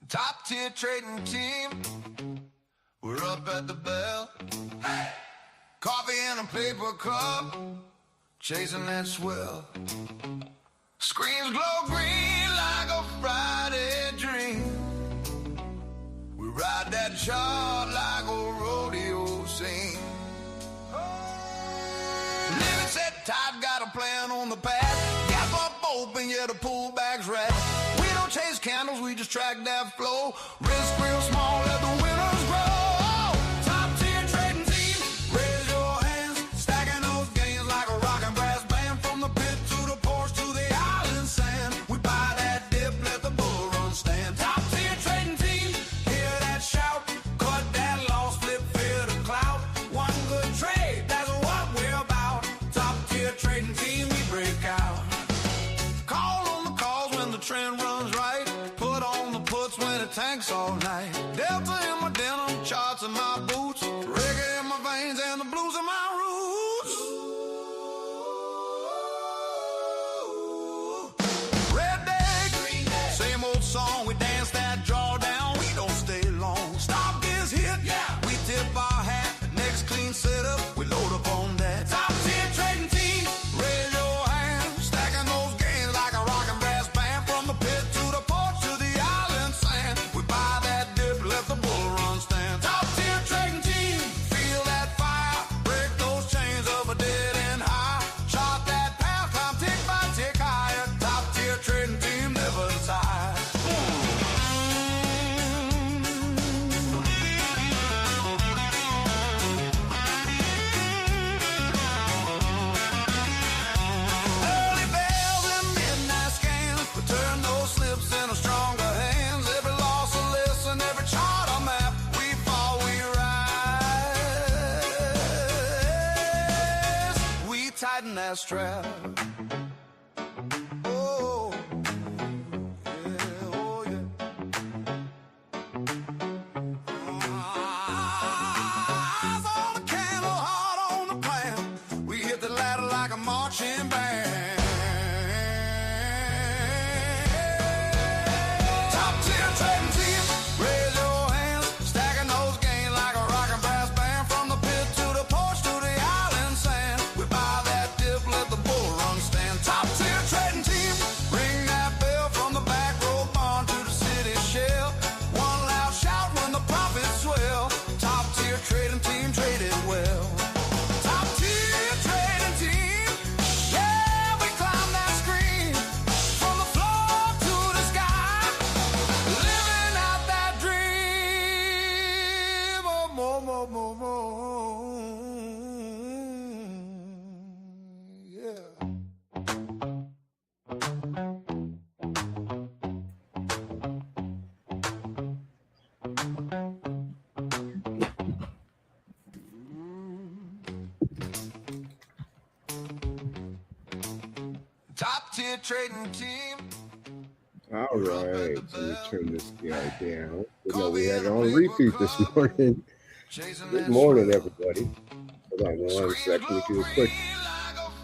Top tier trading team, we're up at the bell. Hey! Coffee in a paper cup, chasing that swell. Screens glow green like a Friday dream. We ride that chart like a rodeo scene. Living set tight, got a plan on the path. Gap up open, yeah, the pullback's red. We don't chase candles, we just track that flow. Risk real small, let the winners grow. Top tier trading team, raise your hands. Stacking those gains like a rock and brass band. From the pit to the porch to the island sand. We buy that dip, let the bull run stand. Top tier trading team, hear that shout. Cut that loss, flip fear to clout. One good trade, that's what we're about. Top tier trading team, we break out. Call on the calls when the trend runs right. Put on the puts when it tanks all night. Delta in my denim, charts in my boots. Reggae in my veins and the blues in my roots. Red day, same old song. We dance that drawdown. We don't stay long. Stop gets hit, yeah. We tip our hat. Next clean setup, we load up on that. Top tier trading team, raise your hand. Stacking those gains like a rock and brass band. From the pit to the porch to the island sand. We buy that dip, let the bull run stand. Top tier trading team, feel that fire. Break those chains of a dead end high. Chart that path, climb tick by tick higher. Top tier trading team, never tired. Early bells and midnight scans, we turn those slips into stronger hands. Every loss a lesson, every chart a map. We fall, we rise. We tighten that strap. Oh, yeah, oh, yeah. Eyes on the candle, heart on the plan. We hit the ladder like a marching band. Top tier trading team, raise your hands. Stacking those gains like a rock and brass band. From the pit to the porch to the island sand. We buy that dip, let the bull run stand. Top tier trading team, ring that bell. From the back row barn to the city shell. One loud shout when the profits swell. Top tier trading team, traded well. Top tier trading team, yeah, we climb that screen. From the floor to the sky, living out that dream. Oh, more, yeah. Top tier trading team. All right, so we turn this guy down. You know, we had it on repeat this morning. Good morning, everybody. Hold on one second. We do a quick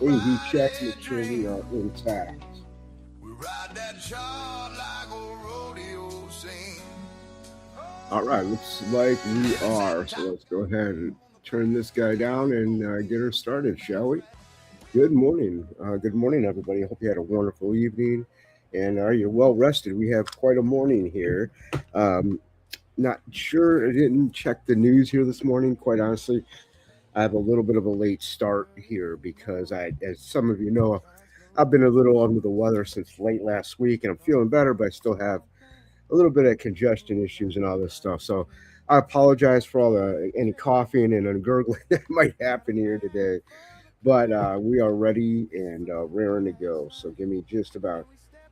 AV check. Make sure we are intact. We ride that chart like a rodeo scene. All right, looks like we are. So let's go ahead and turn this guy down and get her started, shall we? Good morning. Good morning, everybody. I hope you had a wonderful evening and are you well rested? We have quite a morning here. Not sure. I didn't check the news here this morning, quite honestly. I have a little bit of a late start here because as some of you know, I've been a little under the weather since late last week and I'm feeling better, but I still have a little bit of congestion issues and all this stuff. So I apologize for all any coughing and gurgling that might happen here today. But we are ready and raring to go. So give me just about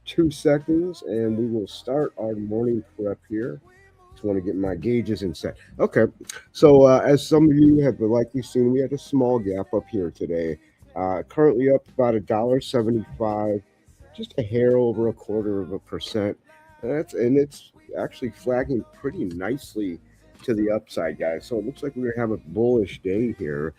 2 seconds and we will start our morning prep here. Just want to get my gauges in set. Okay. So as some of you have likely seen, we had a small gap up here today. Currently up about $1.75, just a hair over 0.25%. And it's actually flagging pretty nicely to the upside, guys. So it looks like we're going to have a bullish day here.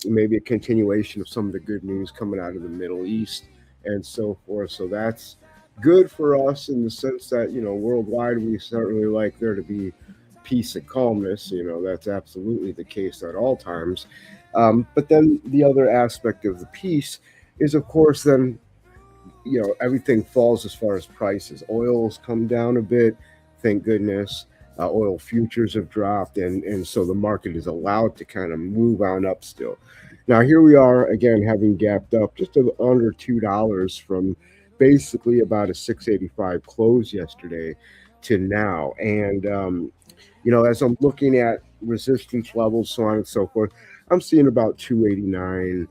maybe a continuation of some of the good news coming out of the Middle East and so forth. So that's good for us in the sense that, worldwide, we certainly like there to be peace and calmness. That's absolutely the case at all times. But then the other aspect of the peace is, of course, then everything falls as far as prices. Oil's come down a bit, thank goodness. Oil futures have dropped, and so the market is allowed to kind of move on up still. Now here we are again, having gapped up just under $2 from basically about a 685 close yesterday to now. And as I'm looking at resistance levels, so on and so forth, I'm seeing about 289.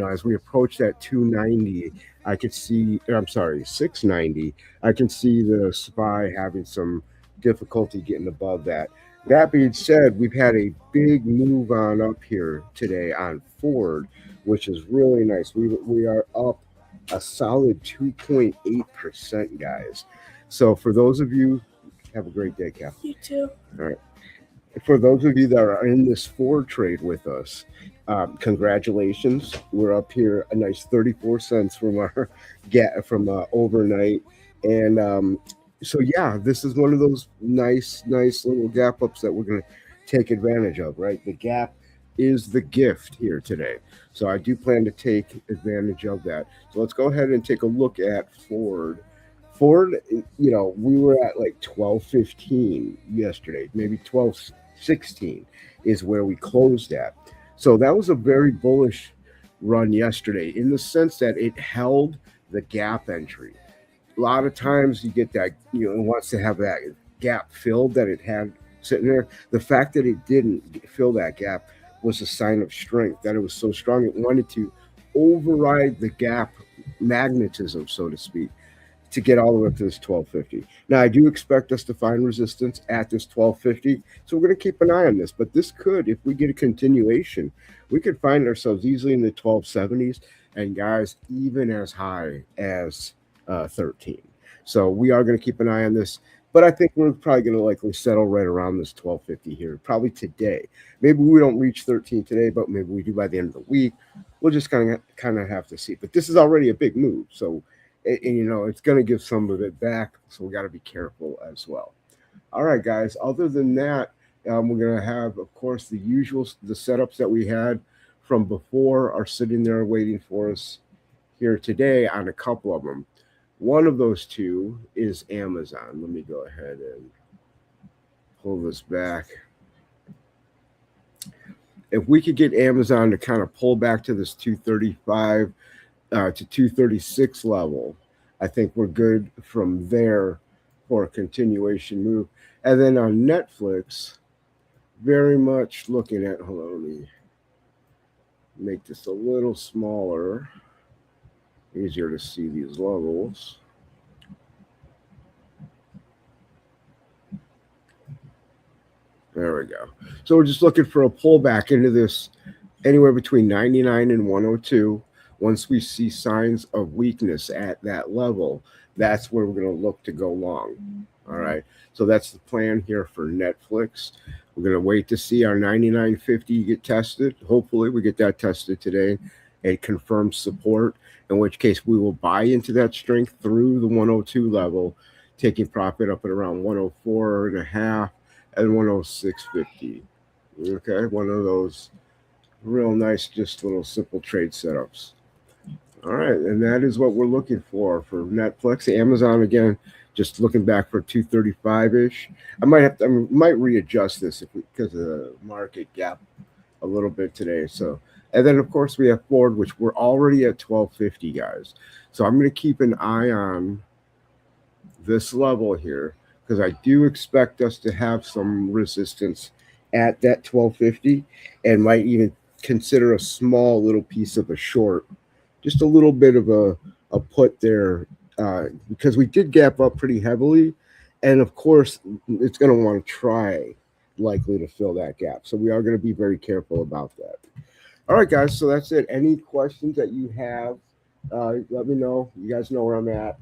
As we approach that 290, I could see, I'm sorry, 690. I can see the SPY having some difficulty getting above that. That being said, we've had a big move on up here today on Ford, which is really nice. We are up a solid 2.8%, guys. So for those of you, have a great day, Cap. You too. All right. For those of you that are in this Ford trade with us, congratulations. We're up here a nice 34 cents from our overnight. And so, yeah, this is one of those nice little gap ups that we're going to take advantage of, right? The gap is the gift here today. So I do plan to take advantage of that. So let's go ahead and take a look at Ford. Ford, we were at like 12.15 yesterday, maybe 12.16 is where we closed at. So that was a very bullish run yesterday in the sense that it held the gap entry. A lot of times you get that, it wants to have that gap filled that it had sitting there. The fact that it didn't fill that gap was a sign of strength, that it was so strong it wanted to override the gap magnetism, so to speak, to get all the way up to this 1250. Now, I do expect us to find resistance at this 1250, so we're going to keep an eye on this. But this could, if we get a continuation, we could find ourselves easily in the 1270s, and guys, even as high as 13. So we are going to keep an eye on this. But I think we're probably going to likely settle right around this 1250 here, probably today. Maybe we don't reach 13 today, but maybe we do by the end of the week. We'll just kind of have to see. But this is already a big move, so it's going to give some of it back, so we got to be careful as well. All right, guys. Other than that, we're going to have, of course, the setups that we had from before are sitting there waiting for us here today on a couple of them. One of those two is Amazon. Let me go ahead and pull this back. If we could get Amazon to kind of pull back to this 235 to 236 level, I think we're good from there for a continuation move. And then on Netflix, very much looking at, hold on, let me make this a little smaller, easier to see these levels. There we go. So we're just looking for a pullback into this anywhere between 99 and 102. Once we see signs of weakness at that level, that's where we're going to look to go long. All right. So that's the plan here for Netflix. We're going to wait to see our 99.50 get tested. Hopefully we get that tested today and confirm support, in which case we will buy into that strength through the 102 level, taking profit up at around 104.5 and 106.50. Okay. One of those real nice, just little simple trade setups. All right, and that is what we're looking for Netflix. Amazon, again, just looking back for 235-ish. I might readjust this because of the market gap a little bit today. So, and then of course we have Ford, which we're already at 1250, guys. So I'm going to keep an eye on this level here because I do expect us to have some resistance at that 1250, and might even consider a small little piece of a short. Just a little bit of a put there because we did gap up pretty heavily. And of course, it's going to want to try likely to fill that gap. So we are going to be very careful about that. All right, guys. So that's it. Any questions that you have, let me know. You guys know where I'm at.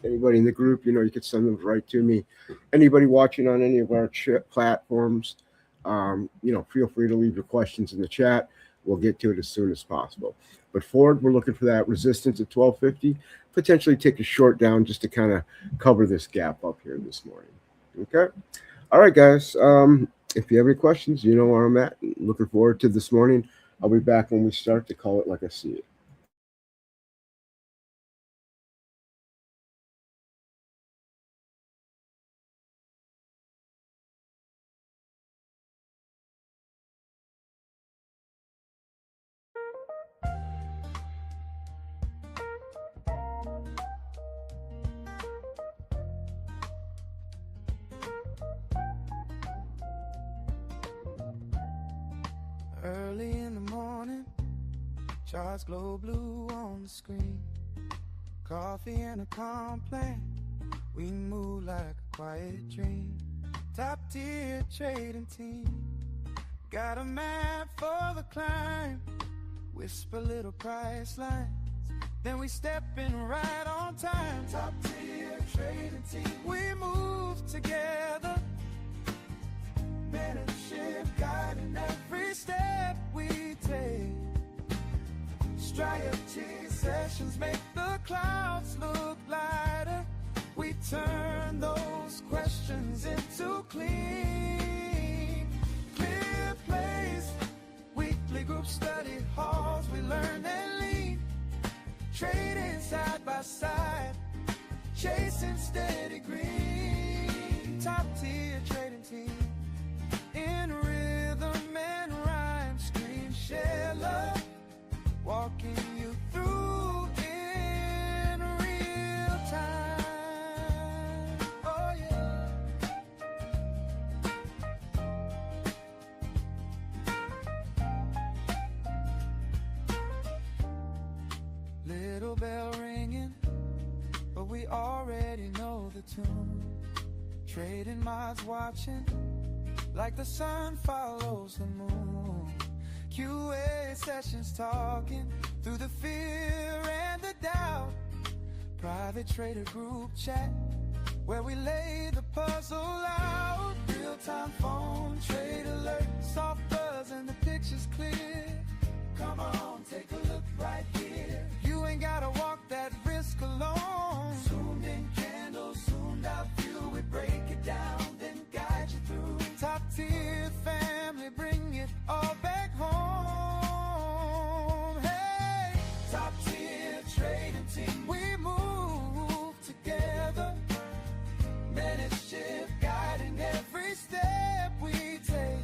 Anybody in the group, you can send them right to me. Anybody watching on any of our platforms, feel free to leave your questions in the chat. We'll get to it as soon as possible. But forward, we're looking for that resistance at 1250. Potentially take a short down just to kind of cover this gap up here this morning. Okay. All right, guys. If you have any questions, you know where I'm at. Looking forward to this morning. I'll be back when we start to call it like I see it. Early in the morning, charts glow blue on the screen. Coffee and a complaint, we move like a quiet dream. Top tier trading team, got a map for the climb. Whisper little price lines, then we step in right on time. Top tier trading team, we move together. Mentorship guiding every step we take. Strategy sessions make the clouds look lighter. We turn those questions into clear plays. Weekly group study halls, we learn and lead. Trading side by side, chasing steady green. Top tier trading team, in rhythm and rhyme, scream, share love, walking you through in real time. Oh yeah. Little bell ringing, but we already know the tune. Trading mods watching, like the sun follows the moon. QA sessions talking through the fear and the doubt. Private trader group chat, where we lay the puzzle out. Real-time phone trade alert, soft buzz and the picture's clear. Come on, take a look right here. You ain't gotta walk that risk alone. Zoomed in candles, zoomed out view. We break it down, then guide you through. Top tier family, bring it all back home. Hey, top tier trading team, we move together. Mentorship guiding every step we take.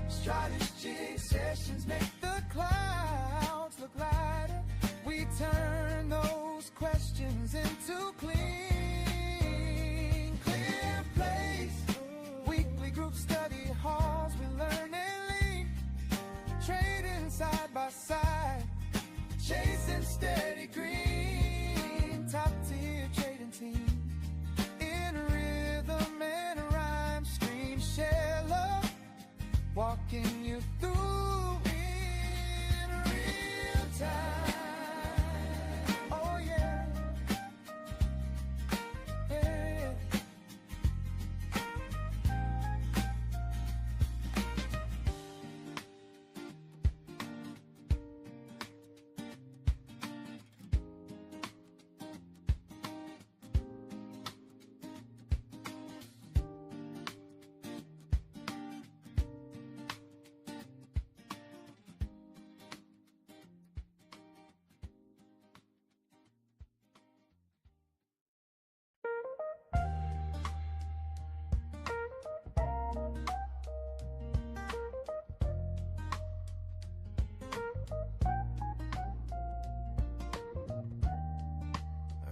Strategy sessions make the clouds look lighter. We turn those questions into clear plays. Weekly group study halls, we learn and lead. Trading side by side, chasing steady green. Top tier trading team, in rhythm and rhyme, scream, share love, walking you through in real time. Oh yeah, yeah.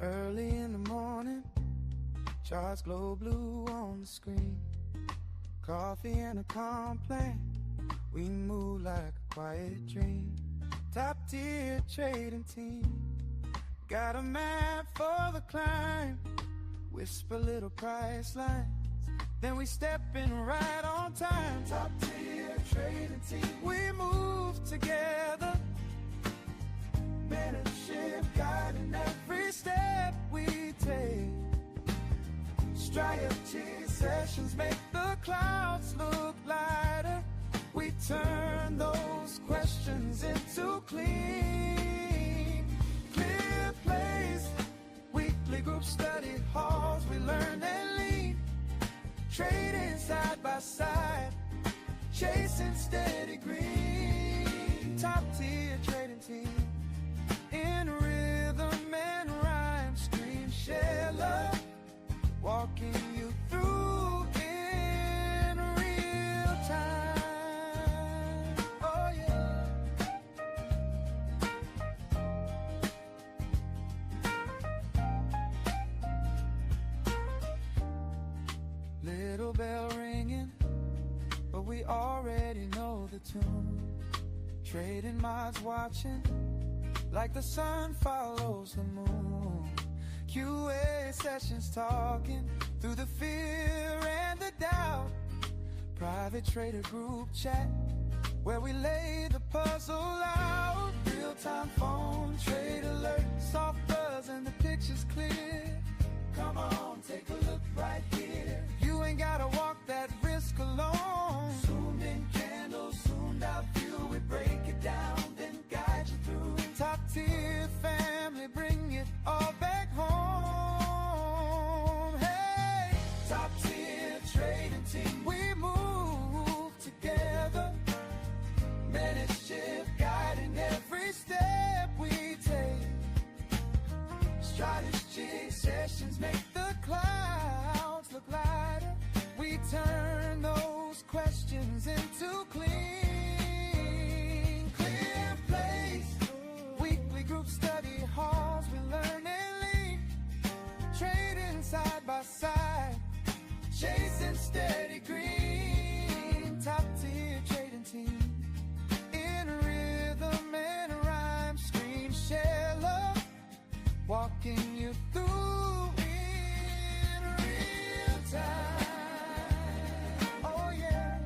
Early in the morning, charts glow blue on the screen. Coffee and a complaint, we move like a quiet dream. Top tier trading team, got a map for the climb. Whisper little price lines, then we step in right on time. Top tier trading team, we move together. Mentorship guiding every step we take. Strategy sessions make the clouds look lighter. We turn those clean, clear place. Weekly group study halls, we learn and lead. Trading side by side, chasing steady green. Top tier trading team, in rhythm and rhyme. Scream, share love, walking you through in real time. Oh yeah. Little bell ringing, but we already know the tune. Trading minds watching, like the sun follows the moon. QA sessions talking through the fear and the doubt. Private trader group chat, where we lay the puzzle out. Real-time phone trade alert, soft buzz and the picture's clear. Come on, take a look right here. You ain't gotta walk that risk alone. Zoomed in candles, zoomed out view. We break it down, then guide you through. Top tier family, bring it all back home. Hey, top tier trading team, we move together. Mentorship guiding every step we take. Strategy sessions make the clouds look lighter. We turn those questions into clean, clear place. Weekly group study halls, we learn and lead. Trading side by side, chasing steady green. Top tier trading team, in rhythm and rhyme. Scream, share love, walking you through in real time. Oh yeah,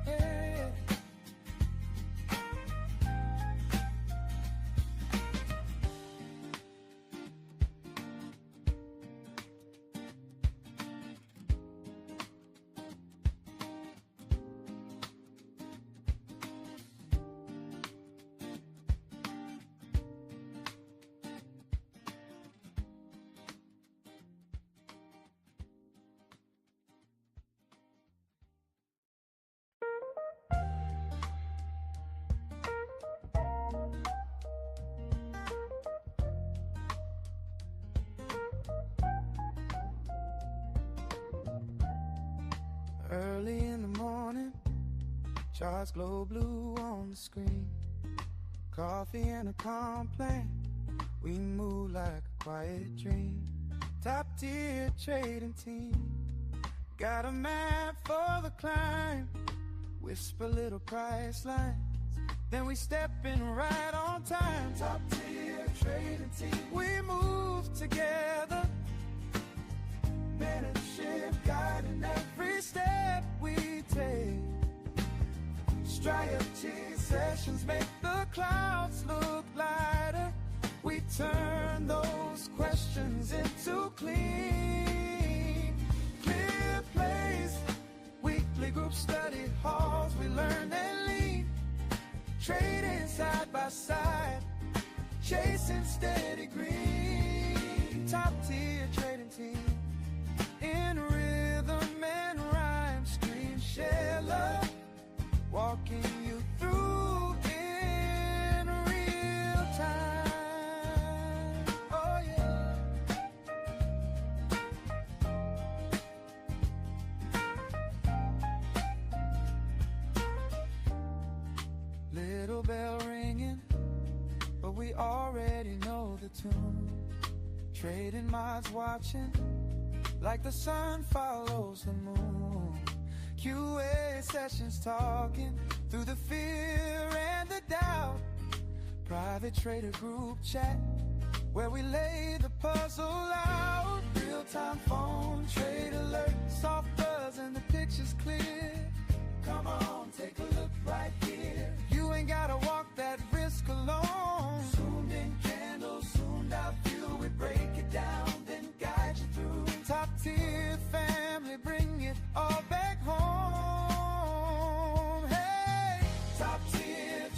yeah. Early in the morning, charts glow blue on the screen. Coffee and a complaint, we move like a quiet dream. Top tier trading team, got a map for the climb. Whisper little price lines, then we step in right on time. Top tier trading team, we move together. Mentorship guiding every step we take. Strategy sessions make the clouds look lighter. We turn those questions into clean, clear place. Weekly group study halls, we learn and lead. Trading side by side, chasing steady green. Top tier trading team, in rhythm and rhyme. Scream, share love, walking you through in real time. Oh yeah. Little bell ringing, but we already know the tune. Trading minds watching, like the sun follows the moon. QA sessions talking through the fear and the doubt. Private trader group chat, where we lay the puzzle out. Real-time phone trade alert, soft buzz and the picture's clear. Come on, take a look right here. You ain't gotta walk that risk alone. Zoomed in candles, zoomed out view. We break it down, then guide you through. Top tier family, bring it all back home. Hey, top tier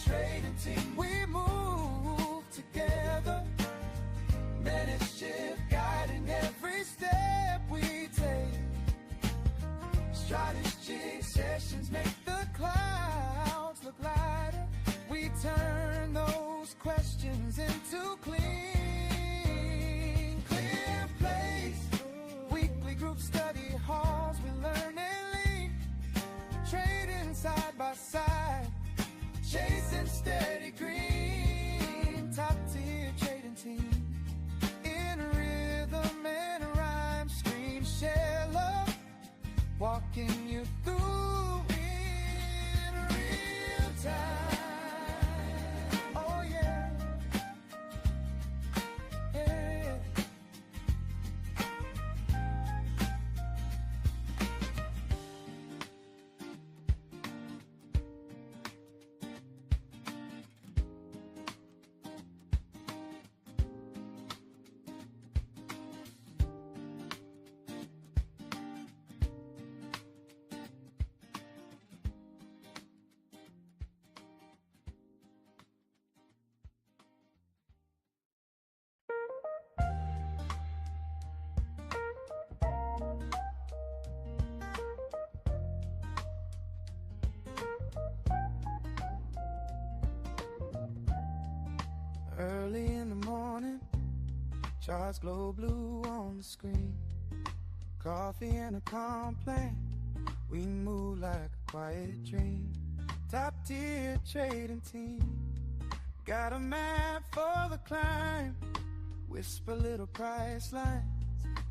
Early in the morning, charts glow blue on the screen. Coffee and a complaint, we move like a quiet dream. Top tier trading team, got a map for the climb. Whisper little price lines,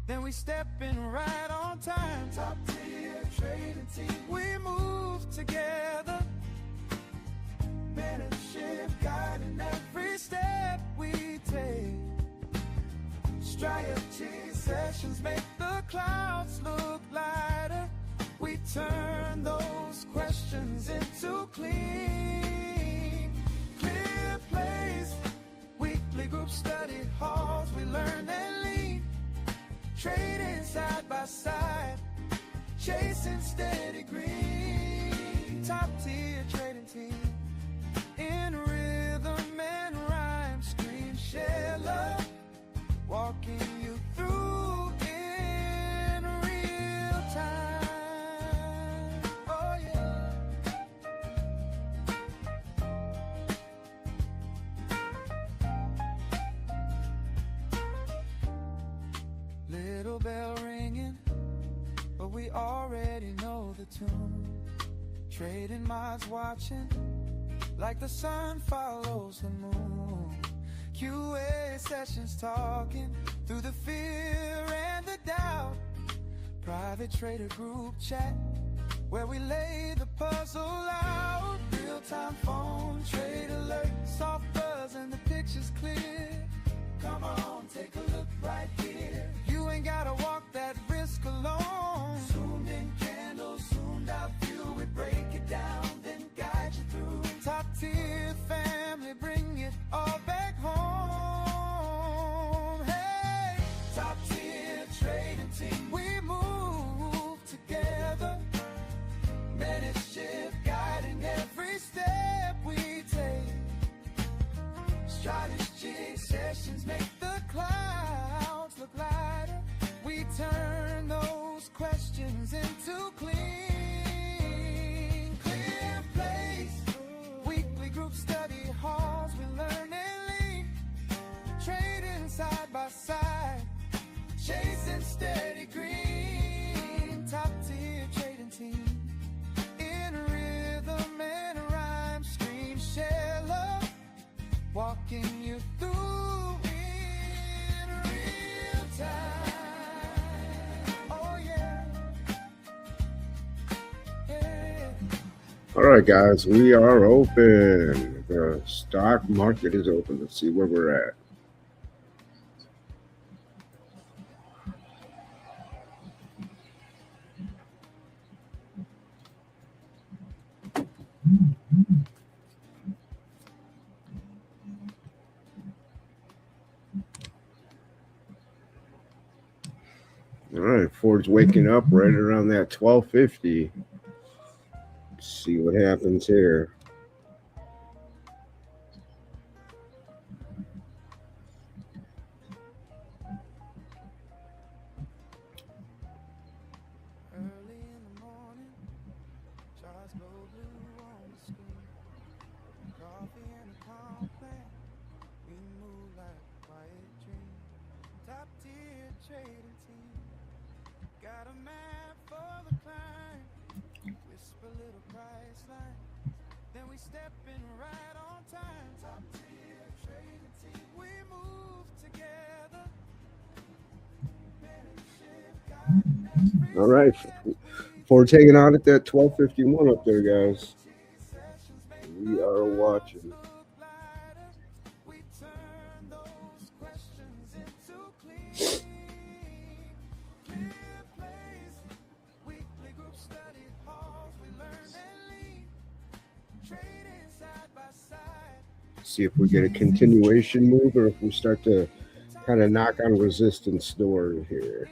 then we step in right on time. Top tier trading team, we move together. Mentorship guiding every step we take. Strategy sessions make the clouds look lighter. We turn those questions into clear plays. Weekly group study halls, we learn and lead. Trading side by side, chasing steady green. Top tier trading team, in rhythm and rhyme, screen share love, walking you through in real time. Oh yeah. Little bell ringing, but we already know the tune. Trading minds watching, like the sun follows the moon. QA sessions talking through the fear and the doubt. Private trader group chat, where we lay the puzzle out. Real-time phone trade alert, soft buzz and the picture's clear. Come on, take a look right here. You ain't gotta walk that risk alone. Zoomed in candles, zoomed out view. We break it down, then guide you through. Top tier family, bring it all back home. Hey, top tier trading team, we move together. Mentorship guiding every step we take. Strategy sessions make the clouds look lighter. We turn those questions into clear plays. Weekly group study halls, we learn and lead. Trading side by side, chasing steady green. Top tier trading team, in rhythm and rhyme, screen share love, walking you through in real time. Oh yeah. Yeah. All right, guys, we are open. The stock market is open. Let's see where we're at. All right, Ford's waking up right around that 1250. Let's see what happens here. Early in the morning, charts glow blue on the screen. Coffee and a complaint, we move like a quiet dream. Top tier trading team, got a map for the climb. Whisper little price line, then we step in right on time. Top tier trading team, we move together. All right, Ford's hanging out at that 1251 up there, guys. We are watching. See if we get a continuation move or if we start to kind of knock on resistance doors here.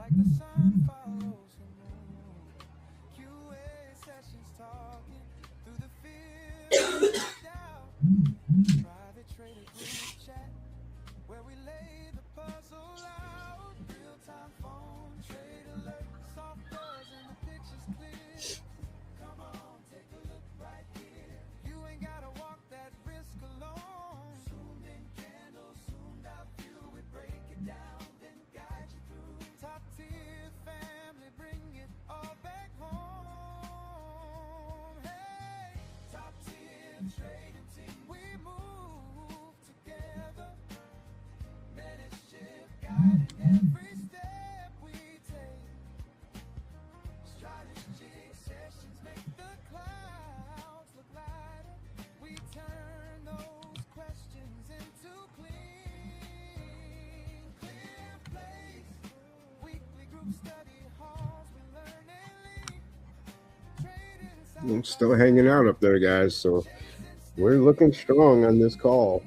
like the sun follows the moon. QA sessions talking through the fear and the doubt. Private trader group chat where we lay the puzzle out. Real-time phone trade alert, soft buzz and the picture's clear. Come on, take a look right here. You ain't gotta walk that risk alone. Zoomed in candles, zoomed out view. We break it down, then guide you through. Top tier family, bring it all back home. Hey, top tier trading team, we move together. Mentorship guiding every step we take. Strategy sessions make the clouds look lighter. We turn those questions into clear plays. Weekly group study halls, we learn and lead. I'm still hanging out up there, guys, so we're looking strong on this call.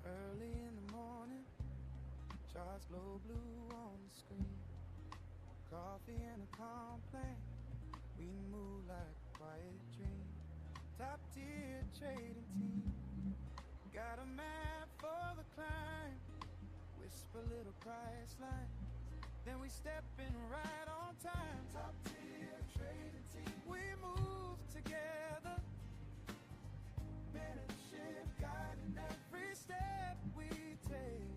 Early in the morning, charts glow blue on the screen. Coffee and a complaint, we move like a quiet dream. Top tier trading team, got a map for the climb. Whisper little price line, then we step in right on time. Top tier trading team, we move together. Mentorship guiding every step we take.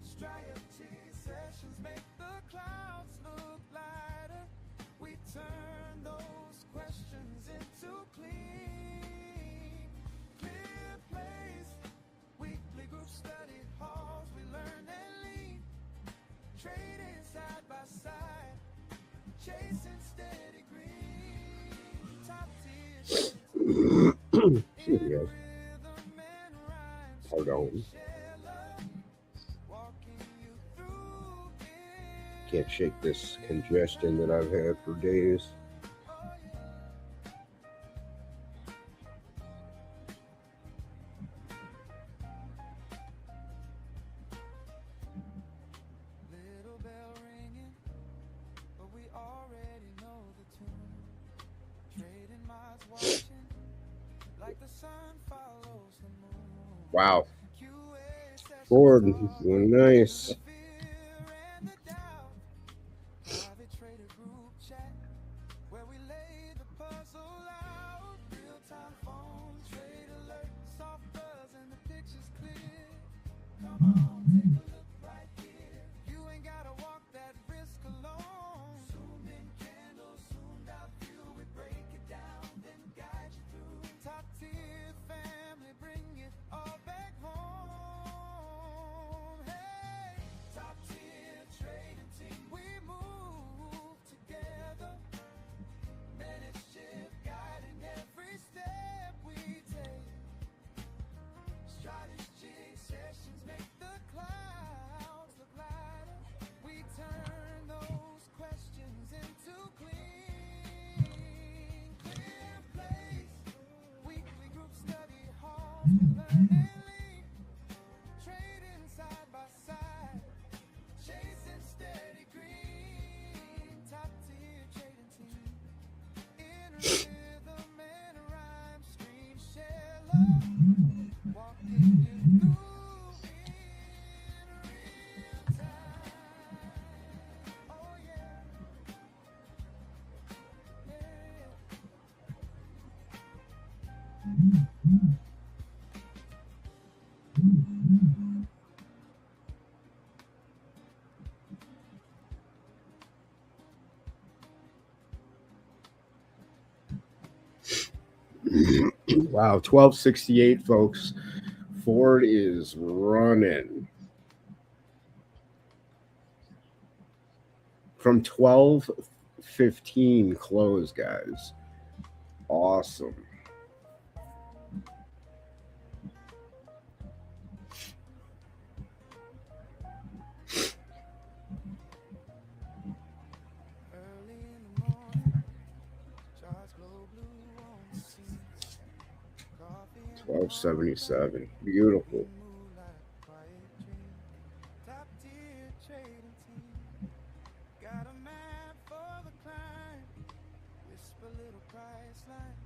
Strategy sessions make the clouds look lighter. We turn those questions into clear plays. Weekly group study halls, we learn and lead. Trading side by side, chasing steady green. Top tier. Excuse me, guys. Hold on. Can't shake this congestion that I've had for days. Little bell ringing, but we already know the tune. Trading minds watching, like the sun follows the moon. Wow. Ford, nice. Private trader group chat, where we lay the puzzle out. Real-time phone trade alert, soft buzz and the picture's clear. Come on, take a look right here. You ain't gotta walk that risk alone. Zoomed in candles, zoomed out view. We break it down, then guide you through. Top tier family, bring it all back home. Hey, top tier trading team, we move together. Mentorship guiding every step we take. Strategy sessions make the Wow, 1268, folks. Ford is running from 1215 close, guys. Awesome. Early in the morning, stars glow blue on the scene. Coffee and 1277. Beautiful. move like a quiet dream. Top tier trading team. Got a map for the climb. Whisper little price line.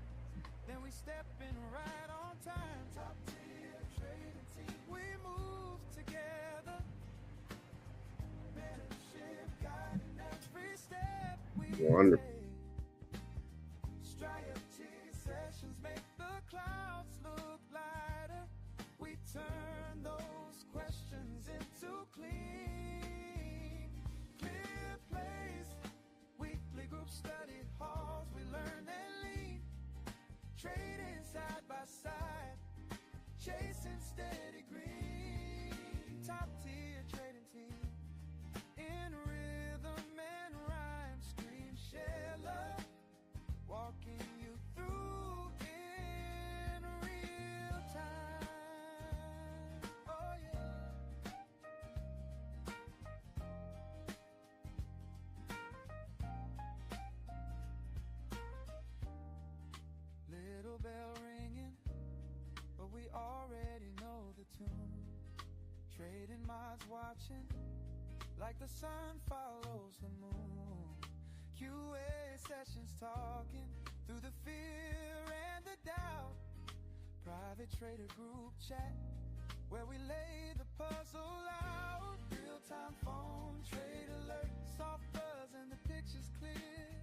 Then we step in right on time. Top tier trading team. We move together. Mentorship guiding every step we Wonderful. take. Strategy sessions make the clouds look lighter. We turn those questions into clear plays. Weekly group study halls, we learn and lead. Trading side by side, chasing steady green. Top tier trading team, in rhythm and rhyme, scream, share love, walking you through in real time. Oh yeah. Little bell ringing, but we already know the tune. Trading minds watching, like the sun follows the moon. QA sessions talking through the fear and the doubt. Private trader group chat, where we lay the puzzle out. Real-time phone trade alert, soft buzz and the picture's clear.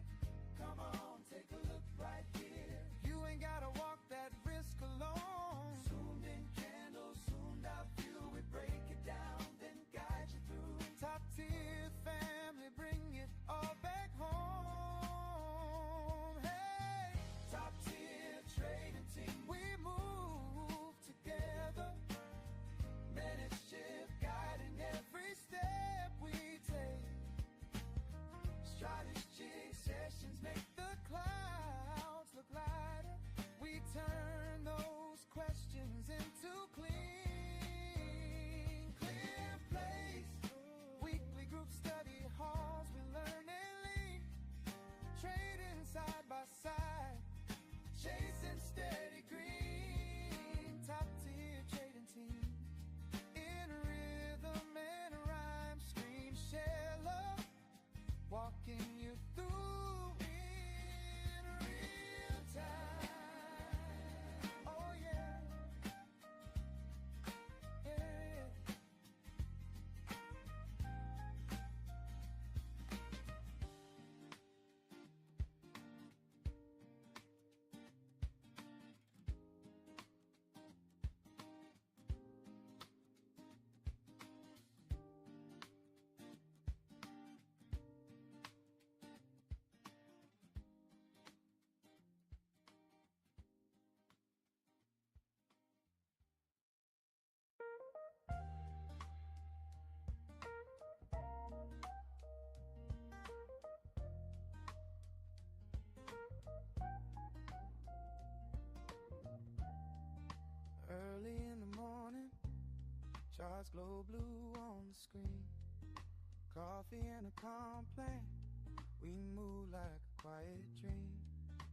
Come on, take a look right here. You ain't gotta walk that risk alone. Zoomed in candles, zoomed out view. We break it down, then guide you through. Top tier family, bring it all back home. Hey, top tier trading team, we move together. Mentorship guiding every step we take. Strategy sessions make the clouds look lighter. We turn those questions into clear plays. Weekly group study halls, we learn and lead. Trading side by side, chasing steady green. Top tier trading team, in rhythm and rhyme, scream, share love, walking you through in real time. Oh yeah. Yeah. Early in the morning, charts glow blue on the screen. Coffee and a complaint, we move like a quiet dream.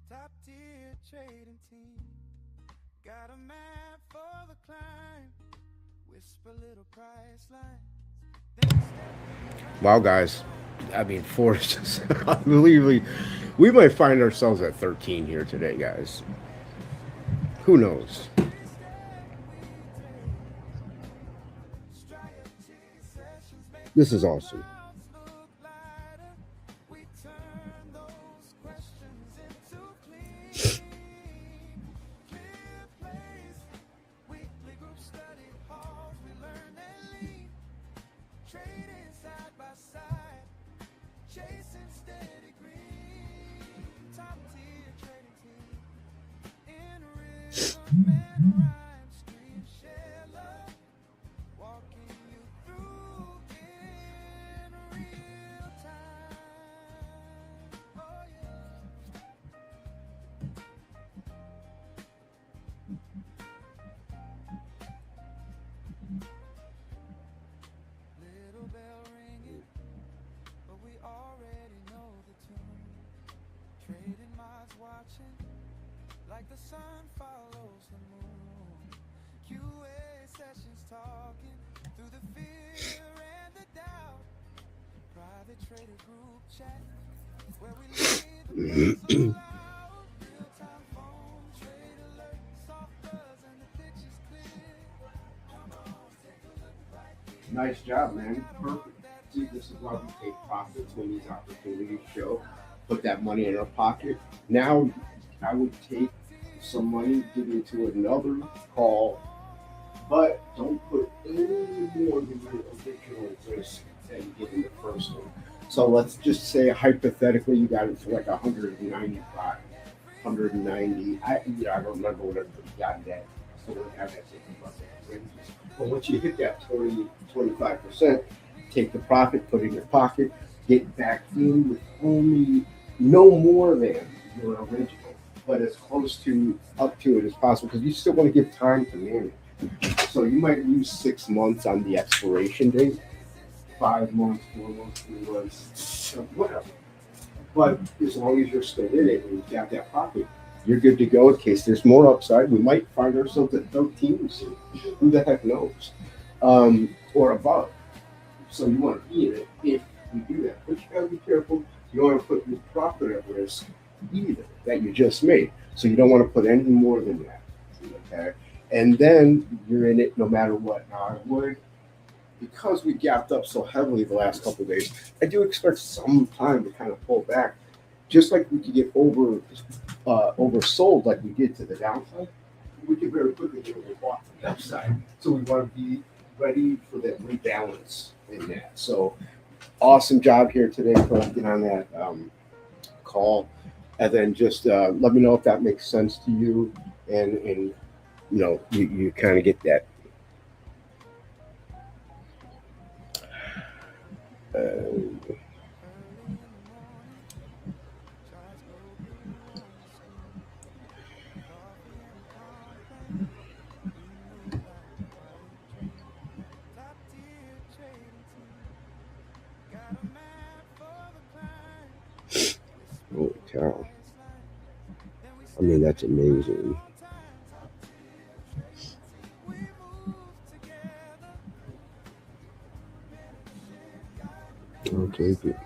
Top tier trading team, got a map for the climb. Whisper little price lines. Wow, guys. I mean, Ford is just unbelievably. We might find ourselves at 13 here today, guys. Who knows? This is awesome. chasing steady green, top tier trading team. In rhythm and rhyme, scream, share love, walking you through in real time. Oh yeah. Little bell ringing, but we already know the tune. Trading minds watching, like the sun follows the moon. QA sessions talking through the fear and the doubt. Private trader group chat, where we lay the puzzle out. Real-time phone trade alert, soft buzz and the pitch is clear. Come on, take a look right here. Nice job, man. Perfect. See, this is why we take profits when these opportunities show. Put that money in our pocket. Now, I would take some money, give it to another call, but don't put any more than your original risk that you get in the first one. So let's just say hypothetically you got it for like 195, 190. I don't remember what everybody got that. So we don't have that taken about that. But once you hit that 25%, take the profit, put it in your pocket, get back in with only no more than your original, but as close to up to it as possible, because you still want to give time to manage. So you might lose 6 months on the expiration date, 5 months, 4 months, 3 months, whatever. But as long as you're still in it and you've got that profit, you're good to go in case there's more upside. We might find ourselves at 13 soon. Who the heck knows? Or above. So you want to be in it if you do that. But you got to be careful. You don't want to put your profit at risk either that you just made. So you don't want to put any more than that. Okay? And then you're in it no matter what. Now, I would, because we gapped up so heavily the last couple of days, I do expect some time to kind of pull back. Just like we could get oversold like we did to the downside, we could very quickly get overbought to the upside. So we want to be ready for that rebalance in that. So awesome job here today collecting on that call. And then just let me know if that makes sense to you, and you kind of get that. Holy cow. I mean, that's amazing. Okay, good.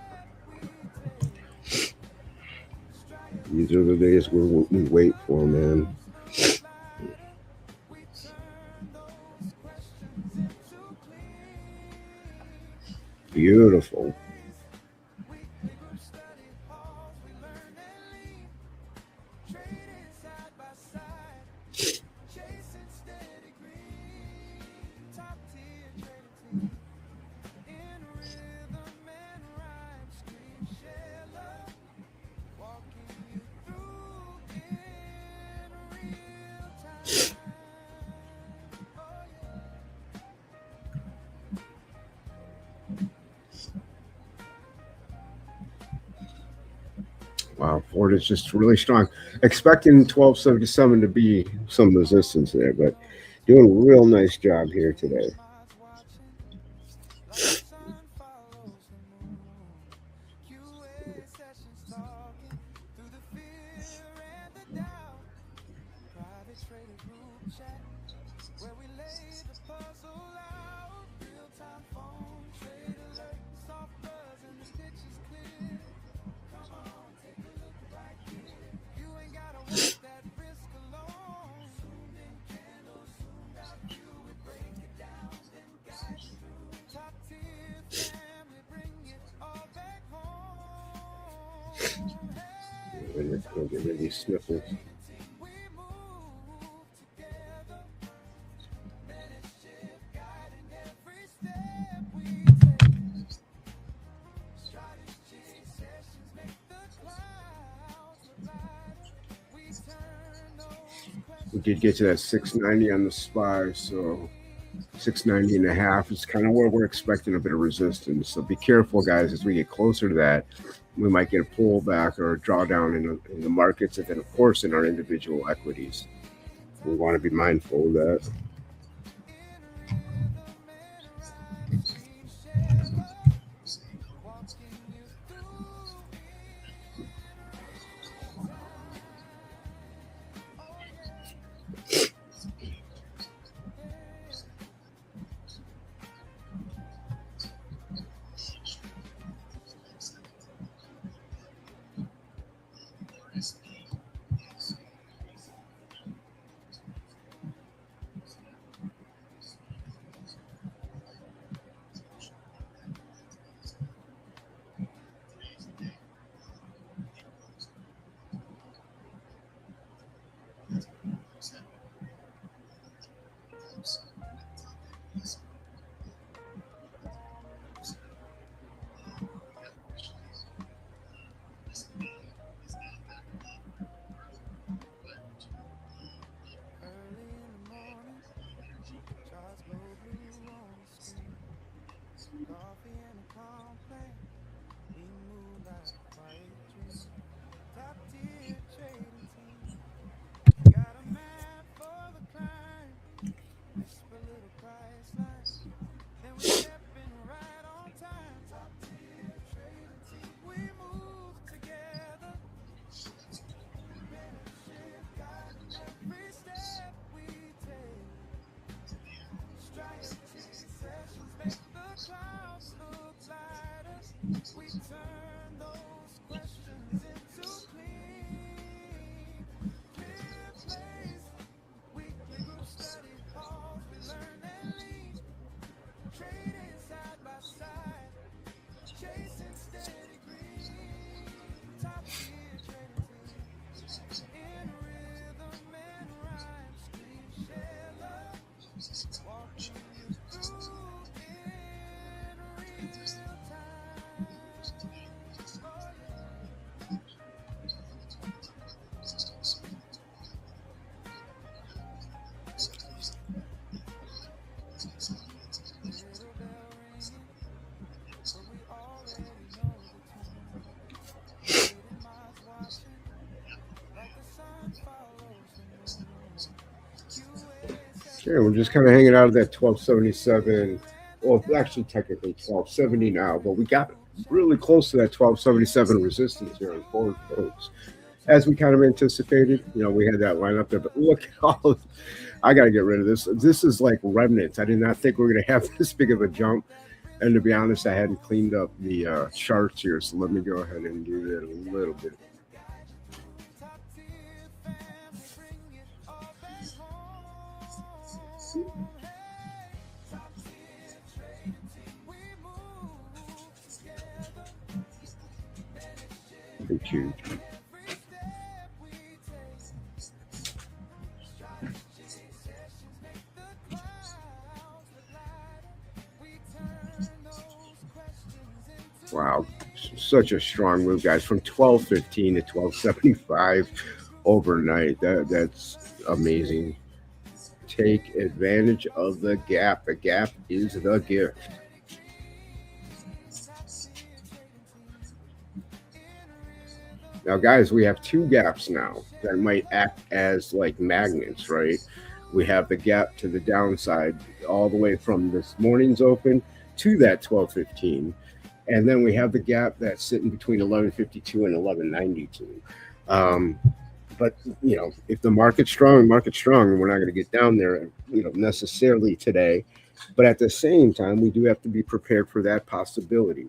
These are the days we wait for, man. Beautiful. Wow, Ford is just really strong. Expecting 1277 to be some resistance there, but doing a real nice job here today. And let's go get rid of these sniffles. did get to that 690 on the SPY, so 690 and a half is kind of where we're expecting a bit of resistance. So be careful, guys, as we get closer to that. We might get a pullback or a drawdown in the markets, and then, of course, in our individual equities. We want to be mindful of that. Okay, we're just kind of hanging out of that 1277. Well, actually, technically 1270 now, but we got really close to that 1277 resistance here on forward, folks. As we kind of anticipated, we had that line up there, but look at all I got to get rid of this. This is like remnants. I did not think we were going to have this big of a jump. And to be honest, I hadn't cleaned up the charts here, so let me go ahead and do that a little bit. Thank you. Wow, such a strong move, guys, from 1215 to 1275 overnight. That's amazing. Take advantage of the gap. The gap is the gift. Now, guys, we have two gaps now that might act as like magnets, right? We have the gap to the downside all the way from this morning's open to that 1215. And then we have the gap that's sitting between 1152 and 1192. But, if the market's strong, and we're not going to get down there, necessarily today. But at the same time, we do have to be prepared for that possibility,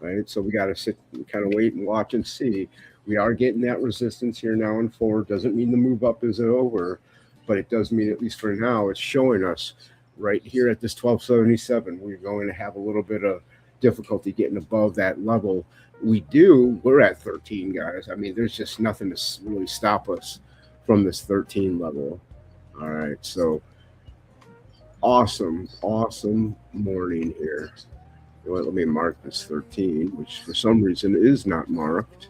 right? So we got to sit and kind of wait and watch and see. We are getting that resistance here now and forward. Doesn't mean the move up is over, but it does mean, at least for now, it's showing us right here at this 1277, we're going to have a little bit of difficulty getting above that level. We're at 13, guys. I mean, there's just nothing to really stop us from this 13 level. All right, so awesome morning here. Let me mark this 13, which for some reason is not marked.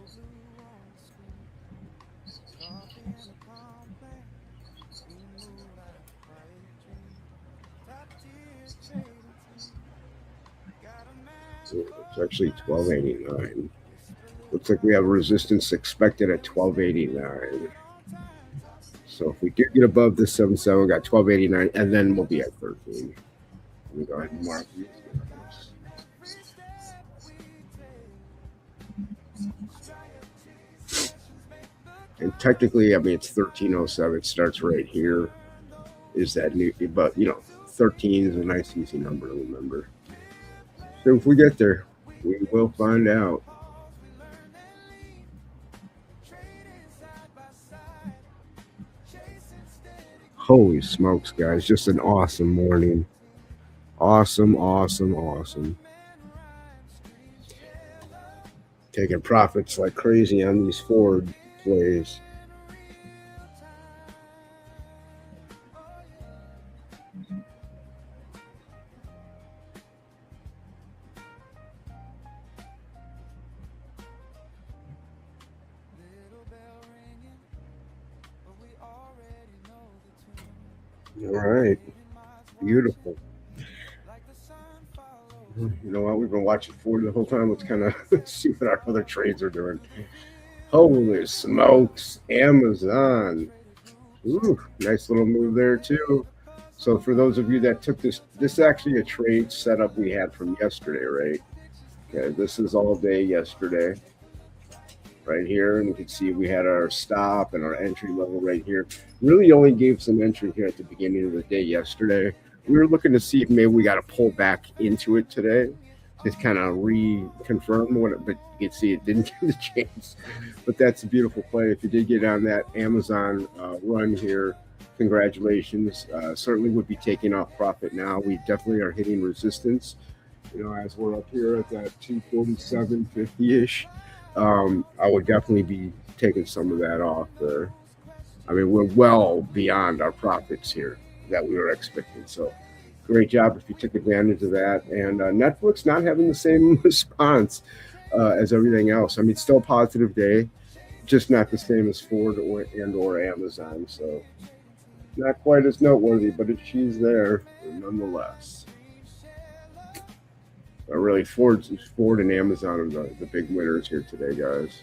It's actually 1289. Looks like we have resistance expected at 1289. So if we do get above this 77, we got 1289, and then we'll be at 13. Let me go ahead and mark these guys. And technically, I mean, it's 1307. It starts right here. Is that new? But, 13 is a nice, easy number to remember. So if we get there, we will find out. Holy smokes, guys. Just an awesome morning. Awesome, awesome, awesome. Taking profits like crazy on these forward plays. All right. Beautiful. You know what? We've been watching Ford the whole time. Let's kind of see what our other trades are doing. Holy smokes. Amazon. Ooh, nice little move there, too. So for those of you that took this is actually a trade setup we had from yesterday, right? Okay, this is all day yesterday. Right here, and you can see we had our stop and our entry level right here. Really only gave some entry here at the beginning of the day yesterday. We were looking to see if maybe we got to pull back into it today to kind of reconfirm what, but you can see it didn't give the chance. But that's a beautiful play. If you did get on that Amazon run here, congratulations. Certainly would be taking off profit now. We definitely are hitting resistance, as we're up here at that 247.50-ish. I would definitely be taking some of that off there. I mean, we're well beyond our profits here that we were expecting. So great job if you took advantage of that. And Netflix not having the same response as everything else. I mean, still a positive day, just not the same as Ford or Amazon. So not quite as noteworthy, but she's there nonetheless. Really, Ford and Amazon are the big winners here today, guys.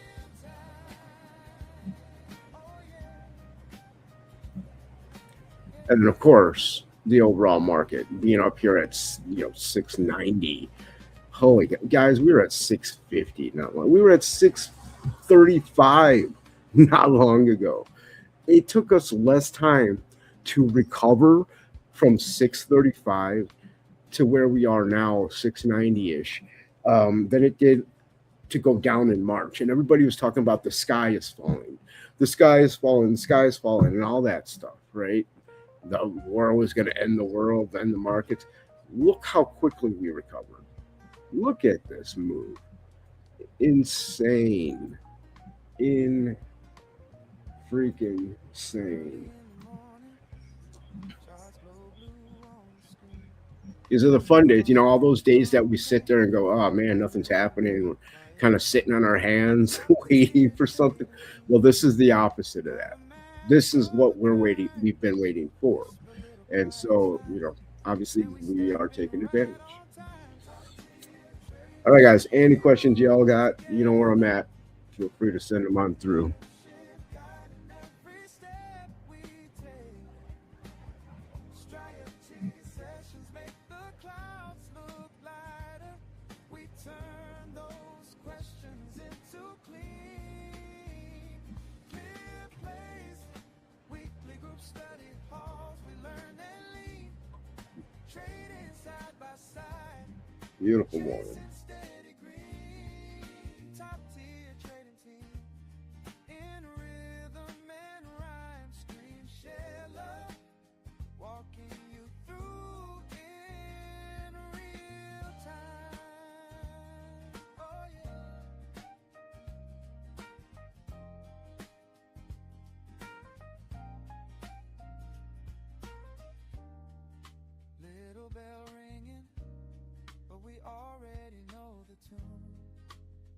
And then, of course, the overall market being up here at 690. Holy guys, we were at 650 not long. We were at 635 not long ago. It took us less time to recover from 635 to where we are now, 690-ish, than it did to go down in March. And everybody was talking about the sky is falling. The sky is falling, the sky is falling, and all that stuff, right? The war was going to end the world, end the markets. Look how quickly we recovered. Look at this move. Insane. Freaking insane. These are the fun days, all those days that we sit there and go, oh man, nothing's happening. We're kind of sitting on our hands waiting for something. Well, this is the opposite of that. This is what we've been waiting for. And so, obviously we are taking advantage. All right, guys, any questions y'all got, you know where I'm at. Feel free to send them on through. Beautiful morning.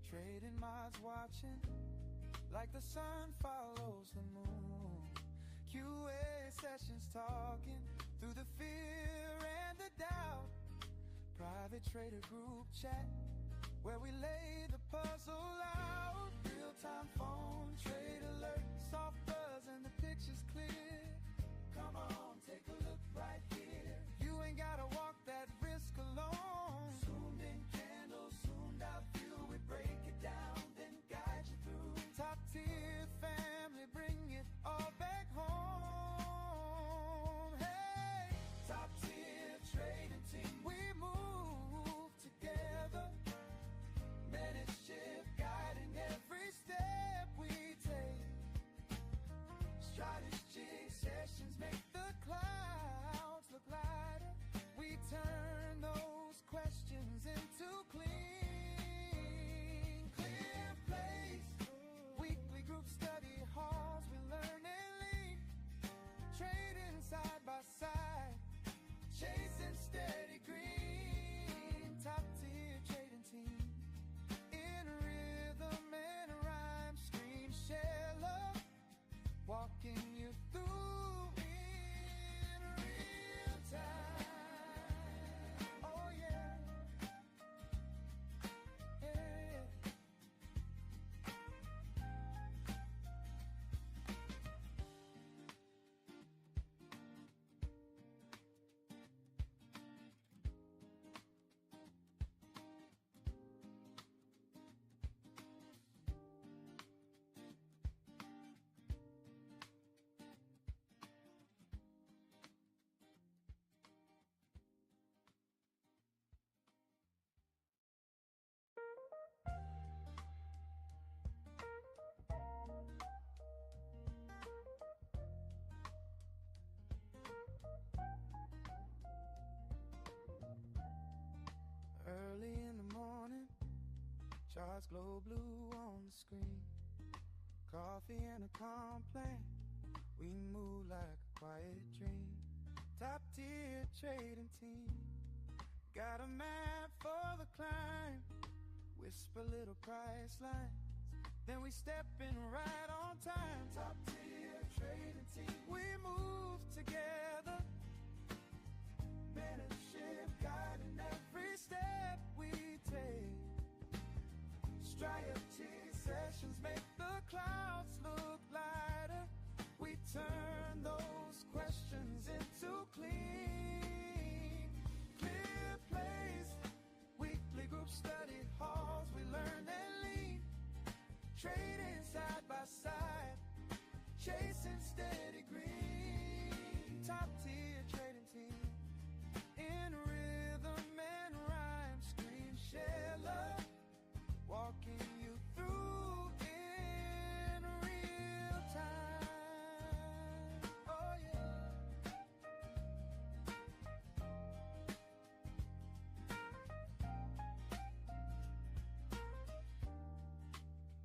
Trading minds watching like the sun follows the moon. QA sessions talking through the fear and the doubt. Private trader group chat where we lay the puzzle out. Real-time phone trade alert, soft buzz and the picture's clear. Come on, take a look right here. You ain't gotta walk that risk alone. Zoomed in candles, zoomed out view. We break it down, then guide you through. Top tier family, bring it all back home. Hey, top tier trading team, we move together. Mentorship guiding every step we take. Strategy sessions make the clouds look lighter. We turn those questions into clean plays. Weekly group study halls, we learn and lean. Trading side by side, chasing steady green. Top tier trading team in rhythm and rhyme. Scream, share love, walking you through in real time. Oh yeah, yeah. Early in the morning, charts glow blue on the screen. Coffee and a complaint, we move like a quiet dream. Top tier trading team, got a map for the climb. Whisper little price lines, then we step in right on time. Top tier trading team, we move together. Mentorship guiding every step we take. Strategy sessions make the clouds look lighter. We turn those questions into clear plays. Weekly group study halls, we learn and lean. Trading side by side, chasing steady green. Top tier trading team in rhythm and rhyme. Scream, share love, walking you through in real time. Oh yeah.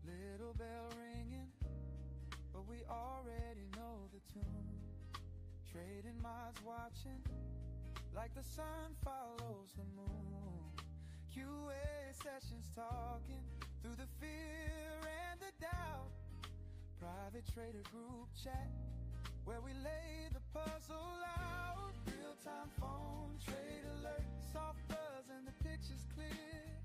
Little bell ringing, but we already know the tune. Trading mods watching like the sun follows the moon. QA sessions talking through the fear and the doubt. Private trader group chat where we lay the puzzle out. Real-time phone trade alert, soft buzz and the picture's clear.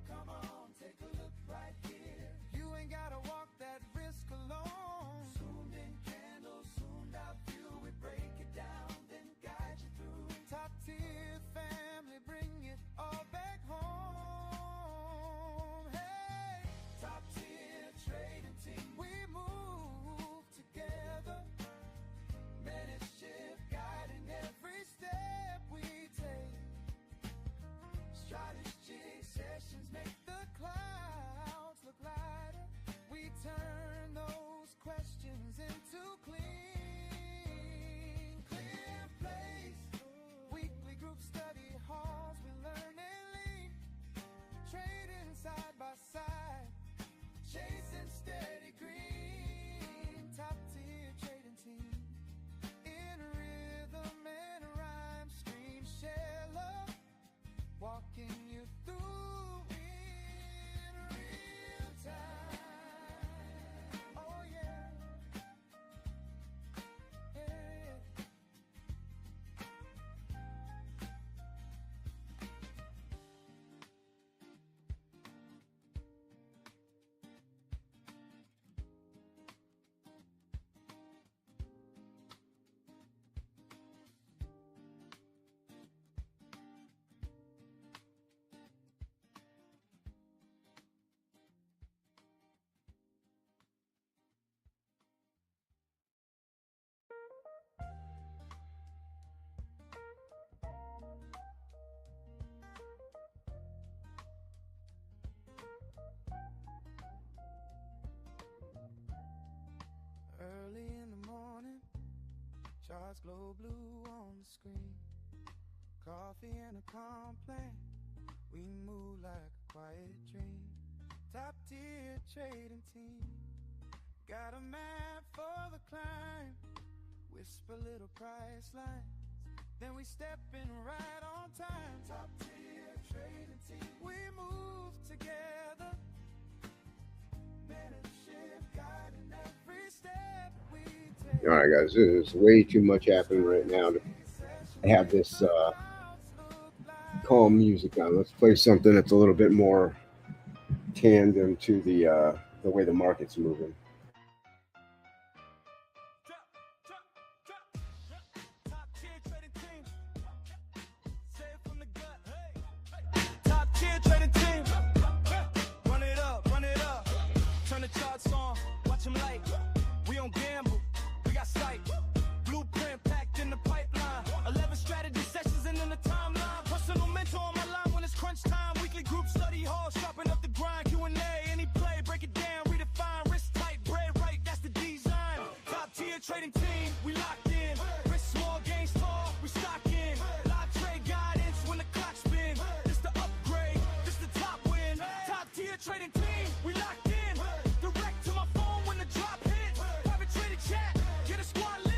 Come on, take a look right here. You ain't gotta walk that risk alone. Zoomed in candles, zoomed out view. We break it down, then guide you through. Top tier family, bring it all back home. Hey, top tier trading team, we move together. Mentorship guiding every step we take. charts glow blue on the screen. Coffee and a complaint. We move like a quiet dream. Top tier trading team. Got a map for the climb. Whisper little price lines. Then we step in right on time. Top tier trading team. We move together. Mentorship guiding every step we take. All right, guys, there's way too much happening right now to have this calm music on. Let's play something that's a little bit more tandem to the way the market's moving. Trading team, we locked in. Risk small, gains tall, we stock in. Live trade guidance when the clock spin. This the upgrade, this the top win. Top tier trading team, we locked in. Direct to my phone when the drop hits. Private trading chat, get a squad lit.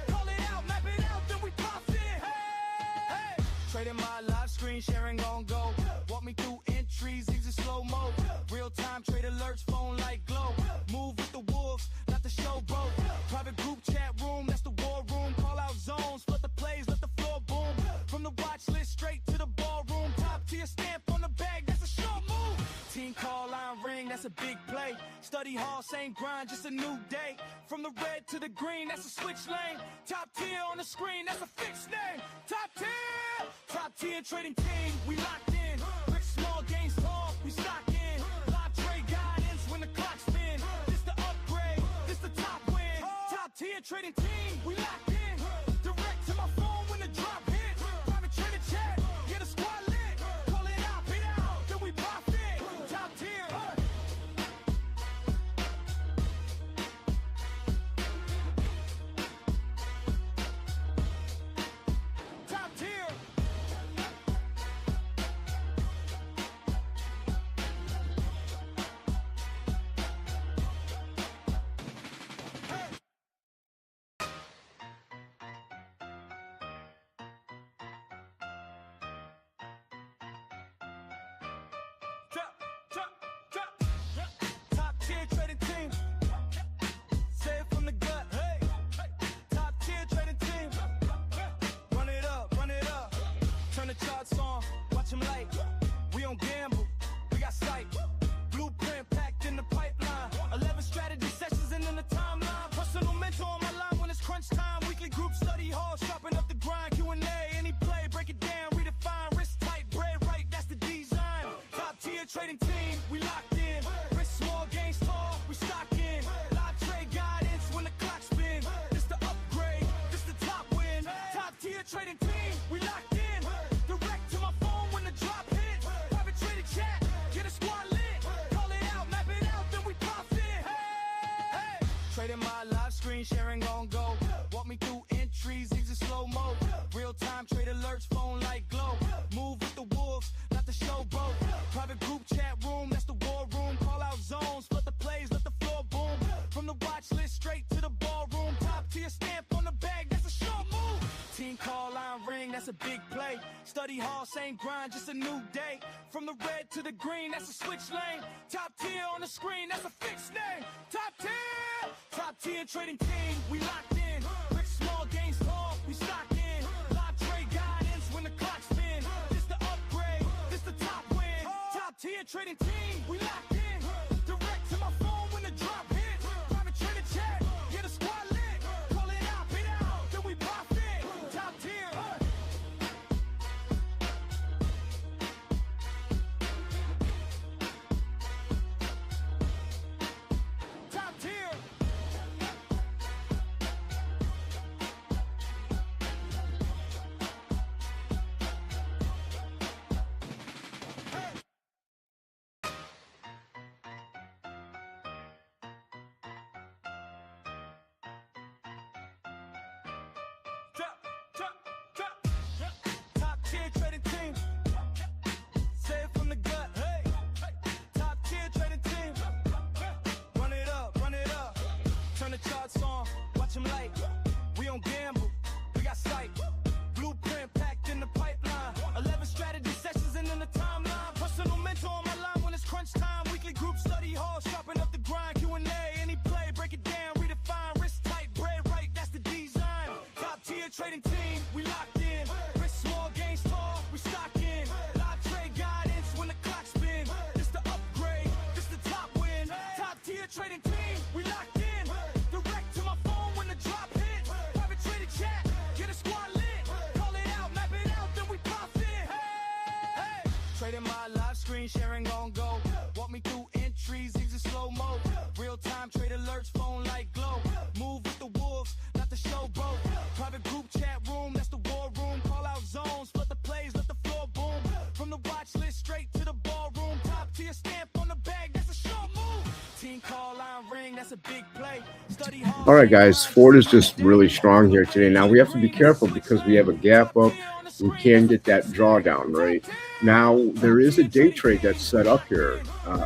Call it out, map it out, then we profit. Hey, trading my live screen, sharing on go. Walk me through entries, exit slow mo. Real time trade alerts, phone light glow. Move with the wolves, not the show, bro. Private group chat room, that's the war room. Call out zones, split the plays, let the floor boom. From the watch list straight to the ballroom. Top tier stamp on the bag, that's a short move. Team call line ring, that's a big play. Study hall, same grind, just a new day. From the red to the green, that's a switch lane. Top tier on the screen, that's a fixed name. Top tier trading team, we locked in. Rich small, gains tall, we stock in. Live trade guidance when the clock spin. This the upgrade, this the top win. Top tier trading team, we locked in. Direct to my phone when the drop hits. Private trading chat, get a squad lit. Call it out, bid out, then we profit. Top tier. Top tier. Top tier trading team. Say it from the gut. Hey. Top tier trading team. Run it up, run it up. Turn the charts on, watch them light. We don't gamble, we got sight. Blueprint packed in the pipeline. 11 strategy sessions and in the timeline. Personal mentor on my line when it's crunch time. Weekly group study hall, sharpen up the grind. Q&A, any play, break it down, redefine. Risk tight, bread right, that's the design. Top tier trading team, we locked in. Risk small, gains tall, we stock in. Live trade guidance when the clock spin. This the upgrade, this the top win. Top tier trading team, we locked in. Direct to my phone when the drop hits. Private trading chat, get a squad lit. Call it out, map it out, then we profit. Hey, trading my live screen, sharing on go. Walk me through entries, exit slow mo. Real time trade alerts, phone light glow. Move with the wolves, not the show, bro. Private group chat room, that's the war room. Call out zones, split the plays, let the floor boom. From the watch list straight to the ballroom. Top tier stamp on the bag, that's a short move. Team call line ring, that's a big play. Study hall, same grind, just a new day. From the red to the green, that's a switch lane. Top tier on the screen, that's a fixed name. Top tier trading team, we locked in. Rich small, gains tall, we stock in. Live trade guidance when the clock spin. This the upgrade, this the top win. Top tier trading team, we locked in. Direct to my phone when the drop hits. Private trading chat, get a squad lit. Call it out, bid out, then we profit. Top tier. Top tier. Trading my live screen sharing on go. Walk me through entries, these are slow mo. Real time trade alerts, phone like glow. Move with the wolves, not the showboat. Private group chat room, that's the war room. Call out zones, flood the plays, let the floor boom. From the watch list straight to the ballroom. Top tier stamp on the bag, that's a short move. Team call line ring, that's a big play. Study hard. All right, guys, Ford is just really strong here today. Now we have to be careful because we have a gap up. We can get that drawdown, right? Now, there is a day trade that's set up here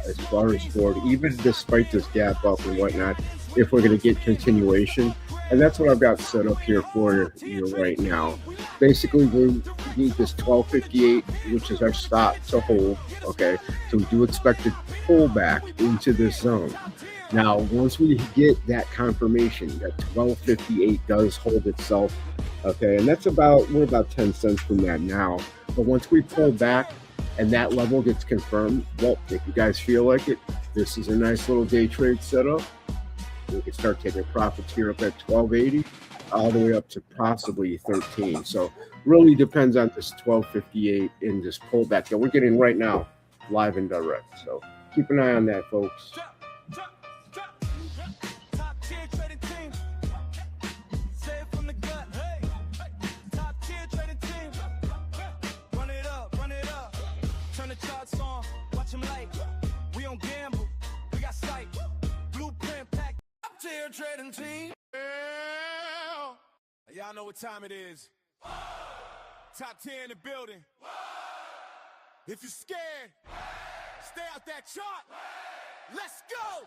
as far as Ford, even despite this gap up and whatnot, if we're going to get continuation. And that's what I've got set up here for you right now. Basically, we need this 1258, which is our stop to hold, okay? So we do expect a pullback into this zone. Now, once we get that confirmation that 1258 does hold itself, okay, and that's we're about 10 cents from that now. But once we pull back and that level gets confirmed, well, if you guys feel like it, this is a nice little day trade setup. We can start taking profits here up at 1280 all the way up to possibly 13. So really depends on this 1258 and this pullback that we're getting right now, live and direct. So keep an eye on that, folks. Trading team. Y'all know what time it is. Top 10 in the building. If you're scared, stay out that chart. Let's go.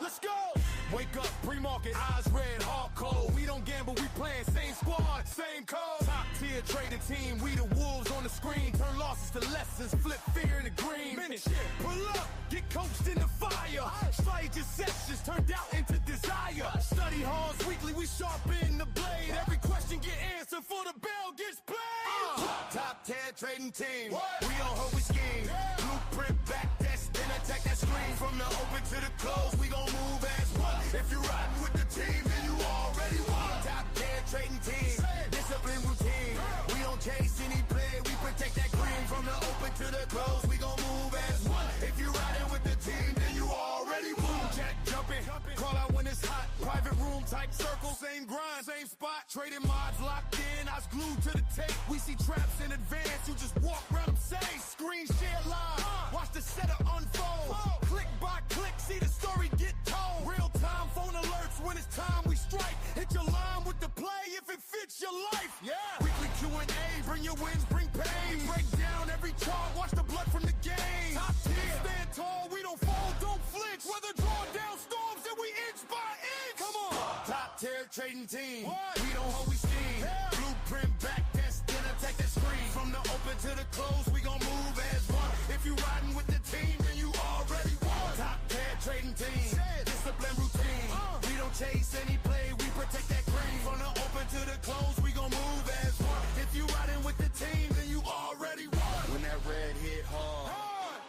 Let's go. Wake up, pre-market, eyes red, heart cold. We don't gamble, we playing same squad, same code. Top tier trading team, we the wolves on the screen. Turn losses to lessons, flip fear into green. Mentorship, pull up, get coached in the fire. Strategy sessions turned out into desire. Study hard weekly, we sharpen the blade. Every question get answered for the bell gets played. Top 10 trading team, we on her, we scheme. Blueprint back, that's then attack that screen. From the open to the close, we gon' move as one. If you're riding with the team, then you already won. Top 10 trading team, discipline routine. We don't chase any play, we protect that green. From the open to the close, we gon' move as one. If you're riding with the team, then you already won. Jack jumping, call out when it's hot. Private room type circle, same grind, same spot. Trading mods locked in, eyes glued to the tape. We see traps in advance, you just walk around them safe. Screen share live, watch the setup unfold. Click by click, see the story get told. Real time phone alerts when it's time we strike. Hit your line with the play if it fits your life. Yeah. Weekly Q&A, bring your wins, bring pain. Break down every chart, watch the blood from the game. Top tier, stand tall, we don't fall, don't flinch. Weather draw down storms and we inch by inch. Come on. Top tier trading team, we don't hold, we steam. Blueprint back, that's then attack that screen. From the open to the close, we gon' move as one. If you riding with the team, then you already won. Top 10 trading team, discipline routine. We don't chase any play, we protect that green. From the open to the close, we gon' move as one. If you riding with the team, then you already won. When that red hit hard,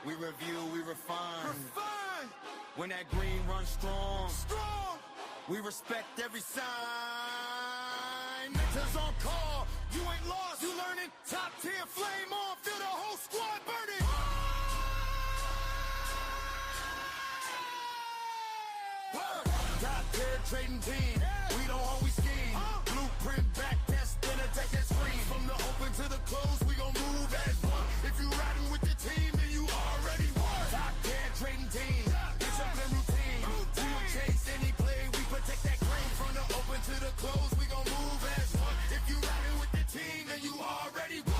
we review, we refine. When that green runs strong, we respect every sign. Mentors on call, you ain't lost, you learning. Top tier flame on, feel the whole squad burning. Top tier trading team, we don't always scheme. Blueprint back, test, then attack that screen. From the open to the close, we gon' move as one. If you riding with the team, then you already won. Top tier trading team, discipline routine. We don't chase any play, we protect that green. From the open to the close, we gon' move as one. If you riding with the team, then you already won.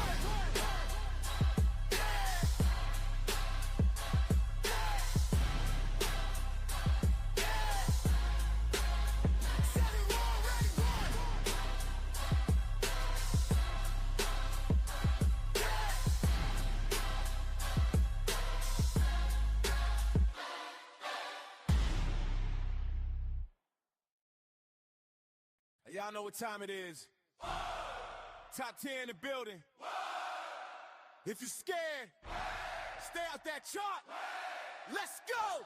Y'all know what time it is. Top 10 in the building. If you're scared, stay out that chart. Let's go.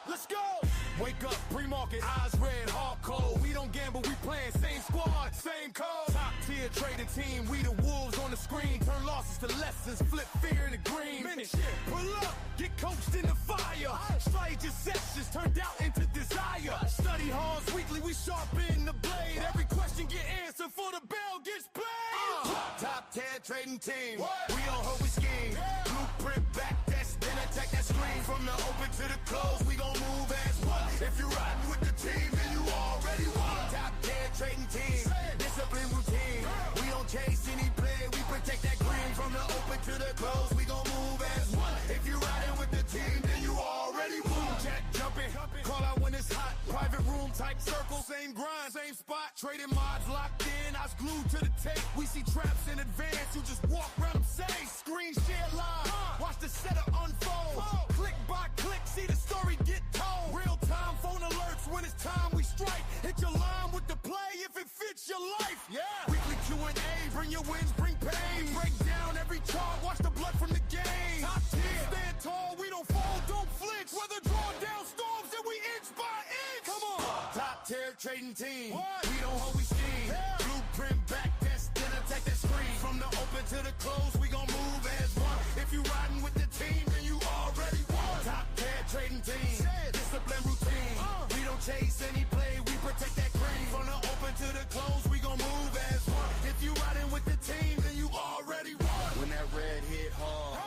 Let's go. Wake up, pre-market, eyes red, heart cold. We don't gamble, we playing same squad. same code. Top tier trading team, we the wolves on the screen. Turn losses to lessons, flip fear into green. Mentorship, pull up, get coached in the fire. Strategy sessions turned out into desire. Study halls weekly, we sharpen the blade. Every question get answered before the bell gets played. Top tier trading team, we don't hope we scheme. Blueprint back, that's then attack that screen. From the open to the close, we gon' move as one. If you riding with the team, then you already won. Top tier trading team, discipline routine. We don't chase any play, we protect that green. From the open to the close, we gon' move as one. If you riding with the team, then you already won. Chat jumping, call out when it's hot. Private room type circle, same grind, same spot. Trading mods locked in, eyes glued to the tape. We see traps in advance, you just walk around them safe. Screen share live, watch the setup unfold. Click by click, see the story get told. Real time phone alerts when it's time we strike. Hit your line with the play if it fits your life. Yeah. Weekly Q&A, bring your wins, bring pain. Break down every chart, watch the blood from the game. Top tier, stand tall, we don't fall, don't flinch. Whether draw down storms, then we inch by inch. Come on. Top tier trading team, we don't hold, we scheme. Blueprint back, that's then attack that screen. From the open to the close, we gon' move as one. If you riding with the team, then you already won. Top tier trading team, discipline routine. We don't chase any play, we protect that green. From the open to the close, we gon' move as one. If you riding with the team, then you already won. When that red hit hard,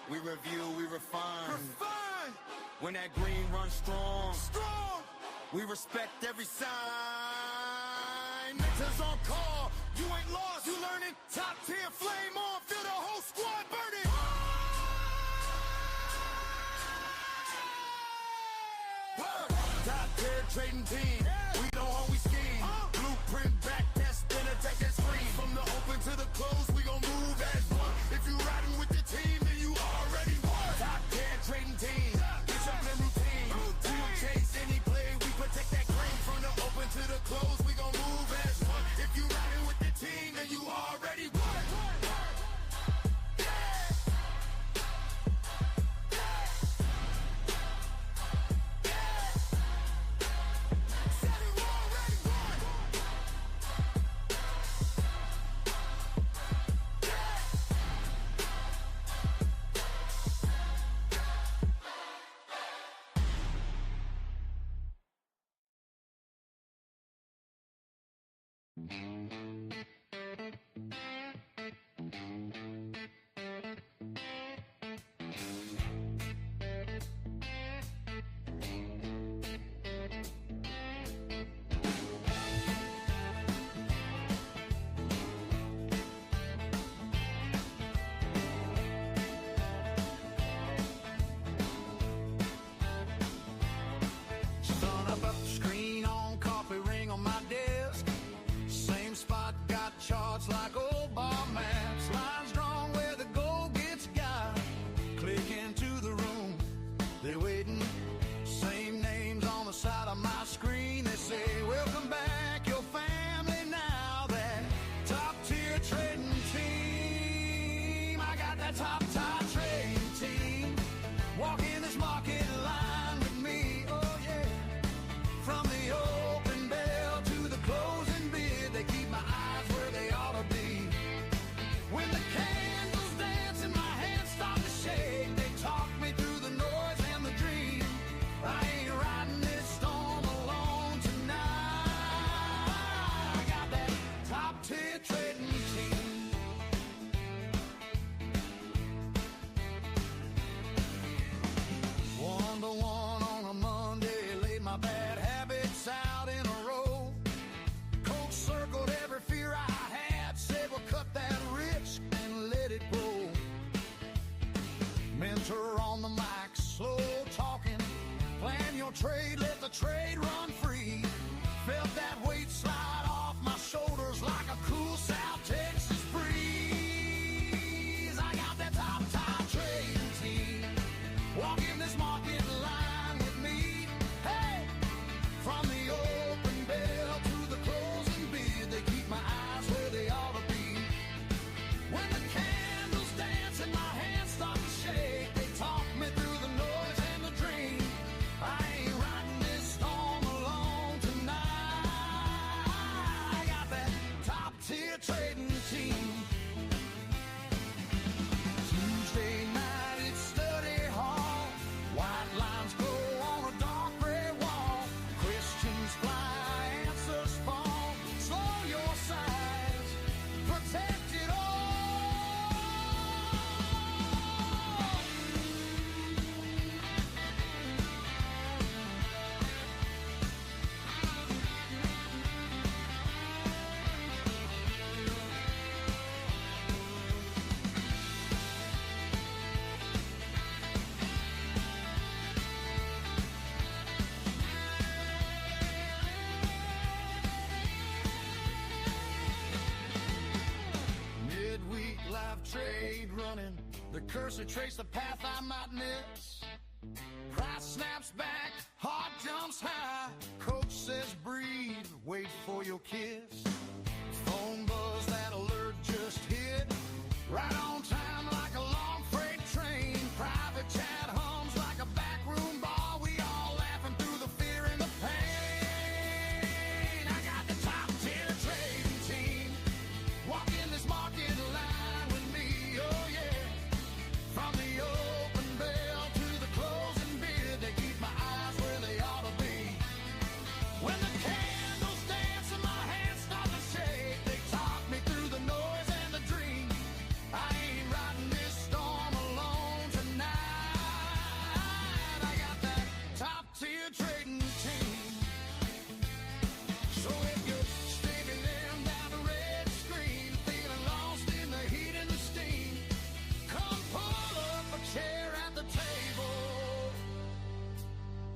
we review, we refine. When that green runs strong, we respect every sign. Mentors on call, you ain't lost, you learning. Top tier flame on, feel the whole squad burning. Top tier trading team, we don't always scheme. Blueprint back, test, then attack that screen. From the open to the close, we gon' move as one. If you riding with the team, then you already won. Top tier trading team, discipline routine. We don't chase any play, we protect that green. From the open to the close, we gon' move as one. If you riding with the team, then you already won. Charts like old bar maps, lines drawn where the goal gets got. Click into the room, they're waiting. Same names on the side of my screen. They say, welcome back, your family now. That top tier trading team, I got that top trading team. Walk in this market line with me, oh yeah. From the open bell to the closing bid, they keep my eyes where they ought to be. When the candles dance and my hands start to shake, they talk me through the noise and the dream. I ain't riding this storm alone tonight. I got that top tier trading team. running. The cursor trace the path I might miss. Price snaps back, heart jumps high. Coach says breathe, wait for your kiss. Phone buzz, that alert just hit. Right on time like a long freight train. Private chat hums like a backroom bar. We all laughing through the fear and the pain. I got the top tier trading team. Walk in this market line with me, oh yeah. From the open bell to the closing bid, they keep my eyes where they ought to be. When the candles dance and my hands start to shake, they talk me through the noise and the dream. I ain't riding this storm alone tonight. I got that top tier trading team. So if you're staring them down the red screen, feeling lost in the heat and the steam, come pull up a chair at the table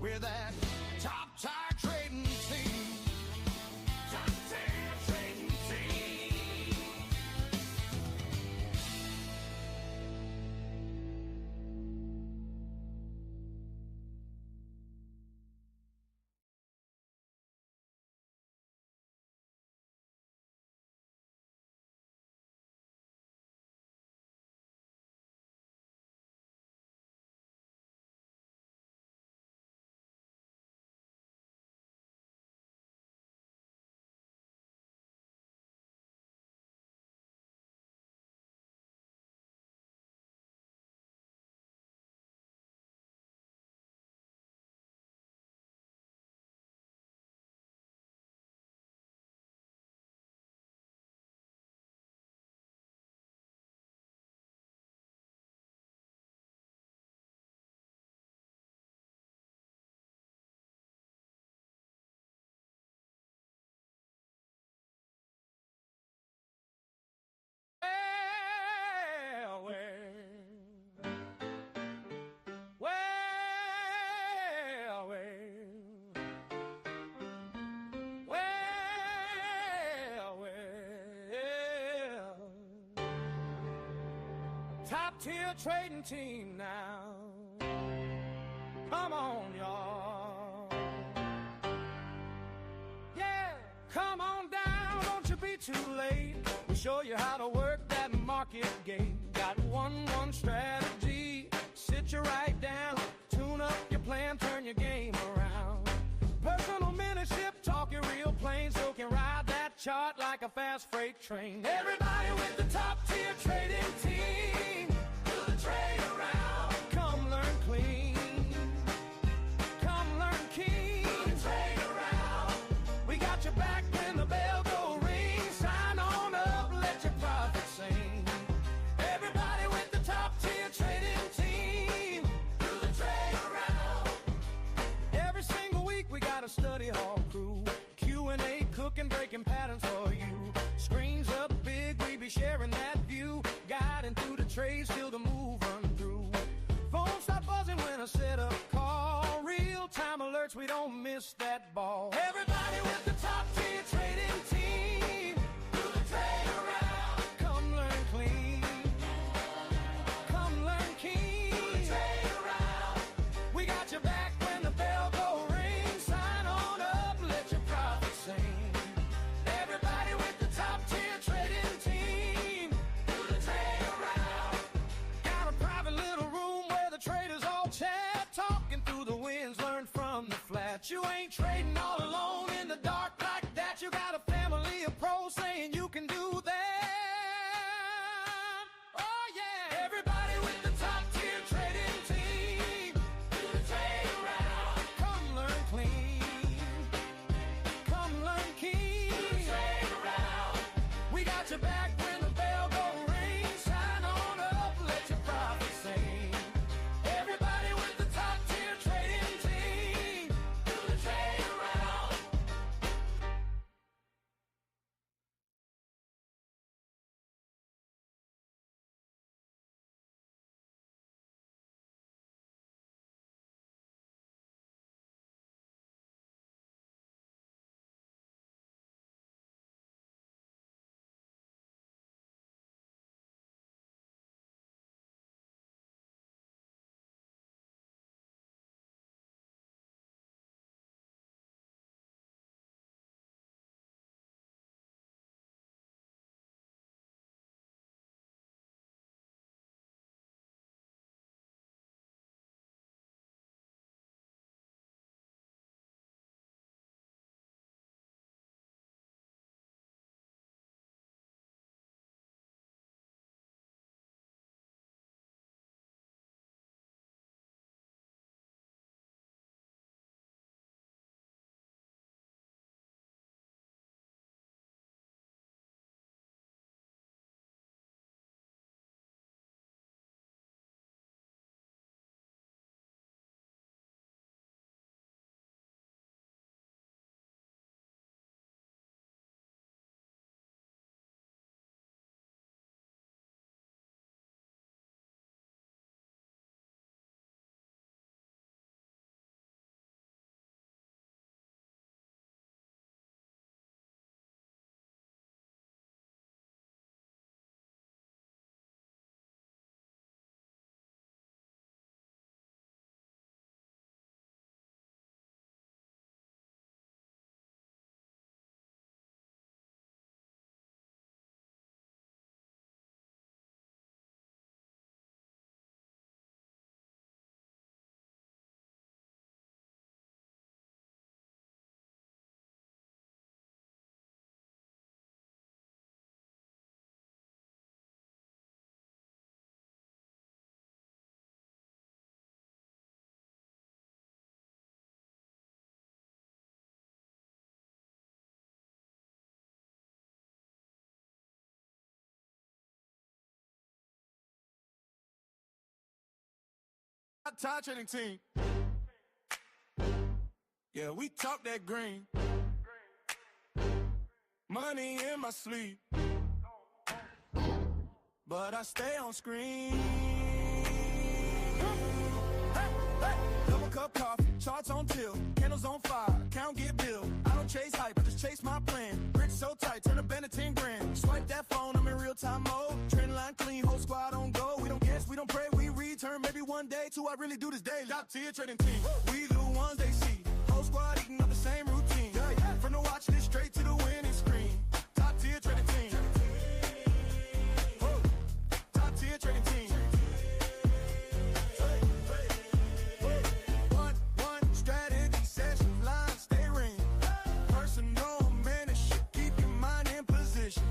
with that top tier trading team. Top tier trading team. Top tier trading team now. Come on, y'all. Yeah, come on down, don't you be too late. We'll show you how to work that market gate. Got one strategy. Sit you right down, tune up your plan, turn your game around. Personal mentorship, talk your real plain, so can ride that chart like a fast freight train. Everybody with the top tier trading team, do the trade around. Come learn clean, come learn keen, do the trade around. We got your back when the bell go ring. Sign on up, let your profit sing. Everybody with the top tier trading team, do the trade around. Every single week we got a study hall crew, Q&A, cooking, breaking patterns for you. Screens up big, we be sharing that view, guiding through the trades till the move run through. Phone stop buzzing when I set up call. Real time alerts, we don't miss that ball. Everybody with the top tier trading team, do the trade around. Come learn clean, come learn keen, do the trade around. We got your back when the bell go ring. Sign on up, let your profit sing. Everybody with the top tier trading team, do the trade around. Got a private little room where the traders all chat, talking through the winds, learn from the flats. You ain't trading all alone in the dark like that. You got a family Top trading team. Yeah, we talk that green. Money in my sleep. But I stay on screen. Hey, hey. Double cup coffee, charts on tilt, candles on fire, count get billed. I don't chase hype, I just chase my plan. Rich so tight, turn a bend to 10 grand. Swipe that phone, I'm in real time mode. Trend line clean, whole squad on go. We don't guess, we don't pray, we return. Maybe one day, two, I really do this daily. Top tier trading team, we the ones they see. Whole squad eating up the same routine. From the watch list straight to the winning screen. Top tier trading team. Top tier trading team. One strategy session, line stay ring. Personal mentorship, keep your mind in position.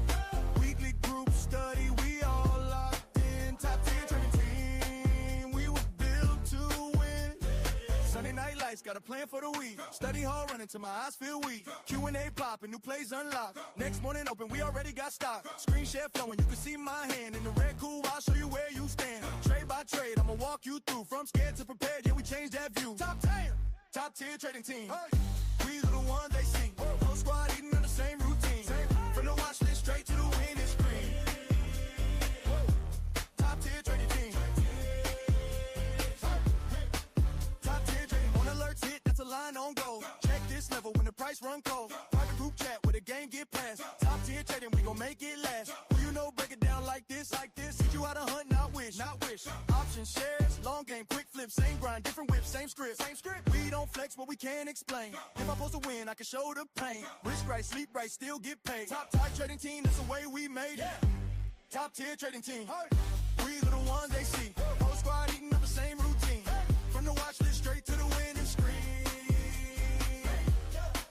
Weekly group study, we all locked in. Top tier trading team, we were built to win. Sunday night lights, got a plan for the week. Study hard, running till my eyes feel weak. Q&A popping, new plays unlocked. Next morning open, we already got stock. Screen share flowing, you can see my hand. In the red cool, I'll show you where you stand. Trade by trade, I'ma walk you through. From scared to prepared, yeah, we changed that view. Top 10, top tier trading team. We are the ones they see. Whole squad eating on the same routine. From the watch list straight to the winning screen. Top tier trading team. Top tier trading. On alerts hit, that's a line on go. Check this level when the price run cold. Private group chat where the game get passed. Top tier trading, we gon' make it last. Who you know break it down like this, like this. Teach you how to hunt, not wish, not wish. Option shares, long game, quick flip, same grind, different whip, same script, same script. We don't flex what we can't explain. If I'm supposed to win, I can show the pain. Risk right, sleep right, still get paid. Top tier trading team, that's the way we made it. Top tier trading team. We are the ones they see. Whole squad eating up the same routine. From the watch list straight to the winning screen.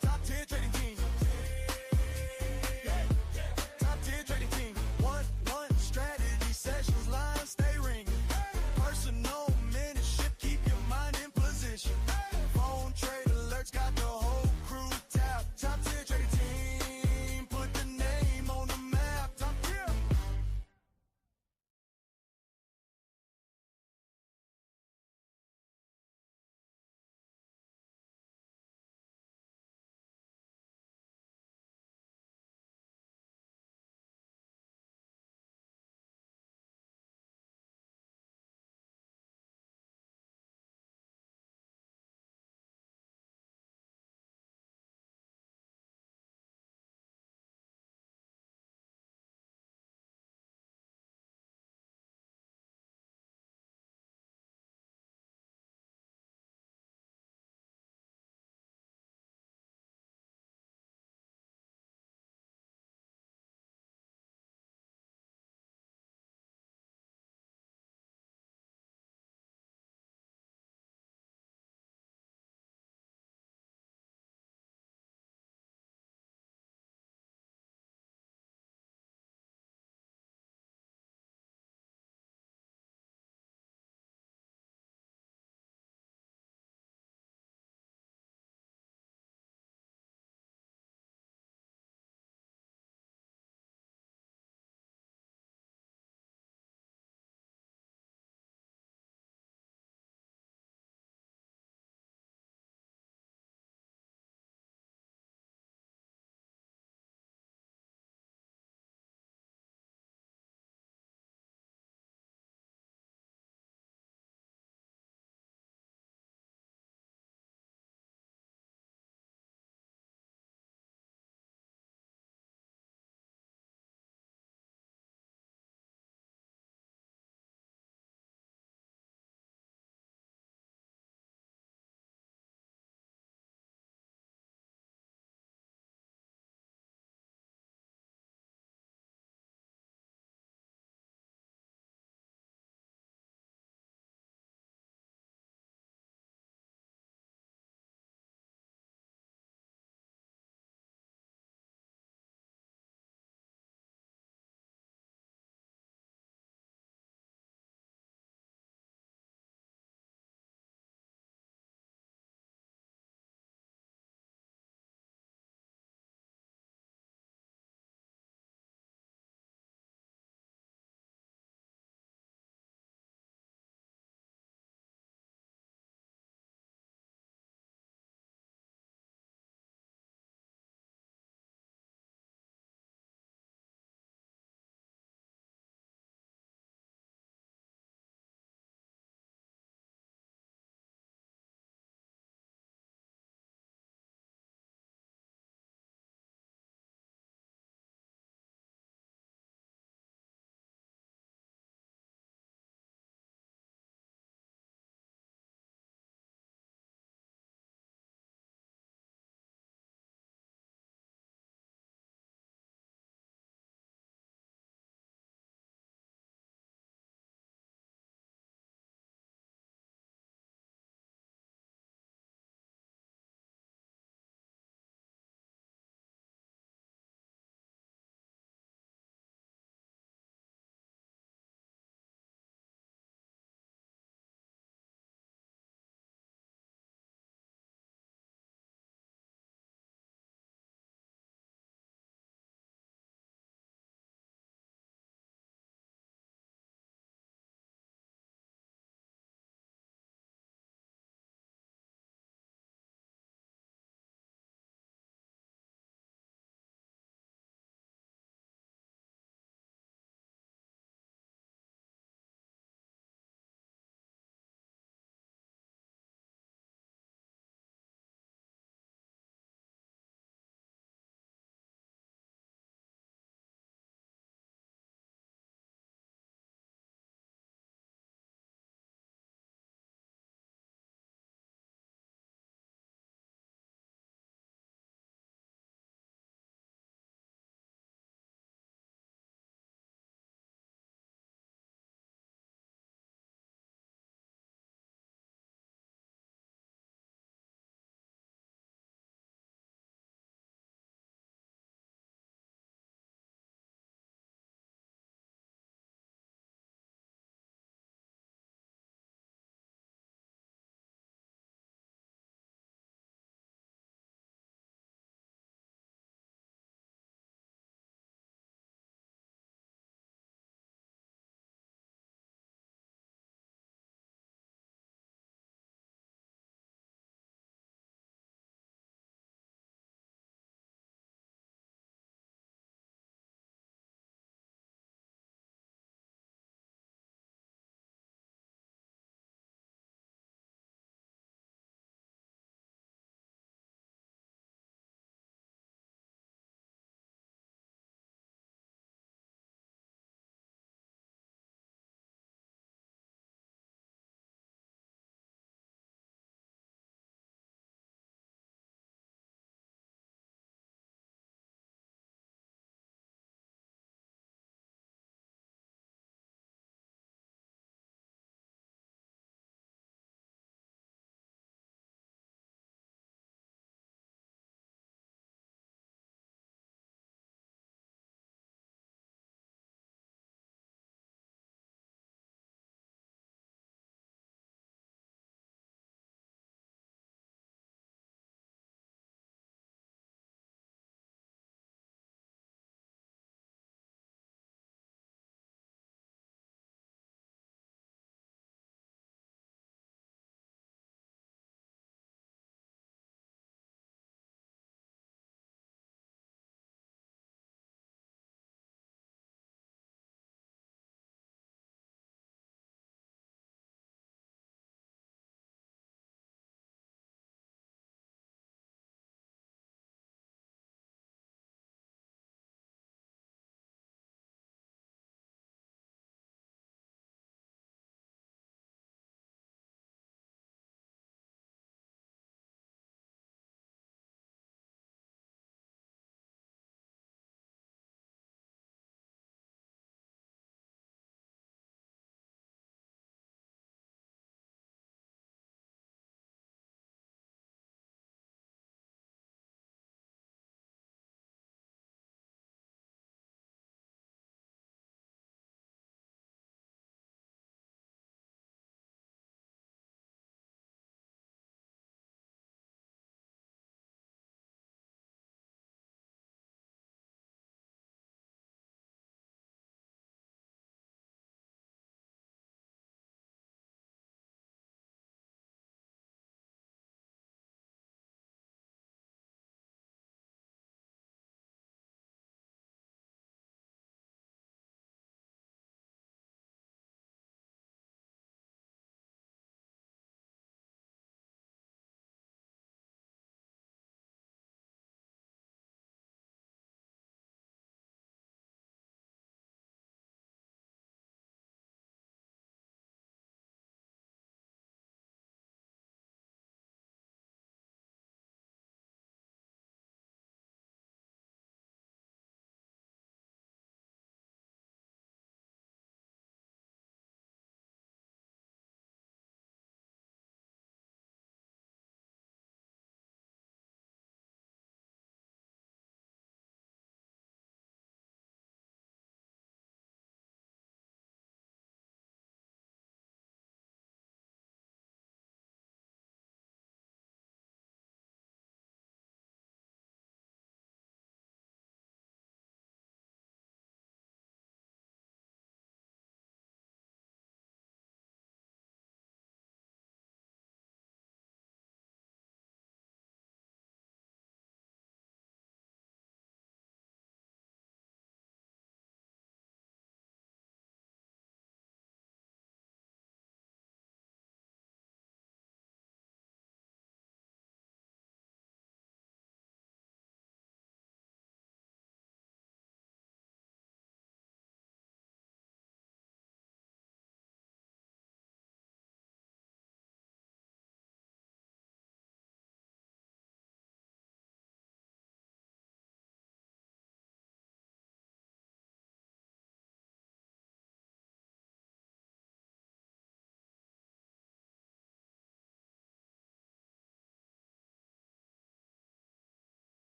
Top tier trading team. Top tier trading team. One strategy sessions, line stay ringing. Personal mentorship, keep your mind in position. Phone trade alerts, got the whole crew tapped. Top tier trading team, put the name on the map. Top tier.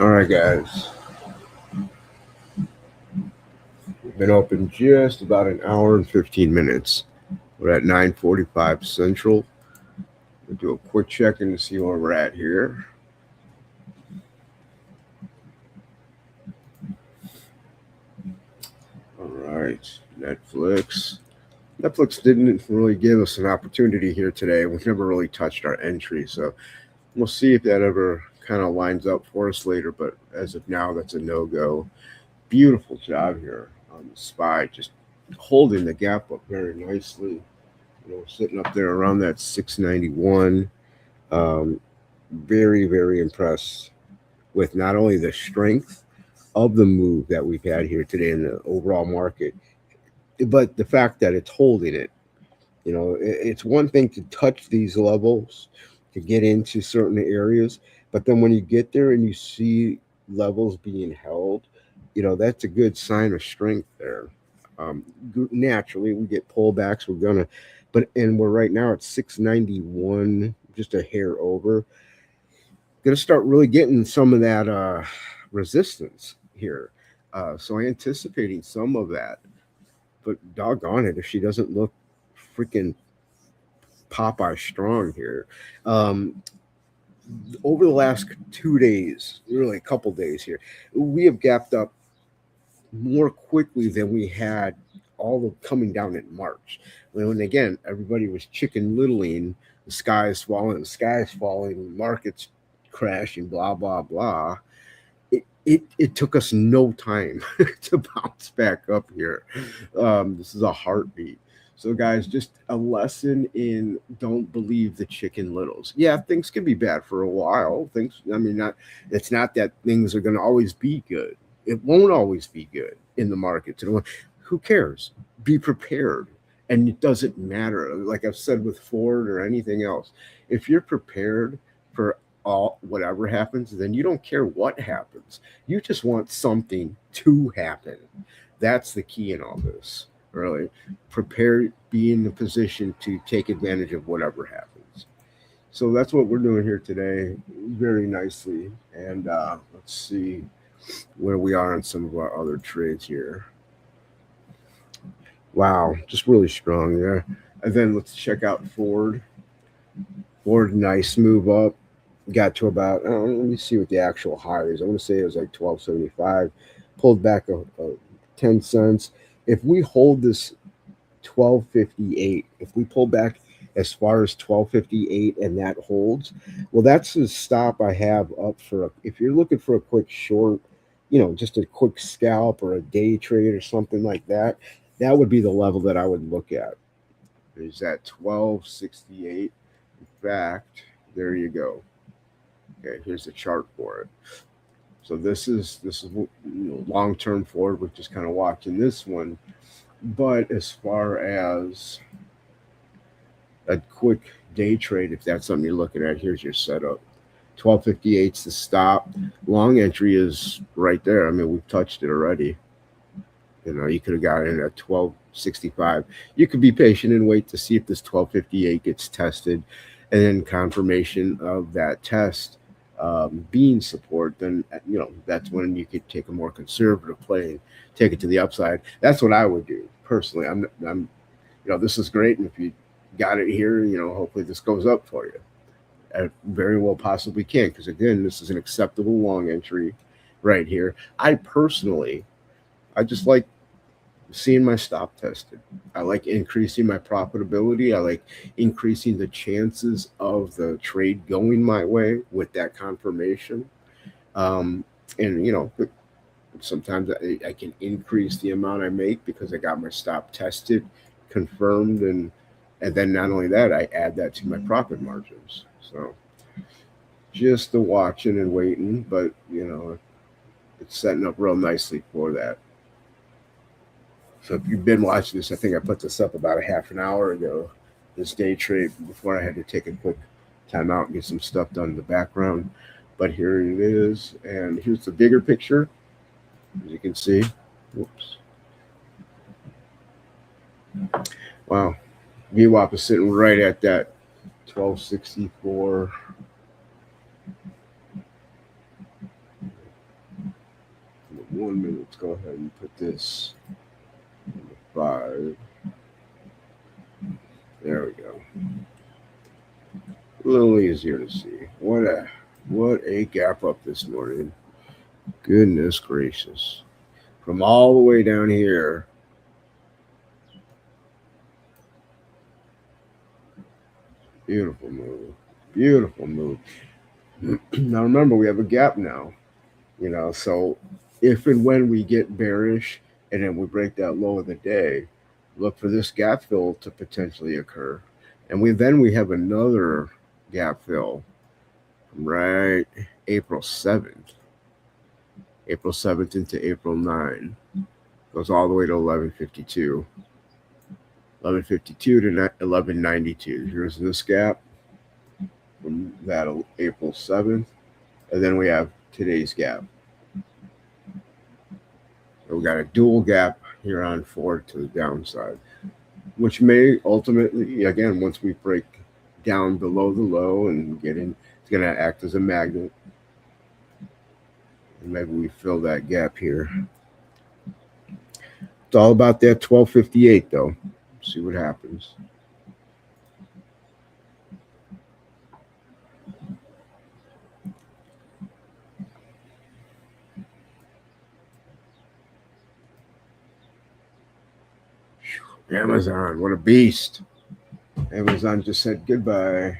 All right, guys. We've been open just about an hour and 15 minutes. We're at 9:45 Central. We'll do a quick check-in to see where we're at here. All right, Netflix. Netflix didn't really give us an opportunity here today. We've never really touched our entry, so we'll see if that ever kind of lines up for us later. But as of now, that's a no-go. Beautiful job here on the SPY, just holding the gap up very nicely. Sitting up there around that 691. Very, very impressed with not only the strength of the move that we've had here today in the overall market, but the fact that it's holding it. It's one thing to touch these levels, to get into certain areas, but then when you get there and you see levels being held, that's a good sign of strength there. Naturally, we get pullbacks. We're right now at 691, just a hair over. Going to start really getting some of that resistance here. So anticipating some of that, but doggone it, if she doesn't look freaking Popeye strong here. Over the last 2 days, really a couple days here, we have gapped up more quickly than we had all of coming down in March. When again, everybody was chicken littling, the sky is falling, markets crashing, blah, blah, blah. It took us no time to bounce back up here. This is a heartbeat. So, guys, just a lesson in don't believe the chicken littles. Yeah, things can be bad for a while. It's not that things are going to always be good. It won't always be good in the markets. Who cares? Be prepared. And it doesn't matter. Like I've said with Ford or anything else, if you're prepared for whatever happens, then you don't care what happens. You just want something to happen. That's the key in all this. Really prepare, be in the position to take advantage of whatever happens. So that's what we're doing here today, very nicely. And let's see where we are on some of our other trades here. Wow, just really strong there. And then let's check out Ford. Ford, nice move up. Got to about, let me see what the actual high is. I want to say it was like 1275. Pulled back a 10 cents. If we hold this 1258, if we pull back as far as 1258 and that holds, well, that's the stop I have up for. If you're looking for a quick short, just a quick scalp or a day trade or something like that, that would be the level that I would look at. Is that 1268? In fact, there you go. Okay, here's the chart for it. So this is long-term forward. We're just kind of watching this one. But as far as a quick day trade, if that's something you're looking at, here's your setup. 1258 is the stop. Long entry is right there. We've touched it already. You could have got in at 1265. You could be patient and wait to see if this 1258 gets tested, and then confirmation of that test being support, then that's when you could take a more conservative play and take it to the upside. That's what I would do personally. I'm this is great, and if you got it here, hopefully this goes up for you. I very well possibly can, because again, this is an acceptable long entry right here. I just like seeing my stop tested. I like increasing my profitability. I like increasing the chances of the trade going my way with that confirmation. And sometimes I can increase the amount I make because I got my stop tested, confirmed, and then not only that, I add that to my profit margins. So just the watching and waiting, but it's setting up real nicely for that. So if you've been watching this, I think I put this up about a half an hour ago, this day trade, before I had to take a quick time out and get some stuff done in the background. But here it is, and here's the bigger picture, as you can see. Whoops. Wow. VWAP is sitting right at that 1264. 1 minute. Let's go ahead and put this on the 5. There we go. A little easier to see. What a gap up this morning. Goodness gracious. From all the way down here. Beautiful move. Beautiful move. Now remember, we have a gap now. So if and when we get bearish and then we break that low of the day, look for this gap fill to potentially occur. And we have another gap fill right April 7th. April 7th into April 9. Goes all the way to 1152. 1152 to 1192. Here's this gap from that April 7th. And then we have today's gap. So we got a dual gap here on forward to the downside, which may ultimately, again, once we break down below the low and get in, it's going to act as a magnet. And maybe we fill that gap here. It's all about that 1258, though. See what happens. Amazon, what a beast. Amazon just said goodbye.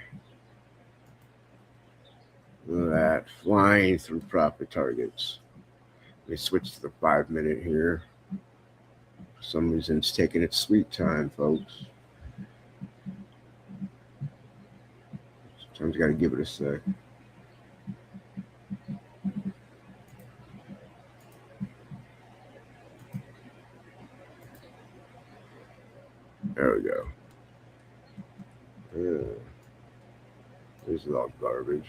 Look at that, flying through profit targets. Let me switch to the 5 minute here. For some reason, it's taking its sweet time, folks. Sometimes you got to give it a sec. There we go. This is all garbage.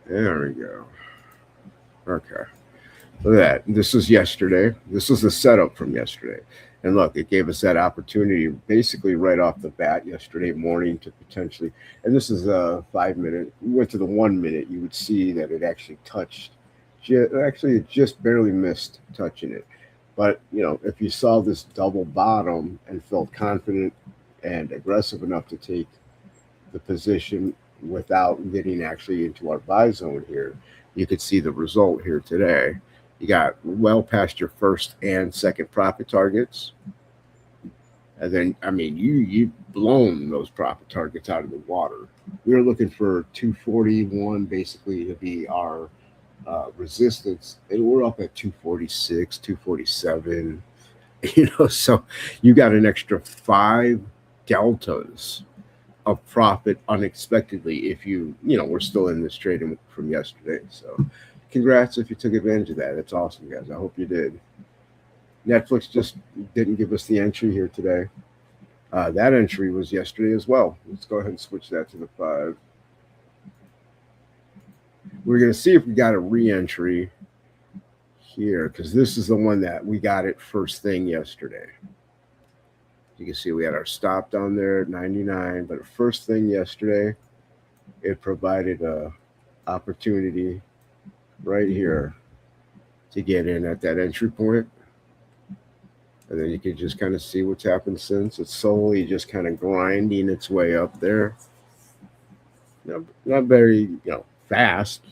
There we go. Okay. Look at that. This is yesterday. This was the setup from yesterday. And look, it gave us that opportunity basically right off the bat yesterday morning to potentially, and this is a 5 minute. We went to the 1 minute. You would see that it actually touched. Actually, it just barely missed touching it. But, if you saw this double bottom and felt confident and aggressive enough to take the position without getting actually into our buy zone here, you could see the result here today. You got well past your first and second profit targets. And then, you've blown those profit targets out of the water. We were looking for 241 basically to be our resistance. And we're up at 246, 247. So you got an extra 5 deltas of profit unexpectedly if we're still in this trading from yesterday. So congrats if you took advantage of that. That's awesome, guys. I hope you did. Netflix just didn't give us the entry here today. That entry was yesterday as well. Let's go ahead and switch that to the 5. We're going to see if we got a re-entry here because this is the one that we got it first thing yesterday. You can see we had our stop down there at 99, but first thing yesterday, it provided a opportunity right here to get in at that entry point. And then you can just kind of see what's happened since. It's slowly just kind of grinding its way up there. Not very, fast.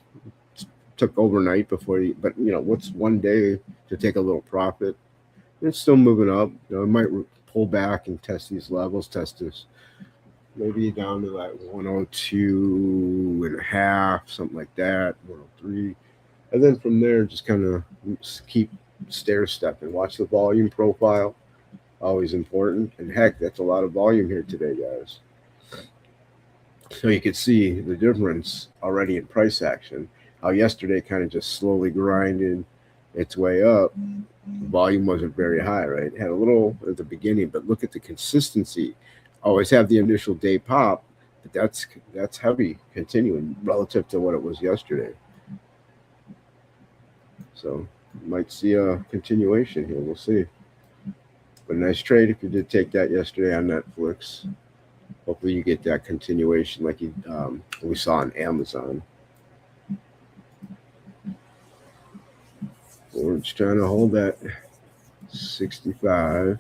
It took overnight before but what's one day to take a little profit? It's still moving up. It might pull back and test these levels, test this maybe down to like 102 and a half, something like that, 103. And then from there, just kind of keep stair stepping. Watch the volume profile, always important. And heck, that's a lot of volume here today, guys. So you can see the difference already in price action. How yesterday kind of just slowly grinded its way up. The volume wasn't very high, right? It had a little at the beginning, but look at the consistency. Always have the initial day pop, but that's heavy continuing relative to what it was yesterday. So you might see a continuation here. We'll see. But nice trade if you did take that yesterday on Netflix. Hopefully you get that continuation like we saw on Amazon. We're just trying to hold that 65.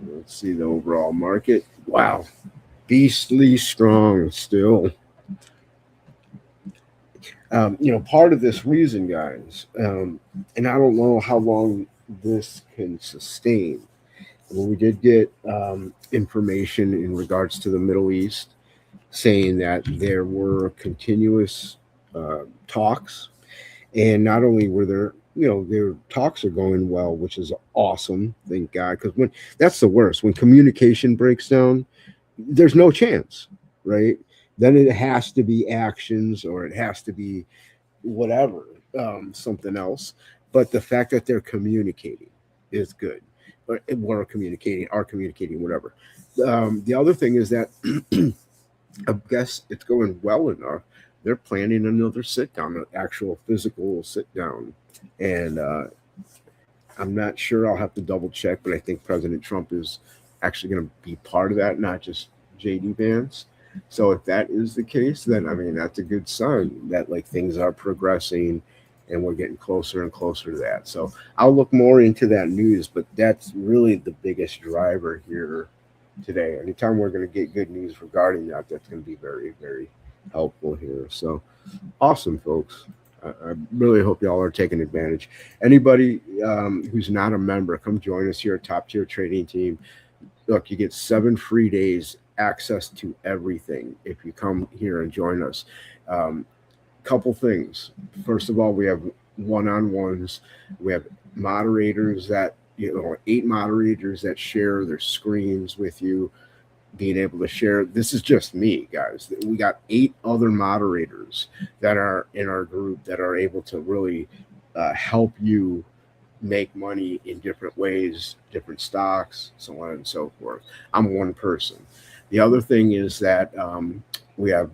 Let's see the overall market. Wow. Beastly strong still. Part of this reason, guys, and I don't know how long this can sustain. Well, we did get information in regards to the Middle East saying that there were continuous talks, and not only were there, their talks are going well, which is awesome, thank God, because that's the worst. When communication breaks down, there's no chance, right? Then it has to be actions, or it has to be whatever, something else. But the fact that they're communicating is good. Or are communicating, whatever. The other thing is that I guess it's going well enough. They're planning another sit down, an actual physical sit down. And I'm not sure. I'll have to double check, but I think President Trump is actually going to be part of that, not just JD Vance. So if that is the case, then I mean that's a good sign that like things are progressing and we're getting closer and closer to that. So I'll look more into that news, but that's really the biggest driver here today. Anytime we're going to get good news regarding that, that's going to be very, very helpful here. So awesome, folks. I really hope y'all are taking advantage. Anybody who's not a member, come join us here at Top Tier Trading Team. Look, you get 7 free days access to everything if you come here and join us. Couple things. First of all, we have one-on-ones. We have moderators that, 8 moderators that share their screens with you, being able to share. This is just me, guys. We got 8 other moderators that are in our group that are able to really help you make money in different ways, different stocks, so on and so forth. I'm one person. The other thing is that we have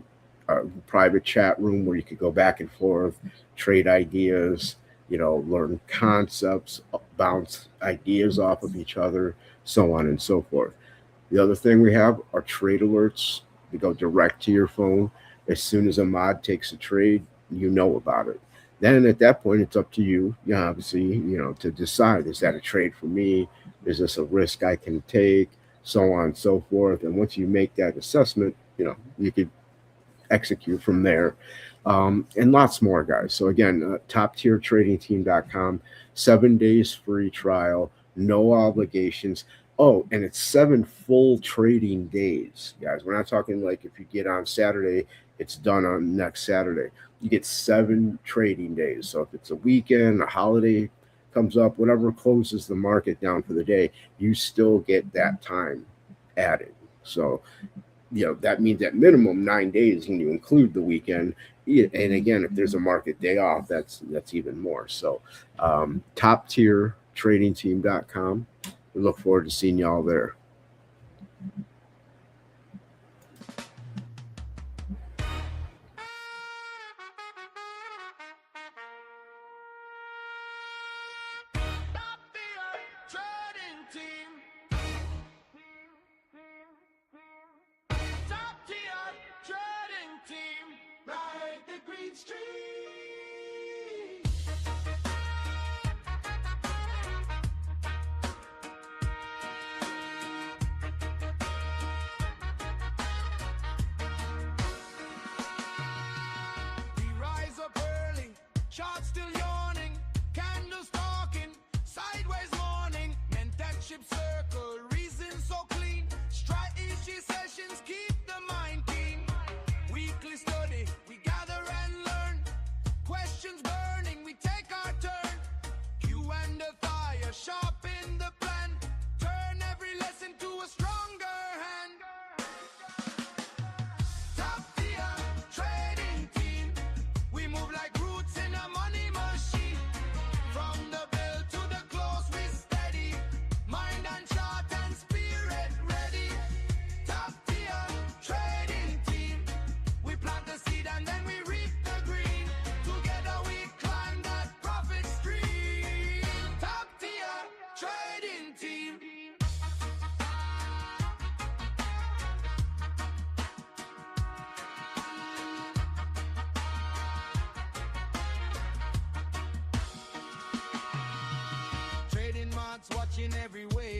a private chat room where you could go back and forth, trade ideas, learn concepts, bounce ideas off of each other, so on and so forth. The other thing we have are trade alerts. They go direct to your phone. As soon as a mod takes a trade, you know about it. Then at that point, it's up to you, obviously, to decide, is that a trade for me? Is this a risk I can take? So on and so forth. And once you make that assessment, you could execute from there. And lots more, guys. So again, toptiertradingteam.com, 7 days free trial, no obligations. Oh, and it's 7 full trading days, guys. We're not talking like if you get on Saturday, it's done on next Saturday. You get 7 trading days. So if it's a weekend, a holiday comes up, whatever closes the market down for the day, you still get that time added. So, that means at minimum 9 days when you include the weekend. And again, if there's a market day off, that's even more. So toptiertradingteam.com. We look forward to seeing y'all there. Charts still yawning, candles talking, sideways morning, mentorship circle, reason so clean, strategy sessions keep the mind keen, weekly study, we gather and learn, questions burning, we take our turn, Q and the fire, sharpen the plan, turn every lesson to a stronger hand. Top tier trading team, we move like roots in a money machine. From the bill to the close, we steady. Mind and chart and spirit ready. Top tier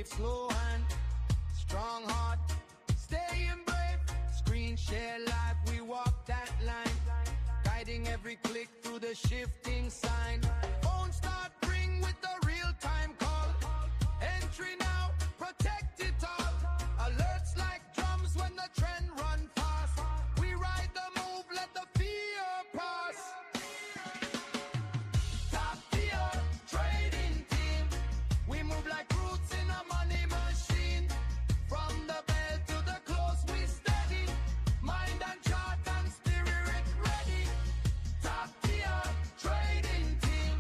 it slow and strong heart. Staying brave, screen share live, we walk that line. Guiding every click through the shifting sign. Phone start ring with the real-time call. Entry now, protect it all. Alerts like drums when the trend run fast. We ride the move, let the fear pass. Top tier trading team. We move like roots in a money machine. From the bell to the close, we steady. Mind and chart and spirit ready. Top tier trading team.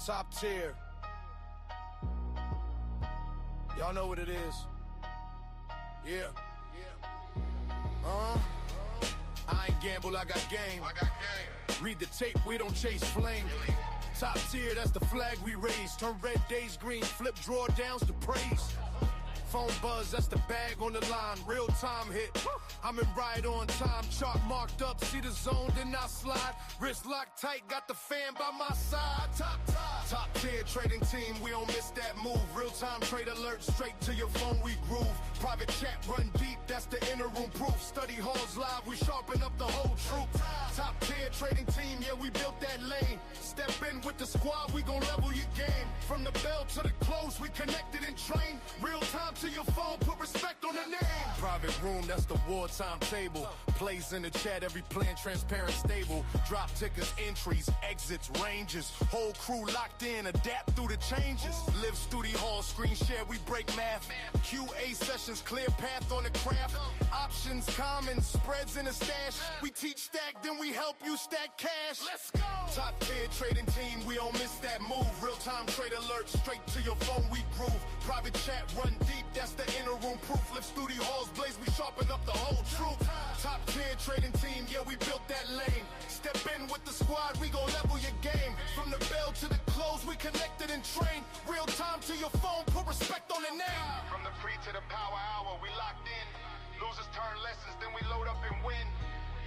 Top tier. Y'all know what it is. Yeah. I ain't gamble, I got game. Read the tape, we don't chase flame. Top tier, that's the flag we raise. Turn red days green, flip drawdowns to praise. Phone buzz, that's the bag on the line. Real time hit. I'm in right on time. Chart marked up, see the zone, then I slide. Wrist locked tight, got the fan by my side. Top tier trading team, we don't miss that move. Real time trade alert, straight to your phone we groove. Private chat run deep, that's the inner room proof. Study halls live, we sharpen up the whole troop. Top tier trading team, yeah, we built that lane. Step in with the squad, we gon' level your game. From the bell to the close, we connected and trained. Real time to your phone, put respect on the name. Private room, that's the wartime table. Plays in the chat, every plan transparent, stable. Drop tickers, entries, exits, ranges. Whole crew locked in, adapt through the changes. Live studio hall, screen share, we break math. QA sessions, clear path on the craft. Options, common, spreads in the stash. We teach stack, then we help you stack cash. Let's go! Top tier trading team, we don't miss that move. Real time trade alert, straight to your phone we groove. Private chat run deep, that's the inner room proof. Live studio halls blaze, we sharpen up the whole troop. Top tier trading team, yeah, we built that lane. Step in with the squad, we gon' level your game. From the bell to the close, we connected and trained. Real time to your phone, put respect on the name. From the free to the power hour, we locked in. Losers turn lessons, then we load up and win.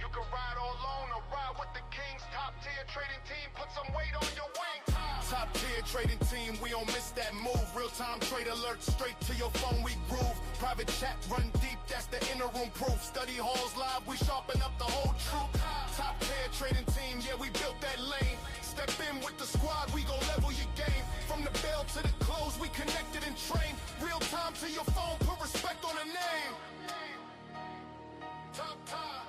You can ride all alone or ride with the kings. Top tier trading team, put some weight on your wings. Top tier trading team, we don't miss that move. Real time trade alert, straight to your phone we groove. Private chat run deep, that's the inner room proof. Study halls live, we sharpen up the whole troop. Top tier trading team, yeah, we built that lane. Step in with the squad, we gon' level your game. From the bell to the close, we connected and trained. Real time to your phone, put respect on the name. Top time.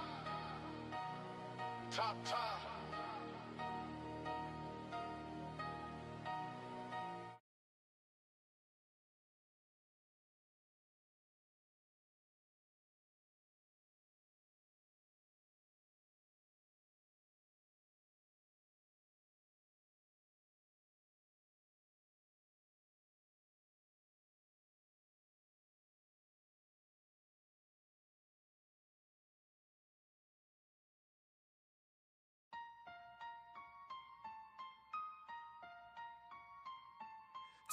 Top time.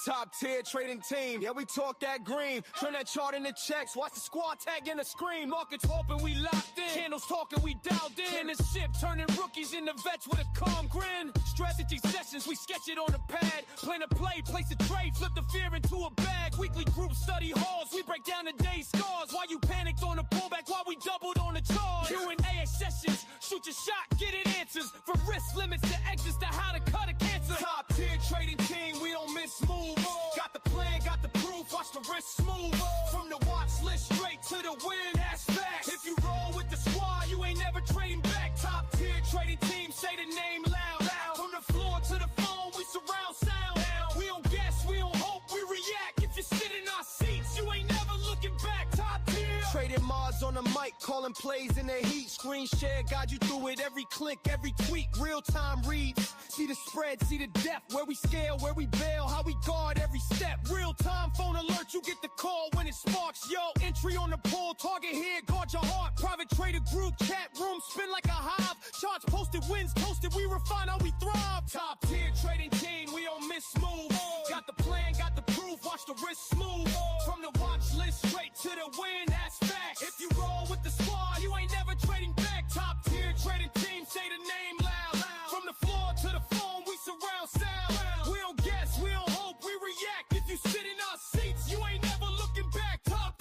Top tier trading team, yeah, we talk that green. Turn that chart into checks, watch the squad tag in the screen. Markets open, we locked in. Candles talking, we dialed in. In the ship, turning rookies into vets with a calm grin. Strategy sessions, we sketch it on the pad. Plan a play, place a trade, flip the fear into a bag. Weekly group study halls, we break down the day's scars. Why you panicked on the pullback, why we doubled on the charge. Q&A sessions, shoot your shot, get it answers. From risk limits to exits to how to cut a cancer. Top tier trading team, we don't miss moves. Got the plan, got the proof, watch the wrist smooth. From the watch list straight to the win, that's facts. If you roll with the squad, you ain't never trading back. Top tier trading team, say the name loud. From the floor to the phone, we surround sound. We don't guess, we don't hope, we react. If you sit in our seats, you ain't never looking back. Top tier. Trading mods on the mic, calling plays in the heat. Screen share, guide you through it. Every click, every tweak, real time reads. See the spread, see the depth, where we scale, where we bail, how we guard every step. Real time phone alert, you get the call when it sparks. Yo, entry on the poll, target here, guard your heart. Private trader group, chat room, spin like a hive. Charts posted, wins toasted, we refine how we thrive. Top tier trading team, we don't miss move. Got the plan, got the proof, watch the wrist smooth. From the watch list straight to the win, that's facts. If you roll with the squad, you ain't never trading back. Top tier trading team, say the name loud. From the floor to the phone, we surround sound. We don't guess, we don't hope, we react. If you sit in our seats, you ain't never looking back. Top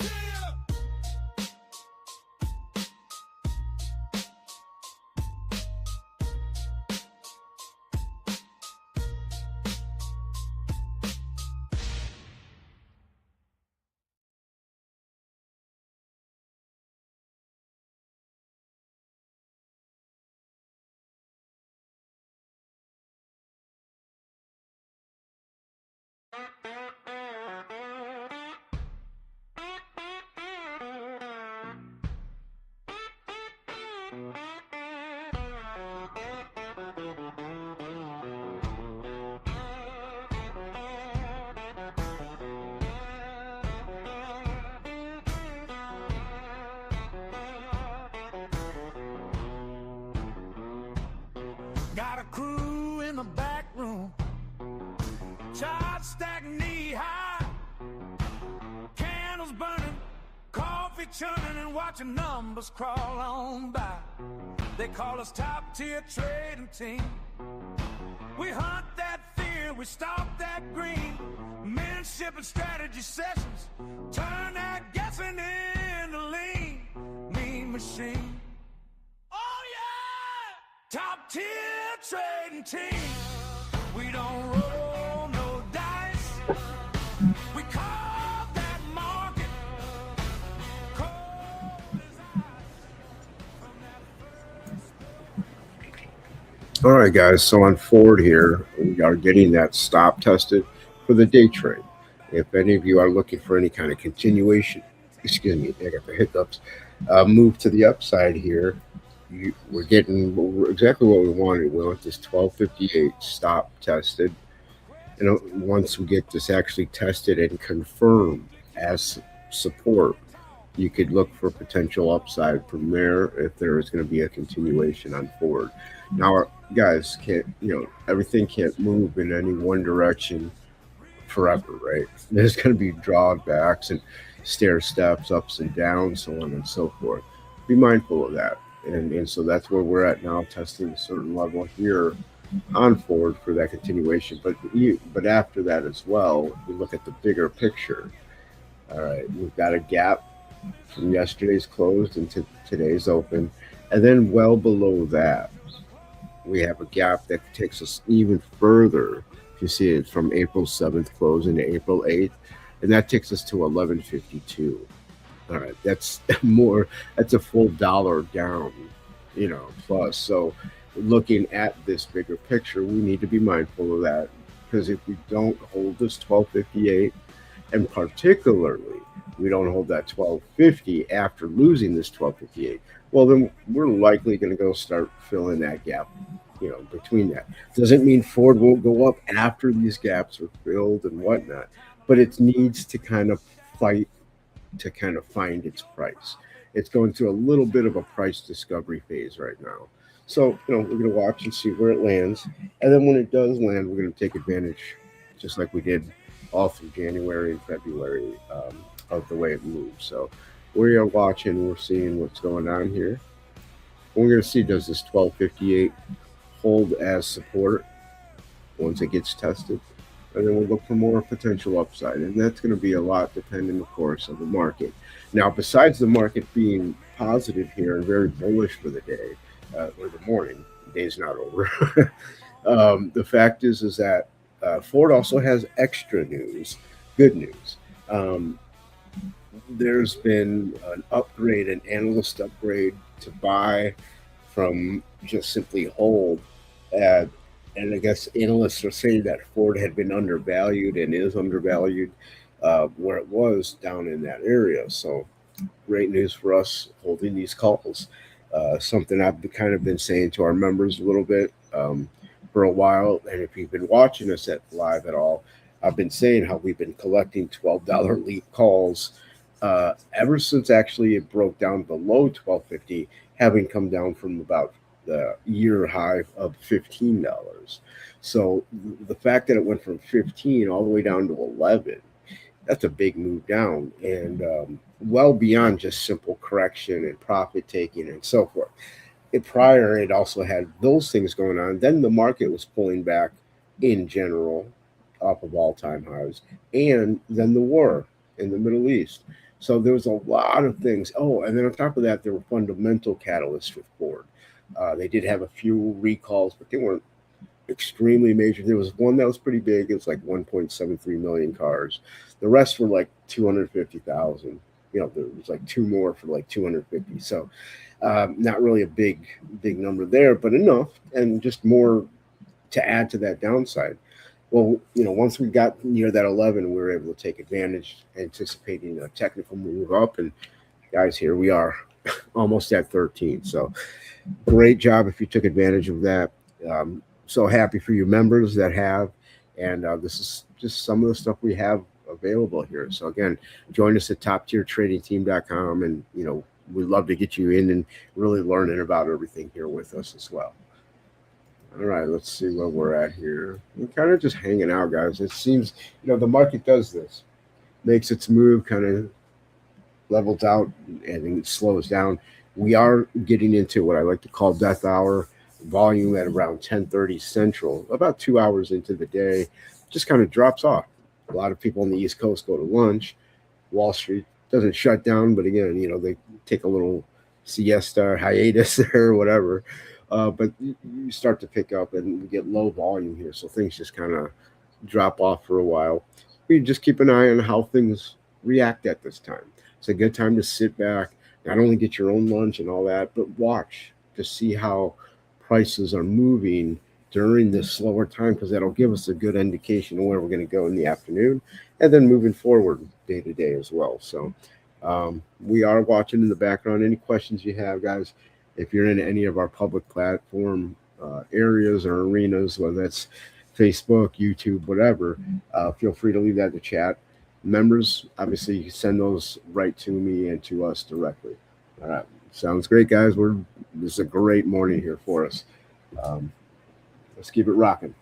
Got a crew in the back room, chart stacked knee high, candles burning, coffee churning, and watching numbers crawl on by. They call us top tier trading team. We hunt that fear, we stalk that green. Mentorship and strategy sessions, turn that guessing into lean. Mean machine. Oh yeah! Top tier trading team. We don't roll no dice. We call that market cold as ice. All right, guys. So on Ford here, we are getting that stop tested for the day trade. If any of you are looking for any kind of continuation, excuse me, I got the hiccups, move to the upside here. We're getting exactly what we wanted. We want this 1258 stop tested. Once we get this actually tested and confirmed as support, you could look for potential upside from there if there is going to be a continuation on Ford. Now, guys, everything can't move in any one direction forever, right? There's going to be drawbacks and stair steps, ups and downs, so on and so forth. Be mindful of that. And so that's where we're at now, testing a certain level here on Ford for that continuation. But after that as well, we look at the bigger picture. All right, we've got a gap from yesterday's close into today's open. And then well below that, we have a gap that takes us even further. If you see it from April 7th close into April 8th, and that takes us to 1152. All right, that's a full dollar down, plus. So looking at this bigger picture, we need to be mindful of that, because if we don't hold this 1258, and particularly we don't hold that 1250 after losing this 1258, well, then we're likely going to go start filling that gap, between that. Doesn't mean Ford won't go up after these gaps are filled and whatnot, but it needs to kind of fight to kind of find its price. It's going through a little bit of a price discovery phase right now. So, we're going to watch and see where it lands. And then when it does land, we're going to take advantage, just like we did all through January and February, of the way it moves. So we are watching, we're seeing what's going on here. We're going to see, does this 1258 hold as support once it gets tested? And then we'll look for more potential upside. And that's going to be a lot depending, of course, on the market. Now, besides the market being positive here and very bullish for the day, or the morning, the day's not over. The fact is that Ford also has extra news, good news. There's been an analyst upgrade to buy from just simply hold. And I guess analysts are saying that Ford had been undervalued and is undervalued where it was down in that area. So great news for us holding these calls. Something I've kind of been saying to our members a little bit for a while. And if you've been watching us at live at all, I've been saying how we've been collecting $12 leap calls ever since actually it broke down below 1250, having come down from about the year high of $15. So the fact that it went from 15 all the way down to 11, that's a big move down, and well beyond just simple correction and profit taking and so forth. Prior, it also had those things going on. Then the market was pulling back in general off of all-time highs, and then the war in the Middle East. So there was a lot of things. Oh, and then on top of that, there were fundamental catalysts with Ford. They did have a few recalls, but they weren't extremely major. There was one that was pretty big. It was like 1.73 million cars. The rest were like 250,000. There was like two more for like 250. So not really a big number there, but enough, and just more to add to that downside. Well, once we got near that 11, we were able to take advantage, anticipating a technical move up. And guys, here we are almost at 13. So great job if you took advantage of that. So happy for you members that have. And this is just some of the stuff we have available here. So again, join us at toptiertradingteam.com. And, we'd love to get you in and really learning about everything here with us as well. All right, let's see where we're at here. We're kind of just hanging out, guys. It seems, the market does this, makes its move, kind of levels out, and then it slows down. We are getting into what I like to call death hour volume at around 10:30 Central, about 2 hours into the day, just kind of drops off. A lot of people on the East Coast go to lunch. Wall Street doesn't shut down, but again, they take a little siesta or hiatus or whatever. But you start to pick up and we get low volume here, so things just kind of drop off for a while. We just keep an eye on how things react at this time. It's a good time to sit back, not only get your own lunch and all that, but watch to see how prices are moving during this slower time, because that'll give us a good indication of where we're going to go in the afternoon and then moving forward day to day as well. So we are watching in the background. Any questions you have, guys, if you're in any of our public platform areas or arenas, whether that's Facebook, YouTube, whatever, feel free to leave that in the chat. Members, obviously, you can send those right to me and to us directly. All right. Sounds great, guys. This is a great morning here for us. Um, let's keep it rocking.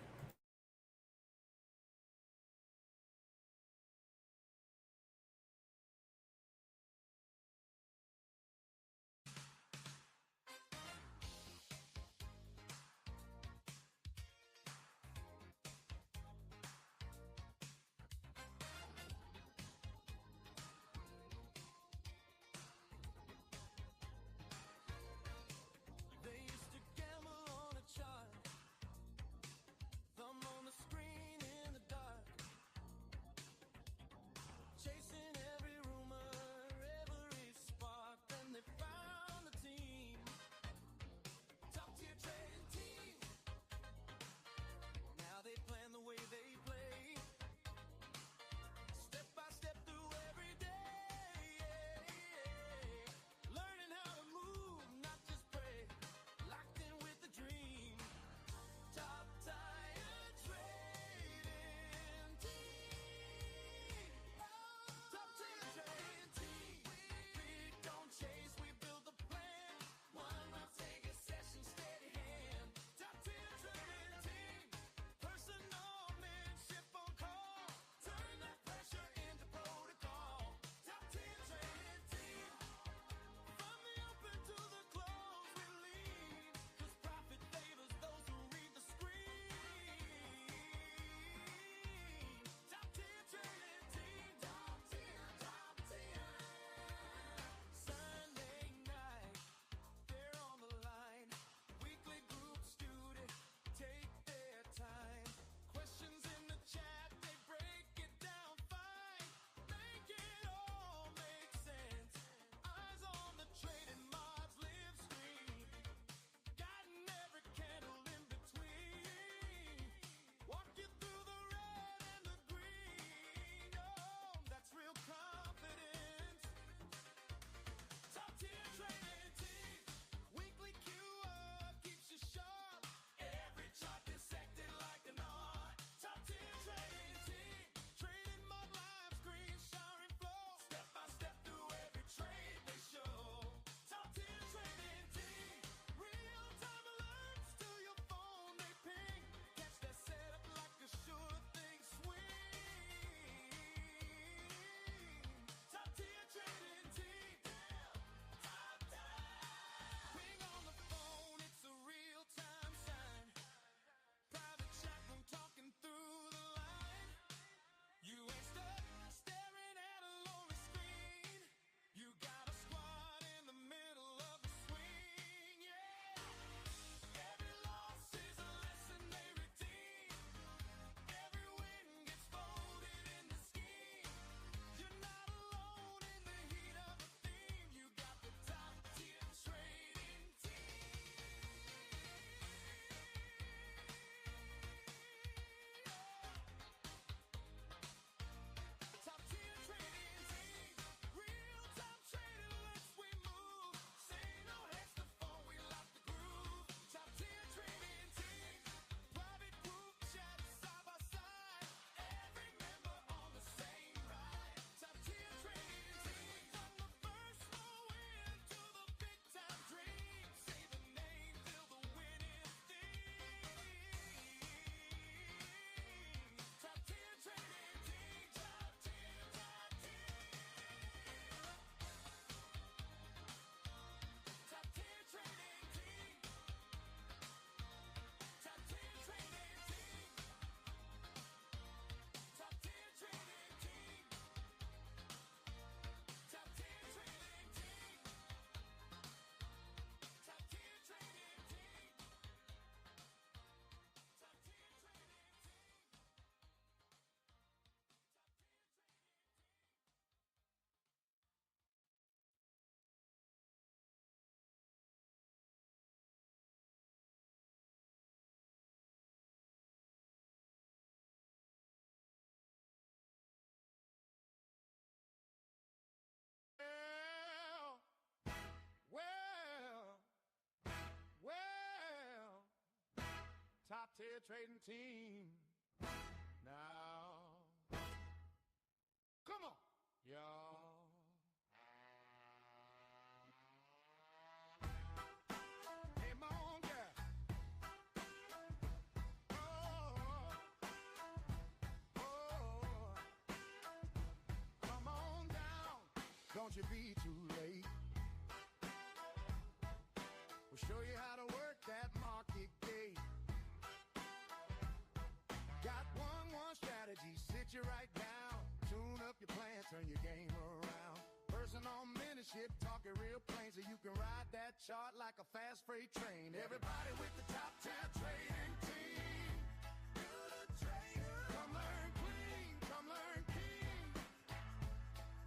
top-tier trading team. Now, come on, y'all. Hey, on, girl. Oh, come on down. Don't you be too late. We'll show you how to work that market gate. Got one strategy, sit you right down. Tune up your plan, turn your game around. Personal mentorship, talking real plain so you can ride that chart like a fast freight train. Everybody with the top 10 trading team. Do the trader. Come learn clean, come learn king.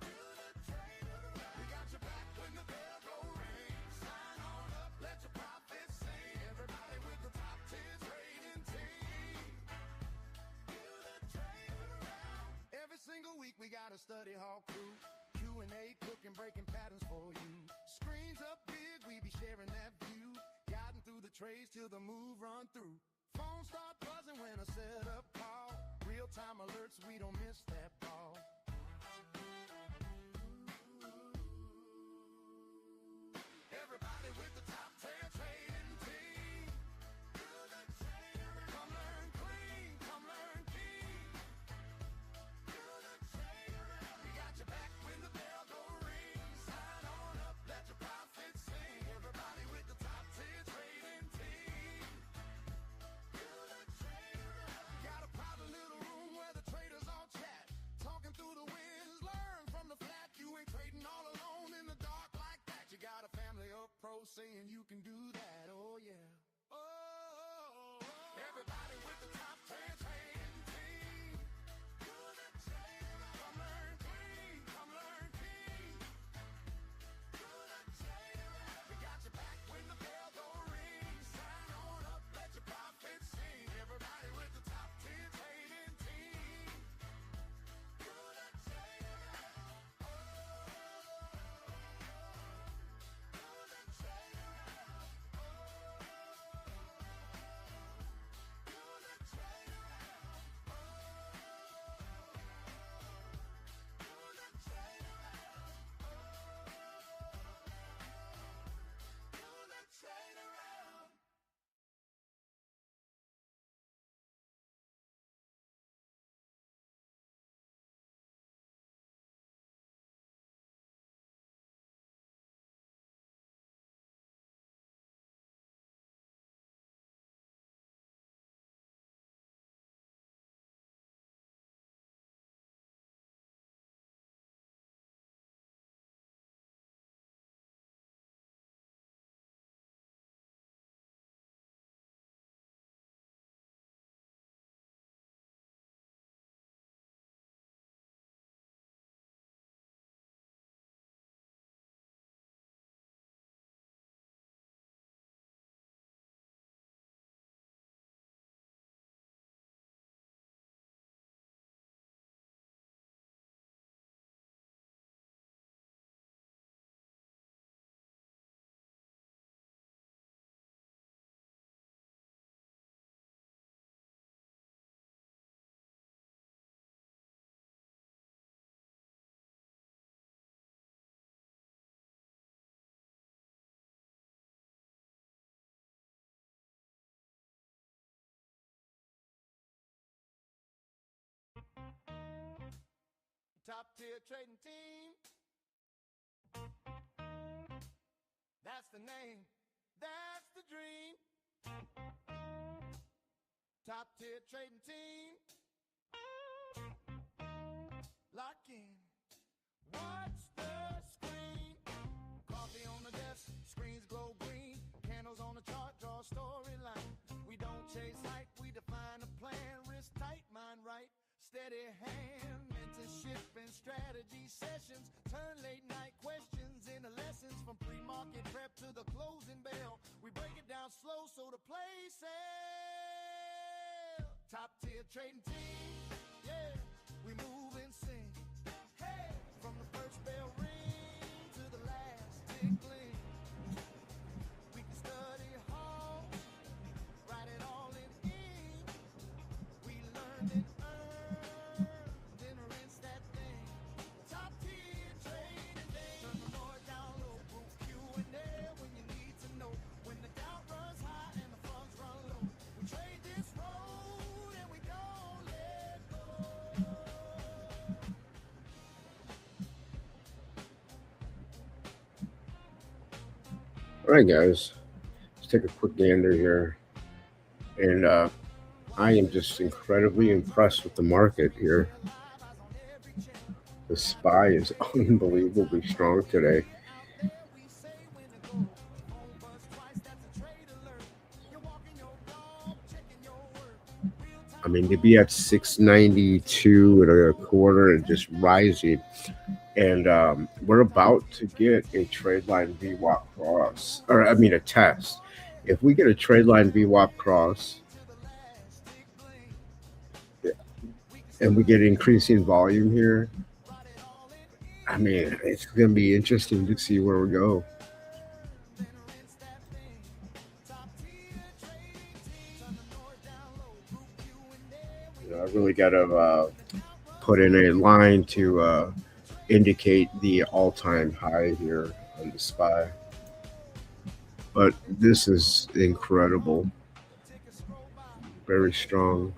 Do the trader. We got your back when the bell go ring. Sign on up, let your profits sing. Everybody with the top 10 trading team. Do the trader around. Every single week we got a study hall crew. Q&A, cooking, breaking patterns for you. Screens up big, we be sharing that view. Guiding through the trades till the move run through. Phones start buzzing when I set up call. Real-time alerts, we don't miss that ball. Everybody with the top 10 trading team. Do the trader. Come learn clean, come learn king. Do the trader. We got your back when the bell go ring. Sign on up, let your profits sing. Everybody with the top 10 trading team. Do the trader. Got a private little room where the traders all chat. Talking through the winds, learn from the flat. You ain't trading all alone in the dark like that. You got a family of pros saying you can do that. Oh yeah. Oh, everybody with the top 10 trading team. Do the trader. Come learn clean, come learn king. Do the trader. We got your back when the bell go ring. Sign on up, let your profits sing. Everybody with the top 10 trading team. Do the trader. Do the trader. Do the trader. Do the trader. Do the trader. Top tier trading team. That's the name. That's the dream. Top tier trading team. Lock in. Watch the screen. Coffee on the desk, screens glow green. Candles on the chart, draw a storyline. We don't chase hype, we define a plan. Wrist tight, mind right, steady hand. Mentorship and strategy sessions. Turn late night questions into lessons. From pre-market prep to the closing bell. We break it down slow so the play sell. Top tier trading team. Yeah, we move and sing. Hey, from the first bell ring to the last tickling. We can study hard, write it all in ink. right, guys. Let's take a quick gander here. And I am just incredibly impressed with the market here. The SPY is unbelievably strong today. I mean, to be at 692 and a quarter and just rising. And we're about to get a trade line VWAP cross, or I mean, a test. If we get a trade line VWAP cross and we get increasing volume here, I mean, it's going to be interesting to see where we go. I really got to put in a line to indicate the all-time high here on the SPY. But this is incredible. Very strong.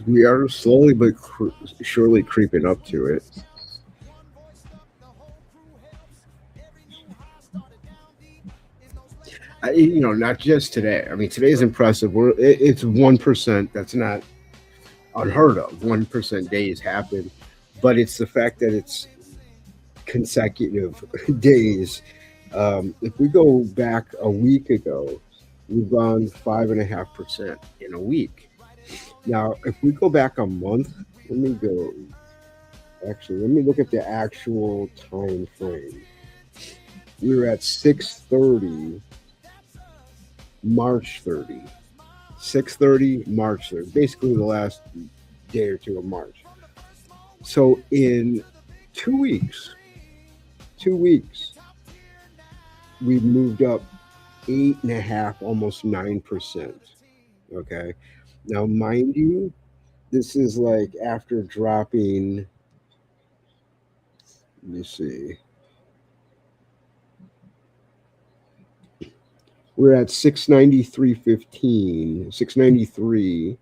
We are slowly but surely creeping up to it. Not just today. I mean, today's impressive. It's 1%. That's not unheard of. 1% days happen, but it's the fact that it's consecutive days. If we go back a week ago, we've gone 5.5% in a week. Now, if we go back a month, let me look at the actual time frame. We were at 6:30, March 30. 6:30, March 30. Basically the last day or two of March. So in 2 weeks, we've moved up 8.5, almost 9%. Okay. Now, mind you, this is like after dropping, let me see. We're at 693.15, 693,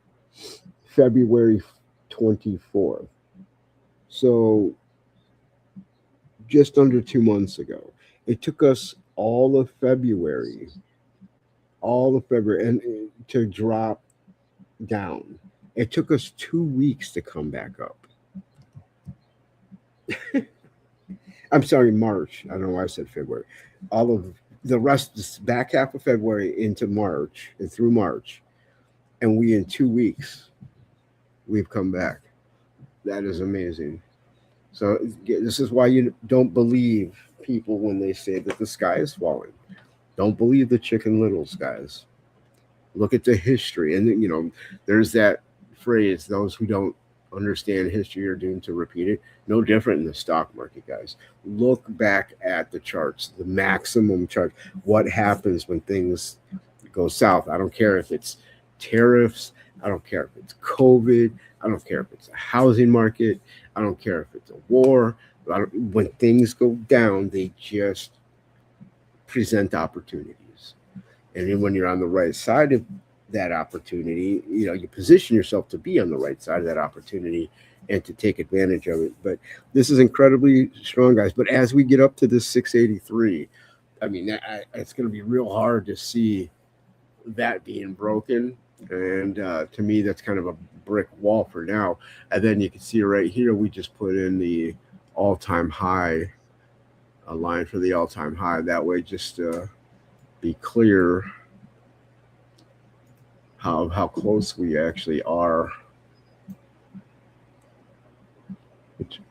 February 24th. So just under 2 months ago. It took us all of February and to drop down. It took us 2 weeks to come back up. I'm sorry, March. I don't know why I said February. All of the rest, this back half of February into March and through March, and we in 2 weeks, we've come back. That is amazing. So this is why you don't believe people when they say that the sky is falling. Don't believe the Chicken Littles, guys. Look at the history, and there's that phrase: "Those who don't understand history are doomed to repeat it." No different in the stock market, guys. Look back at the charts, the maximum chart. What happens when things go south? I don't care if it's tariffs. I don't care if it's COVID. I don't care if it's a housing market. I don't care if it's a war. When things go down, they just present opportunities. And then when you're on the right side of that opportunity, you position yourself to be on the right side of that opportunity and to take advantage of it. But this is incredibly strong, guys. But as we get up to this 683, I mean, it's going to be real hard to see that being broken. And to me, that's kind of a brick wall for now. And then you can see right here, we just put in the all-time high, a line for the all-time high. That way, just be clear how close we actually are.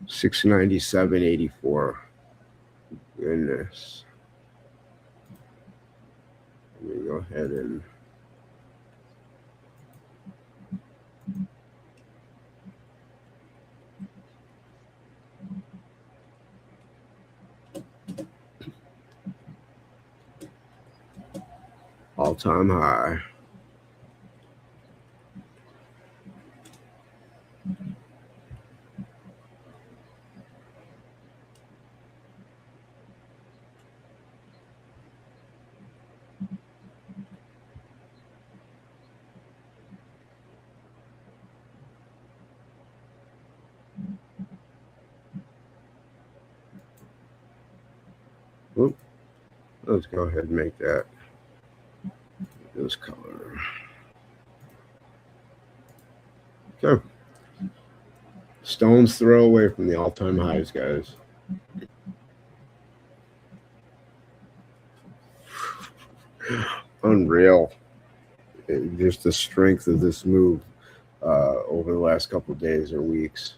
697.84. Goodness. Let me go ahead and all-time high. Let's go ahead and make that this color. Okay. Stone's throw away from the all-time highs, guys. Unreal. Just the strength of this move over the last couple of days or weeks.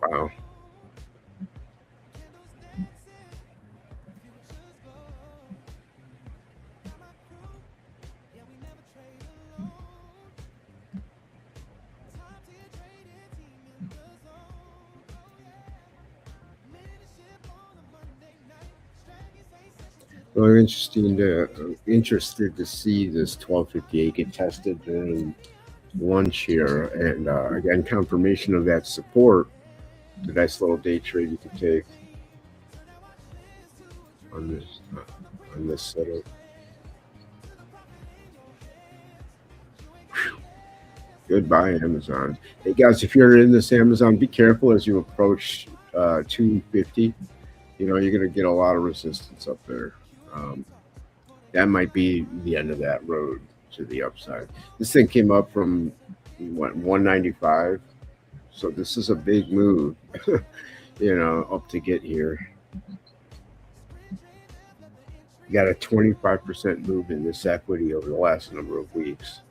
Wow. Well, I'm interested to see this 1258 get tested during lunch here, and again, confirmation of that support. The nice little day trade you could take on this setup. Whew. Goodbye, Amazon. Hey guys, if you're in this Amazon, be careful as you approach 250. You know, you're going to get a lot of resistance up there. That might be the end of that road to the upside. This thing came up from what, 195. So this is a big move, you know, up to get here. You got a 25% move in this equity over the last number of weeks.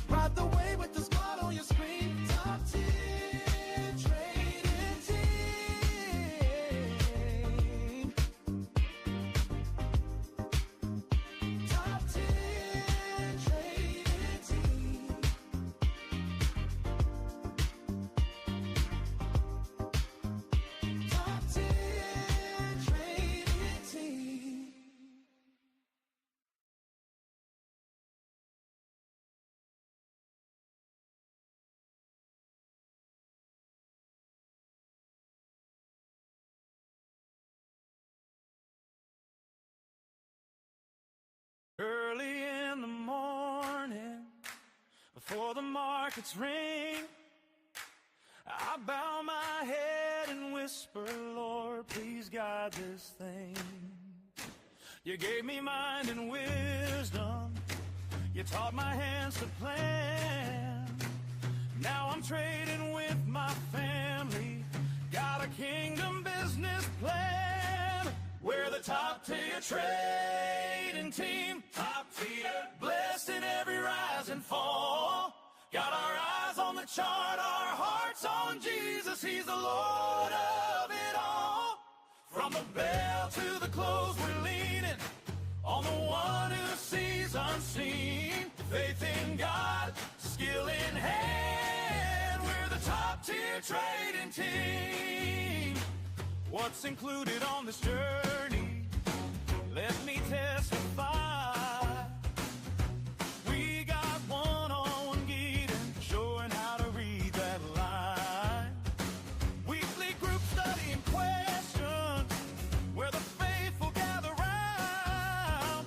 Ride the wave with the smile on your screen. Top tier trading team. Top tier trading team. Top tier trading team. Early in the morning, before the markets ring, I bow my head and whisper, Lord, please guide this thing. You gave me mind and wisdom, you taught my hands to plan. Now I'm trading with my family, got a kingdom business plan. We're the top tier trading team, top tier blessed and fall. Got our eyes on the chart, our hearts on Jesus. He's the Lord of it all. From the bell to the close, we're leaning on the one who sees unseen. Faith in God, skill in hand. We're the top tier trading team. What's included on this journey? Let me testify. We got one-on-one guidance, showing how to read that line. Weekly group study and questions, where the faithful gather round.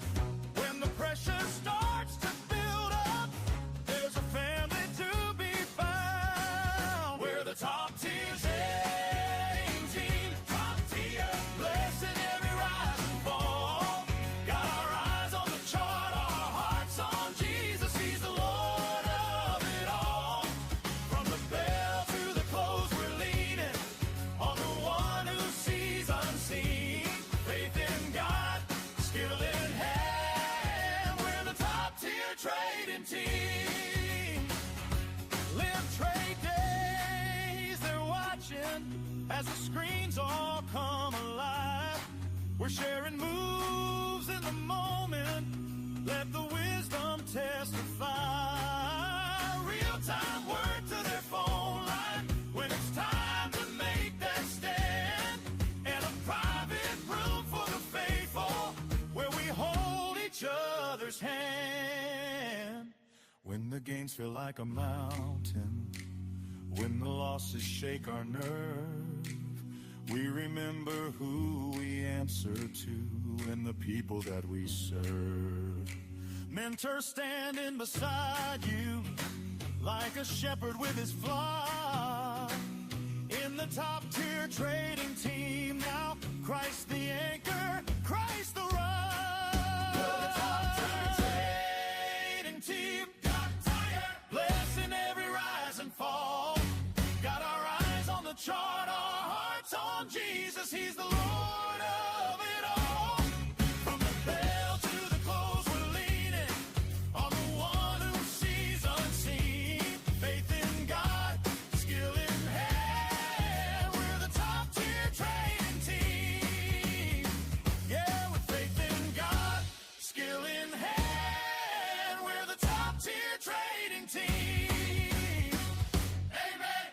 When the pressure starts to build up, there's a family to be found. We're the top tier trading team, top tier, blessing every rise and fall. Got our eyes on the chart, our hearts on Jesus. He's the Lord of it all. From the bell to the close, we're leaning on the one who sees unseen. Faith in God, skill in hand. We're the top tier trading team. Live trade days, they're watching as the screens all come alive. We're sharing moves in the moment. Let the wisdom testify. Real-time word to their phone line when it's time to make that stand. And a private room for the faithful where we hold each other's hand. When the gains feel like a mountain, when the losses shake our nerve, we remember who we answer to and the people that we serve. Mentor standing beside you like a shepherd with his flock. In the top tier trading team now, Christ the anchor, Christ the rock. We're the top tier trading team, top tier, blessing every rise and fall. Got our eyes on the chart, our hearts on Jesus. He's the Lord of it all. From the bell to the close, we're leaning on the one who sees unseen. Faith in God, skill in hand. We're the top tier trading team. Yeah, with faith in God, skill in hand. We're the top tier trading team. Amen.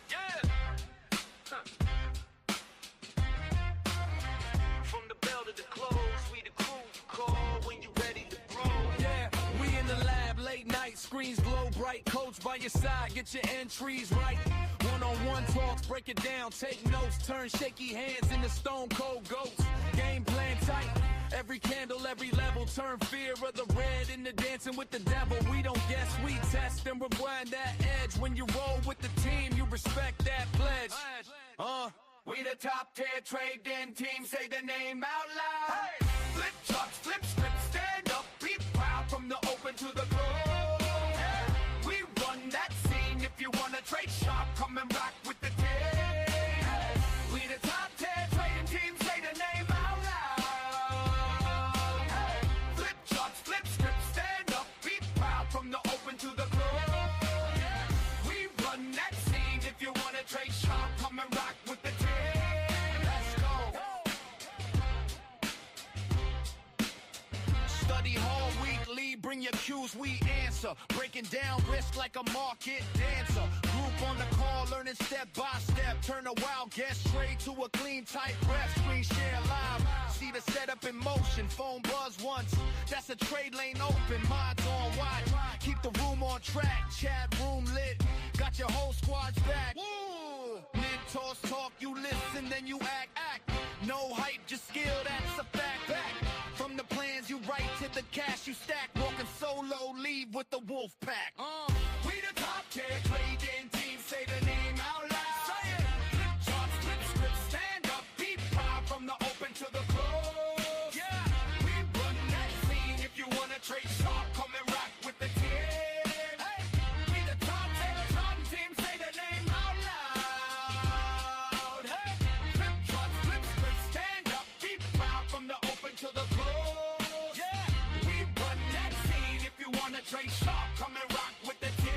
Yeah. Huh. From the bell to the close, we the crew you call when you ready to grow. Yeah, we in the lab, late night, screens glow bright, coach by your side, get your entries right. One-on-one talks, break it down, take notes, turn shaky hands into stone cold ghosts. Game plan tight, every candle, every level, turn fear of the red into dancing with the devil. We don't guess, we test and rewind that edge. When you roll with the team, you respect that pledge. We the top tier trading team, say the name out loud. Hey! Flip charts, flip scripts, stand up, be proud from the open to the close. Yeah. We run that scene, if you wanna trade sharp, come and rock with the team. Hey! We the top tier trading team, say the name out loud. Hey! Flip charts, flip scripts, stand up, be proud from the open to the close. Yeah. We run that scene, if you wanna trade sharp, come and rock with the team. Let's go. Study hall weekly, bring your cues, we answer. Breaking down risk like a market dancer. Group on the call, learning step by step. Turn a wild guest trade to a clean tight rep. Screen share live, see the setup in motion. Phone buzz once, that's a trade lane open. Minds on watch, keep the room on track. Chat room lit, got your whole squad's back. Mentors talk, you listen, then you act. No hype, just skill, that's a fact. From the plans you write to the cash you stack. Walking so with the wolf pack. We the top tier trading team, say the name out loud. Say it. Flip charts, flip scripts, stand up, beat proud from the open to the close. Yeah, we run that scene. If you wanna trade sharp, come and rock with the team. Hey, we the top tier trading team, say the name out loud. Hey, flip charts, flip scripts, stand up, beat proud from the open to the close. Yeah, we run that scene. If you wanna trade sharp, come and rock with the team.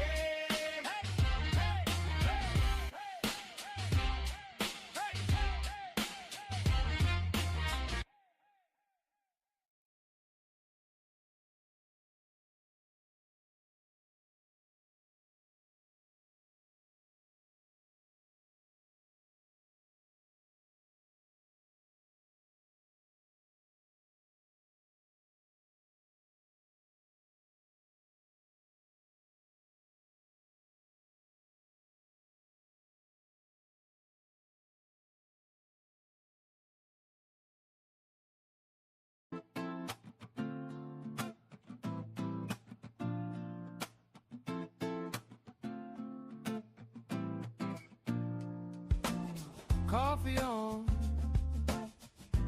Coffee on,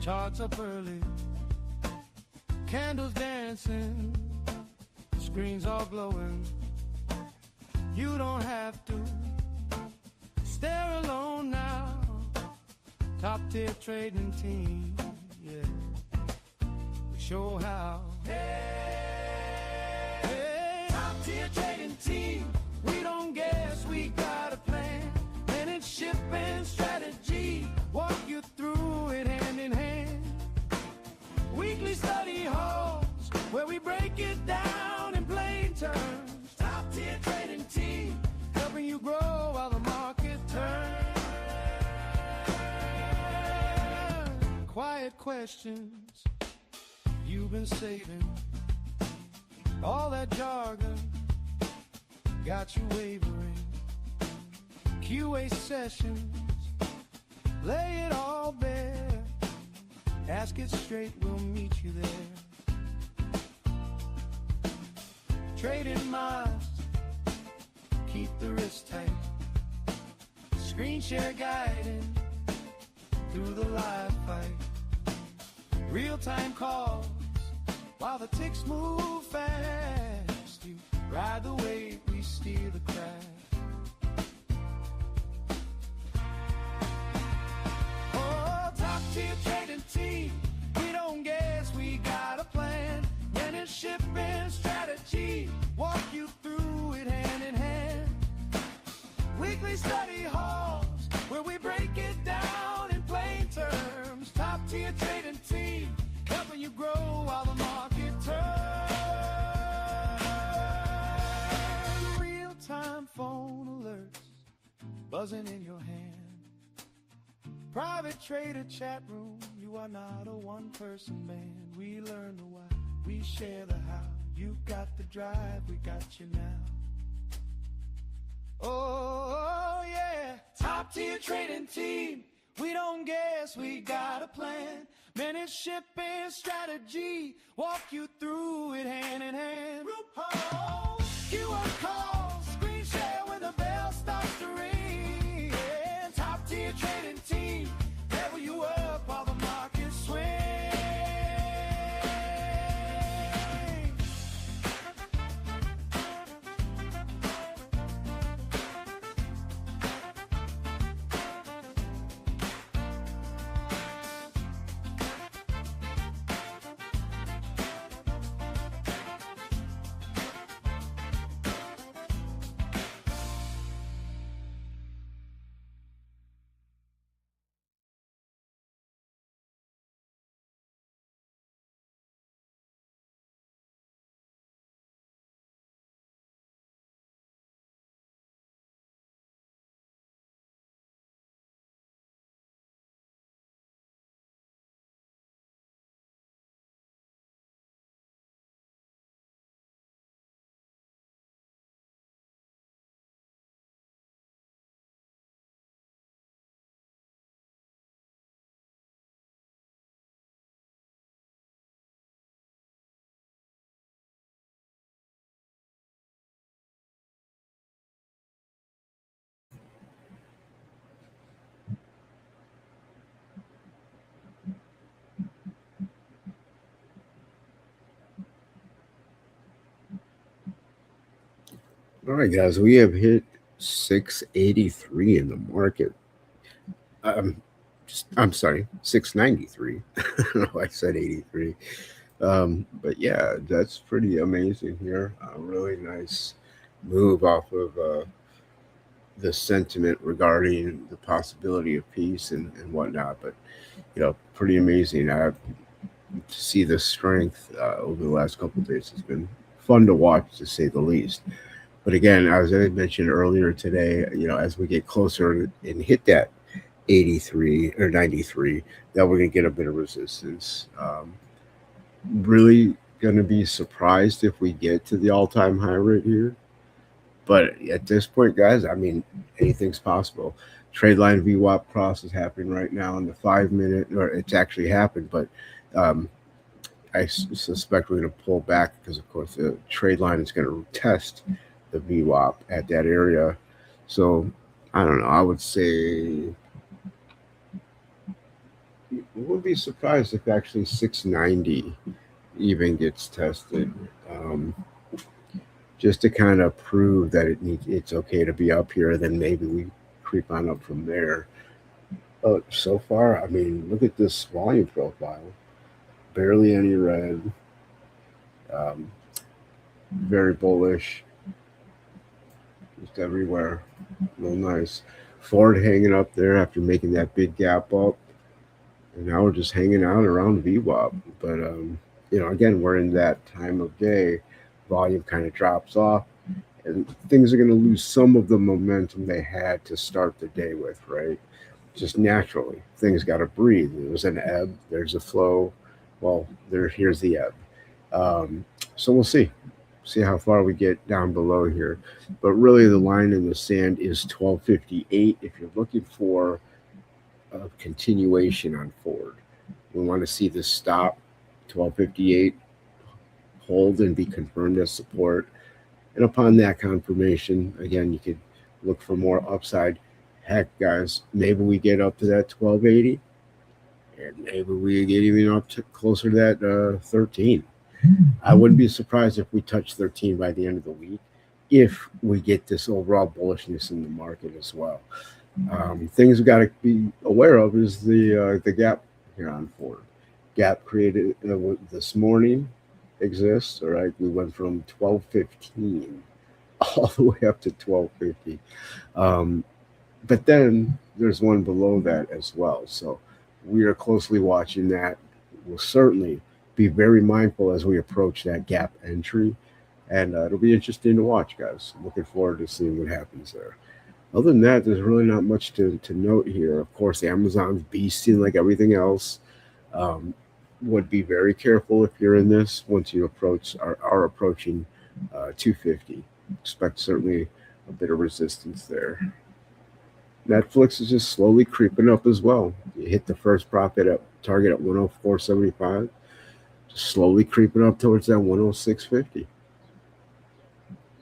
charts up early, candles dancing, screens all glowing. You don't have to stare alone now. Top tier trading team, yeah, we show how. Hey, top tier trading team, we don't guess, we got a plan. Managed shipping strategy, walk you through it hand in hand. Weekly study halls, where we break it down in plain terms. Top tier trading team, helping you grow while the market turns. Quiet questions you've been saving, all that jargon got you wavering. QA sessions, lay it all bare. Ask it straight, we'll meet you there. Trading minds, keep the wrist tight. Screen share guiding through the live fight. Real-time calls while the ticks move fast. You ride the wave, we steer the craft. Trading team, we don't guess, we got a plan. Managed shipping strategy, walk you through it hand in hand. Weekly study halls, where we break it down in plain terms. Top tier trading team, helping you grow while the market turns. Real-time phone alerts, buzzing in your hand. Private trader chat room, you are not a one-person man. We learn the why, we share the how. You got the drive, we got you now. Oh yeah, top tier trading team, we don't guess, we got a plan. Managed shipping strategy, walk you through it hand in hand. Oh, QR call, screen share when the bell starts to ring. Yeah, top tier trading team, level you up while the market swings. All right, guys, we have hit 683 in the market. Um, I'm sorry, 693. No, I said 83. But yeah, that's pretty amazing here. A really nice move off of the sentiment regarding the possibility of peace and whatnot. But pretty amazing. To see the strength over the last couple of days has been fun to watch, to say the least. But again, as I mentioned earlier today, as we get closer and hit that 83 or 93, that we're going to get a bit of resistance. Really going to be surprised if we get to the all-time high right here. But at this point, guys, I mean, anything's possible. Trade line VWAP cross is happening right now in the 5-minute, or it's actually happened, but I suspect we're going to pull back because, of course, the trade line is going to test the VWAP at that area. So I don't know. I would say we'll be surprised if actually 690 even gets tested, just to kind of prove that it's okay to be up here. Then maybe we creep on up from there. But so far, I mean, look at this volume profile. Barely any red. Very bullish. Just everywhere. Real nice. Ford hanging up there after making that big gap up. And now we're just hanging out around VWAP. But, again, we're in that time of day. Volume kind of drops off. And things are going to lose some of the momentum they had to start the day with, right? Just naturally. Things got to breathe. There's an ebb. There's a flow. Well, here's the ebb. So we'll see how far we get down below here. But really the line in the sand is 1258. If you're looking for a continuation on Ford, we want to see this stop 1258, hold and be confirmed as support. And upon that confirmation, again, you could look for more upside. Heck, guys, maybe we get up to that 1280. And maybe we get even up to closer to that 13. I wouldn't be surprised if we touch 13 by the end of the week, if we get this overall bullishness in the market as well. Things we've got to be aware of is the gap here on Ford. Gap created this morning exists. All right, we went from 1215 all the way up to 1250. But then there's one below that as well. So we are closely watching that. We'll certainly be very mindful as we approach that gap entry. And it'll be interesting to watch, guys. Looking forward to seeing what happens there. Other than that, there's really not much to note here. Of course, Amazon's beasting like everything else. Would be very careful if you're in this once you are approaching 250. Expect certainly a bit of resistance there. Netflix is just slowly creeping up as well. You hit the first profit target at 104.75, just slowly creeping up towards that 106.50.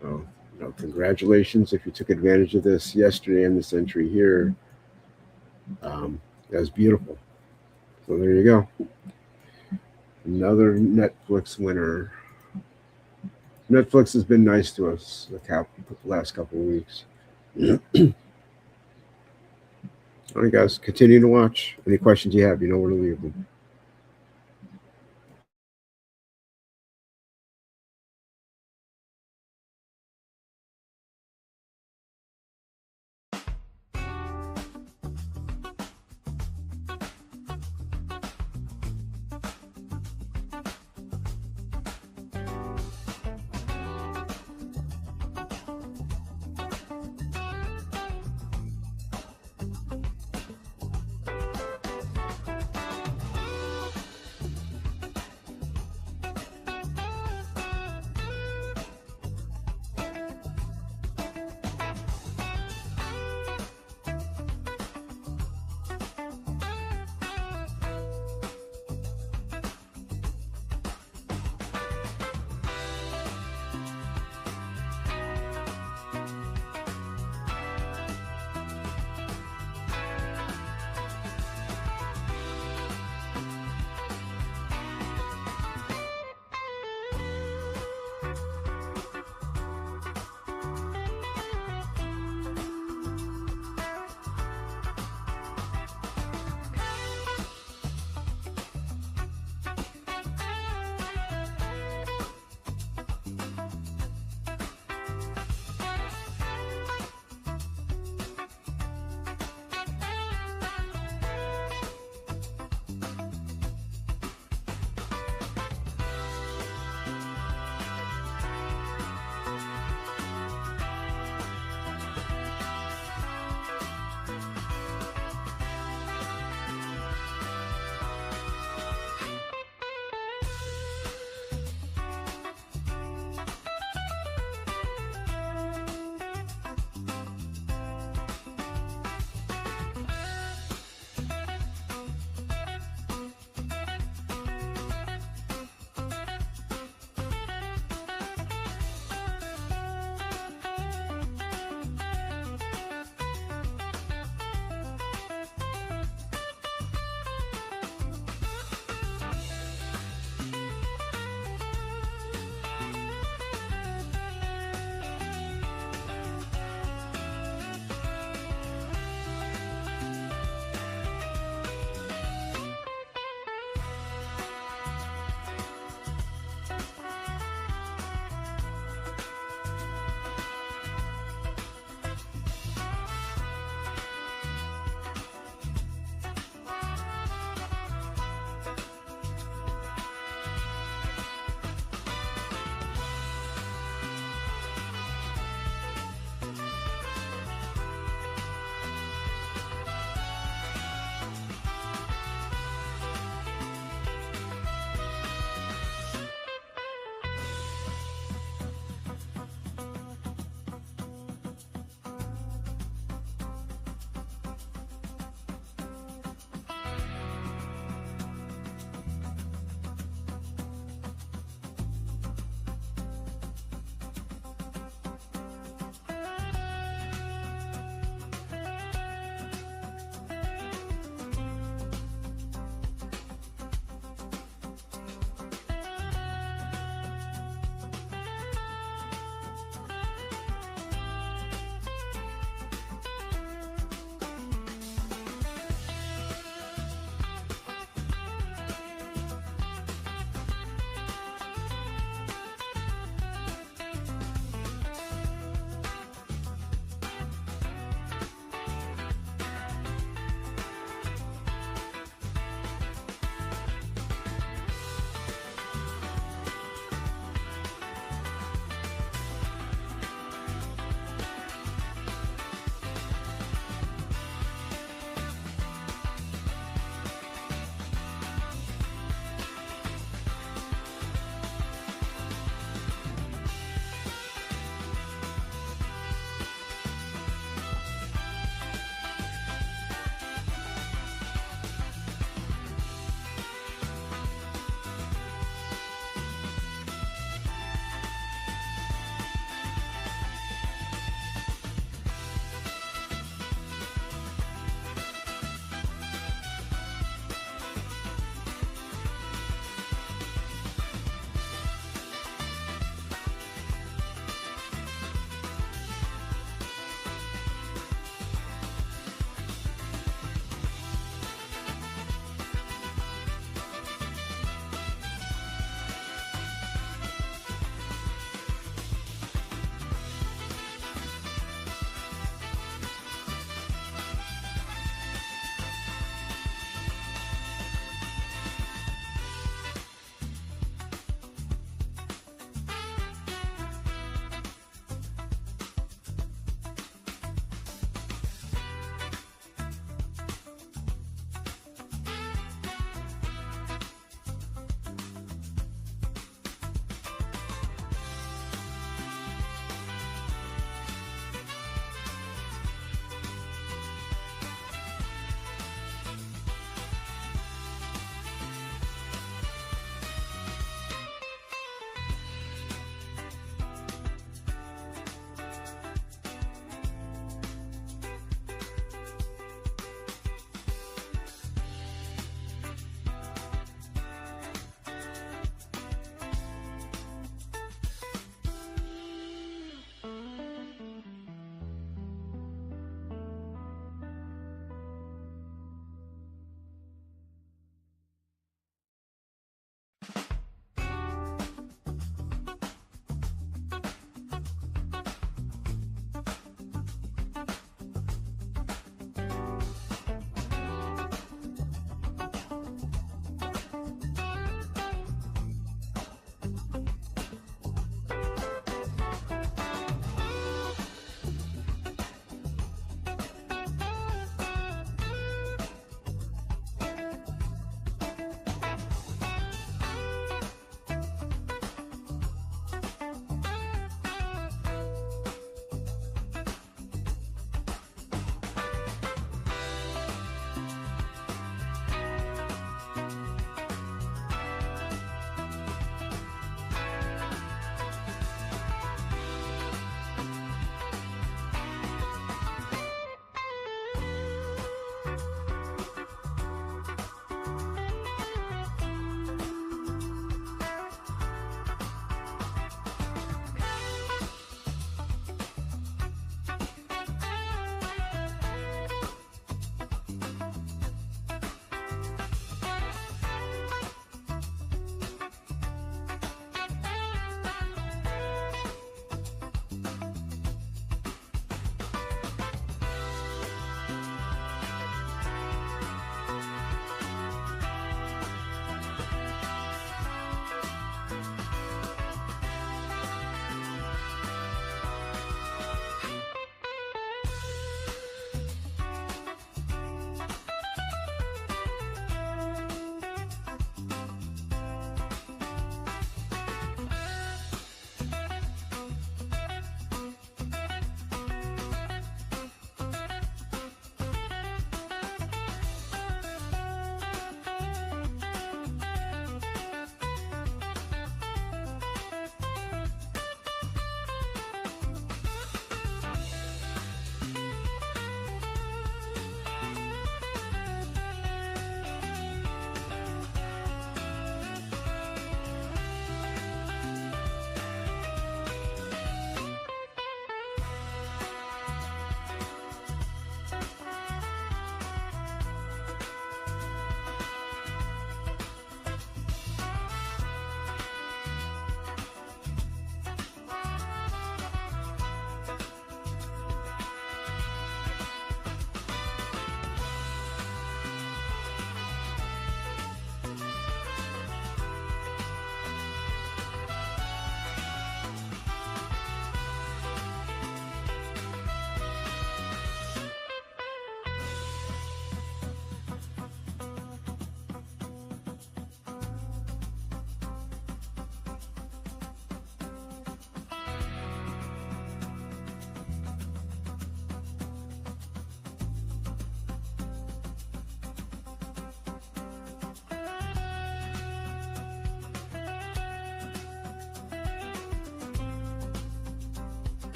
So, congratulations if you took advantage of this yesterday and this entry here. That was beautiful. So there you go. Another Netflix winner. Netflix has been nice to us the last couple of weeks. All right, guys, continue to watch. Any questions you have, you know where to leave them.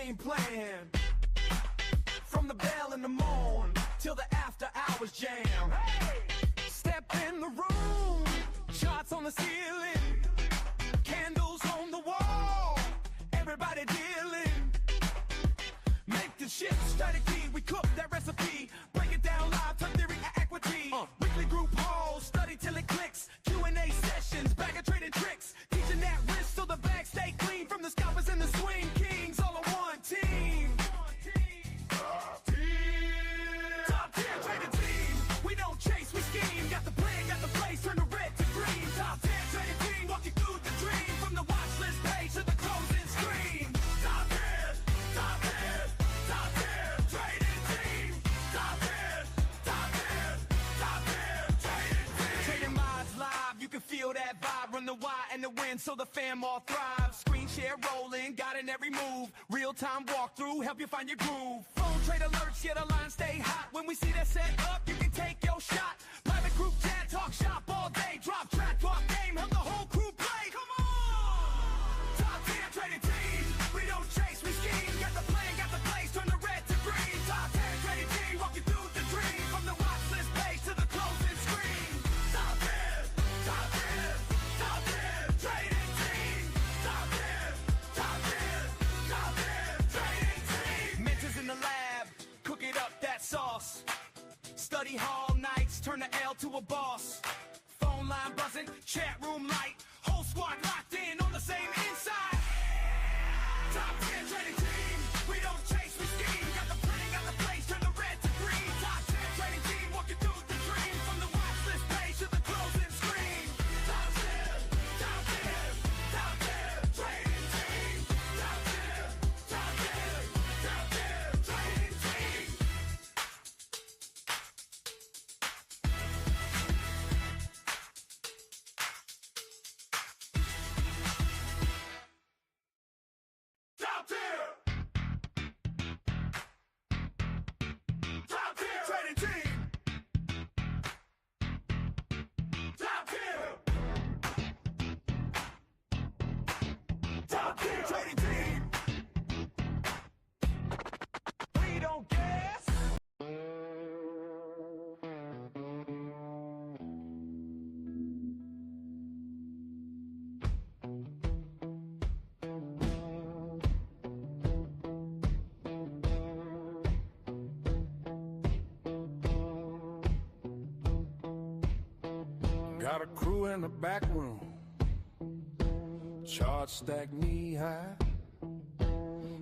game plan. From the bell in the morn till the after hours jam. Hey! Step in the room, charts on the ceiling, candles on the wall, everybody dealing. Make the shift strategy, we cook that recipe, break it down live, turn theory to equity. Weekly group calls, study till it clicks, Q&A sessions, bag of trading tricks, teaching that risk so the bag stay clean from the scalpers and the swing kings, all on one team. Top tier trading team, we don't chase, we scheme, got the plan, got the place, turn the red to green. Top tier trading team, walk you through the dream, from the watch list page to the closing screen. Top tier, top tier, top tier trading team. Top tier, top tier, top tier trading team. Trading minds live, you can feel that vibe, run the why and the win so the fam all thrive. Screen share rolling, got in every move, real time walkthrough, help you find your groove. Phone trade alerts, yeah the line stay hot. When we see that set up, you can take your shot. Private group chat, talk shop all day, drop track, talk game, help the whole crew play. Come on! Top tier trading team, we don't chase, we scheme, got the plan, got the place, turn the red to green. Top tier trading team, walk you through the dream, from the watch list page to the closing screen. Top tier, top tier, top tier trading team. Top tier, top tier, top tier trading team. Mentors in the lab, cook it up that sauce. Study hall nights, turn the L to a boss. Phone line buzzing, chat room light, whole squad locked in on the same inside. Top tier trading team, we don't chase, we scheme, got the plan, got the place, turn the red to green. Top tier trading team, walk you through the dream, from the watch list page to the closing screen. Top tier, top tier, top tier trading team. Top tier, top tier, top tier trading team. Top tier! Top tier trading team! Top tier! Top tier trading team! We don't guess! Got a crew in the back room, charts stacked knee high,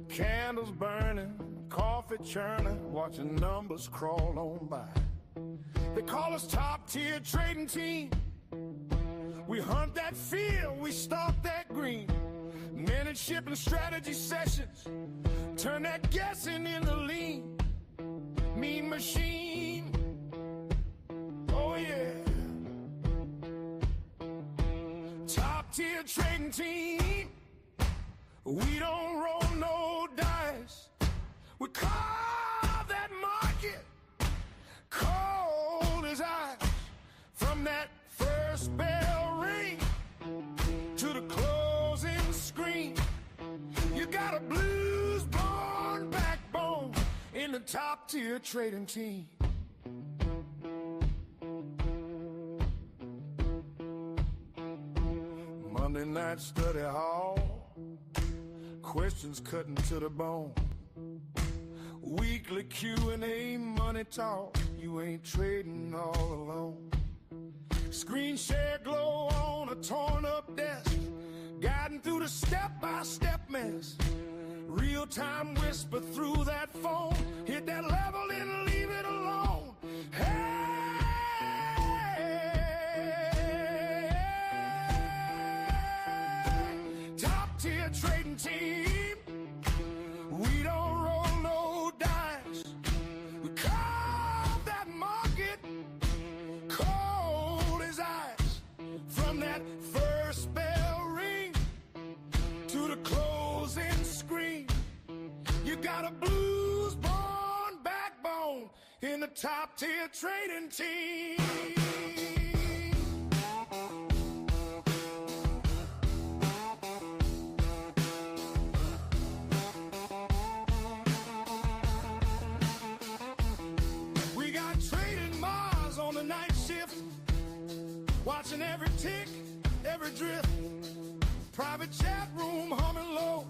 candles burning, coffee churning, watching numbers crawl on by. They call us top tier trading team. We hunt that field, we stalk that green. Mentorship and strategy sessions, turn that guessing into lean. Mean machine, oh yeah. Top tier trading team, we don't roll no dice. We carve that market cold as ice. From that first bell ring to the closing screen, you got a blues born backbone in the top tier trading team. Monday night study hall, questions cutting to the bone. Weekly Q&A, money talk, you ain't trading all alone. Screen share glow on a torn up desk, guiding through the step-by-step mess. Real-time whisper through that phone, hit that level and leave it alone. Hey! Top-tier trading team, we don't roll no dice. We carve that market cold as ice. From that first bell ring to the closing screen, you got a blues born backbone in the top tier trading team. watching every tick, every drift. Private chat room humming low.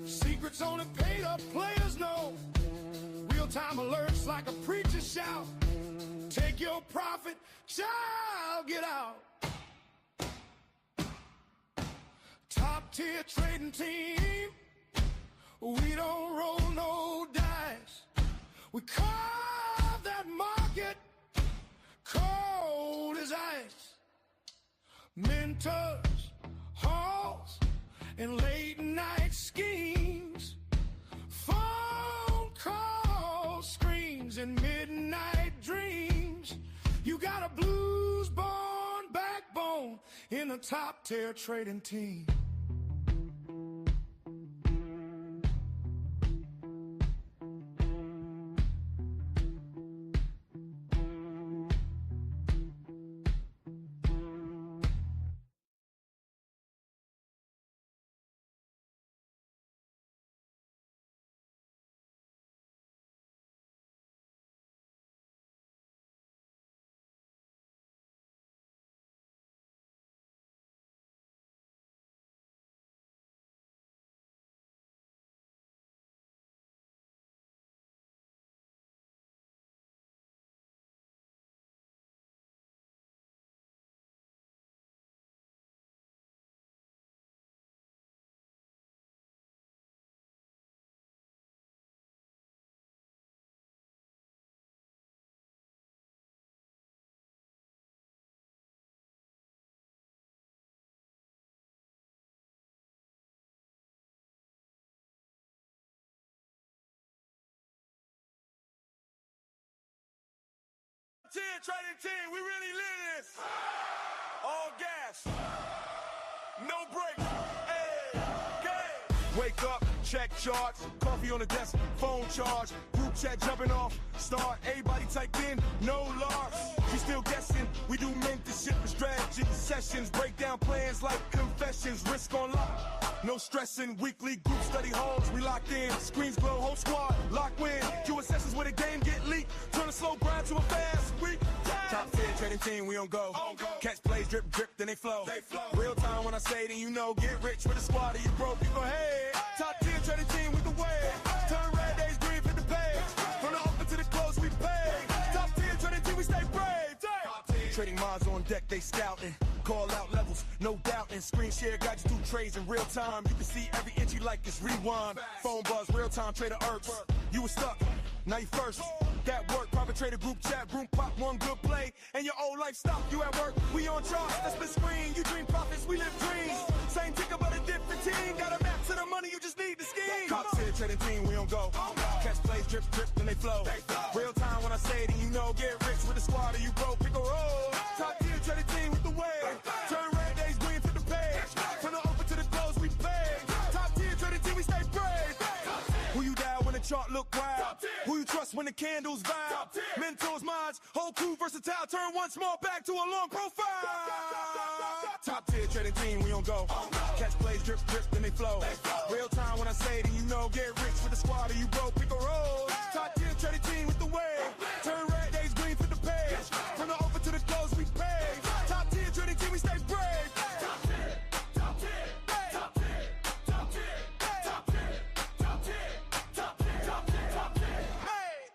Secrets only paid up players know. Real-time alerts like a preacher shout. Take your profit, child, get out. Top tier trading team. We don't roll no dice. We carve that market cold as ice. Mentors, halls, and late night schemes. Phone calls, screens, and midnight dreams. You got a blues-born backbone in a top-tier trading team. Trading team, we really live this. All gas, no brakes. Hey, game. Wake up, check charts, coffee on the desk, phone charge, group chat jumping off, start, everybody typed in, no loss. We still guessing, we do mentorship and strategy sessions, break down plans like confessions, risk on lock. No stressing, weekly group study halls, we locked in, screens glow, whole squad, lock win, Q sessions where the game get leaked, turn a slow grind to a fast week. Top 10 trading team, we on go. Catch plays, drip, drip, then they flow. Real time when I say it, and you know, get rich with a squad of you broke, you go, hey. Top 10 trading team with the wave. Turn red days green, flip the page. From the open to the close, we pay. Top 10 trading team, we stay brave. Trading minds on deck, they scouting. Call out levels, no doubting. Screen share guide you through trades in real time. You can see every entry like it's rewind. Phone buzz, real time trader irks. You were stuck, now you first. That work, private trader group chat, room pop, one good play, and your old life stop. You at work, we on charts, that's the screen. You dream profits, we live dreams. Same ticker, but a different team. Got a map to the money, you just need the scheme. Top tier trading team, we on go. Catch plays, drip, drip, then they flow. Real time when I say it, and you know, get rich with a squad of you bro, pick a roll. Top tier trading team with the wave. Turn red days green to the page. From the open to the close, we pay. Top tier trading team, we stay brave. Who you dial when the chart look wild? Who you trust when the candles vibe? Mentors, minds, whole crew versatile. Turn one small back to a long profile. Top tier trading team, we on go. Catch plays, drip, drip, then they flow. Real time when I say it, and you know, get rich with a squad of you bro, pick a roll. Top tier trading team with the wave. Turn red days green for the page. From the open to the close, we pay. Top tier trading team, we stay brave. Top tier, top tier, top tier, top tier, top tier, top tier, top tier, top tier, top tier. Hey!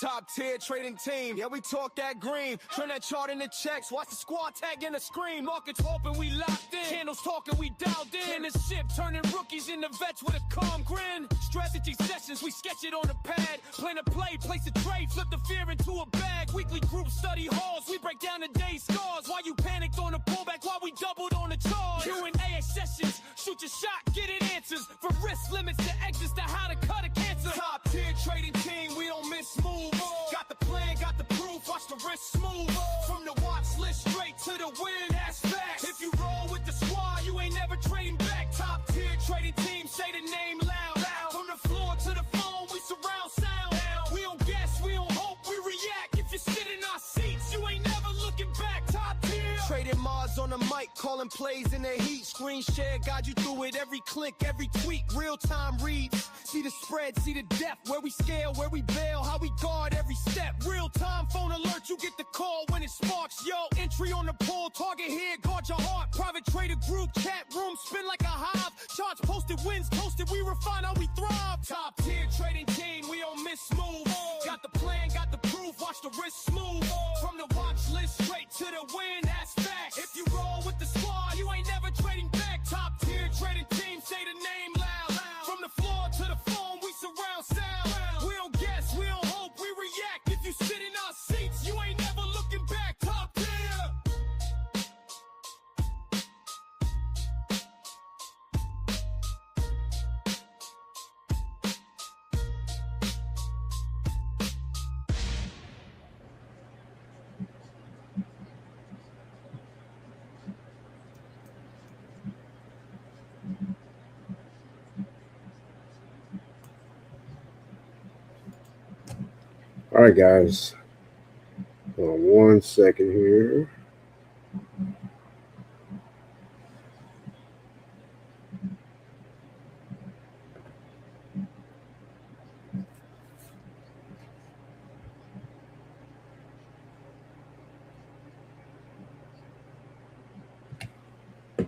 Top tier trading team, yeah, we talk that green. Turn that chart into checks, watch the squad tag in the screen. Markets open, we locked in. Candles talking, we dialed in. In the ship, turning rookies into vets with a calm grin. Strategy sessions, we sketch it on the pad. Plan a play, place a trade, flip the fear into a bag. Weekly group study halls, we break down the day's scars. Why you panicked on the pullback, why we doubled on the charge. Q&A sessions, shoot your shot, get it answers. For risk limits to exits to how to cut a cancer. Top tier trading team, we don't miss moves. Got the plan, got the proof, watch the wrist smooth. From the watch list straight to the win, that's facts. If you roll with the squad, you ain't never trading back. Top tier trading team, say the name loud. From the floor to the phone, we surround sound. We don't guess, we don't hope, we react. If you sit in our seats, you ain't never looking back. Top tier. Trading mods on the mic, calling plays in the heat. Screen share, guide you through it. Every click, every tweak, real time reads. See the spread, see the depth. Where we scale, where we bail, how we guard every step. Real time phone alert, you get the call when it sparks. Yo, entry on the poll, target here, guard your heart. Private trader group, chat room, spin like a hive. Charts posted, wins toasted, we refine how we thrive. Top tier trading team, we don't miss moves. Got the plan, got the proof, watch the wrist smooth. From the watch list straight to the win, that's facts. If you roll with the squad, you ain't never trading back. Top tier trading team, say the name loud. From the floor to the phone, we surround sound. We don't guess, we don't hope, we react. If you sit in our seats, you ain't never looking back. Top tier. All right, guys. Hold on 1 second here.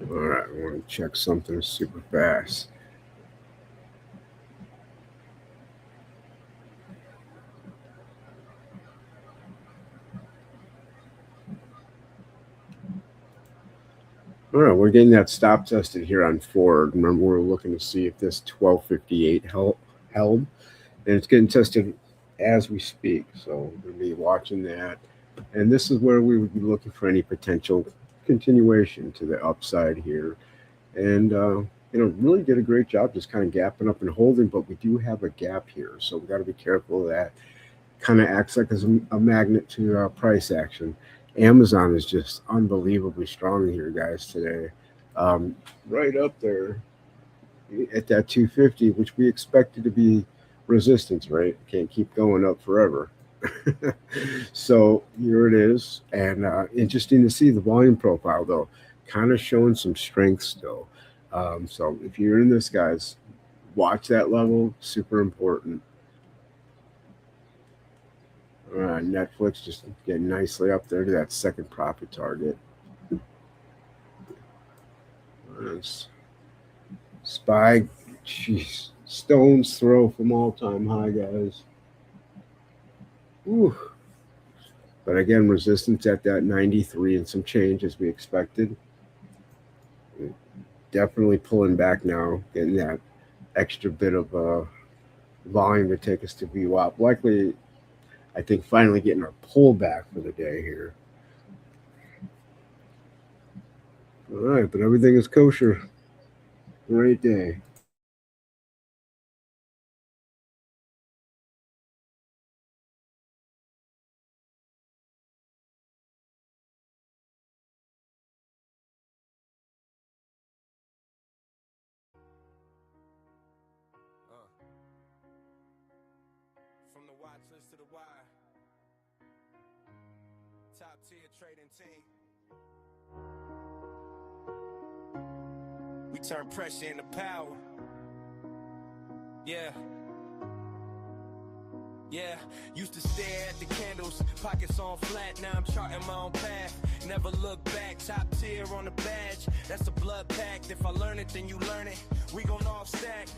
All right, I want to check something super fast. All right, we're getting that stop tested here on Ford. Remember, we're looking to see if this 1258 held, and it's getting tested as we speak. So we're going to be watching that. And this is where we would be looking for any potential continuation to the upside here. And, really did a great job just kind of gapping up and holding, but we do have a gap here. So we got to be careful of that. Kind of acts like as a magnet to price action. Amazon is just unbelievably strong here, guys, today. Right up there at that 250, which we expected to be resistance, right? Can't keep going up forever. So here it is. And interesting to see the volume profile, though, kind of showing some strength still. So if you're in this, guys, watch that level. Super important. Netflix just getting nicely up there to that second profit target. Nice. SPY, jeez, stone's throw from all-time high, guys. Ooh. But again, resistance at that 93 and some change as we expected. Definitely pulling back now, getting that extra bit of volume to take us to VWAP. Likely, I think finally getting our pullback for the day here. All right, but everything is kosher. Great day. From the watch list to the wire. Top tier trading team. We turn pressure into power. Yeah. Used to stare at the candles, pockets on flat, now I'm charting my own path. Never look back, top tier on the badge. That's a blood pact. If I learn it, then you learn it. We gon' all stack.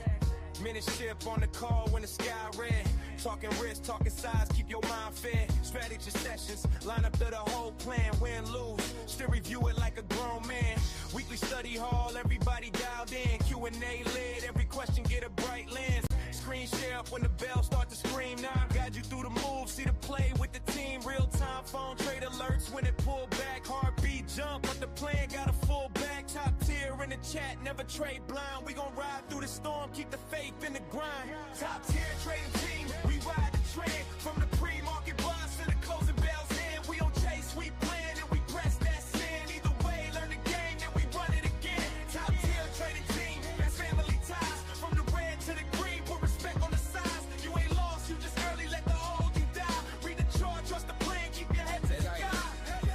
Mentorship on the call when the sky red. Talking risk, talking size, keep your mind fed. Strategy sessions, line up to the whole plan. Win, lose, still review it like a grown man. Weekly study hall, everybody dialed in. Q&A lid, every question get a bright lens. Screen share up when the bell start to scream. Now I guide you through the moves, see the play with the team. Real time phone trade alerts when it pull back. Heartbeat jump, but the plan got a full back. Top tier in the chat, never trade blind. We gon' ride through the storm, keep the faith in the grind. Top tier trading team, we ride the trend. From the pre-market buzz to the closing bells in. We don't chase, we plan and we press that sin. Either way, learn the game, then we run it again. Top tier trading team, that's family ties. From the red to the green, put respect on the sides. You ain't lost, you just early, let the old you die. Read the chart, trust the plan, keep your head to the sky.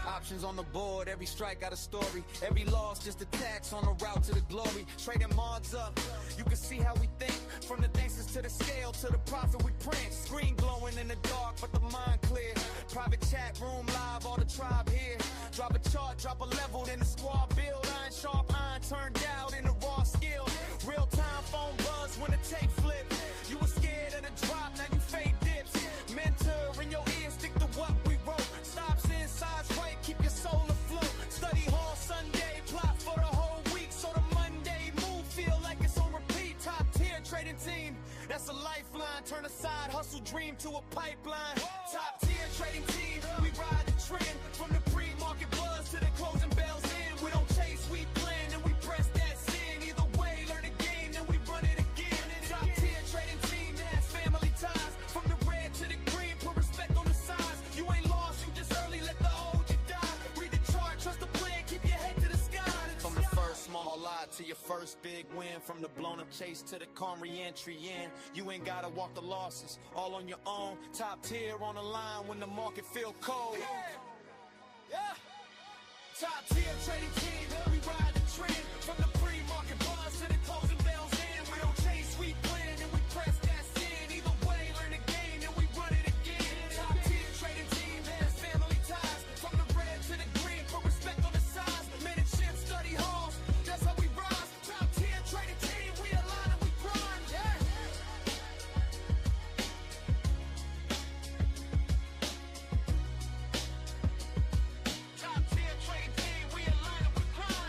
Options on the board, every strike got a story. Every loss just a tax on the route to the glory. Trading mods up, you can see how we think. From the dances to the scale to the profit we print. Screen glowing in the dark, but the mind clear. Private chat room live, all the tribe here. Drop a chart, drop a level, then the squad build. Iron sharp, iron turned out in the raw skill. Real time phone buzz when the tape flip. You were scared of the drop, now you fade dips. Mentor in your ear, stick to what we wrote. Stops inside right, keep your soul afloat. Study hall Sunday, plot for the whole week. So the Monday move feel like it's on repeat. Top tier trading team, that's a lifeline. Turn a side hustle dream to a pipeline. Top tier trading team, we ride the trend. From the pre-market buzz to the closing bells in. We don't chase, we plan and we press that sin. Either way, learn the game, then we run it again. Top tier trading team, that's family ties. From the red to the green, put respect on the sides. You ain't lost, you just early, let the old you die. Read the chart, trust the plan, keep your head to the sky. From the first small lot to your first big win. From the blown up chase to the calm re-entry in. You ain't gotta walk the losses, all on your own. Top tier on the line when the market feel cold. Yeah. Top tier trading team, we ride the trend. From the pre-market buzz to the closing bells in. We don't chase, we plan and we press that sin. Either way, learn the game and we run it again. Top tier trading team, that's family ties. From the red to the green, put respect on the sides. Mentorship, study halls, that's how we rise. Top tier trading team, we align and we grind. Yeah. Top tier trading team, we align and we grind.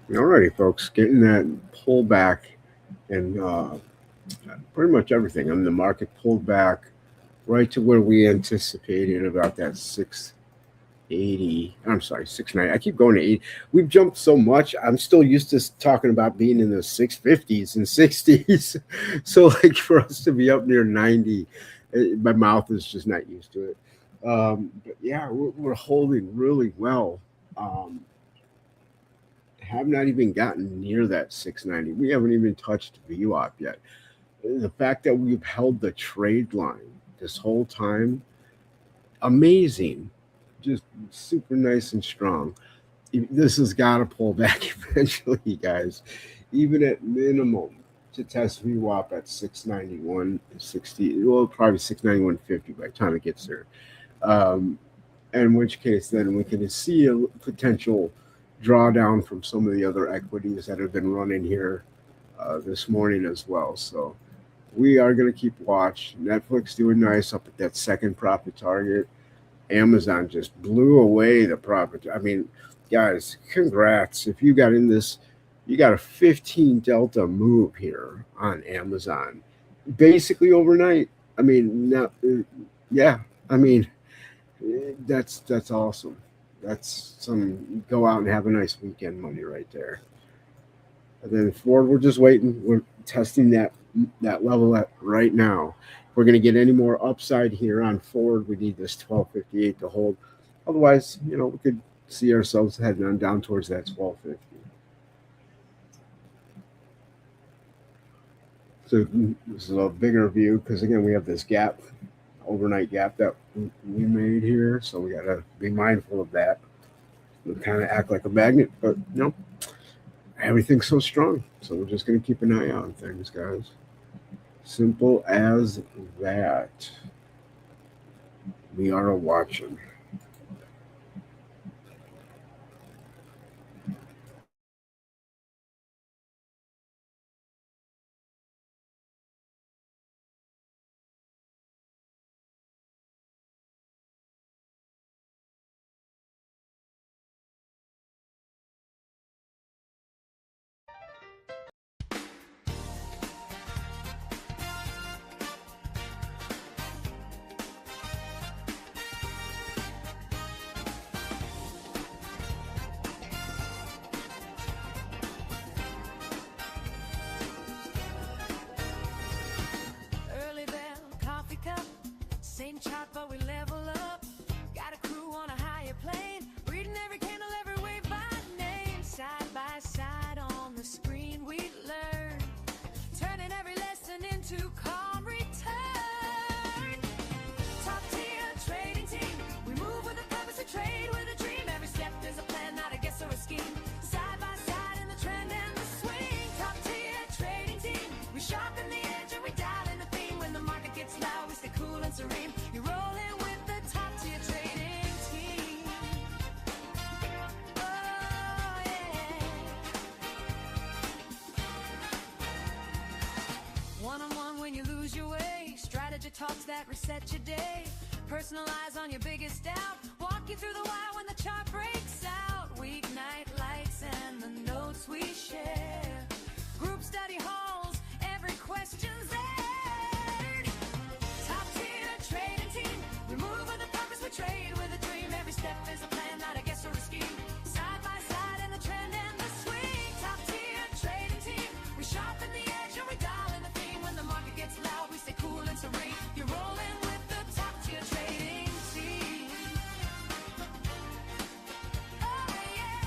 Alrighty, folks, getting that pullback and pretty much everything. I mean, the market pulled back right to where we anticipated about that 680. I'm sorry, 690. I keep going to 8. We've jumped so much. I'm still used to talking about being in the 650s and 60s. So, like, for us to be up near 90, my mouth is just not used to it. But yeah, we're holding really well. Um, have not even gotten near that 690. We haven't even touched VWAP yet. The fact that we've held the trade line this whole time, amazing. Just super nice and strong. This has got to pull back eventually, guys. Even at minimum to test VWAP at 691.60. Well, probably 691.50 by the time it gets there. In which case, then we can see a potential drawdown from some of the other equities that have been running here this morning as well. So we are going to keep watch. Netflix doing nice up at that second profit target. Amazon just blew away the profit. I mean, guys, congrats. If you got in this, you got a 15 delta move here on Amazon, basically overnight. I mean, yeah. I mean, that's awesome. That's some go out and have a nice weekend money right there. And then Ford, we're just waiting. We're testing that level at right now. If we're going to get any more upside here on Ford, we need this 1258 to hold. Otherwise, we could see ourselves heading on down towards that 1250. So this is a bigger view because again, we have this gap, overnight gap that we made here. So we got to be mindful of that. We kind of act like a magnet, but everything's so strong. So we're just going to keep an eye on things, guys. Simple as that. We are watching. Early bell, coffee cup, same chart but we level up. Got a crew on a higher plane, reading every candle, every wave by name. Side by side on the screen we learn, turning every lesson into calm return. Top tier trading team, we move with a purpose, to trade with a dream. Every step there's a plan, not a guess or a scheme. Side by side in the trend and the swing. Top tier trading team, we sharpen the edge and we dial in the theme. When the market gets loud, we stay cool and serene. You're rolling with the top tier trading team. Oh yeah. One-on-one when you lose your way. Strategy talks that reset your day. Personalize on your biggest doubt. Walk you through the wire when the chart breaks out. Weeknight lights and the notes we share. Group study halls, every question's aired. Top tier trading team, we move with a purpose, we trade with a dream. Every step is a plan, not a guess or a scheme. Side by side in the trend and the swing. Top tier trading team, we sharpen the edge and we dial in the theme. When the market gets loud, we stay cool and serene. You're rolling with the top tier trading team. Oh yeah.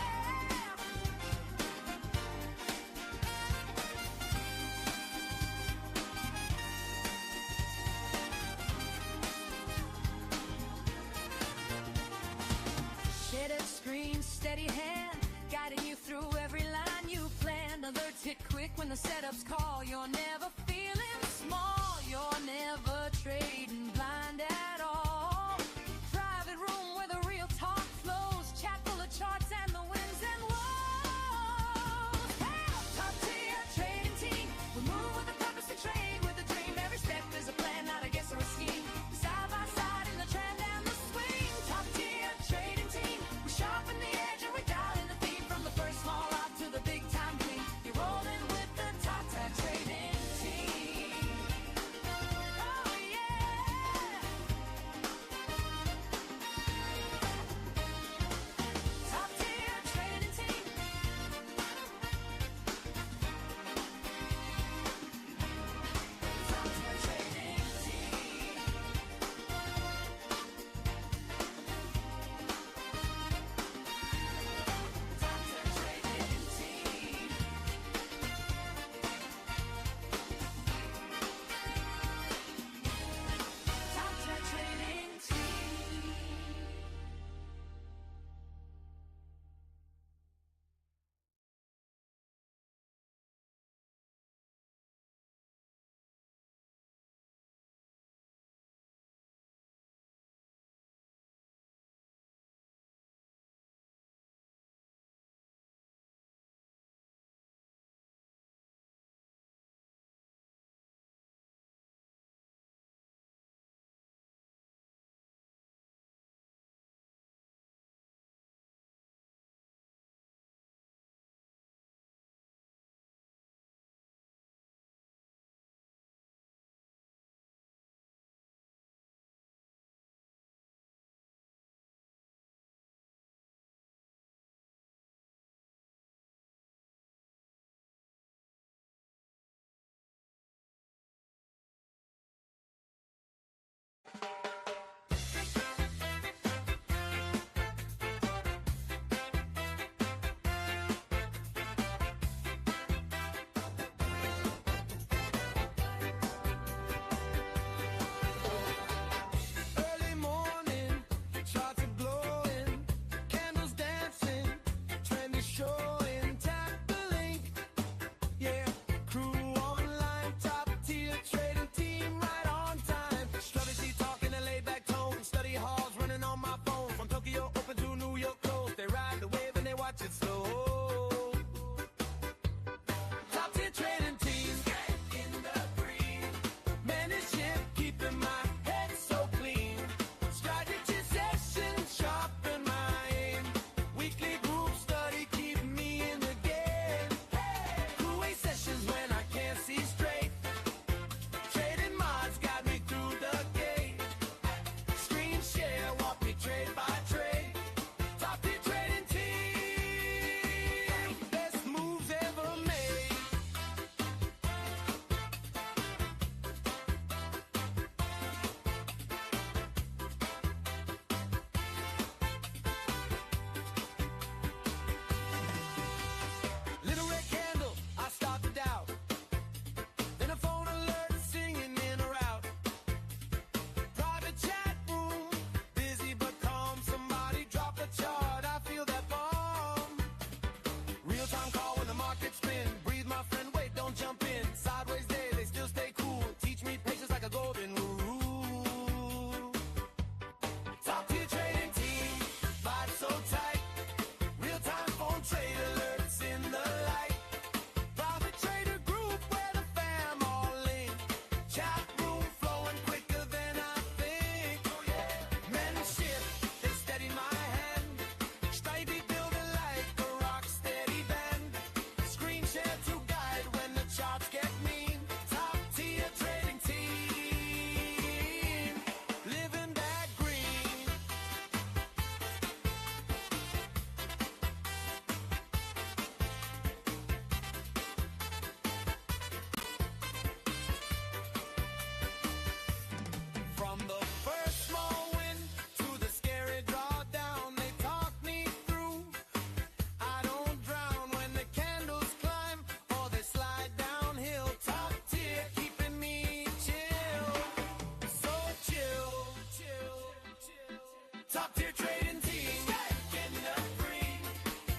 Top tier trading team, getting up green.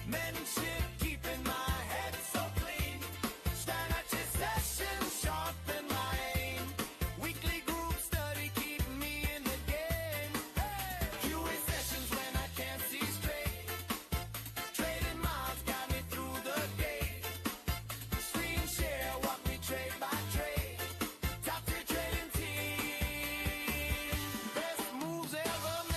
Mentorship, keeping my head so clean. Stand at your session, sharpen my aim. Weekly group study, keep me in the game. QA sessions when I can't see straight. Trading miles got me through the gate. Screen share, walk me trade by trade. Top tier trading team, best moves ever made.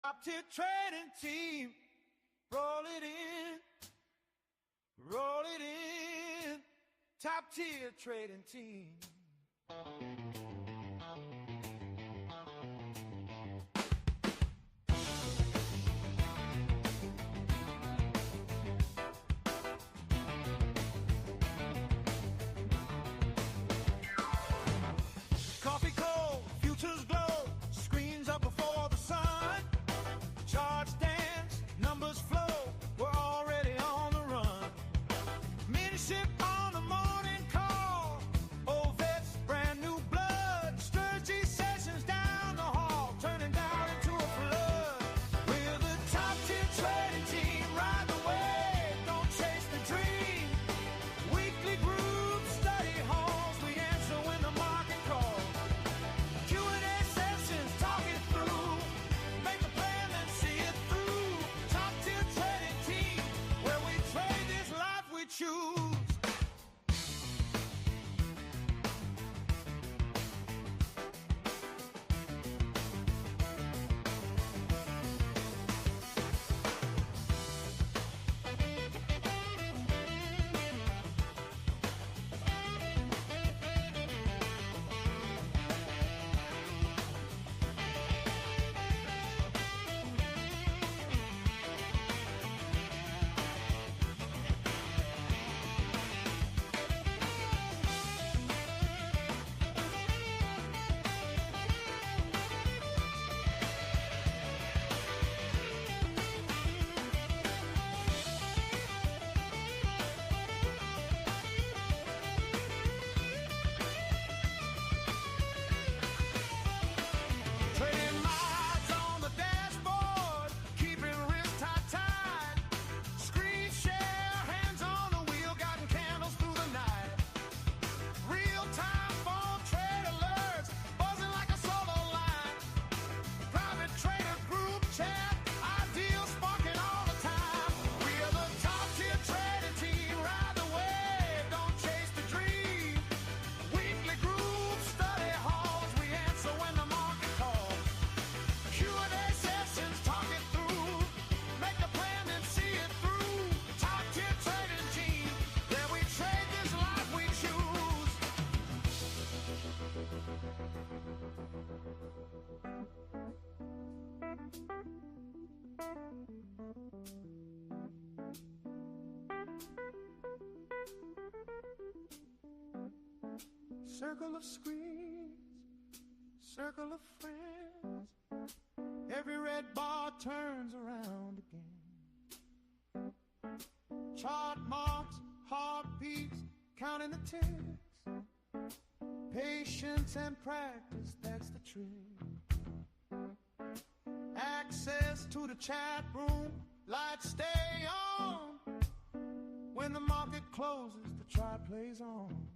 Top tier trading team, roll it in, roll it in. Top tier trading team. Coffee cold, futures glow, screens up before the sun. Charts dance, numbers flow, we're already on the run. Mentorship on the morning call, old vets, brand new blood, strategy Circle of screens, circle of friends. Every red bar turns around again. Chart marks, heartbeats, counting the ticks. Patience and practice, that's the trick. Access to the chat room, lights stay on. When the market closes, the tribe plays on.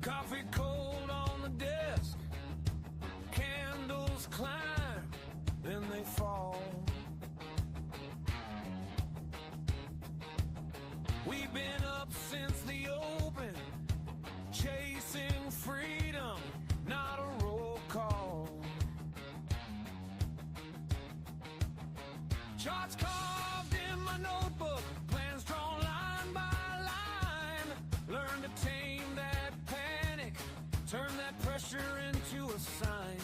Coffee cold on the desk, candles climb, then they fall. We've been up since the open, chasing freedom, not a roll call. Charts carved in my notebook, plans drawn line by line. Learn to tame that panic, turn that pressure into a sign.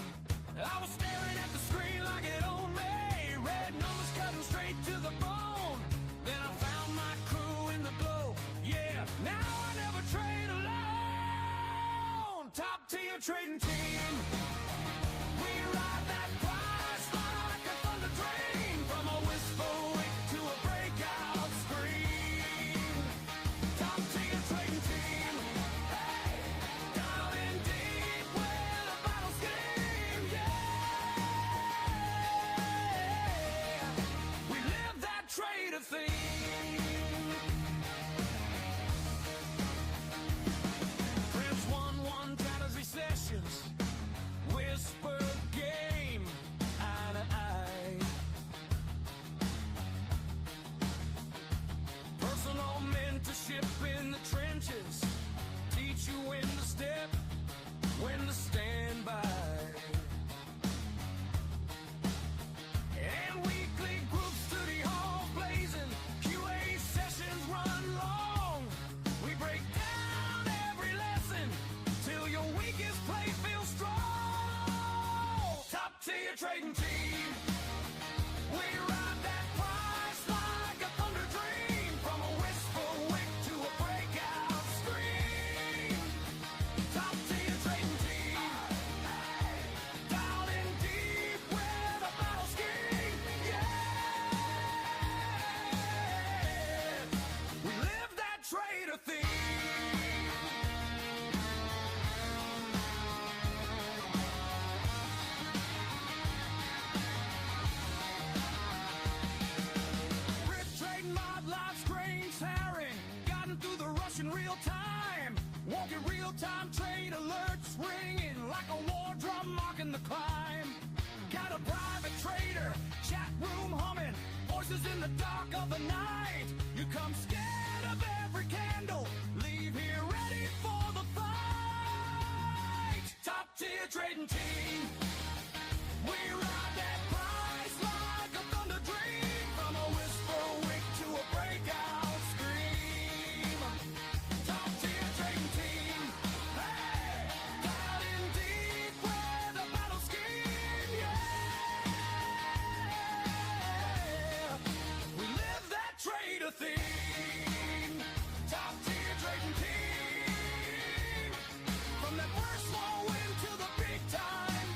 I was staring at the screen like it owned me, red numbers cutting straight to the bone. Then I found my crew in the glow, yeah, now I never trade alone. Top tier trading team, we ride that price like a thunder train, from a whisper wick to a breakout screen. Top tier trading team, hey, down in deep where the battle scheme, yeah, we live that trader theme. Prince 1-1 tatters recessions, whisper game, eye to eye. Personal mentorship in the trenches, teach you when to step, when to stand by. And weekly group study halls blazing, QA sessions run long. We break down every lesson till your weakest play feels strong. Top tier trading team, we ride that price like a thunder dream, from a whisper wick to a breakout screen. Top tier trading team, down in deep where the battle scheme, yeah, we live that trader theme. Rich trading mod lives grains herring, gotten through the rush in real time. Walking real time trade alerts ringing like a war drum marking the climb. Got a private trader, chat room humming, voices in the dark of the night. You come scared of every candle, leave here ready for the fight. Top tier trading team, we ride that price like a thunder dream, from a whisper wick to a breakout scream. Top tier trading team, hey, down in deep where the battle scheme, yeah, we live that trader theme. Top tier trading team, from that first small win to the big time.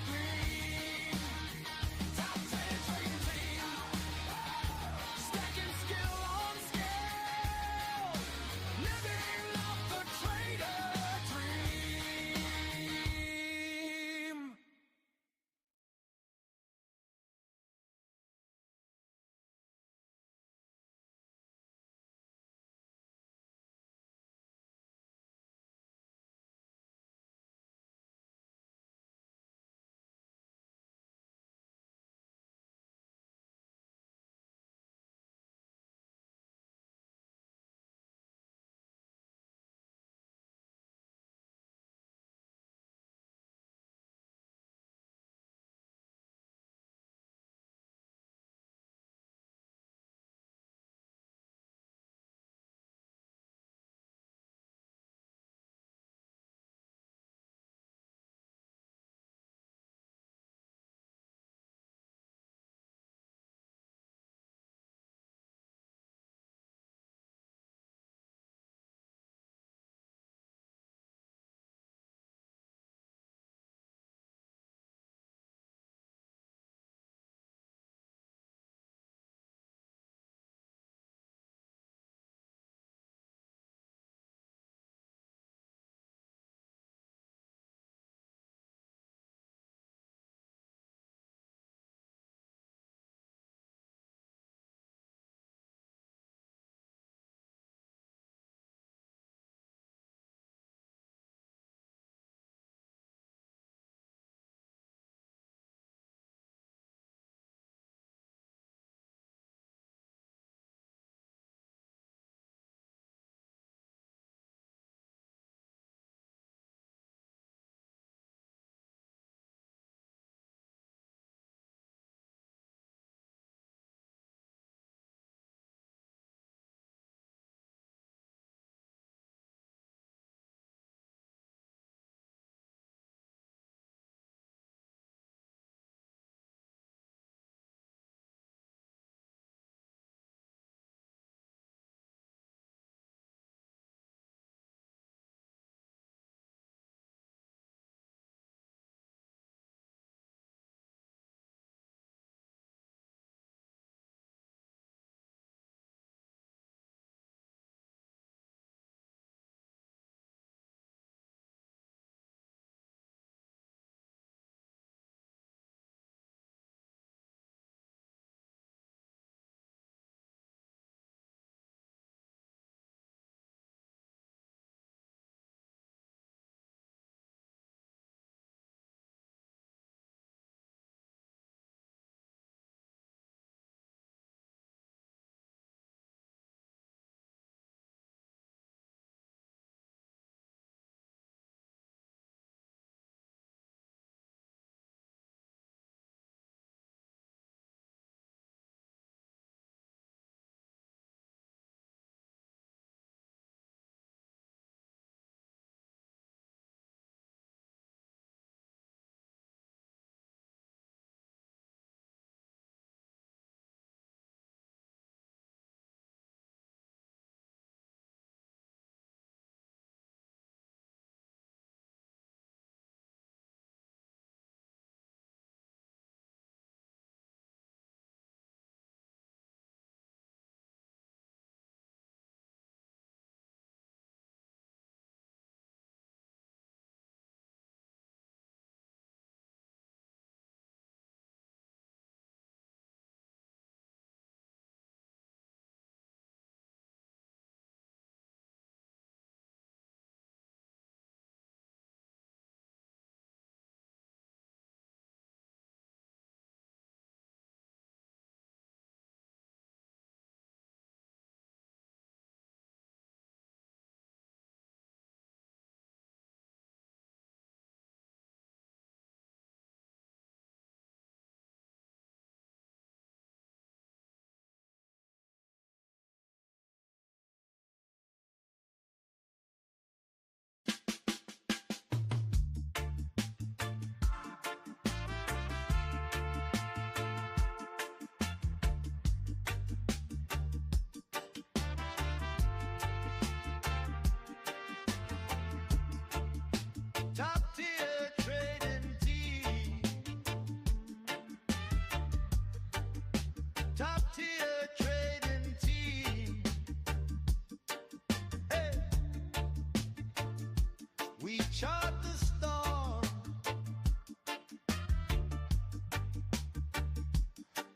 chart the storm.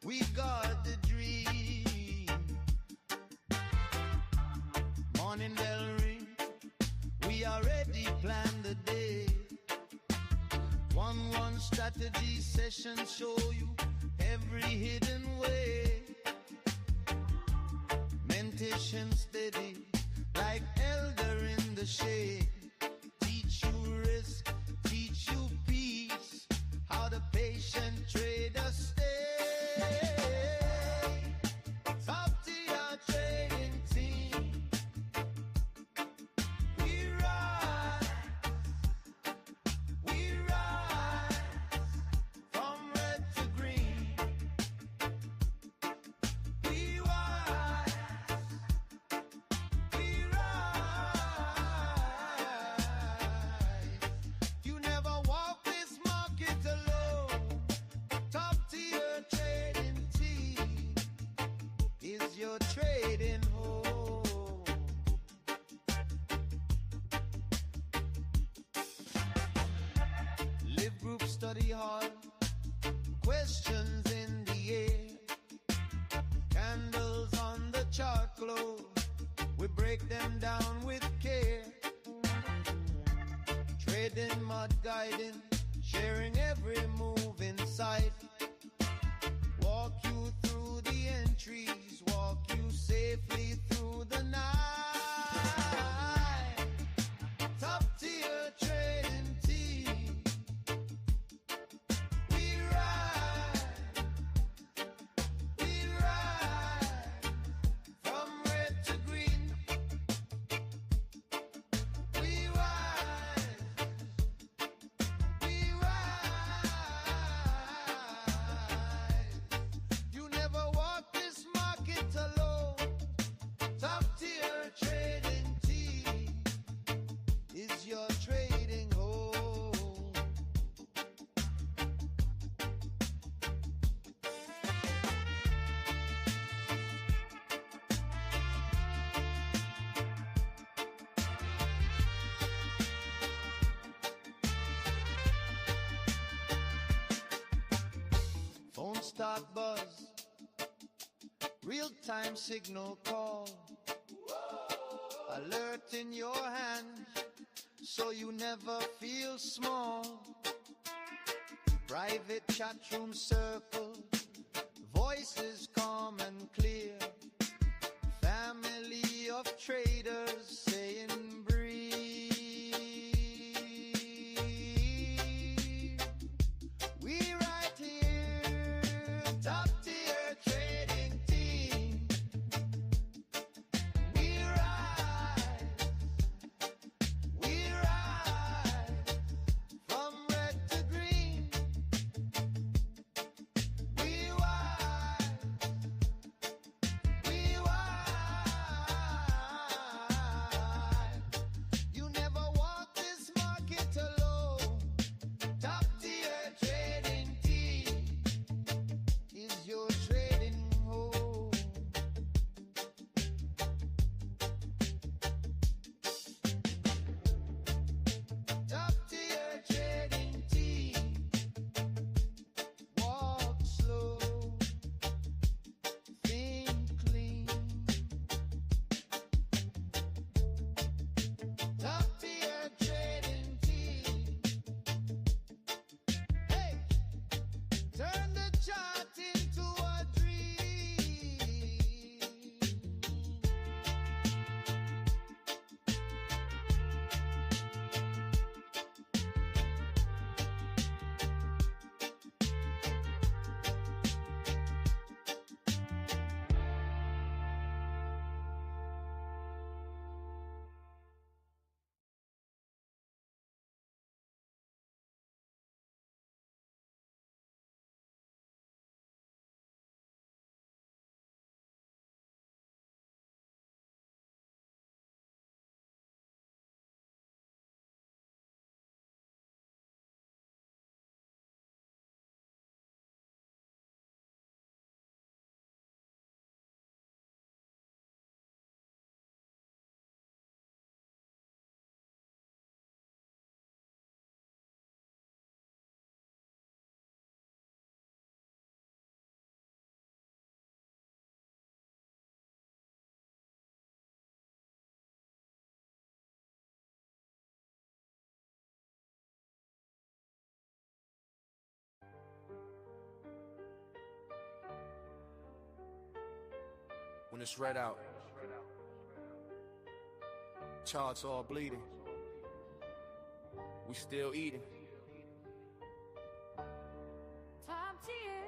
We got the dream. Morning bell ring, we already planned the day. One strategy session show you every hidden way. Mentation steady, like elder in the shade. Teach you risk, teach you peace, how the patient trader stay. Top tier trading team, we rise from red to green. We rise. You never walk this market alone. Top tier trading team is your trading home. Live group study hall, questions in the air. Candles on the chart glow, we break them down with care. Trading, mud guiding, sharing every move in sight. Walk you through the entries, walk you safely through the night. Top tier trading team, we rise from red to green. We rise. You never walk this market alone. Top tier trading team is your trading home. Phone start buzz, real-time signal call. Alert in your hand, so you never feel small. Private chatroom circle, voices calm and clear. Family of traders saying breathe. We right here, top tier trading team. We rise from red to green. We rise when it's read out. Charts all bleeding. We still eating.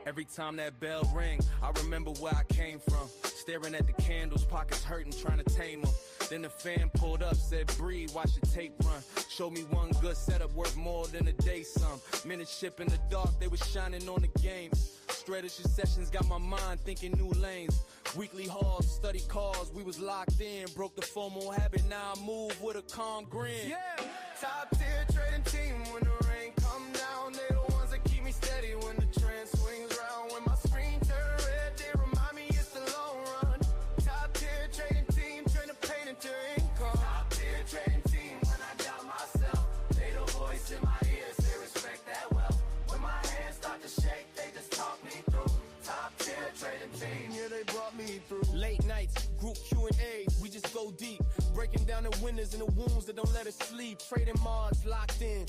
Every time that bell ring, I remember where I came from. Staring at the candles, pockets hurting, trying to tame them. Then the fan pulled up, said, breathe, watch the tape run. Showed me one good setup worth more than a day sum. Mentorship in the dark, they was shining on the games. Strategy sessions got my mind thinking new lanes. Weekly hauls, study calls, we was locked in. Broke the FOMO habit, now I move with a calm grin. Yeah, top tier trading team. When the rain come down, they the ones that keep me steady. When the trend swings round, when my screen turn red, they remind me it's the long run. Top tier trading team, turn the pain into income. Top tier trading team. When I doubt myself, they the voice in my ears, they respect that well. When my hands start to shake, they just talk me through. Top tier trading team, yeah, they brought me through. Late nights, group Q&A, we just go deep. Breaking down the windows and the wounds that don't let us sleep. Trading mods locked in.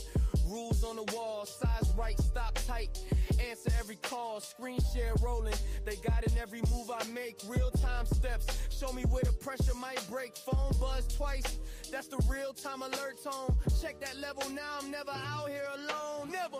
Rules on the wall, size right, stop tight. Answer every call, screen share rolling. They got in every move I make, real-time steps. Show me where the pressure might break. Phone buzz twice, that's the real-time alert tone. Check that level now, I'm never out here alone, never.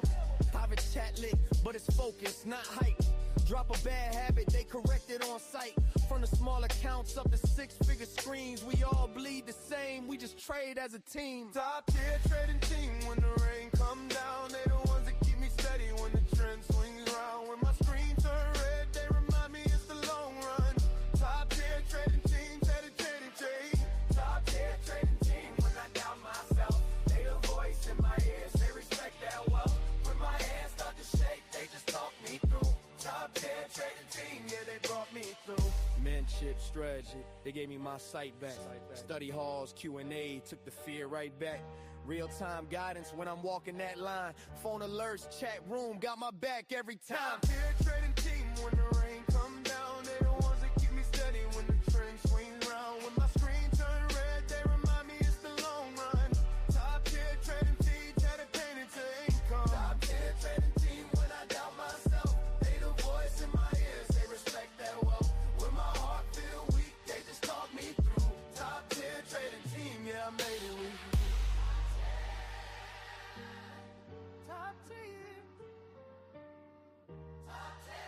Private chat lit, but it's focused, not hype. Drop a bad habit, they correct it on site. From the small accounts up to six-figure screens, we all bleed the same, we just trade as a team. Top tier trading team. When the rain come down, they the ones that keep me steady. When the trend swings round, when my screen turn red, they remind me it's the long run. Top tier trading team, trading team. Top tier trading team. When I doubt myself, they the voice in my ears, they respect that well. When my hands start to shake, they just talk me through. Top tier trading team, yeah, they brought me through. Mentorship strategy, they gave me my sight back. Study halls, Q&A, took the fear right back. Real-time guidance when I'm walking that line. Phone alerts, Chatroom, got my back every time. Top tier trading team. When the rain come down, they the ones that keep me steady. When the trend swings round, when my screen turn red, they remind me it's the long run. Top tier trading team, pain into income. Top tier trading team. When I doubt myself, they the voice in my ears, they respect that well. When my heart feel weak, they just talk me through. Top tier trading team, yeah, I made it with you. Top tier. Top tier.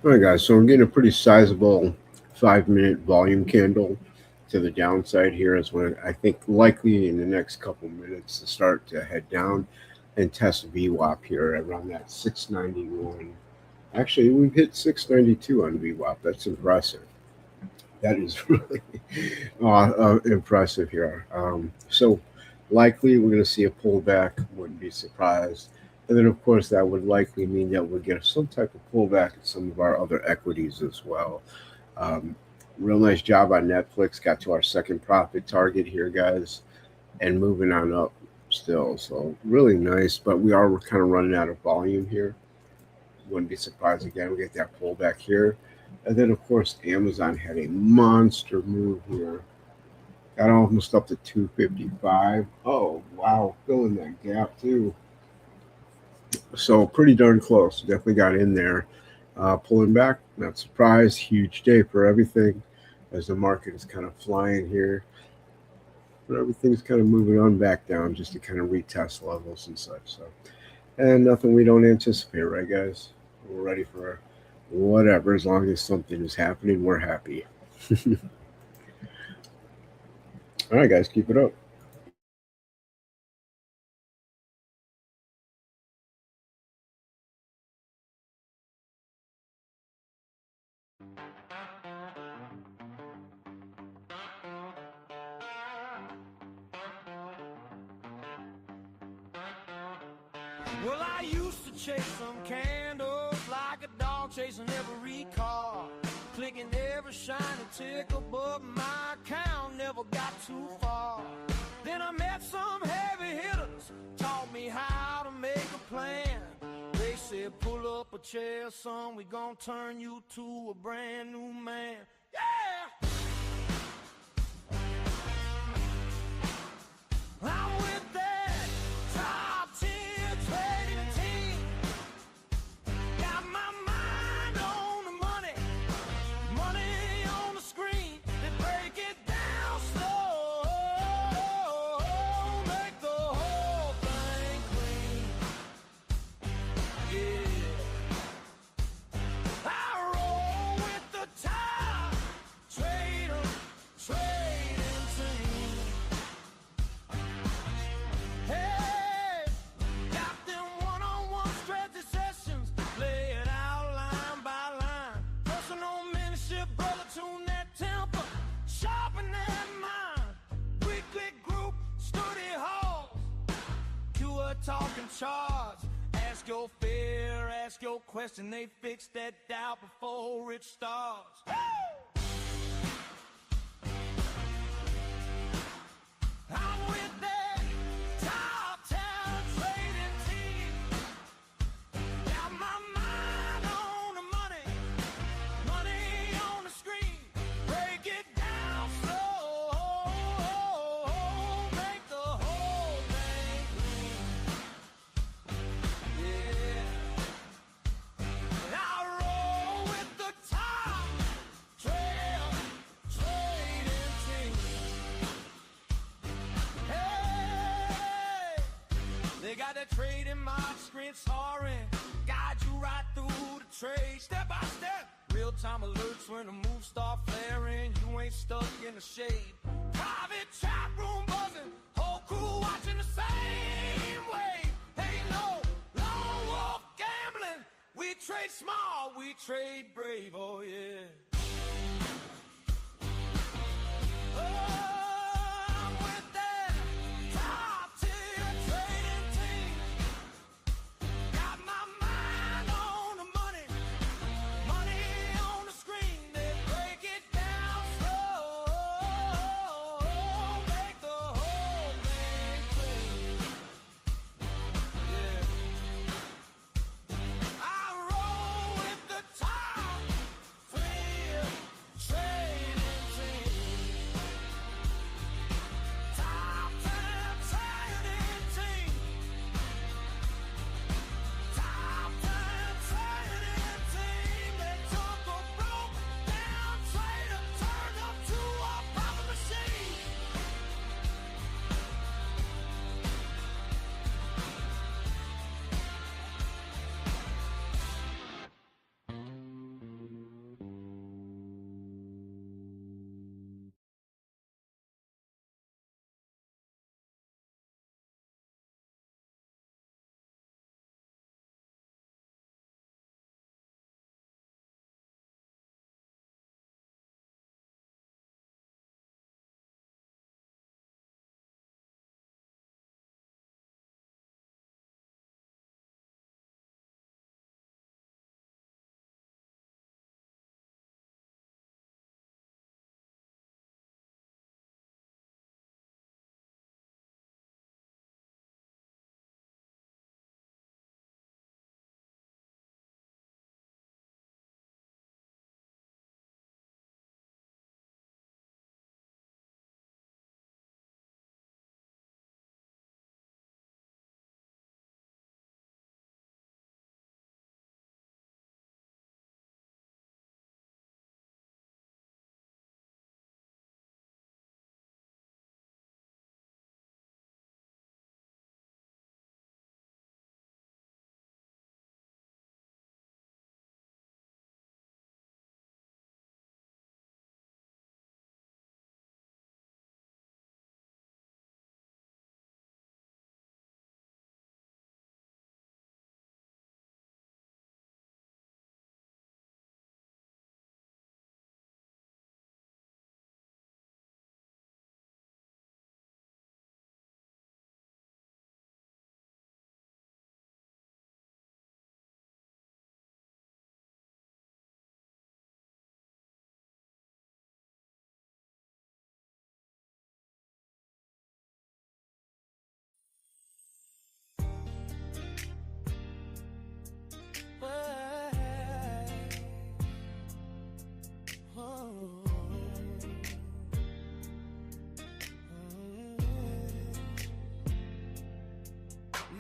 All right, guys. So I'm getting a pretty sizable 5-minute volume candle to the downside here as when I think likely in the next couple minutes to start to head down and test VWAP here around that 691. Actually, we've hit 692 on VWAP. That's impressive. That is really impressive here. So likely we're going to see a pullback. Wouldn't be surprised. And then, of course, that would likely mean that we'll get some type of pullback in some of our other equities as well. Real nice job on Netflix. Got to our second profit target here, guys, and moving on up still. So really nice, but we're kind of running out of volume here. Wouldn't be surprised again. We get that pullback here. And then, of course, Amazon had a monster move here. Got almost up to 255. Oh, wow. Filling that gap, too. So pretty darn close. Definitely got in there. Pulling back, not surprised. Huge day for everything as the market is kind of flying here. But everything's kind of moving on back down just to kind of retest levels and such. So, and nothing we don't anticipate, right, guys? We're ready for whatever. As long as something is happening, we're happy. All right, guys, keep it up. Well, I used to chase some candles like a dog chasing every car, clicking every shiny ticker, but my account never got too far. Then I met some heavy hitters, taught me how to make a plan. They said, pull up a chair, son, we gon' turn you to a brand new man. Yeah! I'm with that top 10 trading team. Got my mind on the money, money on the screen. They break it down slow, make the whole thing clean. Yeah, I roll with the top trading team. Hey, got them one-on-one strategy sessions, lay it out line by line. Personal mentorship, brother, tune that temper, sharpen that mind. Weekly group study halls, Q&A talking charts. Ask your fear, ask your question, they fix that doubt before it starts. Woo! I'm with that top 10 trading team. Got my mind on the money, money on the screen. Break it down slow, make the whole thing clean. Yeah, and I roll with the top trading team. Hey, they got that trading mob screen soaring, guide you right through the trade, step by step. Real-time alerts when the moves start flaring. You ain't stuck in the shade. Private chat room buzzing, whole crew watching the same way. Ain't no lone wolf gambling. We trade small, we trade brave. Oh yeah. I'm with that top 10 trading team. Got my mind on the money, money on the screen. They break it down slow, make the whole thing clean. Yeah, I roll with the top 3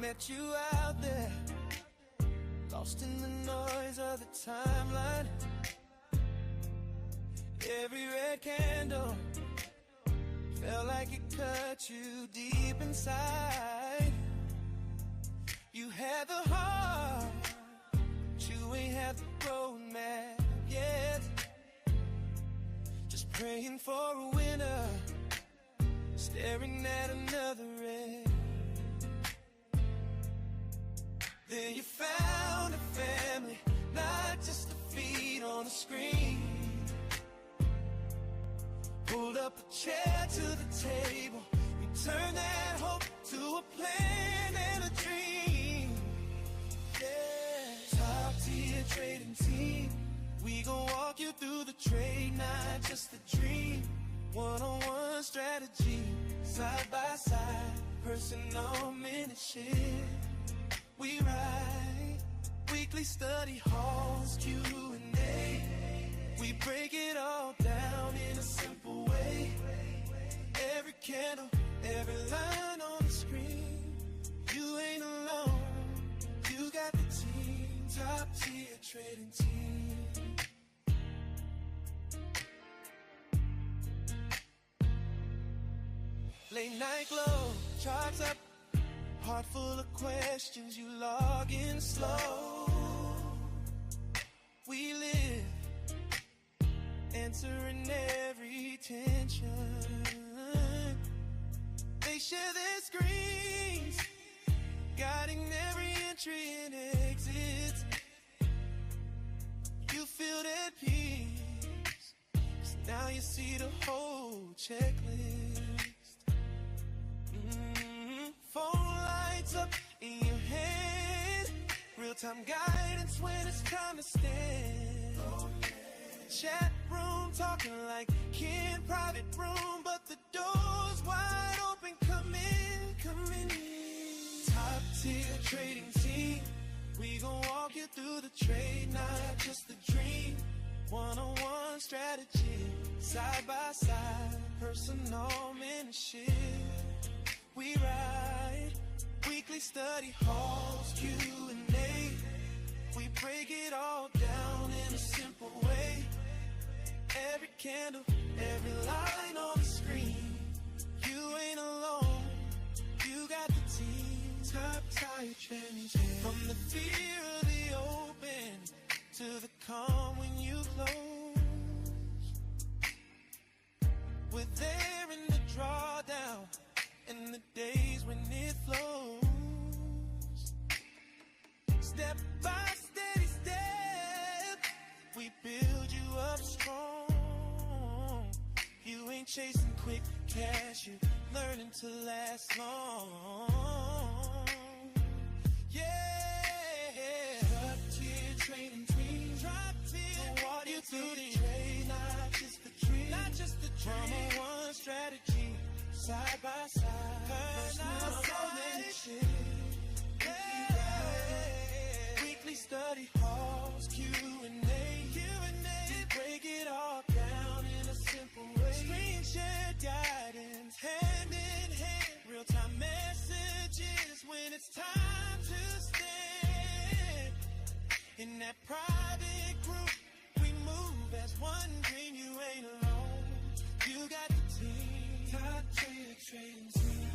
Met you out there, lost in the noise of the timeline. Every red candle felt like it cut you deep inside. You had the heart, but you ain't have the roadmap yet. Just praying for a winner, staring at another red. Then you found a family, not just a feed on a screen. Pulled up a chair to the table, we turned that hope to a plan and a dream. Yeah, top tier trading team. We gon' walk you through the trade, not just the dream. One-on-one strategy, side by side, personal mentorship. We ride, weekly study halls, Q&A. We break it all down in a simple way. Every candle, every line on the screen. You ain't alone, you got the team. Top tier trading team. Late night glow, charts up, heart full of questions, you log in slow. We live, answering every tension. They share their screens, guiding every entry and exit. You feel at peace, 'cause now you see the whole checklist. Phone lights up in your hand, real-time guidance when it's time to stand. Chat room talking like kin, private room, but the door's wide open. Come in, come in. Top tier trading team, we gon' walk you through the trade, not just the dream. One-on-one strategy, side by side, personal mentorship. We ride, weekly study halls, Q&A. We break it all down in a simple way. Every candle, every line on the screen. You ain't alone, you got the team. Top tier training. From the fear of the open to the calm when you close. We're there in the drawdown, in the days when it flows. Step by steady step, we build you up strong. You ain't chasing quick cash, you learning to last long. Yeah, top tier trading team, top tier. We'll walk you through the trade, not just the dream, not just the dream. One strategy, side by side, personal mentorship. Weekly study halls, Q&A. Break it all down in a simple way. Screen shared guidance, hand in hand, real-time messages when it's time to stand. In that private group, we move as one dream. You ain't alone, you got the team. Top tier trading team.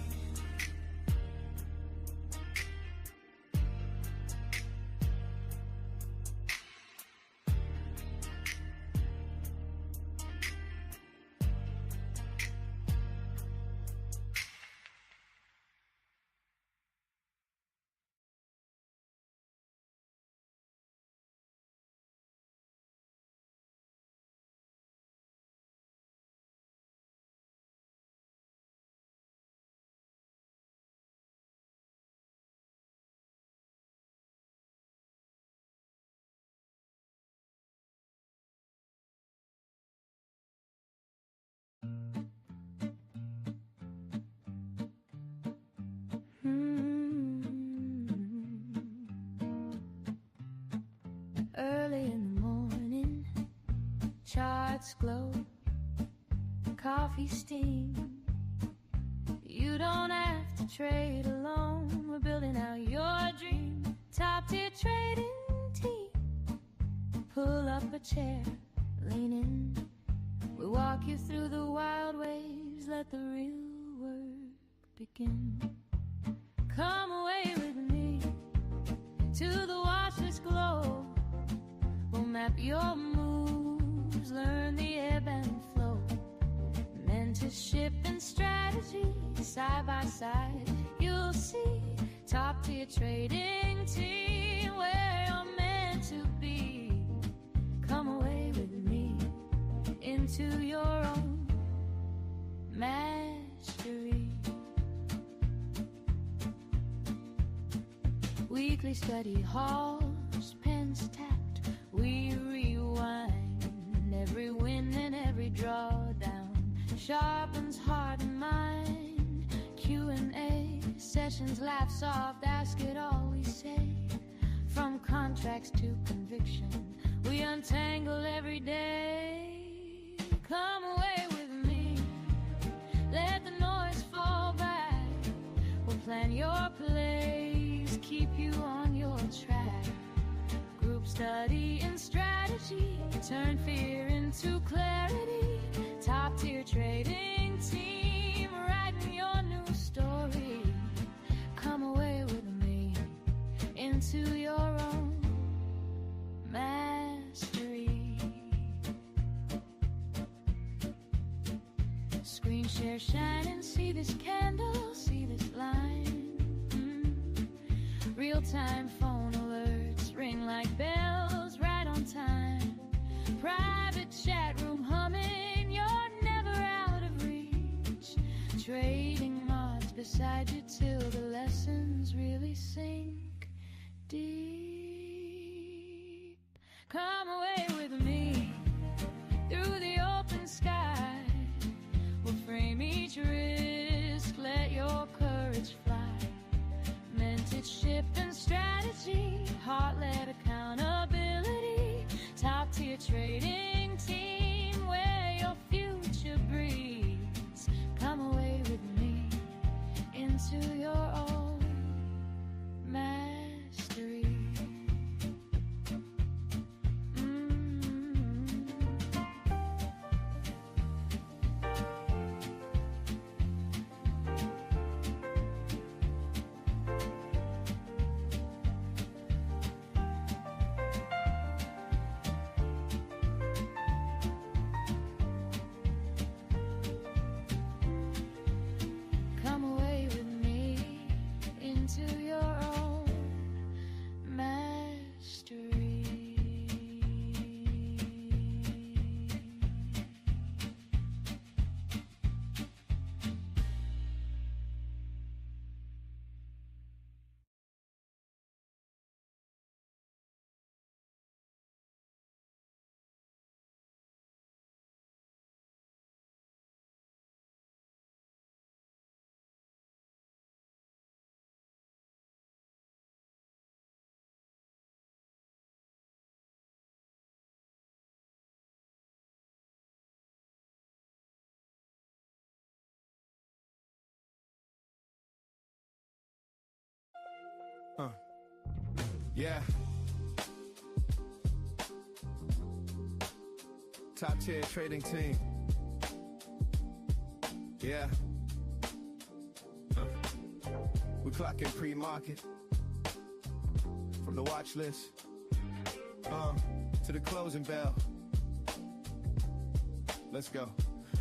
Early in the morning, charts glow, coffee steam. You don't have to trade alone. We're building out your dream. Top tier trading team. Pull up a chair, lean in. We walk you through the wild waves. Let the real work begin. Come away with me to the watchless glow. We'll map your moves, learn the ebb and flow. Mentorship and strategy, side by side, you'll see. Top tier trading team, where you're meant to be. Come away with me into your own mastery. Weekly study halls, pens tapped, we rewind every win and every drawdown. Sharpens heart and mind. Q&A sessions, laugh soft, ask it all we say. From contracts to conviction, we untangle every day. Come away with me, let the noise fall back. We'll plan your plays, keep you on your track. Group study and strategy, turn fear into clarity. Top tier trading team, writing your new story. Come away with me into your own mastery. Screen share, shine and see this candle, see this line. Real-time phone alerts ring like bells right on time. Private chat room humming, you're never out of reach. Trading mods beside you till the lessons really sink deep. Come away with me through the open sky. We'll frame each risk, let your courage fly. Mentorship and strategy, heart-led accountability. Top tier trading team, where your future breathes. Come away with me into your own mastery. Come away with me into your own mastery. Yeah. Top tier trading team. Yeah. We clocking pre-market. From the watch list to the closing bell. Let's go.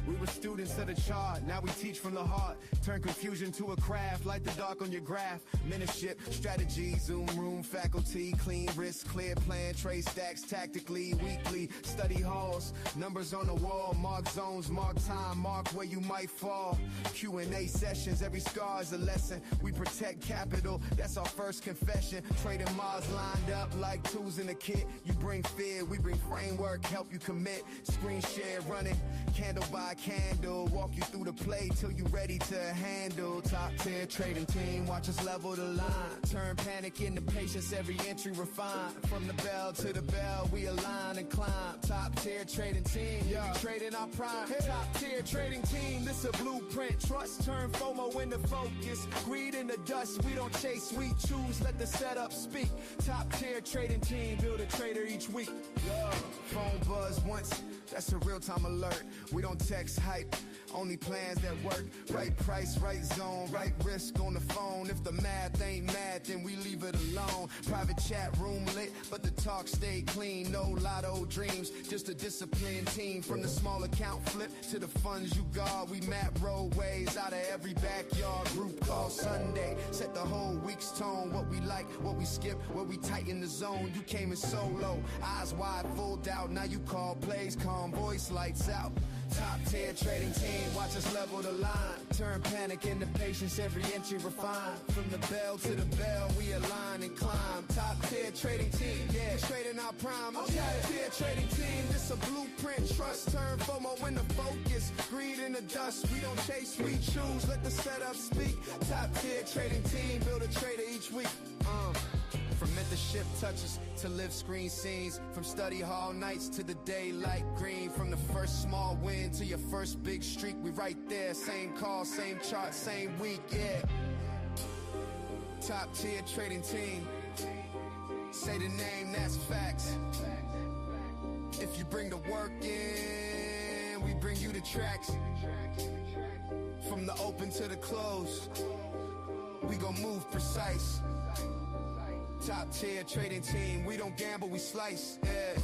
We were students of the chart, now we teach from the heart. Turn confusion to a craft, light the dark on your graph. Mentorship, strategy, Zoom room, faculty, clean risk, clear plan, trade stacks tactically, weekly, study halls, numbers on the wall, mark zones, mark time, mark where you might fall. Q&A sessions, every scar is a lesson. We protect capital, that's our first confession. Trading Mars lined up like tools in a kit. You bring fear, we bring framework, help you commit. Screen share running, candle by like handle. Walk you through the play till you ready to handle. Top tier trading team, watch us level the line. Turn panic into patience, every entry refine. From the bell to the bell, we align and climb. Top tier trading team, yeah, trading our prime. Top tier trading team, this a blueprint. Trust turn FOMO into focus. Greed in the dust, we don't chase, we choose, let the setup speak. Top tier trading team, build a trader each week. Yeah. Phone buzz once, that's a real-time alert. We don't text hype, only plans that work. Right price, right zone, right risk on the phone. If the math ain't mad, then we leave it alone. Private chat room lit, but the talk stay clean. No lotto dreams, just a disciplined team. From the small account flip to the funds you guard, we map roadways out of every backyard. Group call Sunday, set the whole week's tone. What we like, what we skip, where we tighten the zone. You came in solo, eyes wide, full doubt. Now you call plays, calm voice, lights out. Top tier trading team, watch us level the line. Turn panic into patience, every entry refine. From the bell to the bell, we align and climb. Top tier trading team, yeah, trading our prime. Top tier trading team, this a blueprint. Trust turn FOMO into focus. Greed in the dust, we don't chase, we choose. Let the setup speak. Top tier trading team, build a trader each week. From mentorship touches to live screen scenes. From study hall nights to the daylight green. From the first small win to your first big streak. We right there, same call, same chart, same week, yeah. Top tier trading team. Say the name, that's facts. If you bring the work in, we bring you the tracks. From the open to the close, we gon' move precise. Top tier trading team, we don't gamble, we slice, yeah.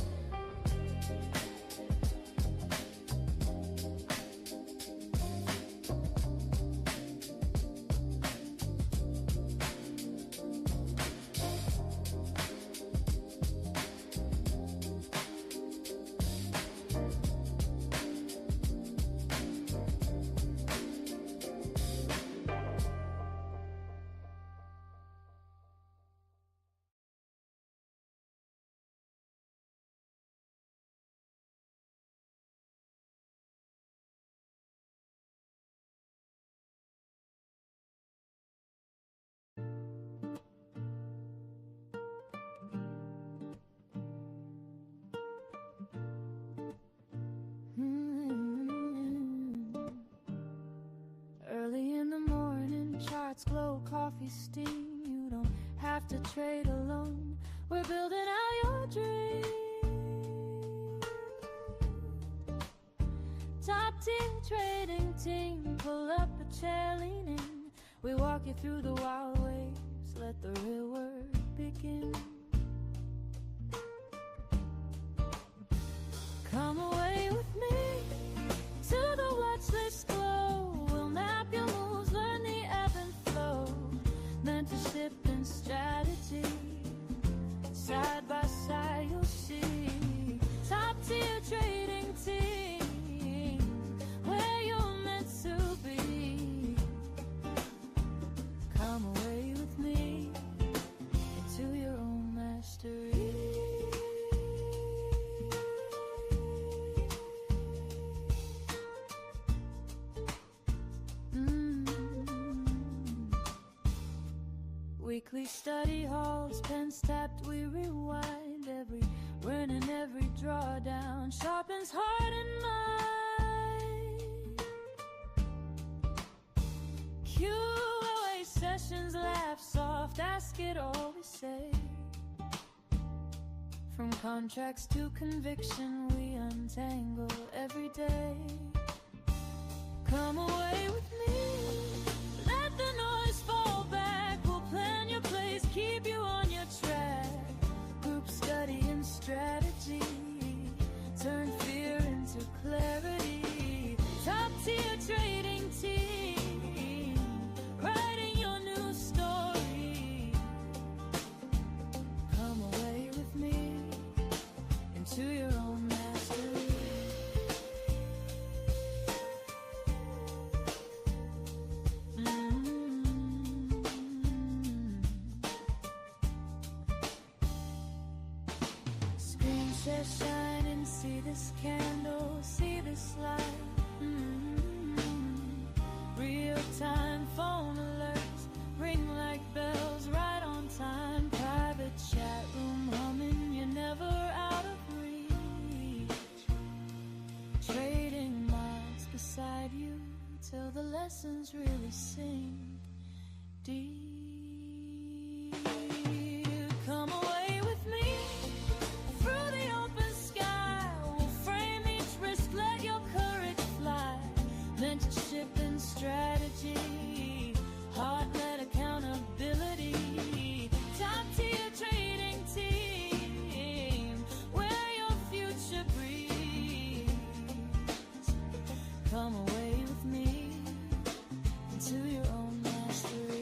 Early in the morning, charts glow, coffee steam. You don't have to trade alone. We're building out your dream. Top tier trading team, pull up a chair, lean in. We walk you through the wild waves, let the real work begin. Come away with me to the watch list glow. We'll map your moves, learn the ebb and flow. Mentorship and strategy, side by side you'll see. Top tier trading team, where you're meant to be. Come away with me into your own mastery. Weekly study halls, pens tapped, we rewind. Every win and every drawdown sharpens heart and mind. QOA sessions, laugh soft, ask it all we say. From contracts to conviction, we untangle every day. Come away with me, let the noise fall back. We'll plan your plays, keep you on your track. Group study and strategy, turn fear into clarity. Top tier trading team, writing your new story. Come away with me into your own mastery. Screen says shine and see this candle, see this light. till the lessons really sink deep. Come away with me through the open sky. We'll frame each risk, let your courage fly. Mentorship and strategy, heart-led accountability. Top tier trading team, where your future breathes. Come away with me into your own mastery.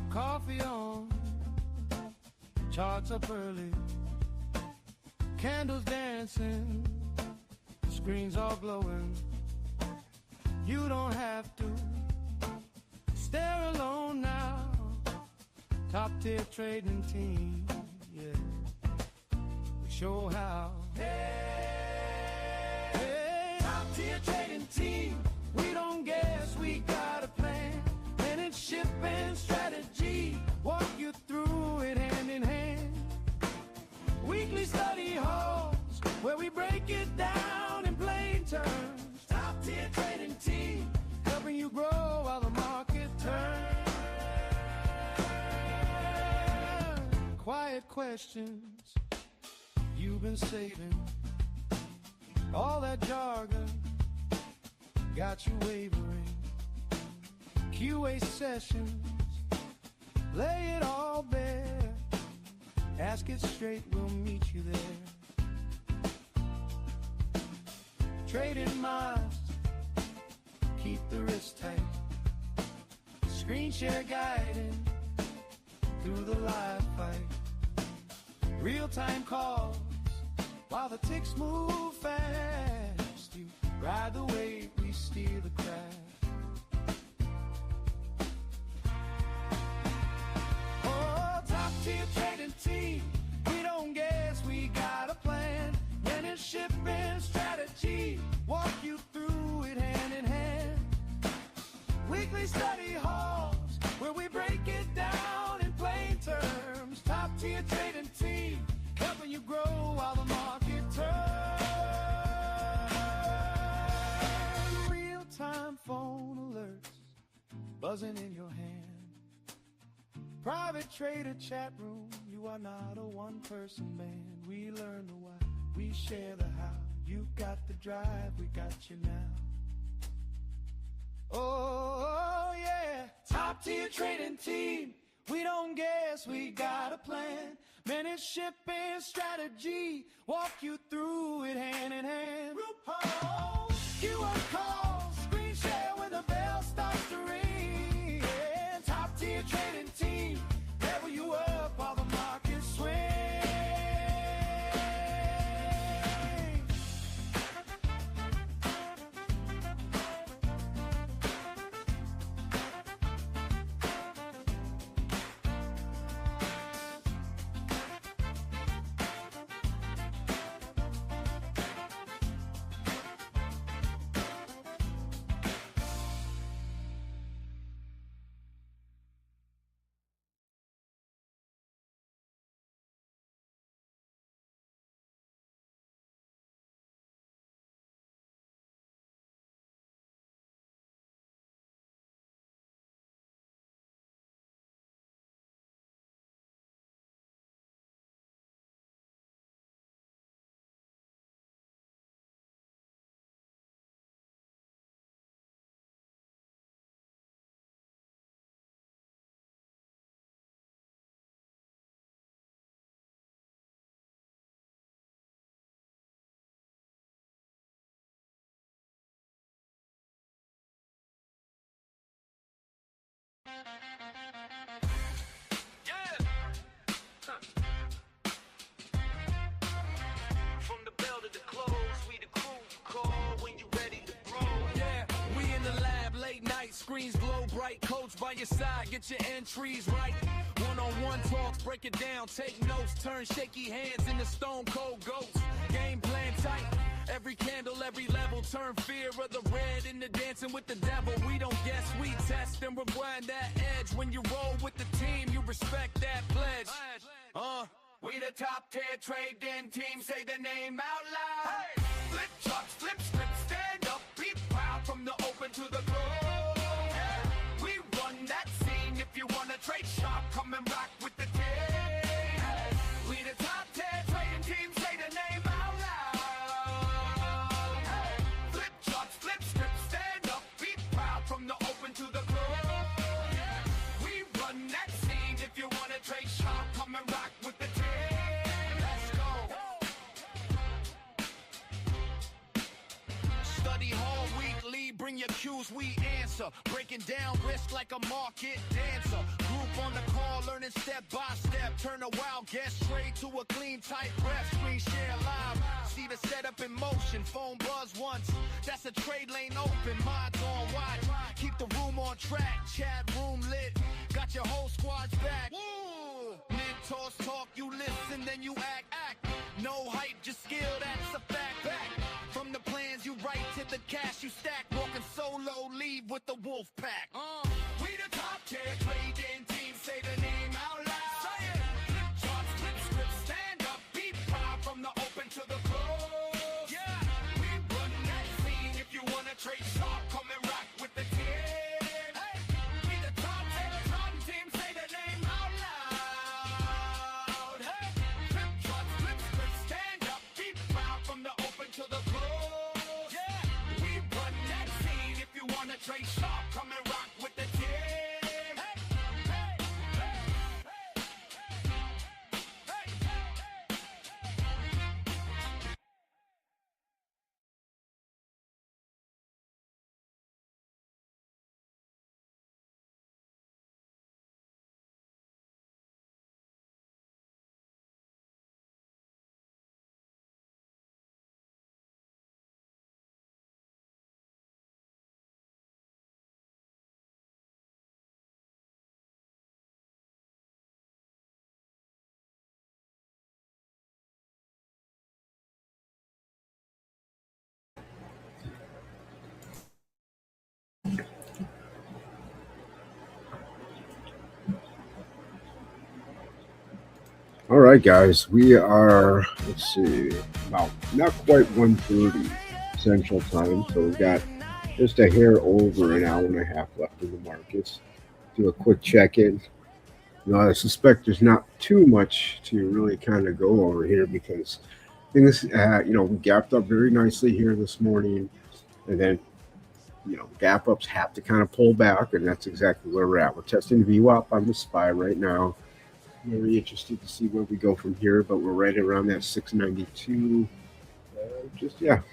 Coffee on, charts up early, candles dancing, screens all glowing. You don't have to stare alone now. Top tier trading team, yeah, we show how. Hey, top tier trading team, we don't guess, we got a plan. Mentorship and strategy, walk you through it hand in hand. Weekly study halls, where we break it down in plain terms. Top tier trading team, helping you grow while the market turns. Quiet questions you've been saving, all that jargon got you wavering. QA sessions, lay it all bare. Ask it straight, we'll meet you there. Trading minds, keep the wrist tight. Screen share guiding through the live fight. Real-time calls while the ticks move fast. You ride the wave, we steer the craft. Trading team, we don't guess, we got a plan. Mentorship and strategy, walk you through it hand in hand. Weekly study halls, where we break it down in plain terms. Top tier trading team, helping you grow while the market turns. Real-time phone alerts, buzzing in your hand. Private trader chat room, you are not a one-person band. We learn the why, we share the how. You got the drive, we got you now. Oh yeah, top tier trading team, we don't guess, we got a plan. Mentorship and strategy, walk you through it hand in hand. QR calls, screen share when the bell starts to ring. Yeah, top tier trading team, level you up while the market swings. From the bell to the close, we the crew you call when you ready to blow. Yeah, we in the lab, late night, screens glow bright, coach by your side, get your entries right. One-on-one talks, break it down, take notes, turn shaky hands into stone cold ghosts. Game plan tight, every candle, every level, turn fear of the red into dancing with the devil. We don't guess, we test and rewind that edge. When you roll with the team, you respect that pledge. We the top tier trading team, say the name out loud. Hey! Flip charts, flip scripts, stand up, be proud from the open to the close. Yeah. We run that scene, if you wanna trade sharp, come and rock with the team. Hey! We the top tier trading team, say the name out loud. Hey! Flip charts, flip scripts, stand up, be proud from the open to the close. Yeah. We run that scene, if you wanna trade sharp, come and rock with the team. Study hall weekly, bring your cues, we answer. Breaking down risk like a market dancer. Group on the call, learning step by step. Turn a wild guest trade to a clean tight rep. Screen share live, see the setup in motion. Phone buzz once, that's a trade lane open. Minds on watch, keep the room on track. Chat room lit, got your whole squad's back. Woo! Mentors talk, you listen, then you act. No hype, just skill, that's a fact. Back from the plans you write to the cash you stack. Walking solo, leave with the wolf pack. We the top tier trading team, say the name out loud. Say it. Flip charts, flip scripts, stand up, be proud from the open to the close. Yeah, we run that scene. If you wanna trade sharp, come and rock with the team. Hey, we the top tier trading team, say the name out loud. Hey, flip charts, flip scripts, stand up, be proud from the open to the close. Yeah, we run that scene. If you wanna trade sharp, come and rock with the team. All right, guys, we are, let's see, about not quite 1:30 Central Time, so we've got just a hair over an hour and a half left in the markets. Do a quick check-in. I suspect there's not too much to really kind of go over here because things, we gapped up very nicely here this morning, and then, gap ups have to kind of pull back, and that's exactly where we're at. We're testing the VWAP on the SPY right now. Very interested to see where we go from here, but we're right around that 692.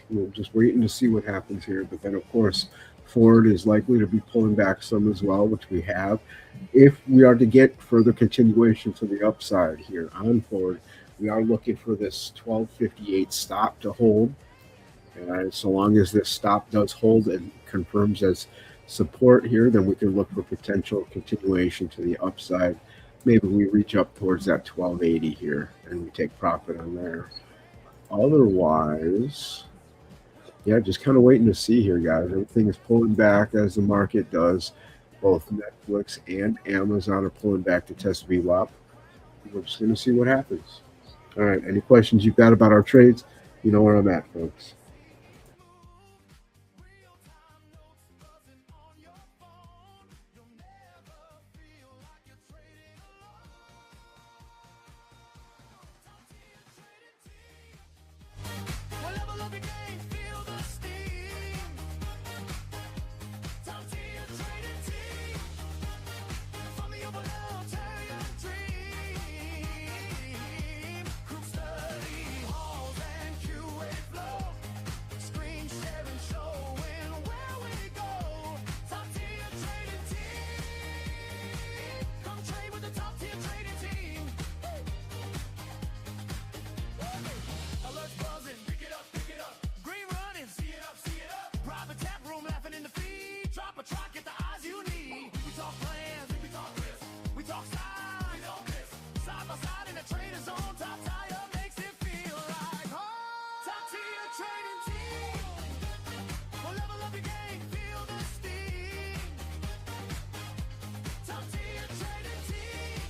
We're just waiting to see what happens here. But then, of course, Ford is likely to be pulling back some as well, which we have. If we are to get further continuation to the upside here on Ford, we are looking for this 1258 stop to hold. And so long as this stop does hold and confirms as support here, then we can look for potential continuation to the upside. Maybe we reach up towards that 1280 here and we take profit on there. Otherwise, just kind of waiting to see here, guys. Everything is pulling back as the market does. Both Netflix and Amazon are pulling back to test VWAP. We're just going to see what happens. All right, any questions you've got about our trades? You know where I'm at, folks. your game, feel the steam. Top tier trading team.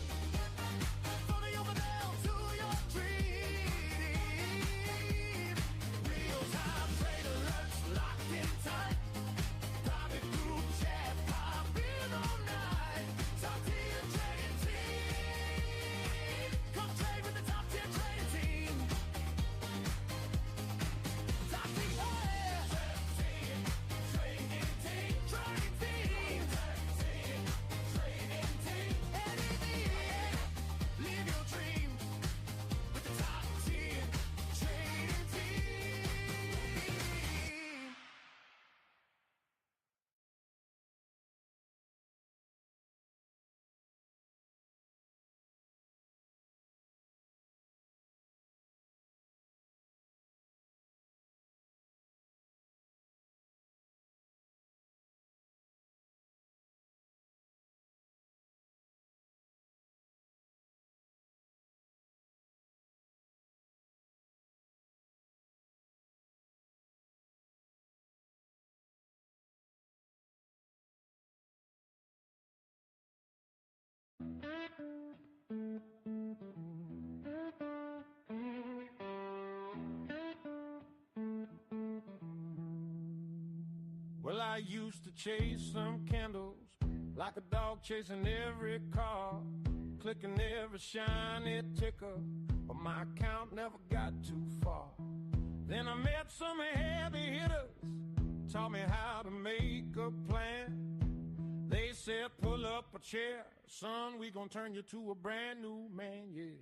From the overdale to your dream. Real-time trade alerts locked in tight. Private group chat popping all night. Top tier trading team. Come trade with the top tier trading team. Top tier trading team. Trading team. Trading team. Anything. Live your dream with the top tier trading team. Well, I used to chase some candles like a dog chasing every car, clicking every shiny ticker, but my account never got too far. Then I met some heavy hitters, taught me how to make a plan. They said, pull up a chair, son, we gonna turn you to a brand new man, yeah.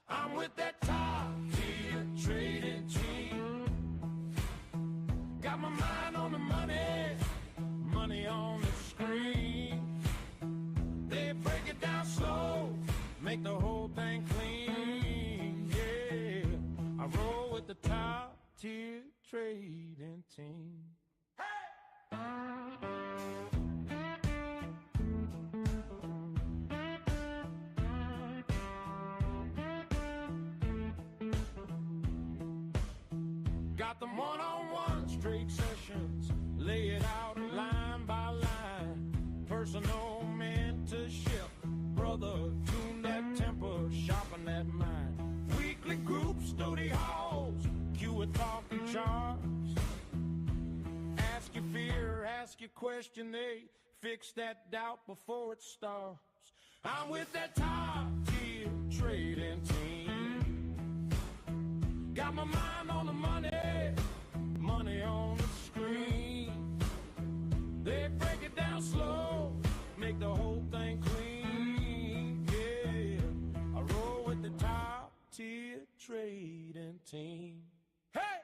I'm with that top tier trading team. Got my mind on the money, money on the screen. They break it down slow, make the whole thing clean, yeah. I roll with the top tier trading team. Got them one-on-one straight sessions, lay it out line by line. Personal mentorship, brother, tune that temper, sharpen that mind. Weekly group study halls, cue a talking charts. Ask your fear, ask your question, they fix that doubt before it starts. I'm with that top tier trading team. Got my mind on the money, money on the screen. They break it down slow, make the whole thing clean, yeah. I roll with the top tier trading team. Hey!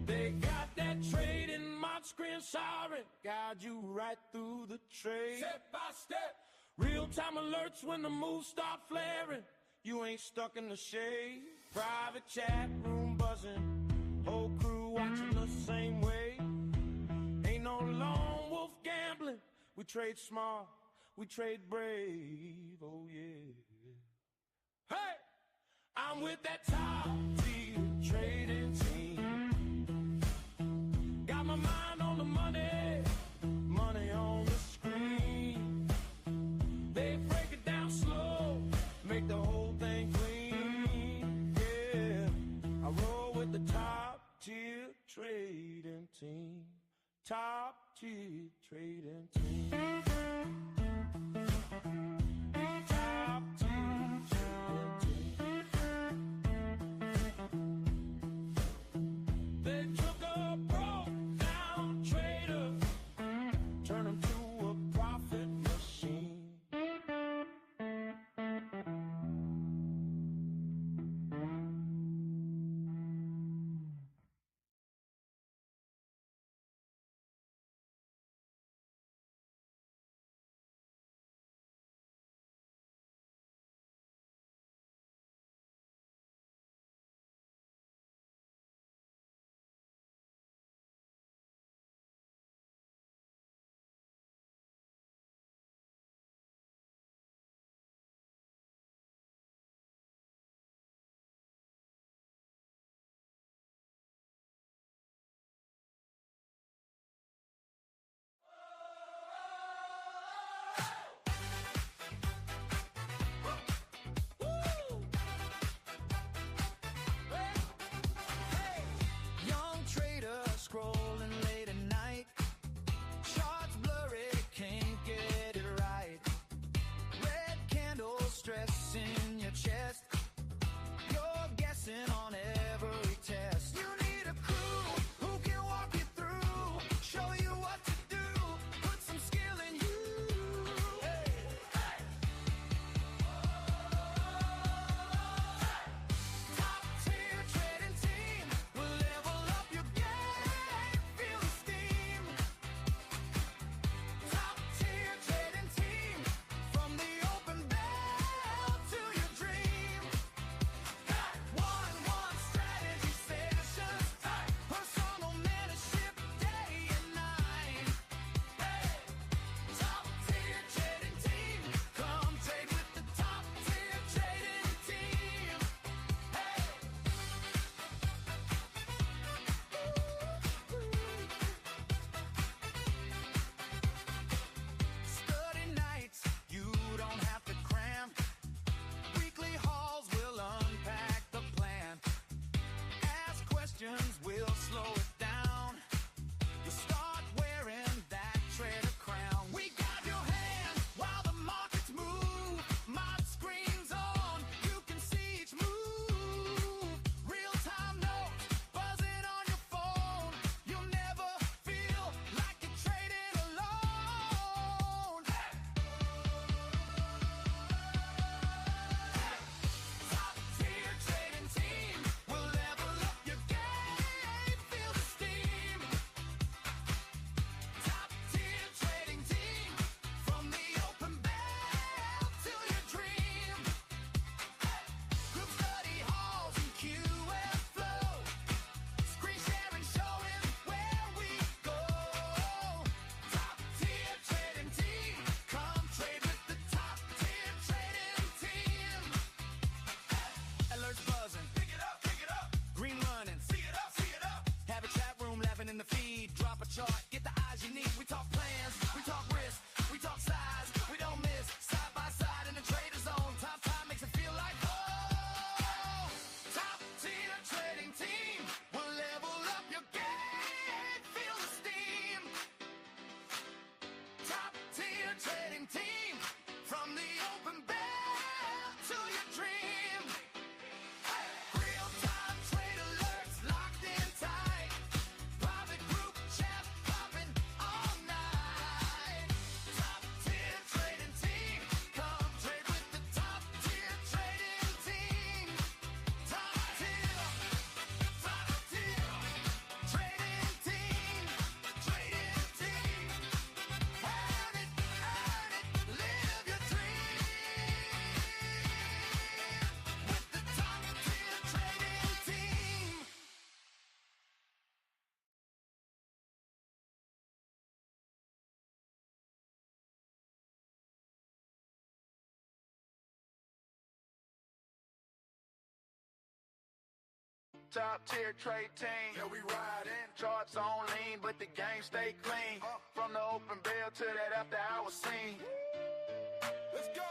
They got that trading mod screen siren, guide you right through the trade. Step by step. Real-time alerts when the moves start flaring. You ain't stuck in the shade. Private chat room buzzing. Whole crew watching the same way. Ain't no lone wolf gambling. We trade smart, we trade brave. Oh yeah. Hey! I'm with that top tier trading team. Got my mind on the money, money on the screen. They break it down slow, make the whole thing clean, yeah. I roll with the top tier trading team. Top tier trading team. Top tier trade team. Yeah, we riding. Charts on lean, but the game stay clean. From the open bell to that after hour scene. Let's go.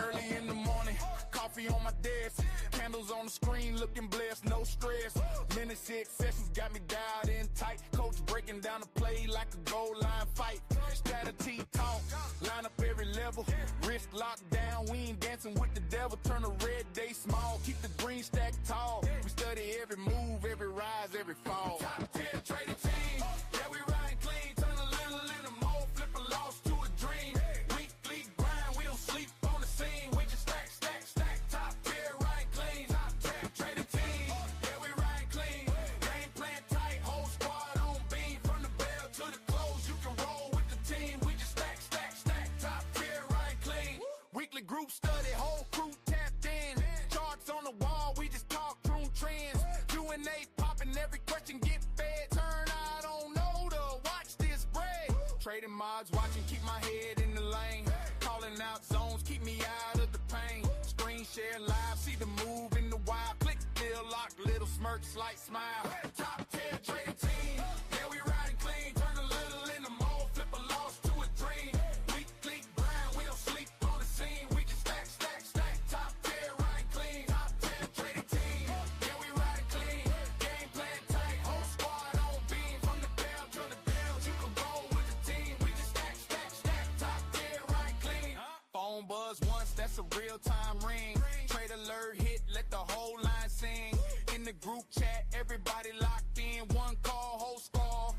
Early in the morning, coffee on my desk. Candles on the screen, looking blessed, no stress. Minute 6 sessions got me dialed in tight. Coach breaking down the play like a goal line fight. Strategy talk, line up every level. Wrist locked down, we ain't dancing with the devil. Turn a red day small, keep the green stack tall. We study every move, every rise, every fall. Top 10 trading team, yeah, we riding clean. Turn a little into more, flip a loss to a dream. Weekly grind, we don't sleep on the scene. We just stack, stack, stack. Top tier, riding clean. Top 10 trading team, yeah, we riding clean. Game plan tight, whole squad on beam. From the bell to the close, you can roll with the team. We just stack, stack, stack. Top tier, riding clean. Weekly group study, whole crew tapped in. Charts on the wall, we just talk Chatroom trends. Q&A popping, every question get fed. Turn, I don't know to watch this bread. Trading mods, watching, keep my head in the lane. Calling out zones, keep me out of the pain. Screen share live, see the move in the wild. Click, still lock, little smirk, slight smile. Top 10 trading team, yeah, we riding clean. Turn a little into more, flip a loss to a dream. Weekly grind, we don't sleep on the scene. We just stack, stack, stack. Top 10 riding clean. Top 10 trading team, yeah, we riding clean. Game plan tight, whole squad on beam. From the bell to the bell, you can roll with the team. We just stack, stack, stack. Top 10 riding clean. Phone buzz once, that's a real time ring. Trade alert hit, let the whole line sing. In the group chat, everybody locked in. One call, whole squad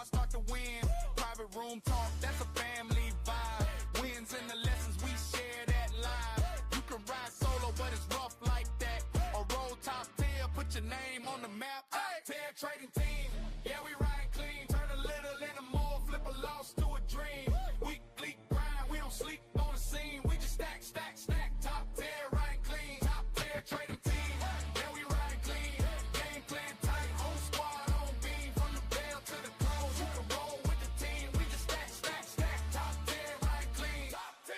start to win. Private room talk, that's a family vibe. Wins and the lessons, we share that live. You can ride solo, but it's rough like that. Or roll top tail, put your name on the map. Top 10 trading team, yeah, we riding clean. Turn a little into more, flip a loss to a dream. Weekly grind, we don't sleep on the scene. We just stack, stack, stack. Top 10 riding clean. Top 10 trading team, yeah, we riding clean. Game plan tight, whole squad on beam. From the bell to the close, you can roll with the team. We just stack, stack, stack. Top 10 riding clean. Top 10.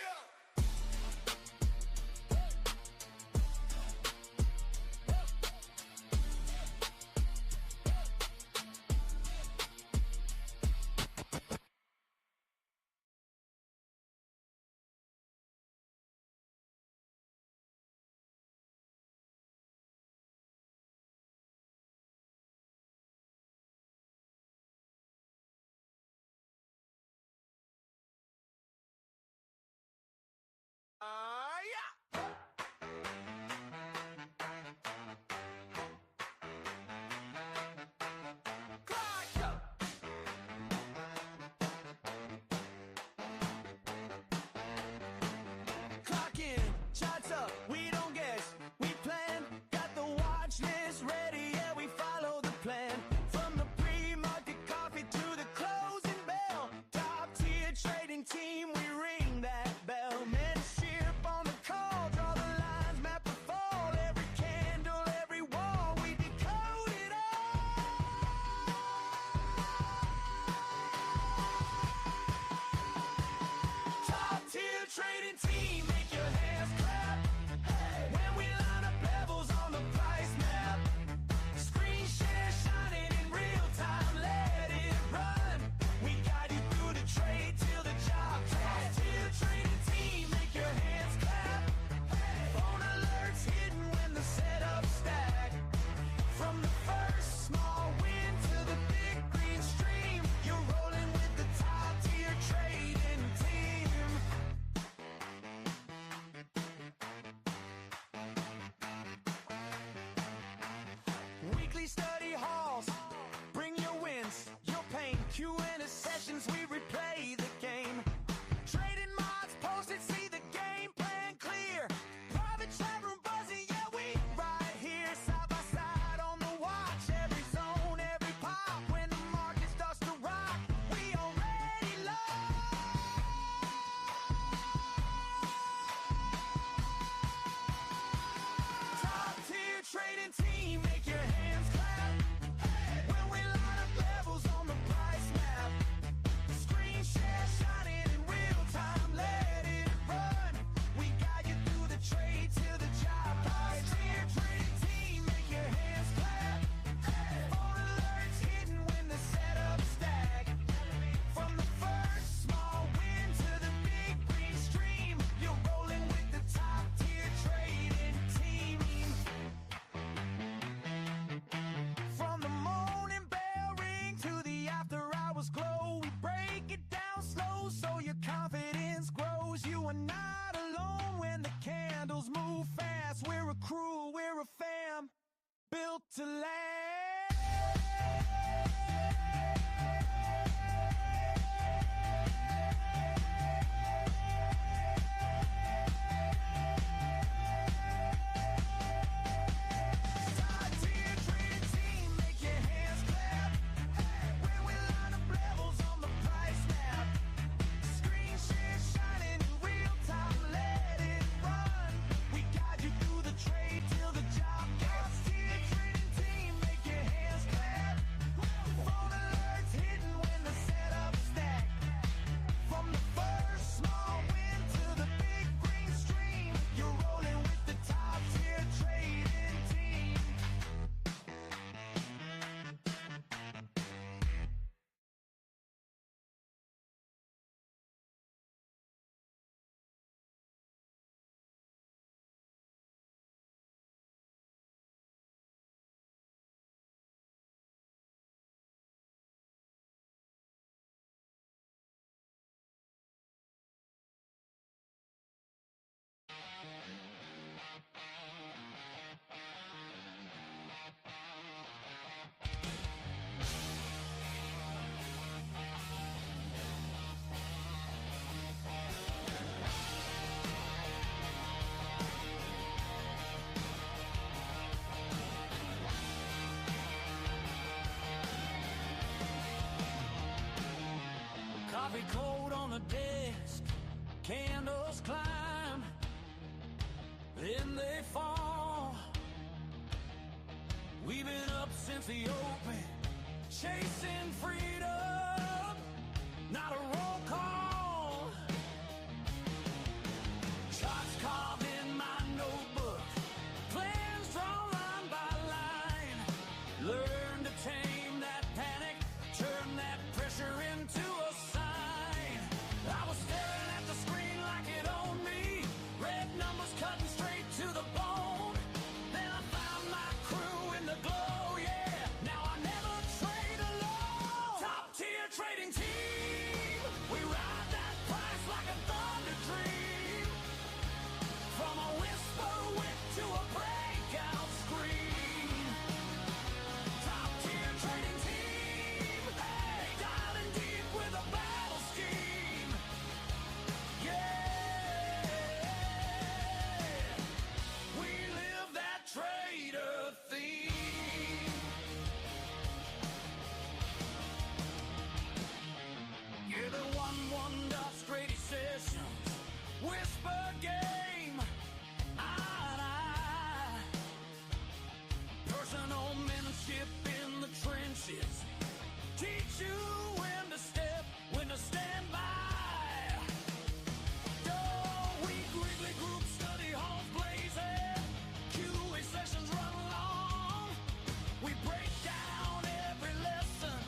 Yeah. Clock in, shots up, we don't guess, we plan. Got the watch list ready, yeah, we follow the plan. From the pre-market coffee to the closing bell. Top tier trading team, we ring that bell. Mentorship on the call, draw the lines, map the fall. Every candle, every wall, we decode it all. Top tier trading team, make your hands clap. When we line up levels on the price map. Screen share shining in real time, let it run. We guide you through the trade till the job. Top tier trading team, make your hands clap. Phone alerts hidden when the setup stack. From the first small win to the big green stream, you're rolling with the top tier trading team. Weekly study halls, bring your wins, your pain. Q&A sessions, we replay the game. Trading mods posted, see the game plan clear. Private chat room buzzing, yeah, we right here. Side by side on the watch, every zone, every pop. When the market starts to rock, we already love. Top tier trading team, make your hands clap. When we line up levels on the price map. Screen share shining in real time, let it run. Coffee cold on the desk, candles climb, then they fall. We've been up since the open, chasing freedom, not a roll call. Charts carved in my notebook, plans drawn line by line. Learn to tame that panic, turn that pressure into a sign. I was staring at the screen like it owned me, red numbers cutting straight to the bone. Then I found my crew in the glow, yeah. Now I never trade alone. Top tier trading team, we ride that price like a thunder dream. From a whisper whip to a breakout scream. Top tier trading team, hey, diving deep with a battle scheme. Yeah, we live that trader theme. You're the one straight sessions, whisper game, eye to eye. Personal mentorship in the trenches, teach you when to step, when to stand by. Weekly group study halls blazing, QA sessions run long. We break down every lesson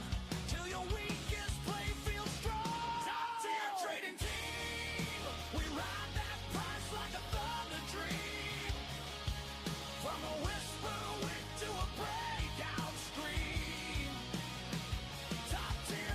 till your weakest play feels strong. Top tier trading team, we ride that price like a thunder dream. From a whisper wick to a breakout scream. Top tier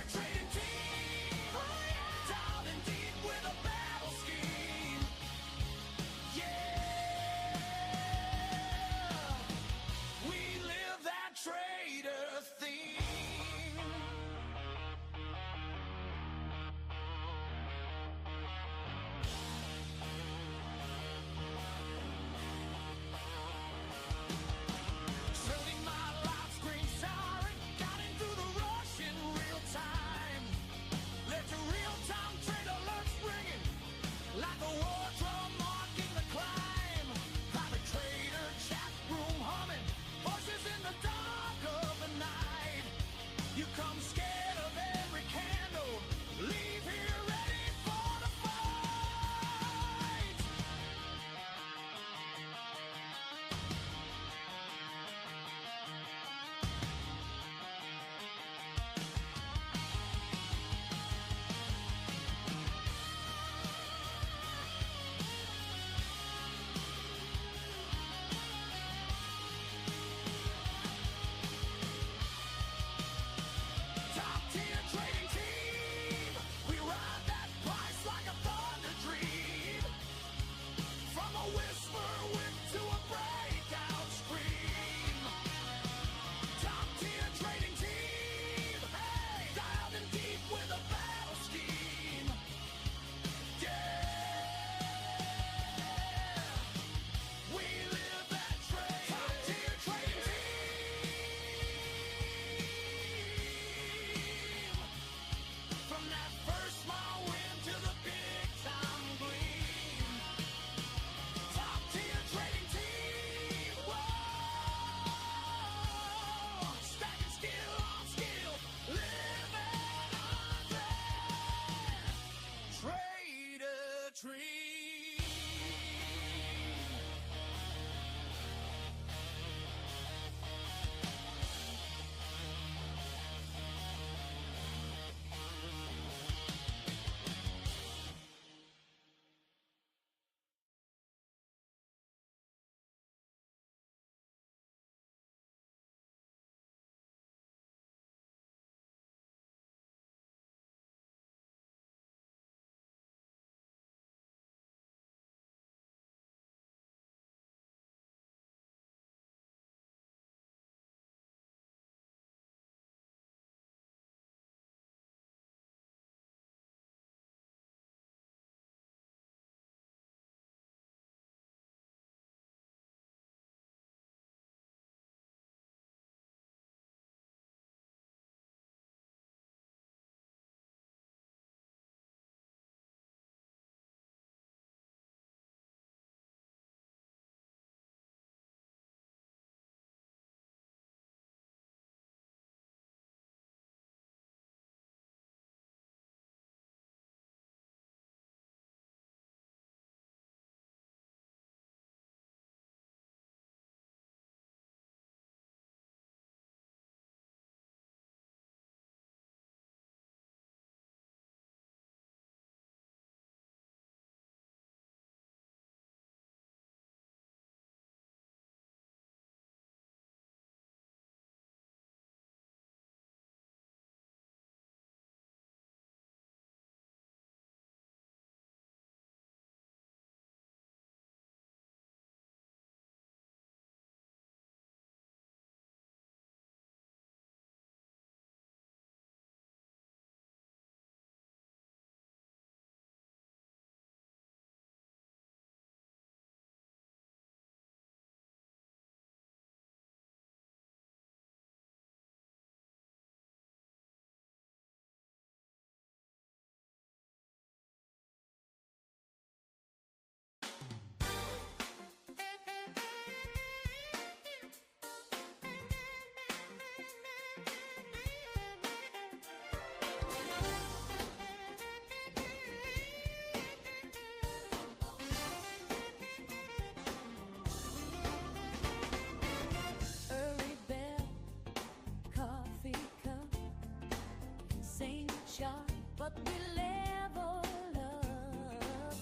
sharp, but we level up.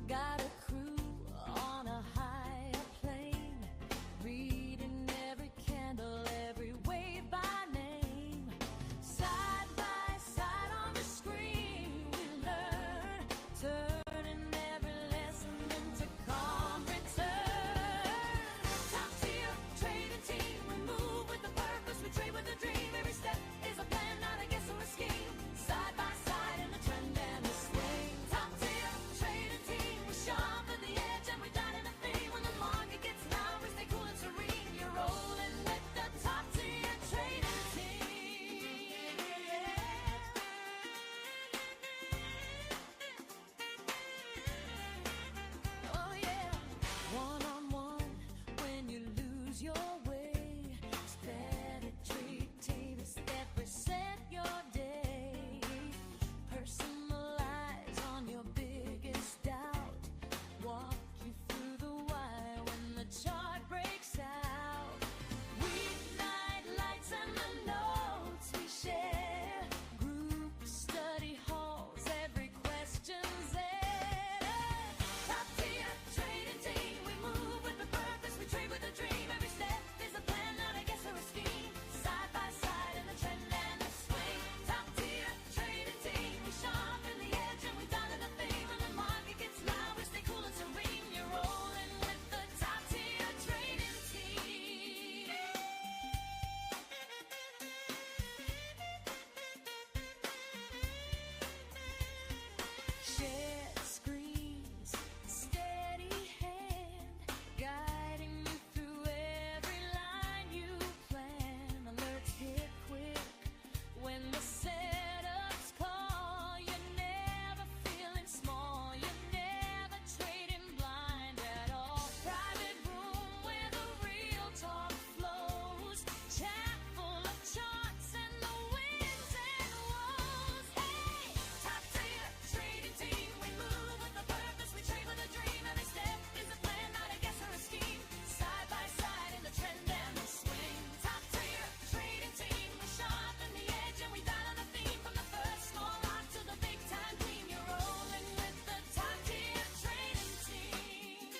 Got a crew on a higher plane, reading every candle, every wave by name. Side by side on the screen, we learn, turning every lesson into calm return. Top tier trading team, we move with a purpose, we trade with a dream. Every step is a plan, not a guess or a scheme. Side by side in the trend and the swing. Top tier trading team, we sharpen the edge and we dine in the theme. When the market gets loud, we stay cool and serene. You're rolling with the top tier trading team. Oh yeah, one-on-one when you lose your way. Steady treat, TV step, reset your day. Personalize on your biggest doubt. Walk you through the wire when the chart breaks out. Weeknight lights and the notes we share. Group study halls, every question's there. Top tier trading team, we move with a purpose, we trade with a dream. Every step is a plan, not a guess or a scheme. Side by side in the trend and the swing. Top tier trading team, we sharpen the edge and we dine in the theme. When the market gets loud, we stay cool and serene. You're rolling with the top tier trading team. Shared screens, steady hand, guiding you through every line you plan. Alerts hit quick when the setups call. You're never feeling small, you're never trading blind at all. Private room where the real talk flows. Chat full of charts and the wins and woes. Hey, top tier trading team, we move with a purpose, we trade with a dream. Every step is a plan, not a guess or a scheme. Side by side in the trend and the swing. Top tier trading team, we sharpen the edge and we dine on the theme. From the first small lot to the big time team, you're rolling with the top tier trading team.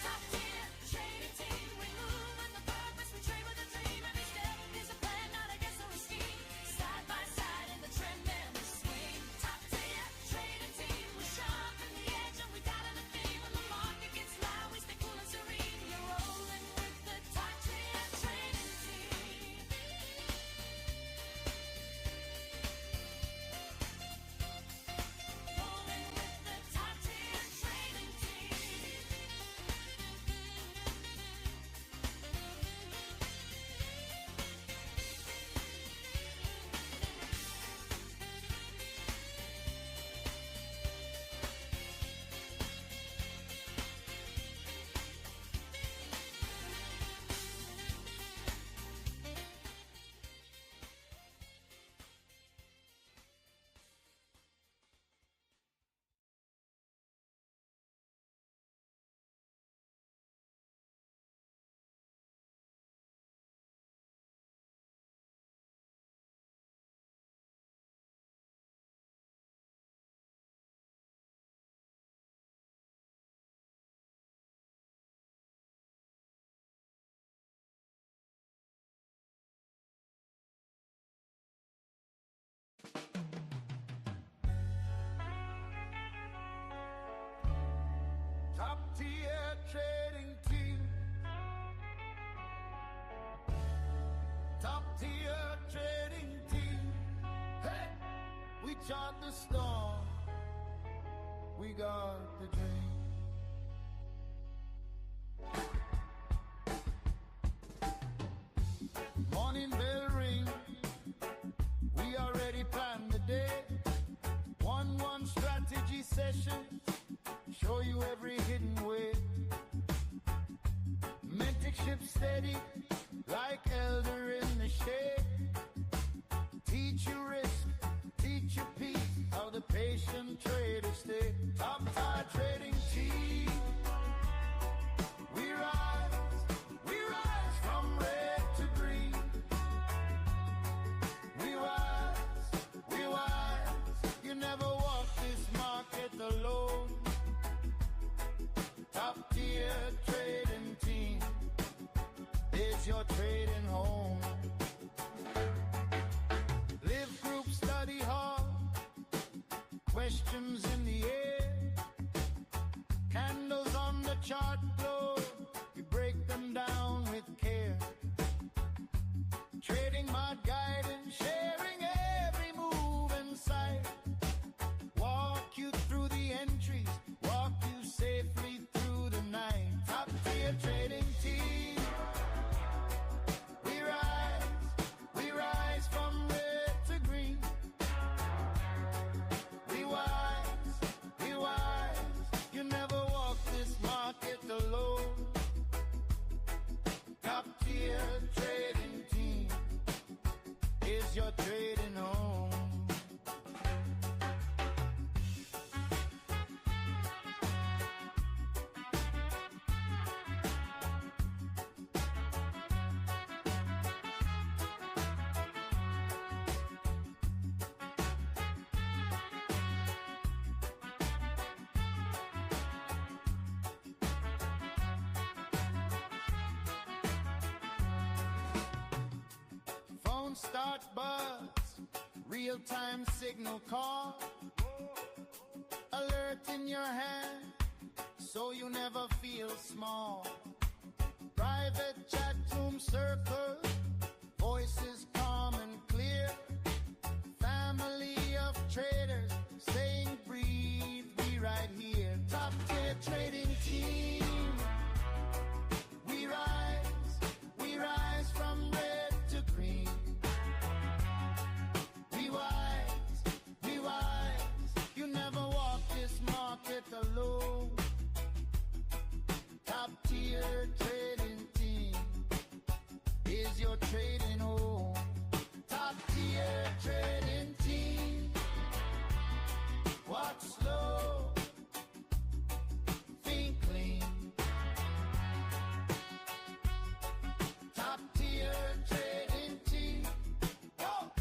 Top tier trading team, we move with a purpose, we trade with a dream. Every step is a plan, not a guess or a scheme. Side by side in the trend and the swing. Top tier trading team, we sharpen the edge and we dine on the theme. When the market gets loud, we stay cool and serene. You're rolling with the top tier trading team. Rolling with the top tier trading team. Top tier trading team. Top tier trading team. Hey, we chart the storm. We got the dream. Morning bell ring. We already planned the day. 1-1 strategy session. Show you every hidden way. Mentorship steady, like elder in the shade. Teach you risk, teach you peace, how the patient traders stay. Top tier trading team, we ride your trading home. Live group, study hall, questions in the air, candles on the chart glow, we break them down with care. Trading mod guidance, sharing every move and sight. Walk you through the entries, walk you safely through the night. Top tier trading team. We rise from red to green. We wise, you never walk this market alone. Top tier trading team is your trading home. Phone start buzz, real-time signal call, alert in your hand, so you never feel small. Private chat room circle, voices calm and clear. Family of traders, saying breathe, we right here. Top tier trading team. We rise from red to green. We wise, you never walk this market alone. Top tier trading team is your trading home. Top tier trading team. Walk slow, think clean. Top tier trading team. Go!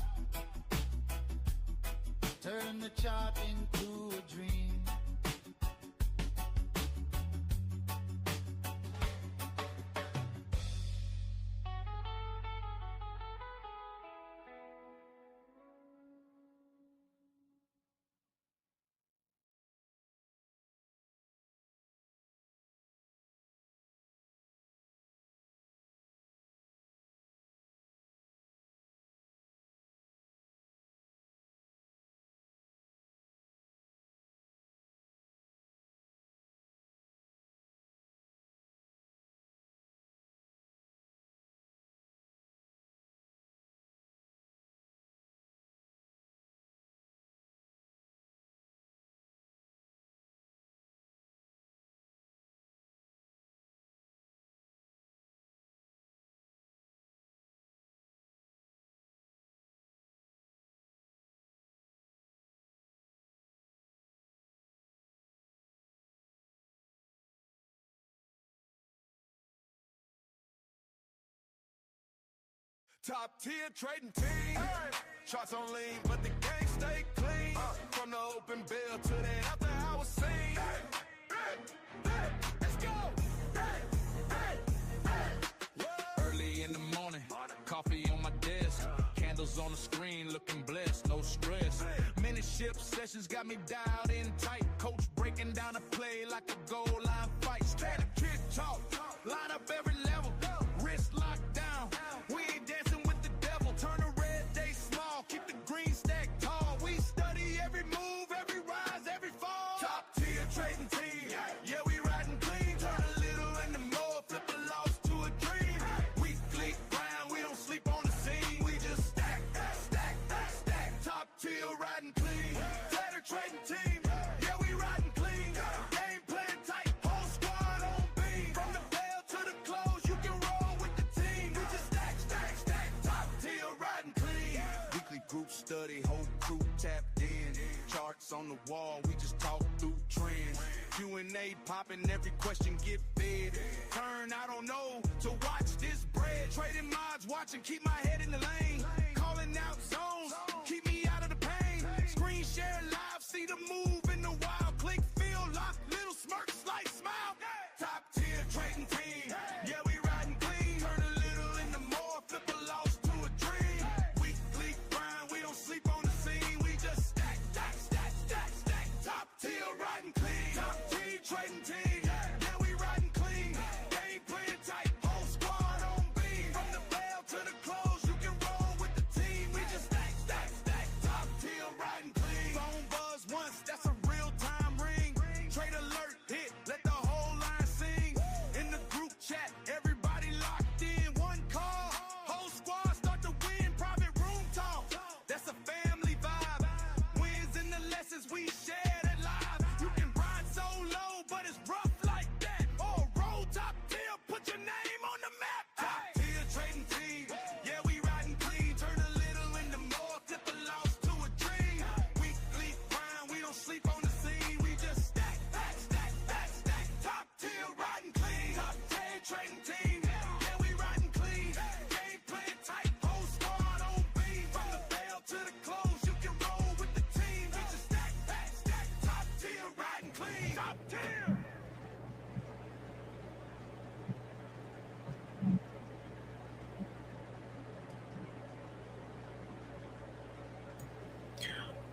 Turn the chart into a dream. Top tier trading team. Charts on lean, but the game stay clean. From the open bill to the after hours scene. Let's go. Early in the morning, coffee on my desk, candles on the screen, looking blessed, no stress. Mentorship sessions got me dialed in tight. Coach breaking down a play like a goal line fight. Strategy talk, line up every level, wrist locked down. We ain't dancing with the devil. Turn a red day small, keep the green stack tall. We study every move, every rise, every fall. Top tier trading team, yeah, we riding clean. Turn a little into more, flip a loss to a dream. Weekly grind, we don't sleep on the scene. We just stack. Top tier riding clean. Trader trading team, yeah, we riding clean. Game plan tight, whole squad on beam. From the bell to the close, you can roll with the team. We just stack. Top tier riding clean. Weekly group study, whole crew tapped in. Charts on the wall, we just talk through trends. Q&A popping, every question get fed. Turn, I don't know, to watch this bread. Trading mods, watching, keep my head in the lane. Calling out zones, keep me out of the pain. Screen share live, see the move in the wild. Click, feel, lock, little smirk, slice, smile. Top tier trading team, yeah, we riding clean. Turn a little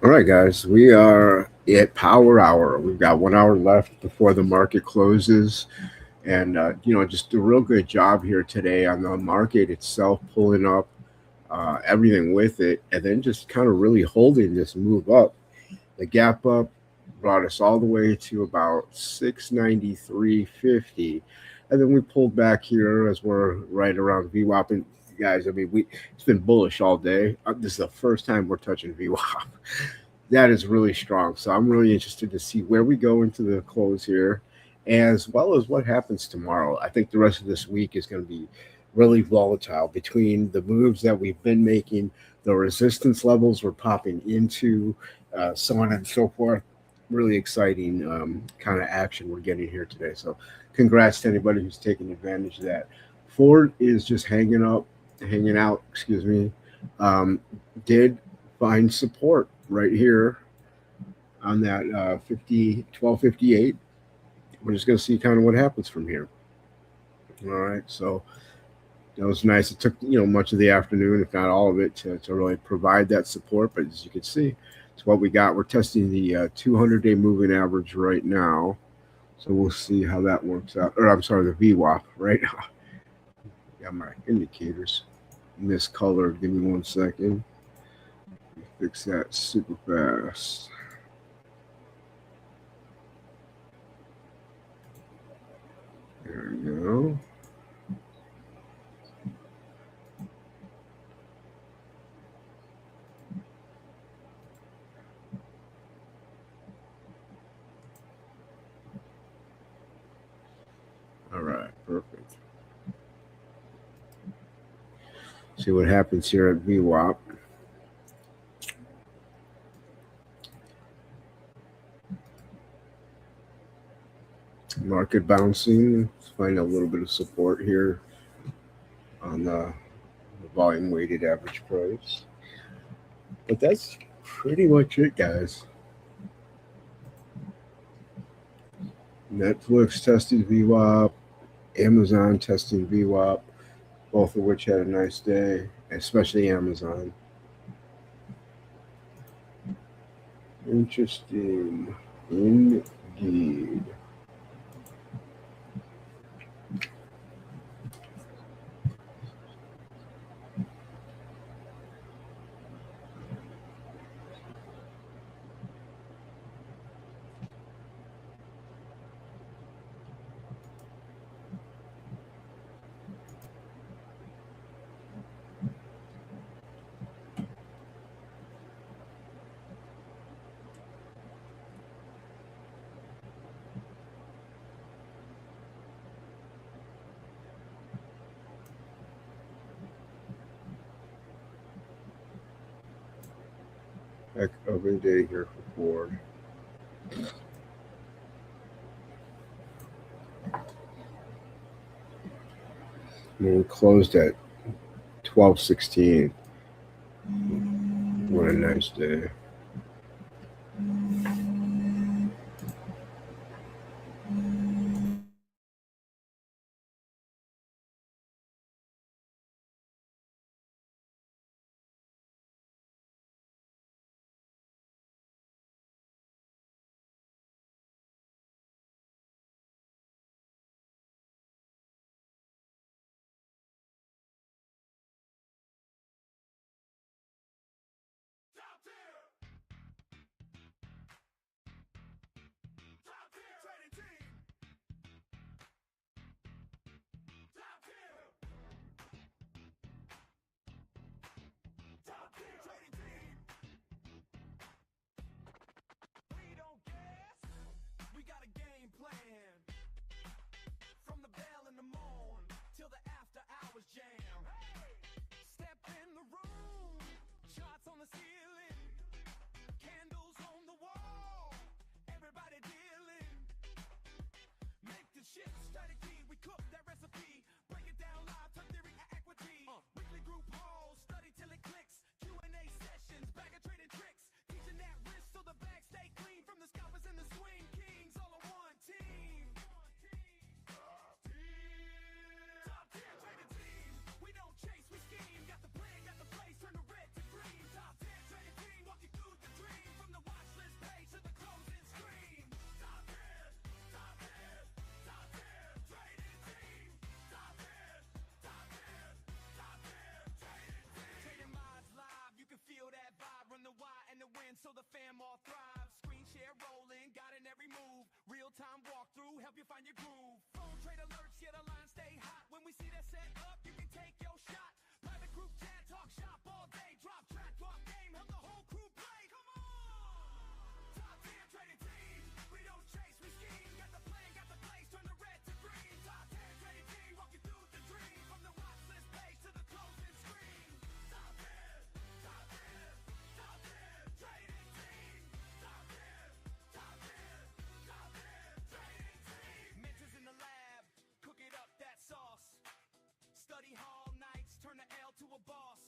All right, guys, we are at Power Hour. We've got 1 hour left before the market closes. And, just a real good job here today on the market itself, pulling up everything with it, and then just kind of really holding this move up. The gap up brought us all the way to about 693.50. And then we pulled back here as we're right around VWAP. And guys, I mean, it's been bullish all day. This is the first time we're touching VWAP. That is really strong. So I'm really interested to see where we go into the close here, as well as what happens tomorrow. I think the rest of this week is going to be really volatile between the moves that we've been making, the resistance levels we're popping into, so on and so forth. Really exciting kind of action we're getting here today. So congrats to anybody who's taking advantage of that. Ford is just hanging out, excuse me. Did find support right here on that 1258. We're just going to see kind of what happens from here. All right, so that was nice. It took much of the afternoon, if not all of it, to really provide that support. But as you can see, it's what we got. We're testing the 200-day moving average right now, so we'll see how that works out. Or I'm sorry, the VWAP right now. Got my indicators miscolored. Give me 1 second. Fix that super fast. There we go. All right, perfect. See what happens here at VWAP. Market bouncing. Let's find a little bit of support here on the volume weighted average price. But that's pretty much it, guys. Netflix testing VWAP, Amazon testing VWAP, both of which had a nice day, especially Amazon. Interesting indeed. Heck of a day here for Ford. We closed at 1216. What a nice day. find your groove. Phone trade alerts, yeah, the lines stay hot. When we see that set up, you can take your shot. Private group chat, talk shop all day. Drop track, drop game, help the whole crew play. Come on! Top tier trading team. We don't chase, we scheme. Got the plan, got the place, turn the red to green. Top tier trading team, walking through the dream. From the watch list page to the closing screen. Top tier, top tier, top tier trading team. Top tier, top tier, top tier trading team. Mentors in the lab, cook it up, that sauce. Study hall nights, turn the L to a boss.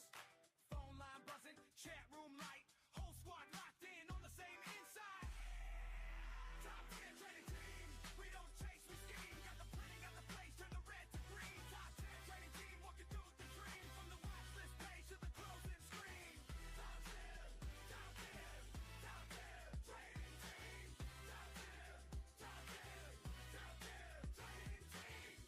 Phone line buzzing, chat room light. Whole squad locked in on the same inside. Top 10 trading team. We don't chase, we scheme. Got the plan, got the place, turn the red to green. Top 10 trading team, walking through the dream. From the watch list page to the closing screen. Top 10, top 10, top 10 trading team. Top 10, top 10, top 10 trading team.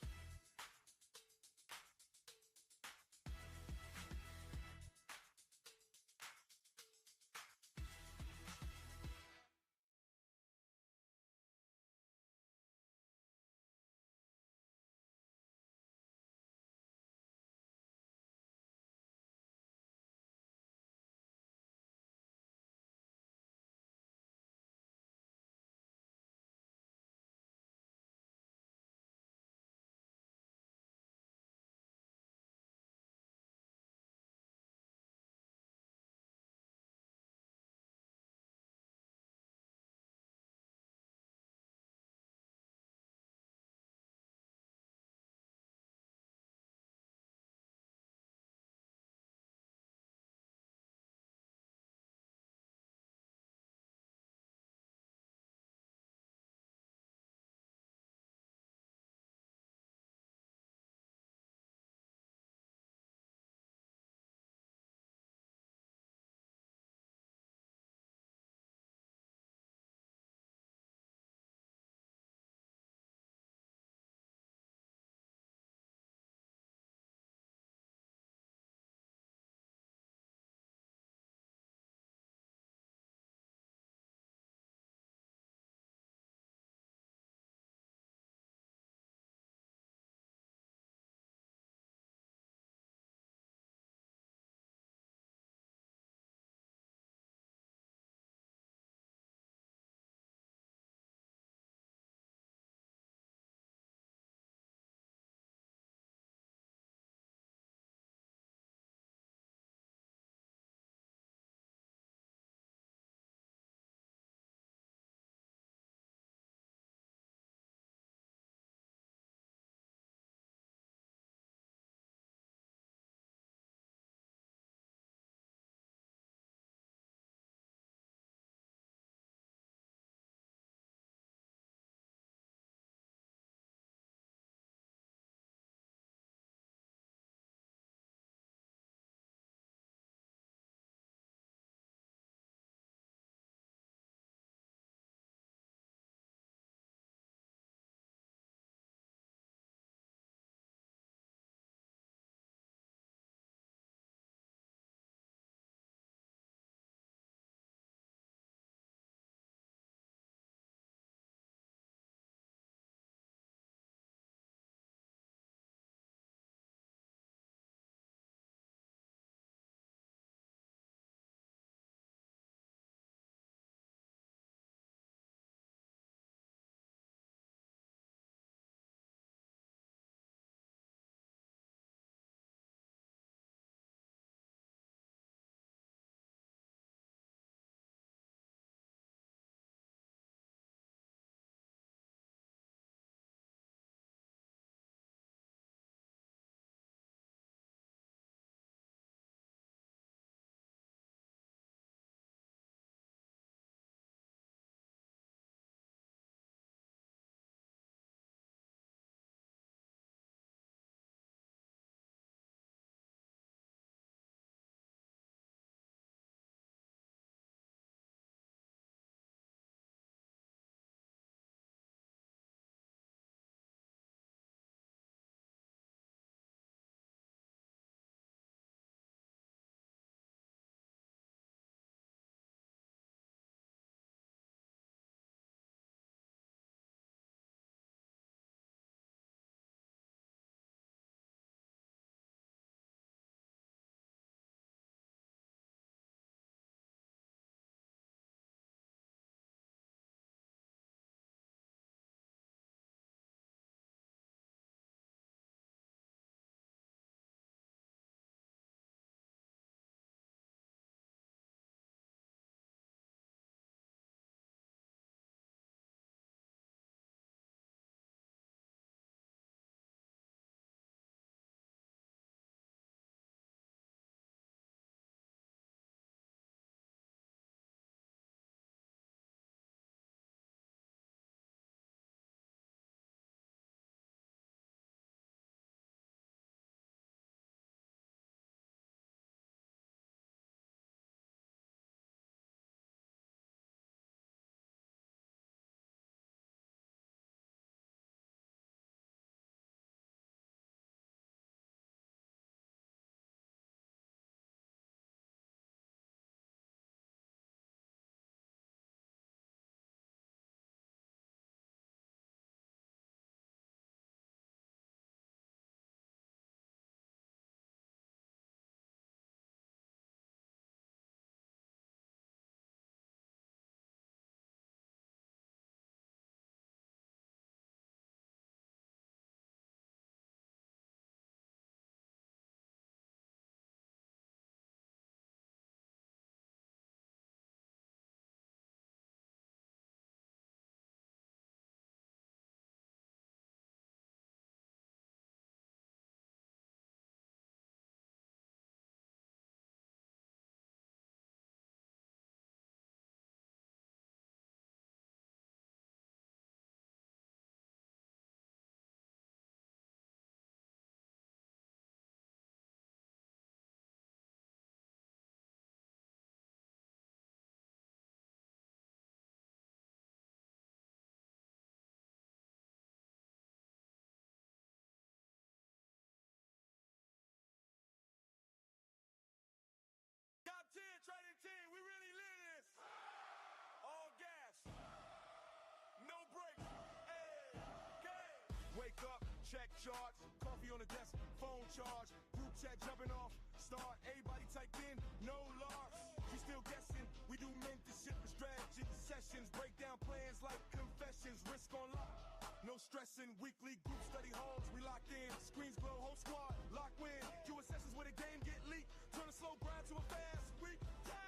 check charts, coffee on the desk, phone charge, group chat jumping off, start, everybody typed in, no loss. We still guessing, we do mentorship and strategy sessions, break down plans like confessions, risk on lock. No stressing, weekly group study halls, we locked in, screens glow, whole squad, lock win, Q sessions where the game get leaked, turn a slow grind to a fast week.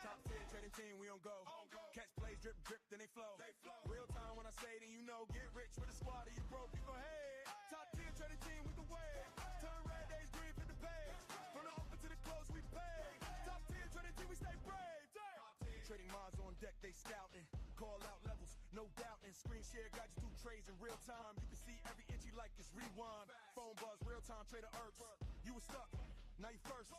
Top 10 trading team, we don't go. Catch plays, drip, drip, then they flow. Real time when I say, then you know, get rich with a squad or you broke, you go ahead. Top 10 trading team, we the way. Turn red days green for the pay. From the open to the close, we pay. Top 10 trading team, we stay brave. Top 10 trading minds on deck, they scouting. Call out levels, no doubting. Screen share got you through trades in real time. You can see every inch you like it's rewind. Phone buzz, real time trader irks. You was stuck, now you first.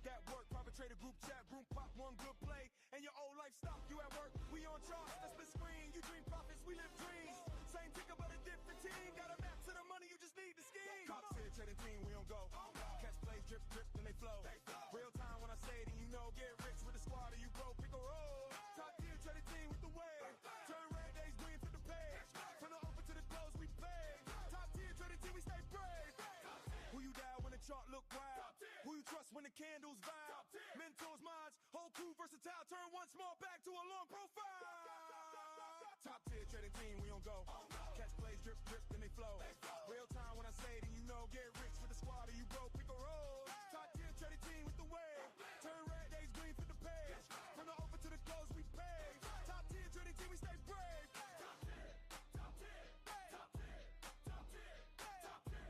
That work, private trader group chat, room pop, one good play, and your old life stop. You at work, we on charts, that's the screen. You dream profits, we live dreams. Same ticker, but a different team. Got a map to the money, you just need the scheme. Top 10 trading team, we don't go. Catch plays, drip, drip, then they flow. Real time when I say it, and you know, get rich with a squad or you broke, pick a roll. Top 10 trading team with the wave. Turn red days green to the page. From the open to the close, we pay. Top 10 trading team, we stay brave. Who you dial when the chart look wild? Who you trust when the candles vibe? Mentors, minds, whole crew versatile. Turn one small back to a long profile. Top 10 trading team, we don't go. Catch plays, drip, drip, then they flow. Real time when I say it, and you know, get rich with the squad or you broke, pick a roll. Top 10 trading team with the wave. Turn red days green for the page. From the open to the close, we pay. Top 10 trading team, we stay brave. Top 10, top 10, top 10, top 10, top 10,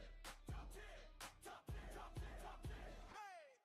top 10, top 10, top 10, top 10. Hey!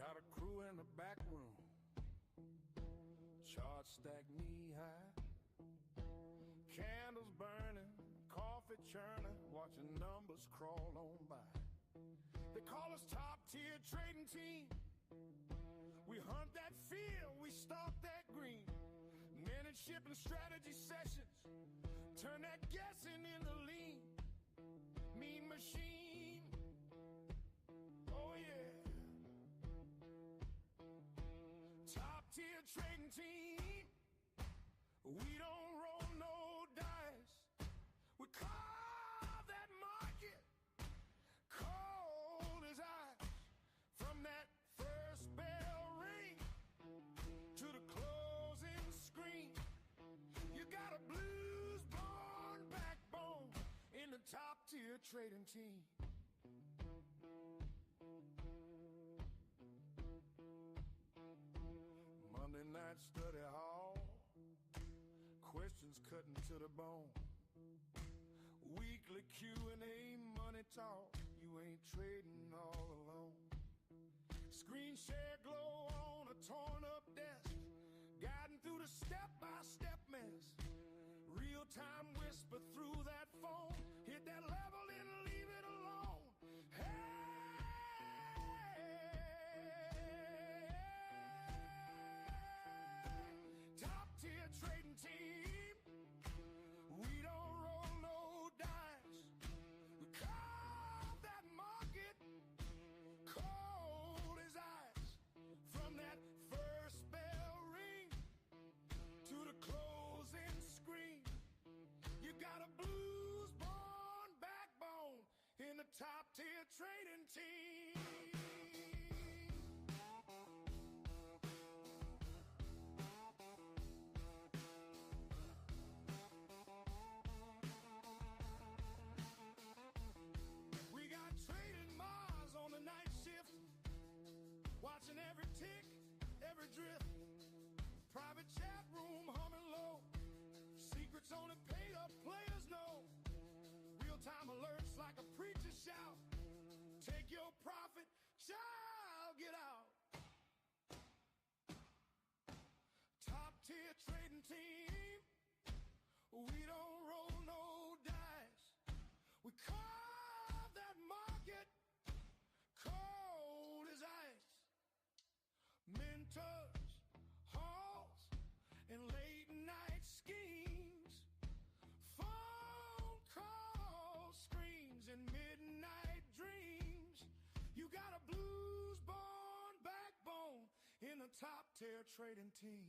Got a crew in the back room, charts stacked knee high, candles burning, coffee churning, watching numbers crawl on by. They call us top tier trading team. We hunt that field, we stalk that green. Mentorship and strategy sessions, turn that guessing into lean. Mean machine, oh yeah. Top tier trading team. We don't roll no dice. We carve that market cold as ice. From that first bell ring to the closing screen, you got a blues-born backbone in the top tier trading team. Monday night study hall, questions cutting to the bone. Weekly Q&A, money talk, you ain't trading all alone. Screen share glow on a torn up desk, guiding through the step-by-step mess. Real-time whisper through that phone, hit that level and leave it alone. Hey, top-tier trading team, we don't roll no dice. We call that market cold as ice. From that first bell ring to the closing screen, you got a blues-born backbone in the top-tier trading team. We got trading Mars on the night shift, watching every tick, every drift. Private chat room humming low, secrets only paid up players know. Real-time alerts like a preacher shout, take your profit, child, get out. Top-tier trading team, we don't roll no dice. We call that market cold as ice. Mentors, halls, and late night schemes, phone calls, screens, and midnight dreams. You got a blues-born backbone in the top-tier trading team.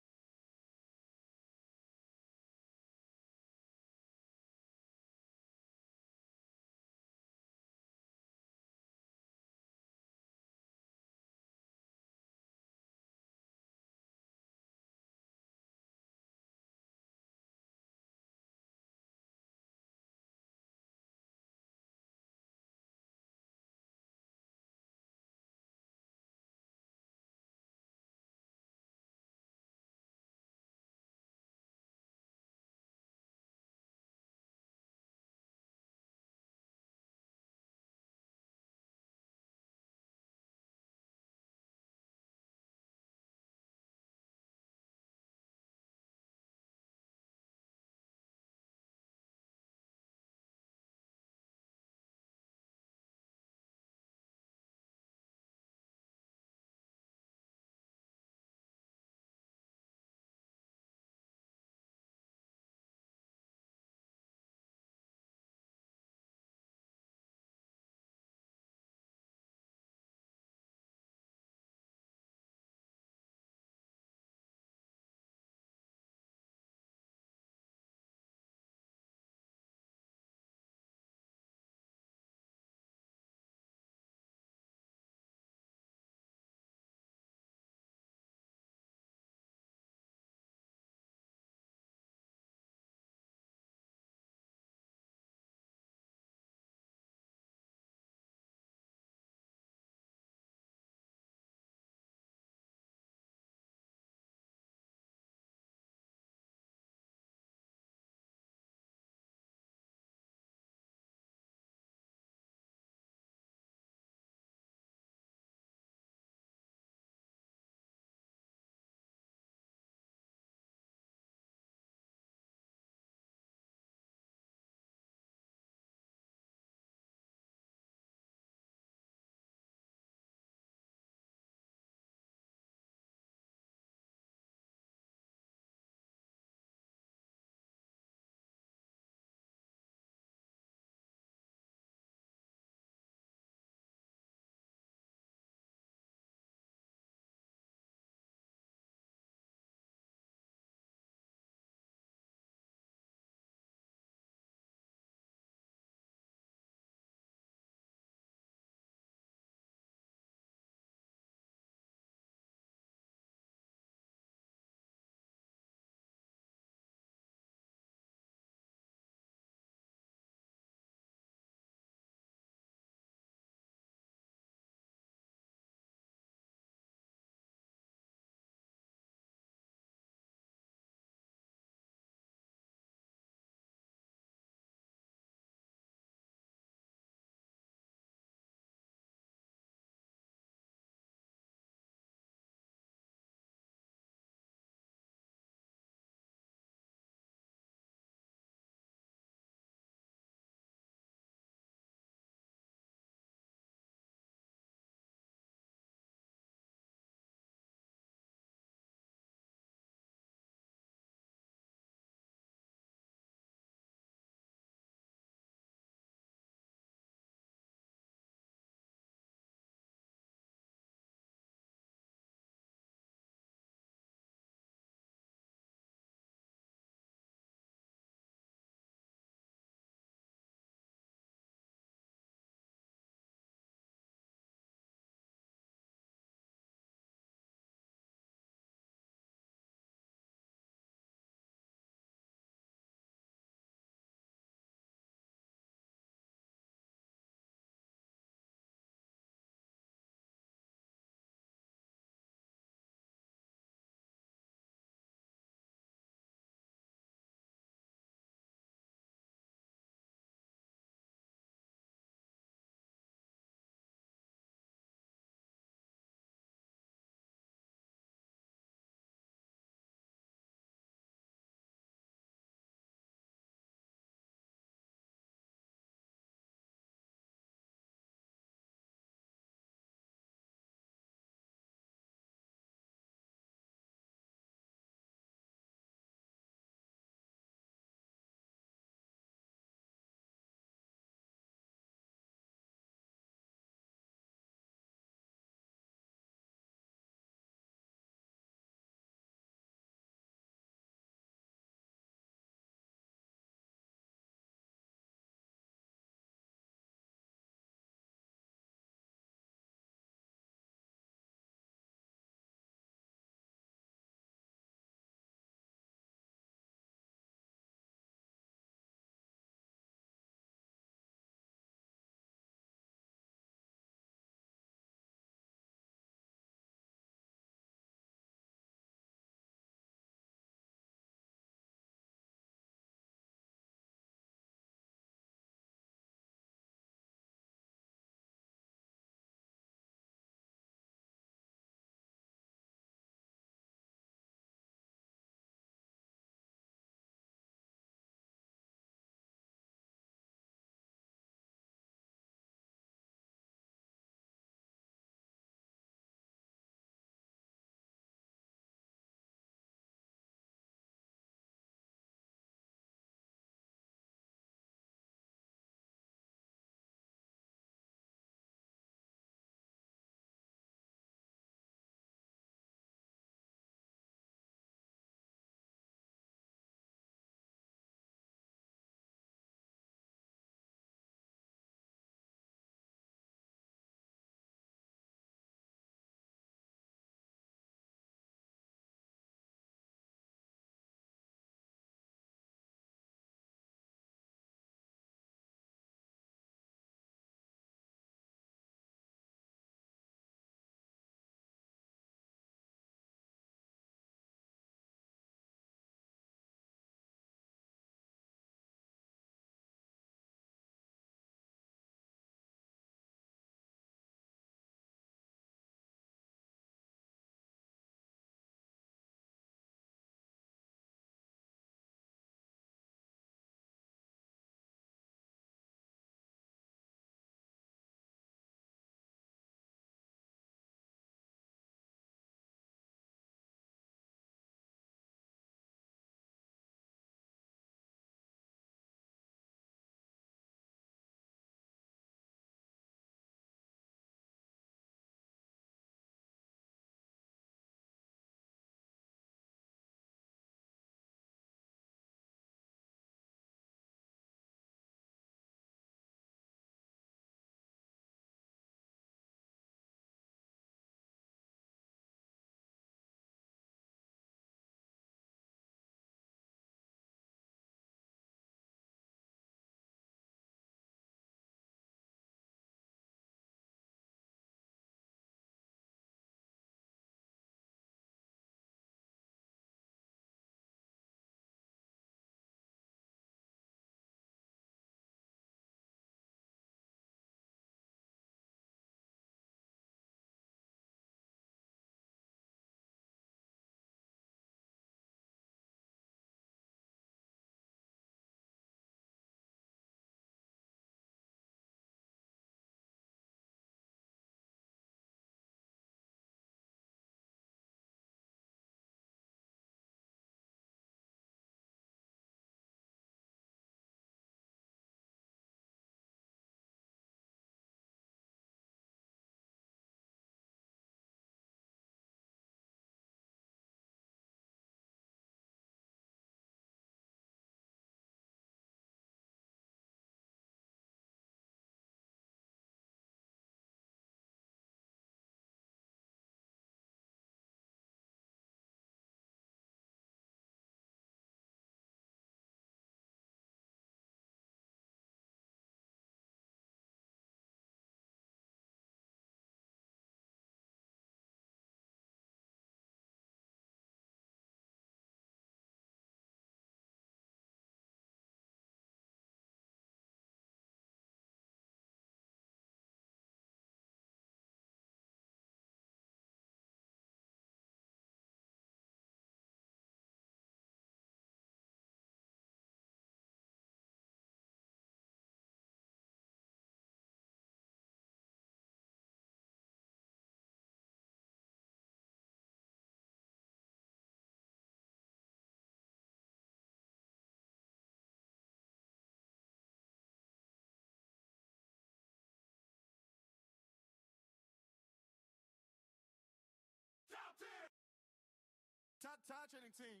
Top-tier trading team.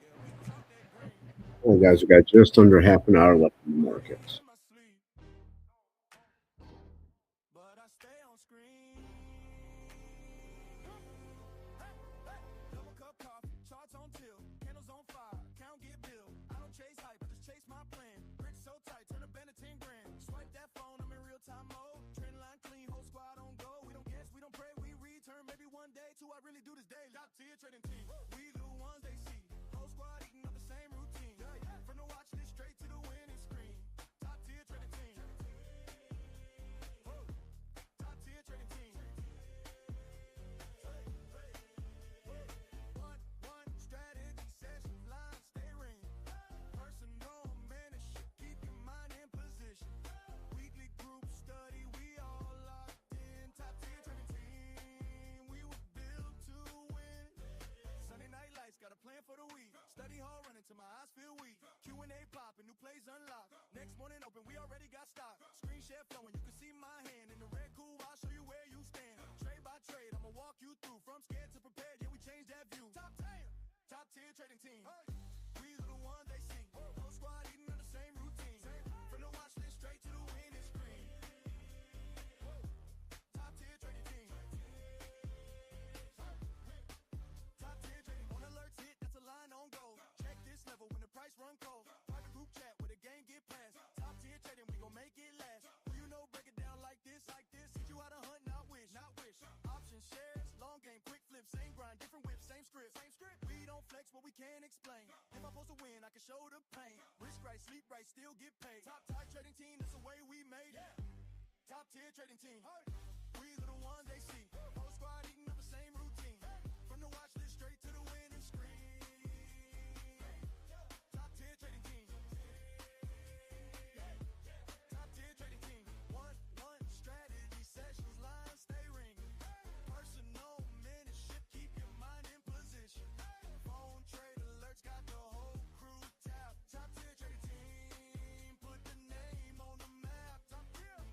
Yeah, we talk that green. Well, guys, we got just under half an hour left in the markets. In my sleeve. But I stay on screen. Double cup coffee, charts on tilt, candles on fire, count get billed. I don't chase hype, I just chase my plan. Rich so tight, turn a band to 10 grand. Swipe that phone, I'm in real time mode. Trend line clean, whole squad on go. We don't guess, we don't pray, we return. Maybe one day, two, I really do this daily. Top tier trading team, we the ones they see. Whole squad eating up the same routine. From the watch list straight to the winning screen. Top tier trading team. Top tier trading team. One strategy sessions, lines stay ring. Personal mentorship, keep your mind in position. Weekly group study, we all locked in. Top tier trading team, we were built to win. Sunday night lights, got a plan for the week. Study hall running till my eyes feel weak. Q&A popping, new plays unlocked. Next morning open, we already got stock. Screen share flowing, you can see my hand in the red cool. I'll show you where you stand. Trade by trade, I'ma walk you through. From scared to prepared, yeah, we changed that view. Top tier trading team. We the ones they see. Whole squad eating on the same routine. From the watch list straight to the winning screen. Top tier trading team. Top tier trading. On alerts hit, that's a line on go. Check this level when the price run cold. Private group chat where the game get passed. Top tier trading, we gon' make it last. Who you know break it down like this, like this. Teach you how to hunt, not wish, not wish. Options, shares, long game, quick flip, same grind, different whip, same script, same script. We don't flex what we can't explain. If I'm supposed to win, I can show the pain. Risk right, sleep right, still get paid. Top tier trading team, that's the way we made it. Top tier trading team. We the ones they see. Whole squad eating up the same routine. From the watch list straight to the winning screen. Top tier trading team. Top tier trading team. One strategy sessions, lines stay ringing. Personal mentorship, keep your mind in position. Phone trade alerts, got the whole crew tapped. Top tier trading team, put the name on the map. Top tier.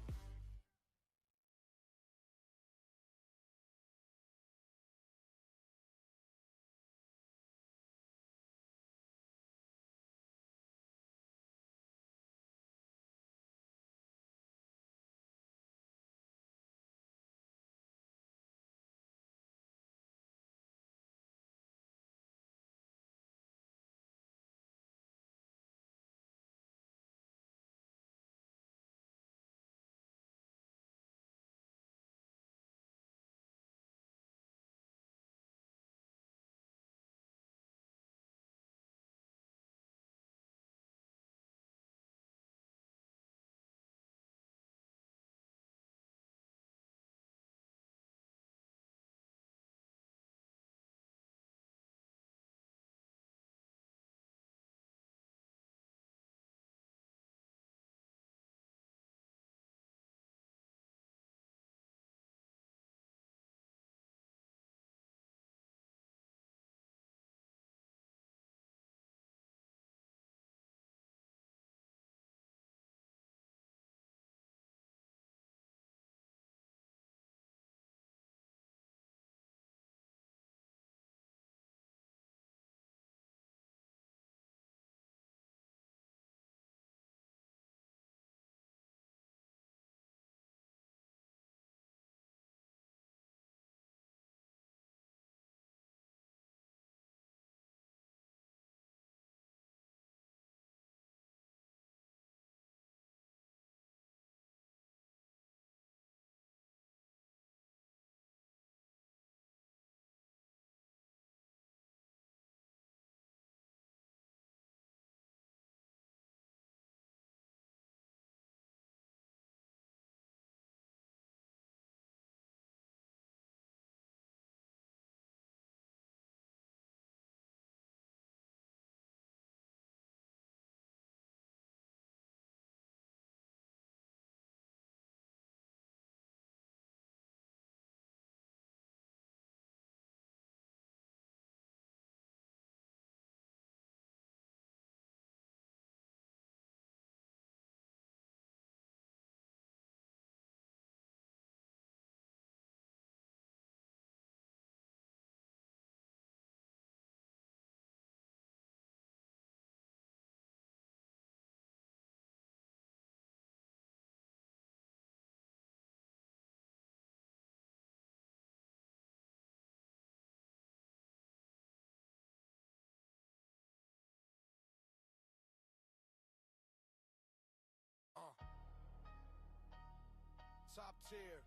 tier.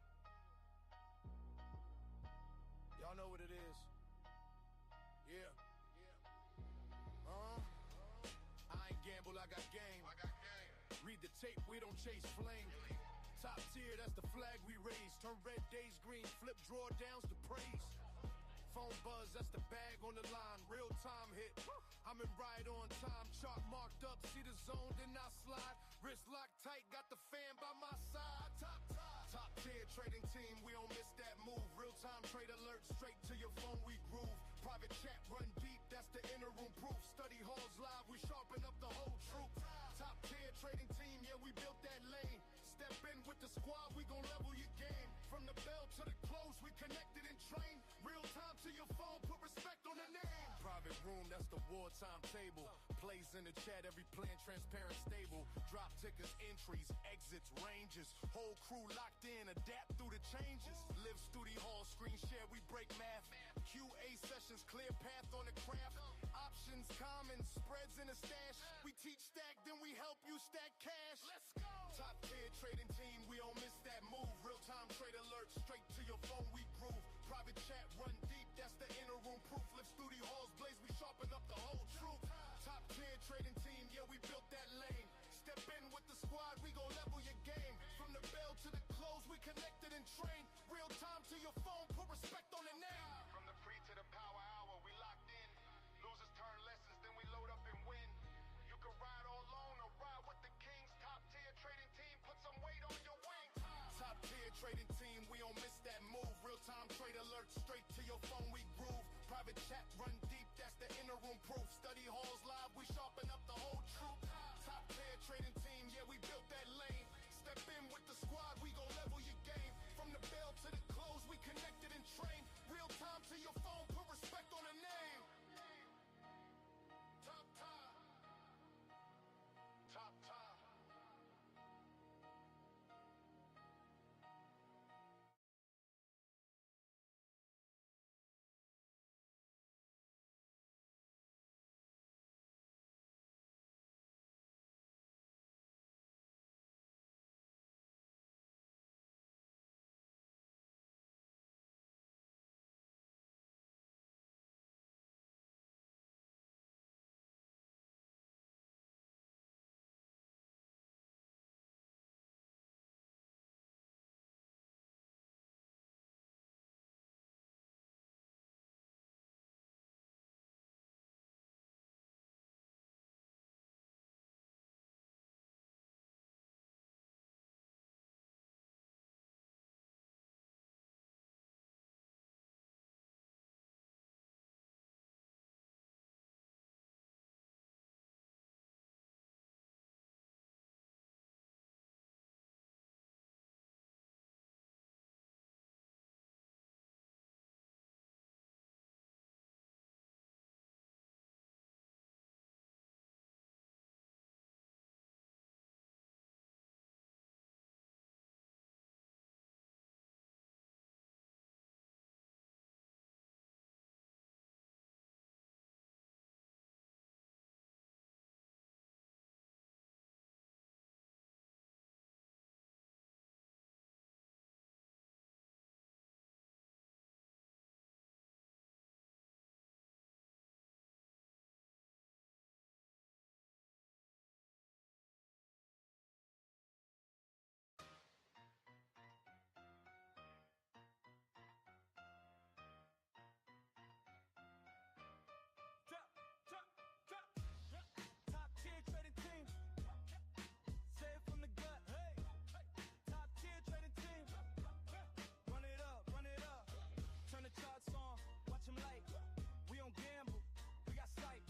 Y'all know what it is. Yeah. I ain't gamble, I got game. Read the tape, we don't chase flame. Top tier, that's the flag we raise. Turn red days green, flip drawdowns to praise. Phone buzz, that's the bag on the line. Real time hit, I'm in right on time. Chart marked up, see the zone, then I slide. Wrist locked tight, got the fan by my side. Top tier trading team, we don't miss that move. Real time trade alert, straight to your phone we groove. Private chat, run deep, that's the inner room proof. Study halls live, we sharpen up the whole troop. Top tier trading team, yeah, we built that lane. Step in with the squad, we gon' level your game. From the bell to the close, we connected and trained. Real time to your phone, put respect on the name. Private room, that's the wartime table. Plays in the chat, every plan transparent, stable. Drop tickers, entries, exits, ranges. Whole crew locked in, adapt through the changes. Live studio hall, screen share, we break math. QA sessions, clear path on the craft. Options, common, spreads in the stash. We teach stack, then we help you stack cash. Let's go! Top tier trading team, we don't miss that move. Real time trade alert, straight to your phone we groove. Private chat, run deep, that's the inner room proof. Live studio halls blaze, we sharpen up the whole truth. Top tier trading team, yeah, we built that lane. Step in with the squad, we gon' level your game. From the bell to the close, we connected and trained. Real time to your phone, put respect on the name. From the pre to the power hour, we locked in. Losers turn lessons, then we load up and win. You can ride all alone or ride with the kings. Top tier trading team, put some weight on your wings. Top tier trading team, we don't miss that move. Real time trade alert, straight to your phone we groove. Private chat, run deep, that's the inner room proof. Study halls live, we sharpen up the whole troop. Top tier trading team, yeah, we built that lane. Step in with the squad, we gon' level your game. From the bell to the close, we connected and trained. Real time to your phone, put respect on the name. Top time. Top time. Top tier trading team. Say it from the gut. Hey. Top tier trading team. Run it up, run it up. Turn the charts on, watch them light. We don't gamble, we got sight.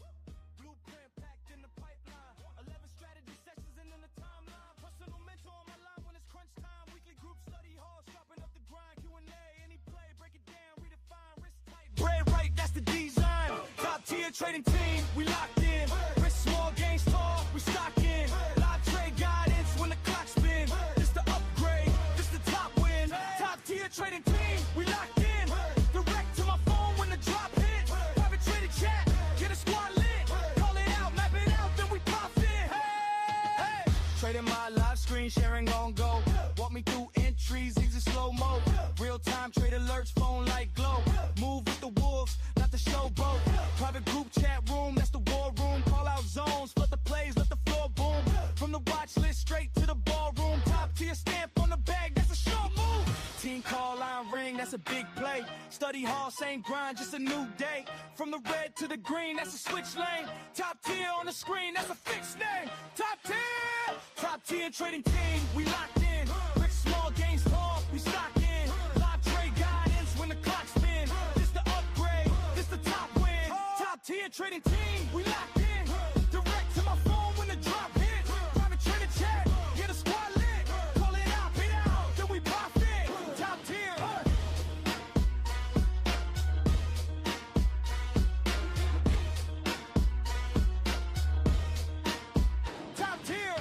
Blueprint packed in the pipeline. 11 strategy sessions and in the timeline. Personal mentor on my line when it's crunch time. Weekly group study hall, sharpen up the grind. Q&A, any play, break it down, redefine, risk tight. Bread right, that's the design. Top tier trading team, we locked in. Risk small, gains tall, we stock in. Live trade guidance when the clock spin. This the upgrade, this the top win. Top tier trading team, we locked in. Direct to my phone when the drop hit. Private trading chat, get a squad lit. Call it out, map it out, then we profit. Hey, hey. Trading my live screen, sharing on go. Walk me through intro. streets, things in slow-mo. Real-time trade alerts, phone like glow. Move with the wolves, not the showboat. Private group chat room, that's the war room. Call out zones, flood the plays, let the floor boom. From the watch list straight to the ballroom. Top tier stamp on the bag, that's a short move. Team call line ring, that's a big play. Study hall, same grind, just a new day. From the red to the green, that's a switch lane. Top tier on the screen, that's a fixed name. Top tier trading team, we locked in. Rich small gains tall, we stock in. Live trade guidance when the clock spin. This the upgrade, this the top win. Top tier trading team, we locked in. Direct to my phone when the drop hit. Private trading chat, get a squad lit. Call it out, beat out, then we profit. Top tier. Top tier.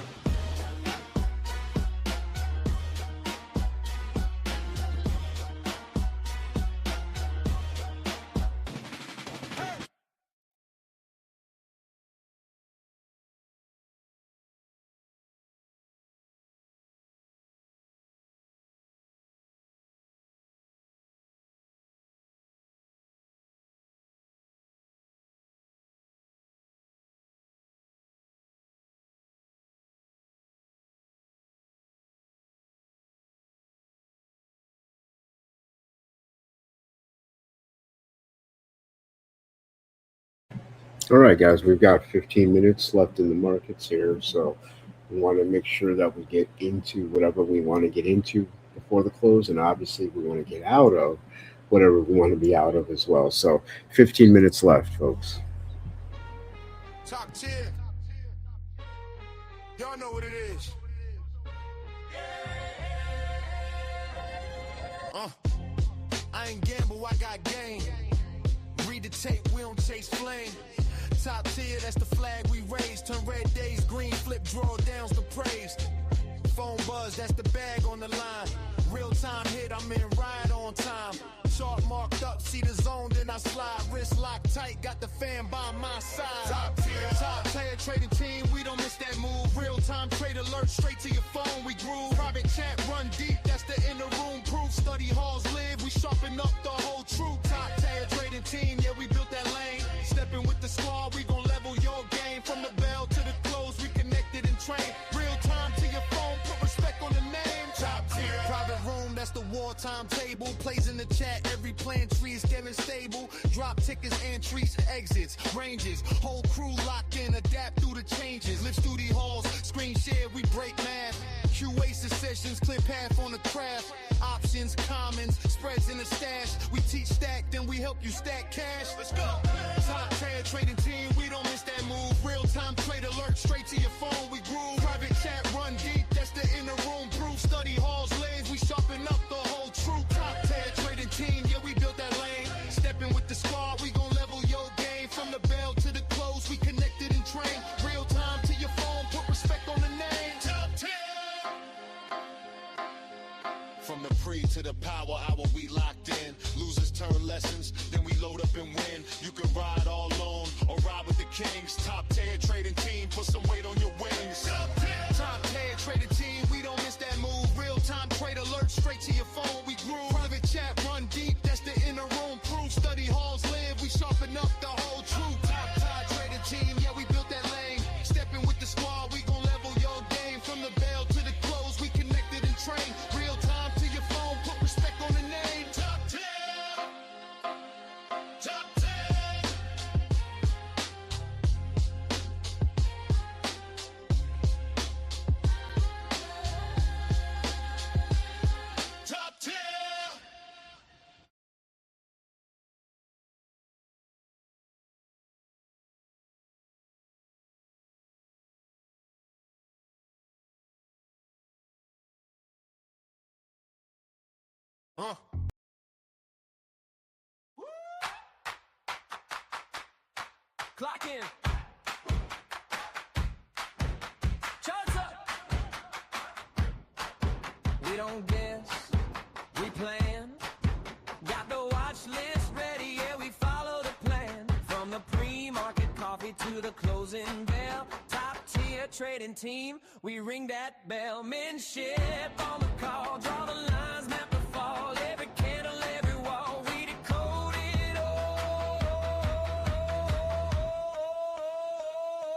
All right, guys, we've got 15 minutes left in the markets here, so we want to make sure that we get into whatever we want to get into before the close, and obviously we want to get out of whatever we want to be out of as well. So 15 minutes left, folks. Top tier. Y'all know what it is. I ain't gamble, I got game. Read the tape, we don't chase flame. Top tier, that's the flag we raise. Turn red days green, flip drawdowns to praise. Phone buzz, that's the bag on the line. Real time hit, I'm in ride on time. Chart marked up, see the zone, then I slide. Wrist locked tight, got the fan by my side. Top tier trading team, we don't miss that move. Real time trade alert, straight to your phone, we groove. Private chat, run deep, that's the inner room proof. Study halls live, we sharpen up the whole truth. Top tier trading team, yeah, we built that lane. Stepping with the squad, we gon' level your game. From the bell to the close, we connected and trained. Real time to your phone, put respect on the name. Top tier. Private room, that's the wartime table. Plays in the chat, every plan tree is getting stable. Drop tickets, entries, exits, ranges. Whole crew locked in, adapt through the changes. Live studio halls, screen share, we break math. QA sessions, clear path on the craft. Options, commons, spreads in the stash. We teach stack, then we help you stack cash. Let's go. Top tier trading team, we don't miss that move. Real time trade alert, straight to your phone, we groove. Private chat, run deep, that's the inner room proof. Study halls, lanes, we sharpen up the whole truth. Top tier trading team, yeah, we built that lane. Stepping with the squad, we gon' level your game. From the bell to the close, we connected and trained. Real time to your phone, put respect on the name. Top tier. From the pre to the power hour, we locked in. Losers turn lessons, then we load up and win. You can ride all alone or ride with the kings. Top tier trading team, put some weight on your wings. Top tier trading team, we don't miss that move. Real time trade alert, straight to your phone, we groove. Private chat, run deep, that's the inner room proof. Study halls live, we sharpen up the whole truth. Top tier trading team, yeah, we built that lane. Stepping with the squad, we gon' level your game. From the bell to the close, we connected and trained. Real time to your phone, put respect on the name. Top tier. Top tier. Top tier. Clock in. Charts up. We don't guess, we plan. Got the watch list ready, yeah, we follow the plan. From the pre-market coffee to the closing bell. Top tier trading team. We ring that bell, menship on the call, draw the lines, map the fall, every candle, every wall, we decode it all.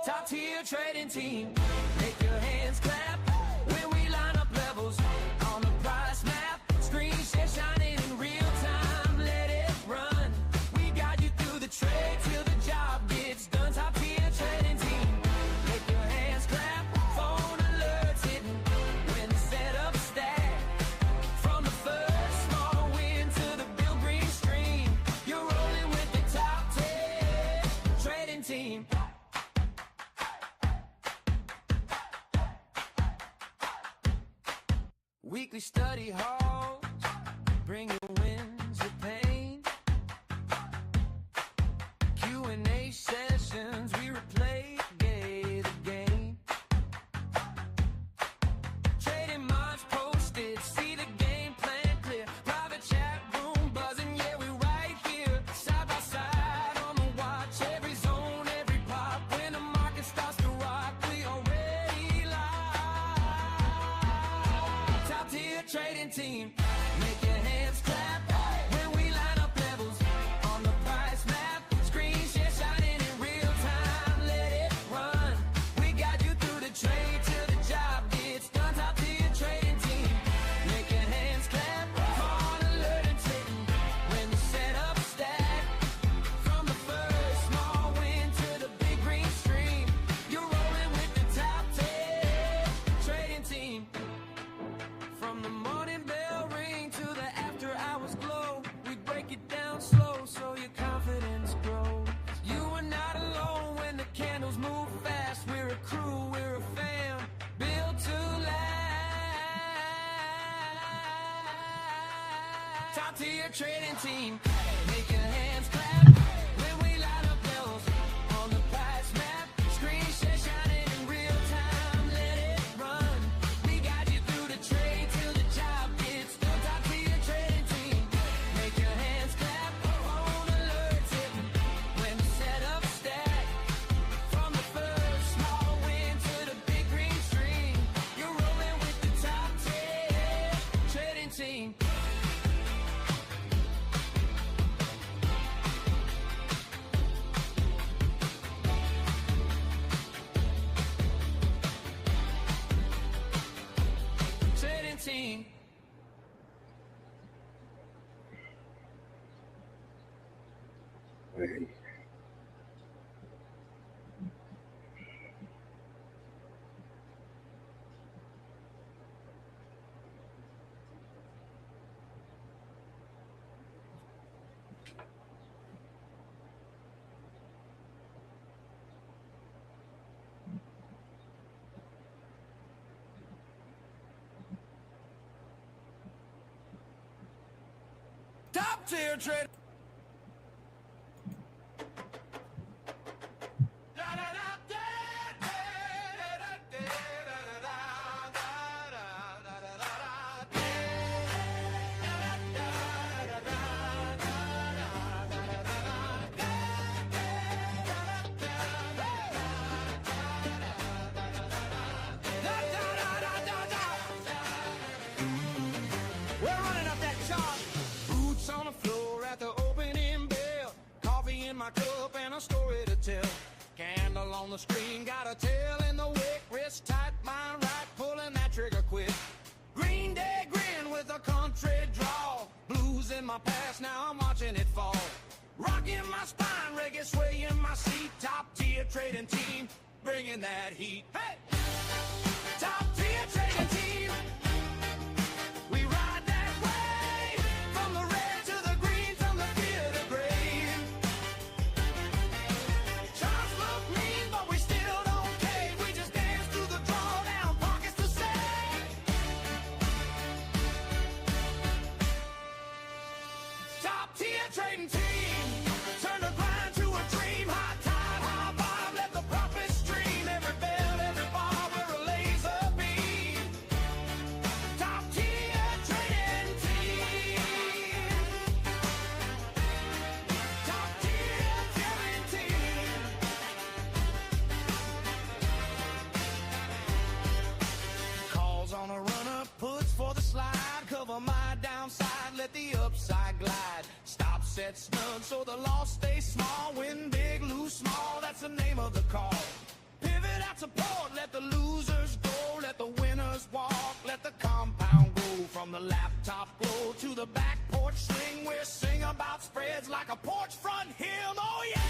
Top tier trading team, make your hands clap when we line up levels on the price map. Screen share shining in real time, let it run. We guide you through the trade till the job gets done. Top tier trading team, make your hands clap, phone alerts hitting when the setup stack. From the first small win to the bill green stream, you're rolling with the top 10 trading team. Weekly study halls, bring your wins, your pain. Q&A sessions, we replay the game. Trading marks posted, see the game plan clear. Private chat room buzzing, yeah, we right here. Side by side on the watch, every zone, every pop. When the market starts to rock, we already live. Top tier trading team, make your hands clap when we line up levels on the price map. Screen share shining in real time, let it run. We guide you through the trade till the job gets done. Top tier trading team, make your hands clap, on alert and hitting when the setup stack. From the first small win to the big green stream, you're rolling with the top 10 trading team. From the morning bell ring to the after hours glow, we break it down slow so your confidence grows. You are not alone when the candles move fast. We're a crew, we're a fam, built to last. Top tier trading team, make your hands clap when we line up bells on the price map. Screen share shining in real time, let it run. We guide you through the trade till the job gets done. Top tier trading team, make your hands clap, phone alerts hitting when the setup stack. From the first small win to the big green stream, you're rolling with the top 10 trading team. Trading team. Hey. Top tier trade. We're running up that chart. Boots on the floor at the opening bell. Coffee in my cup and a story to tell. Candle on the screen, got a tail in the wick. Wrist tight, mind right, pulling that trigger quick. Green Day grin with a country draw. Blues in my past, now I'm watching it fall. Rocking my spine, reggae sway in my seat. Top tier trading team, bringing that heat. Hey! Top tier trading team. We ride that wave from the red to the green, from the fear to green. Charts look mean, but we still don't cave. We just dance through the drawdown, pockets to save. Top tier trading team, turn the grind to a dream. High tide, high bottom, let the profits stream. Every bell, every bar, we're a laser beam. get snug. So the loss stays small, win big, lose small, that's the name of the call. Pivot out support, let the losers go, let the winners walk, let the compound go. From the laptop glow to the back porch swing, we'll sing about spreads like a porch front hymn. Oh yeah,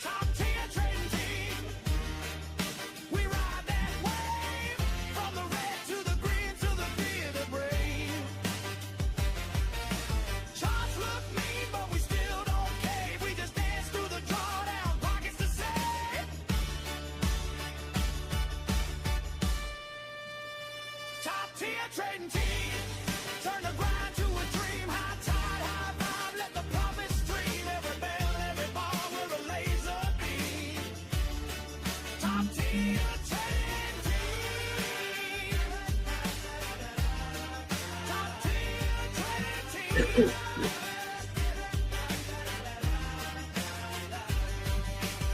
top tier trading team. We ride that wave from the red to the green to the fear the brave. Charts look mean, but we still don't cave. We just dance through the drawdown, pockets to save. Top tier trading team, turn the grind to a dream. High tide, high vibe, let the profits stream. Every bell, every bar, we're a laser beam. Top tier trading team. Top tier trading team.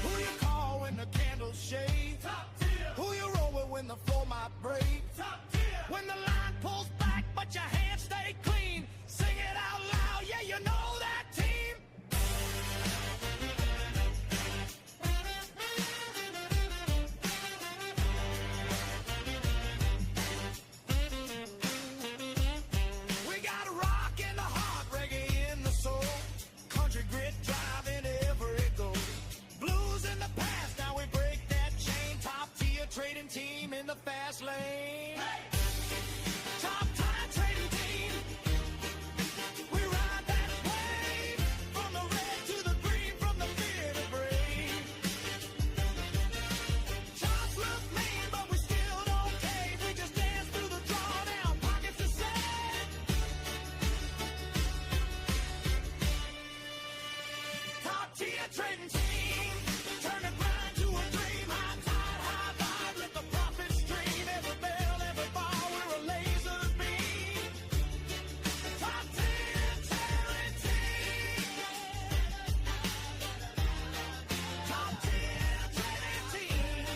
Who you call when the candles shade? Top tier. Who you roll with when the floor might break? Top tier. When the line pulls back, but your hands stay clean. Sing it out loud, yeah, you know that team. We got rock in the heart, reggae in the soul, country grit driving every goal. Blues in the past, now we break that chain. Top tier trading team in the fast lane. Top tier trading team. We ride that wave from the red to the green, from the fear to brave. Charts look mean, but we still don't cave. We just dance through the drawdown, pockets to save. Top tier trading team, turn the grind to a dream. High tide, high vibe, let the profits stream. Every bell, every bar, we're a laser beam. Top tier trading team. Top tier trading team.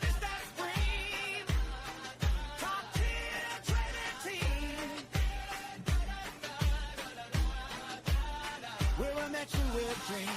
It's that scream. Top tier trading team. We're a met you with dream.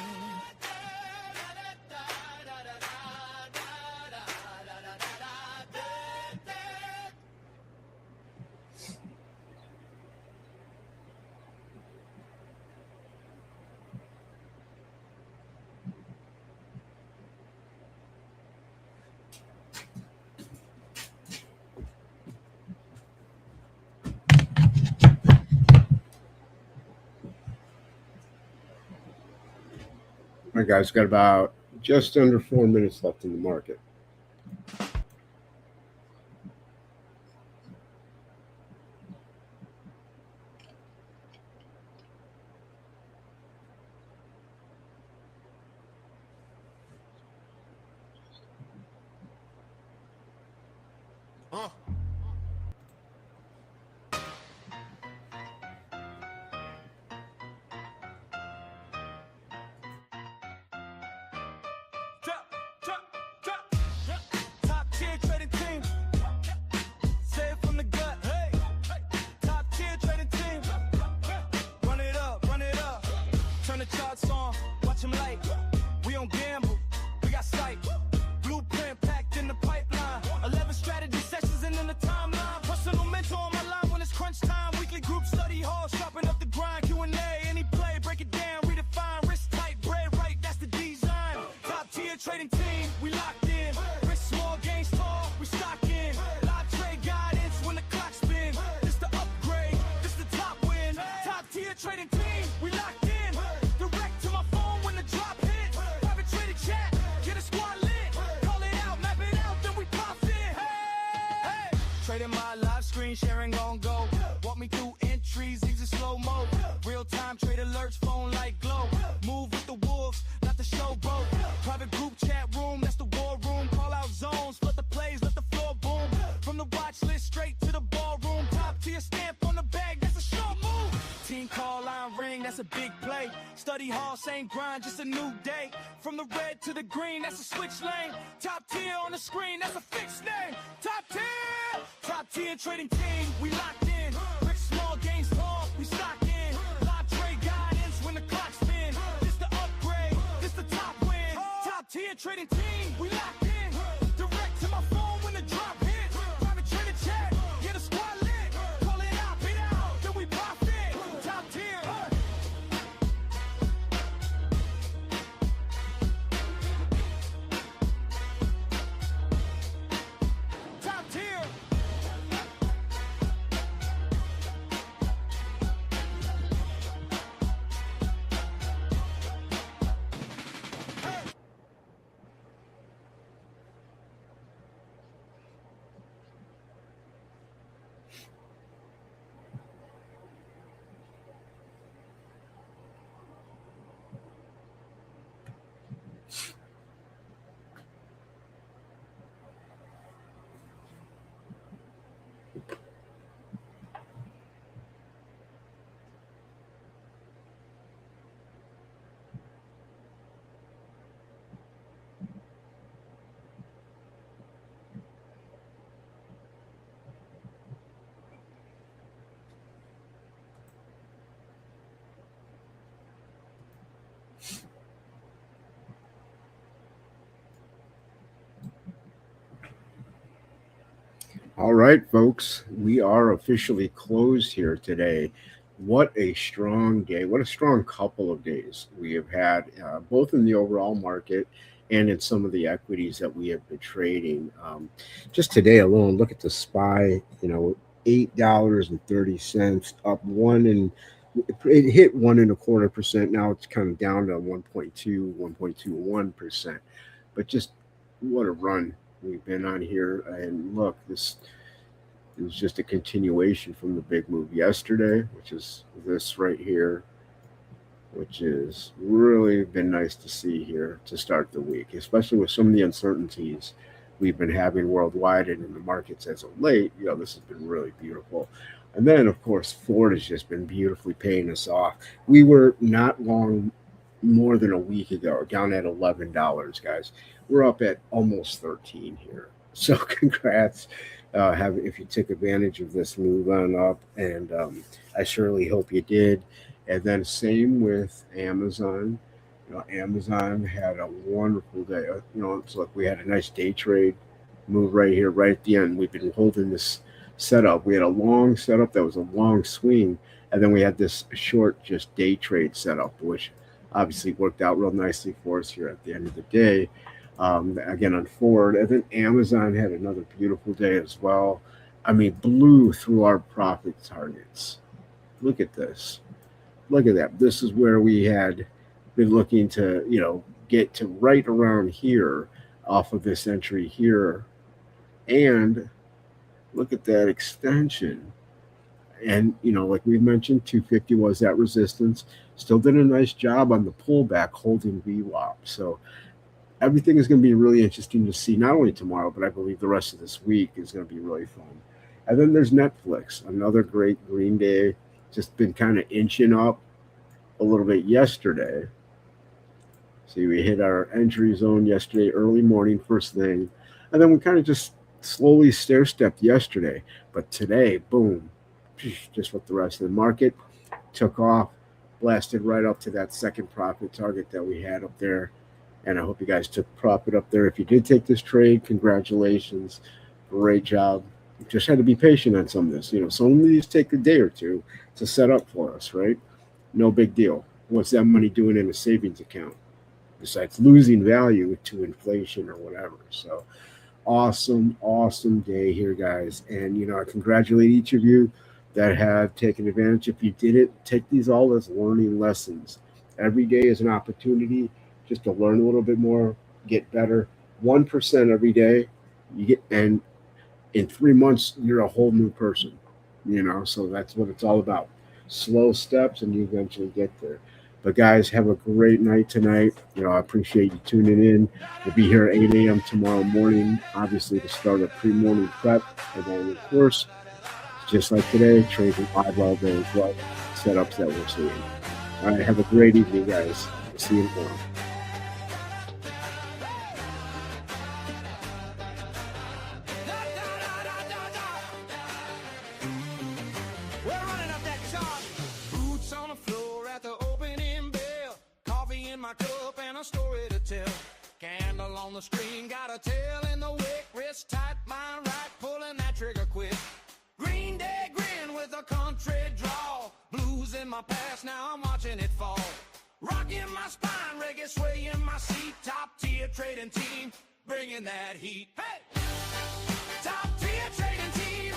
All right, guys, got about just under 4 minutes left in the market. Top tier trading team. Say it from the gut. Hey. Top tier trading team. Run it up, run it up. Turn the charts on, watch them light. We don't gamble, we got sight. Blueprint packed in the pipeline. 11 strategy sessions and in the timeline. Personal mentor on my line when it's crunch time. Weekly group study hall, sharpen up the grind. Q&A, any play, break it down, redefine. Wrist tight, bread right, that's the design. Top tier trading team, we locked in. Risk small, gains tall, we stock in. Live trade guidance when the clock spins. This the upgrade, this the top win. Top tier trading team, we locked in. Direct to my phone when the drop hit. Private trading chat, get a squad lit. Call it out, map it out, then we profit. Hey, trading my live screen, sharing on go. Walk me through entries, exit slow mo. Real time trade alerts, phone like glow. Move with the wolves, not the show, bro. Private group chat room, that's the war room. Call out zones, split the plays, let the floor boom. From the watch list straight to the ballroom. Top tier stamp on the bag, that's a short move. Team call line ring, that's a big play. Study hard, same grind, just a new day. From the red to the green, that's a switch lane. Top tier on the screen, that's a fixed name. Top tier trading team, we locked in. Rich small gains tall, we stock in. Live trade guidance when the clock spin. This the upgrade, this the top win. Top tier trading team, we locked in. Direct to my phone when the drop hits. Private trader chat, get a squad lit. Call it out, bid out, then we profit. Top tier. Top tier. All right, folks, we are officially closed here today. What a strong day. What a strong couple of days we have had, both in the overall market and in some of the equities that we have been trading. Just today alone, look at the SPY, $8.30, up one, and it hit 1.25%. Now it's kind of down to 1.21%. But just what a run we've been on here. And look, this is just a continuation from the big move yesterday, which is this right here, which is really been nice to see here to start the week, especially with some of the uncertainties we've been having worldwide and in the markets as of late. This has been really beautiful. And then, of course, Ford has just been beautifully paying us off. We were not long more than a week ago down at $11, guys. We're up at almost 13 here. So congrats if you took advantage of this move on up, and I surely hope you did. And then same with Amazon. Amazon had a wonderful day. It's like we had a nice day trade move right here, right at the end. We've been holding this setup. We had a long setup that was a long swing, and then we had this short just day trade setup, which obviously worked out real nicely for us here at the end of the day. Again on Ford, and then Amazon had another beautiful day as well. I mean, blew through our profit targets. Look at this. Look at that. This is where we had been looking to, get to right around here off of this entry here. And look at that extension. And, like we mentioned, 250 was that resistance. Still did a nice job on the pullback holding VWAP. So everything is going to be really interesting to see, not only tomorrow, but I believe the rest of this week is going to be really fun. And then there's Netflix, another great green day, just been kind of inching up a little bit yesterday. See, we hit our entry zone yesterday, early morning, first thing. And then we kind of just slowly stair-stepped yesterday. But today, boom, just what the rest of the market took off, blasted right up to that second profit target that we had up there. And I hope you guys took profit up there. If you did take this trade, congratulations. Great job. Just had to be patient on some of this. Some of these take a day or two to set up for us, right? No big deal. What's that money doing in a savings account besides losing value to inflation or whatever? So awesome day here, guys. And, I congratulate each of you that have taken advantage. If you didn't, take these all as learning lessons. Every day is an opportunity just to learn a little bit more, get better. 1% every day, and in 3 months, you're a whole new person, so that's what it's all about. Slow steps, and you eventually get there. But guys, have a great night tonight. I appreciate you tuning in. We'll be here at 8 a.m. tomorrow morning, obviously to start a pre-morning prep. And then, of course, just like today, trading live all day as well, setups that we're seeing. All right, have a great evening, guys. See you tomorrow. We're running up that chart. Boots on the floor at the opening bell. Coffee in my cup and a story to tell. Candle on the screen, got a tail in the wick. Wrist tight, mind right, pulling that trigger quick. Green Day grin with a country draw. Blues in my past, now I'm watching it fall. Rocking my spine, reggae sway in my seat. Top tier trading team, bringing that heat. Hey! Top tier trading team.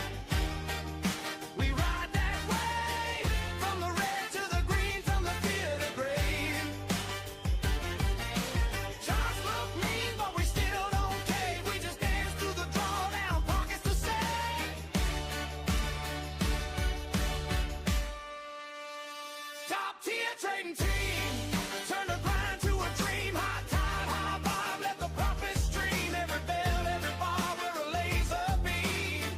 We ride that wave. From the red to the green, from the fear to grave. Charts look mean, but we still don't cave. We just dance through the drawdown, pockets to save. Top tier trading team. Turn the grind to a dream. High tide, high vibe, let the profits stream. Every bell, every bar, we're a laser beam.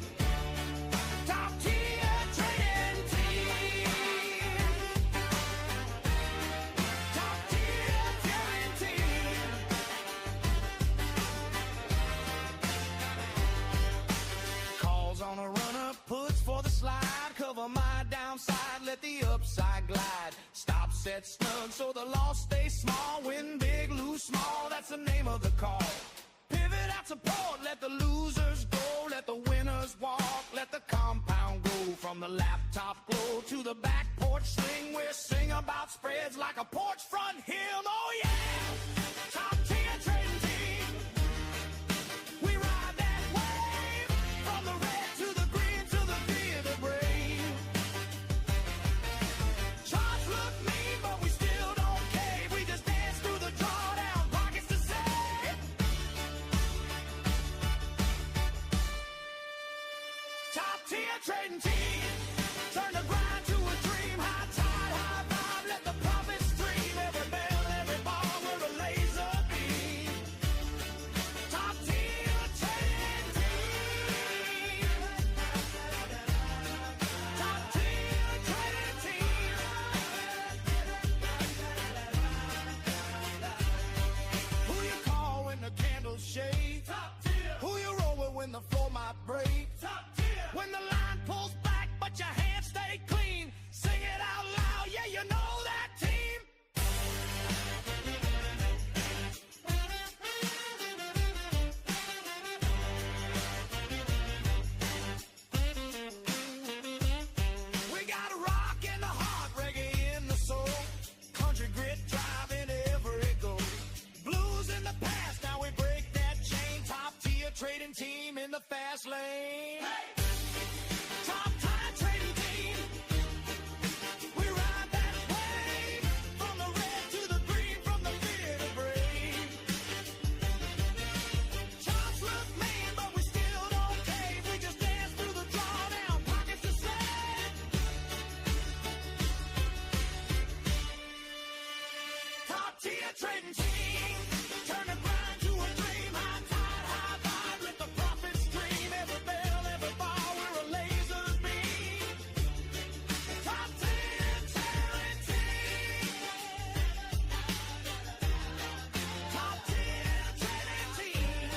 Top tier trading team. Top tier trading team. Calls on a run-up, puts for the slide. Cover my downside, let the upside glide. Stop, set, snug, so the loss stays small. Win big, lose small, that's the name of the call. Pivot out support, let the losers go. Let the winners walk, let the compound go. From the laptop glow to the back porch swing. We'll sing about spreads like a porch front hymn. Oh yeah! Top tier trading team. We ride that wave. From the red to the green to the fear the brave. Charts look mean, but we still don't cave. We just dance through the drawdown, pockets to save. Top tier trading team. Turn the grind to a dream. High tide, high vibe, let the profits stream. Every bell, every bar, we're a laser beam. Top tier trading team. Top tier trading team. Who you call when the candles shade? Top tier. Who you roll with when the floor might break? Top tier. When the line pulls back, but your hands stay clean. Sing it out loud, yeah, you know that team. We got a rock in the heart, reggae in the soul. Country grit driving every goal. Blues in the past, now we break that chain. Top tier trading team in the fast lane. Top tier trading team. We ride that wave. From the red to the green, from the fear to brave. Charts look mean, but we still don't cave. We just dance through the drawdown, pockets to save. Top tier trading team. Turn the grind to a dream. High tide, high vibe, let the profits stream. Every bell, every bar, we're a laser beam. Top tier trading team. Top tier trading team.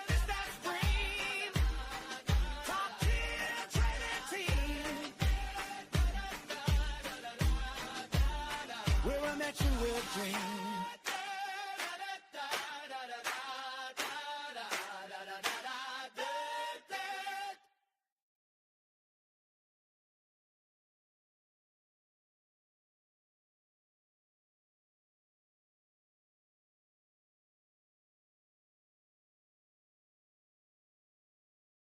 It's that scream. Top tier trading team. We're a met you with dreams.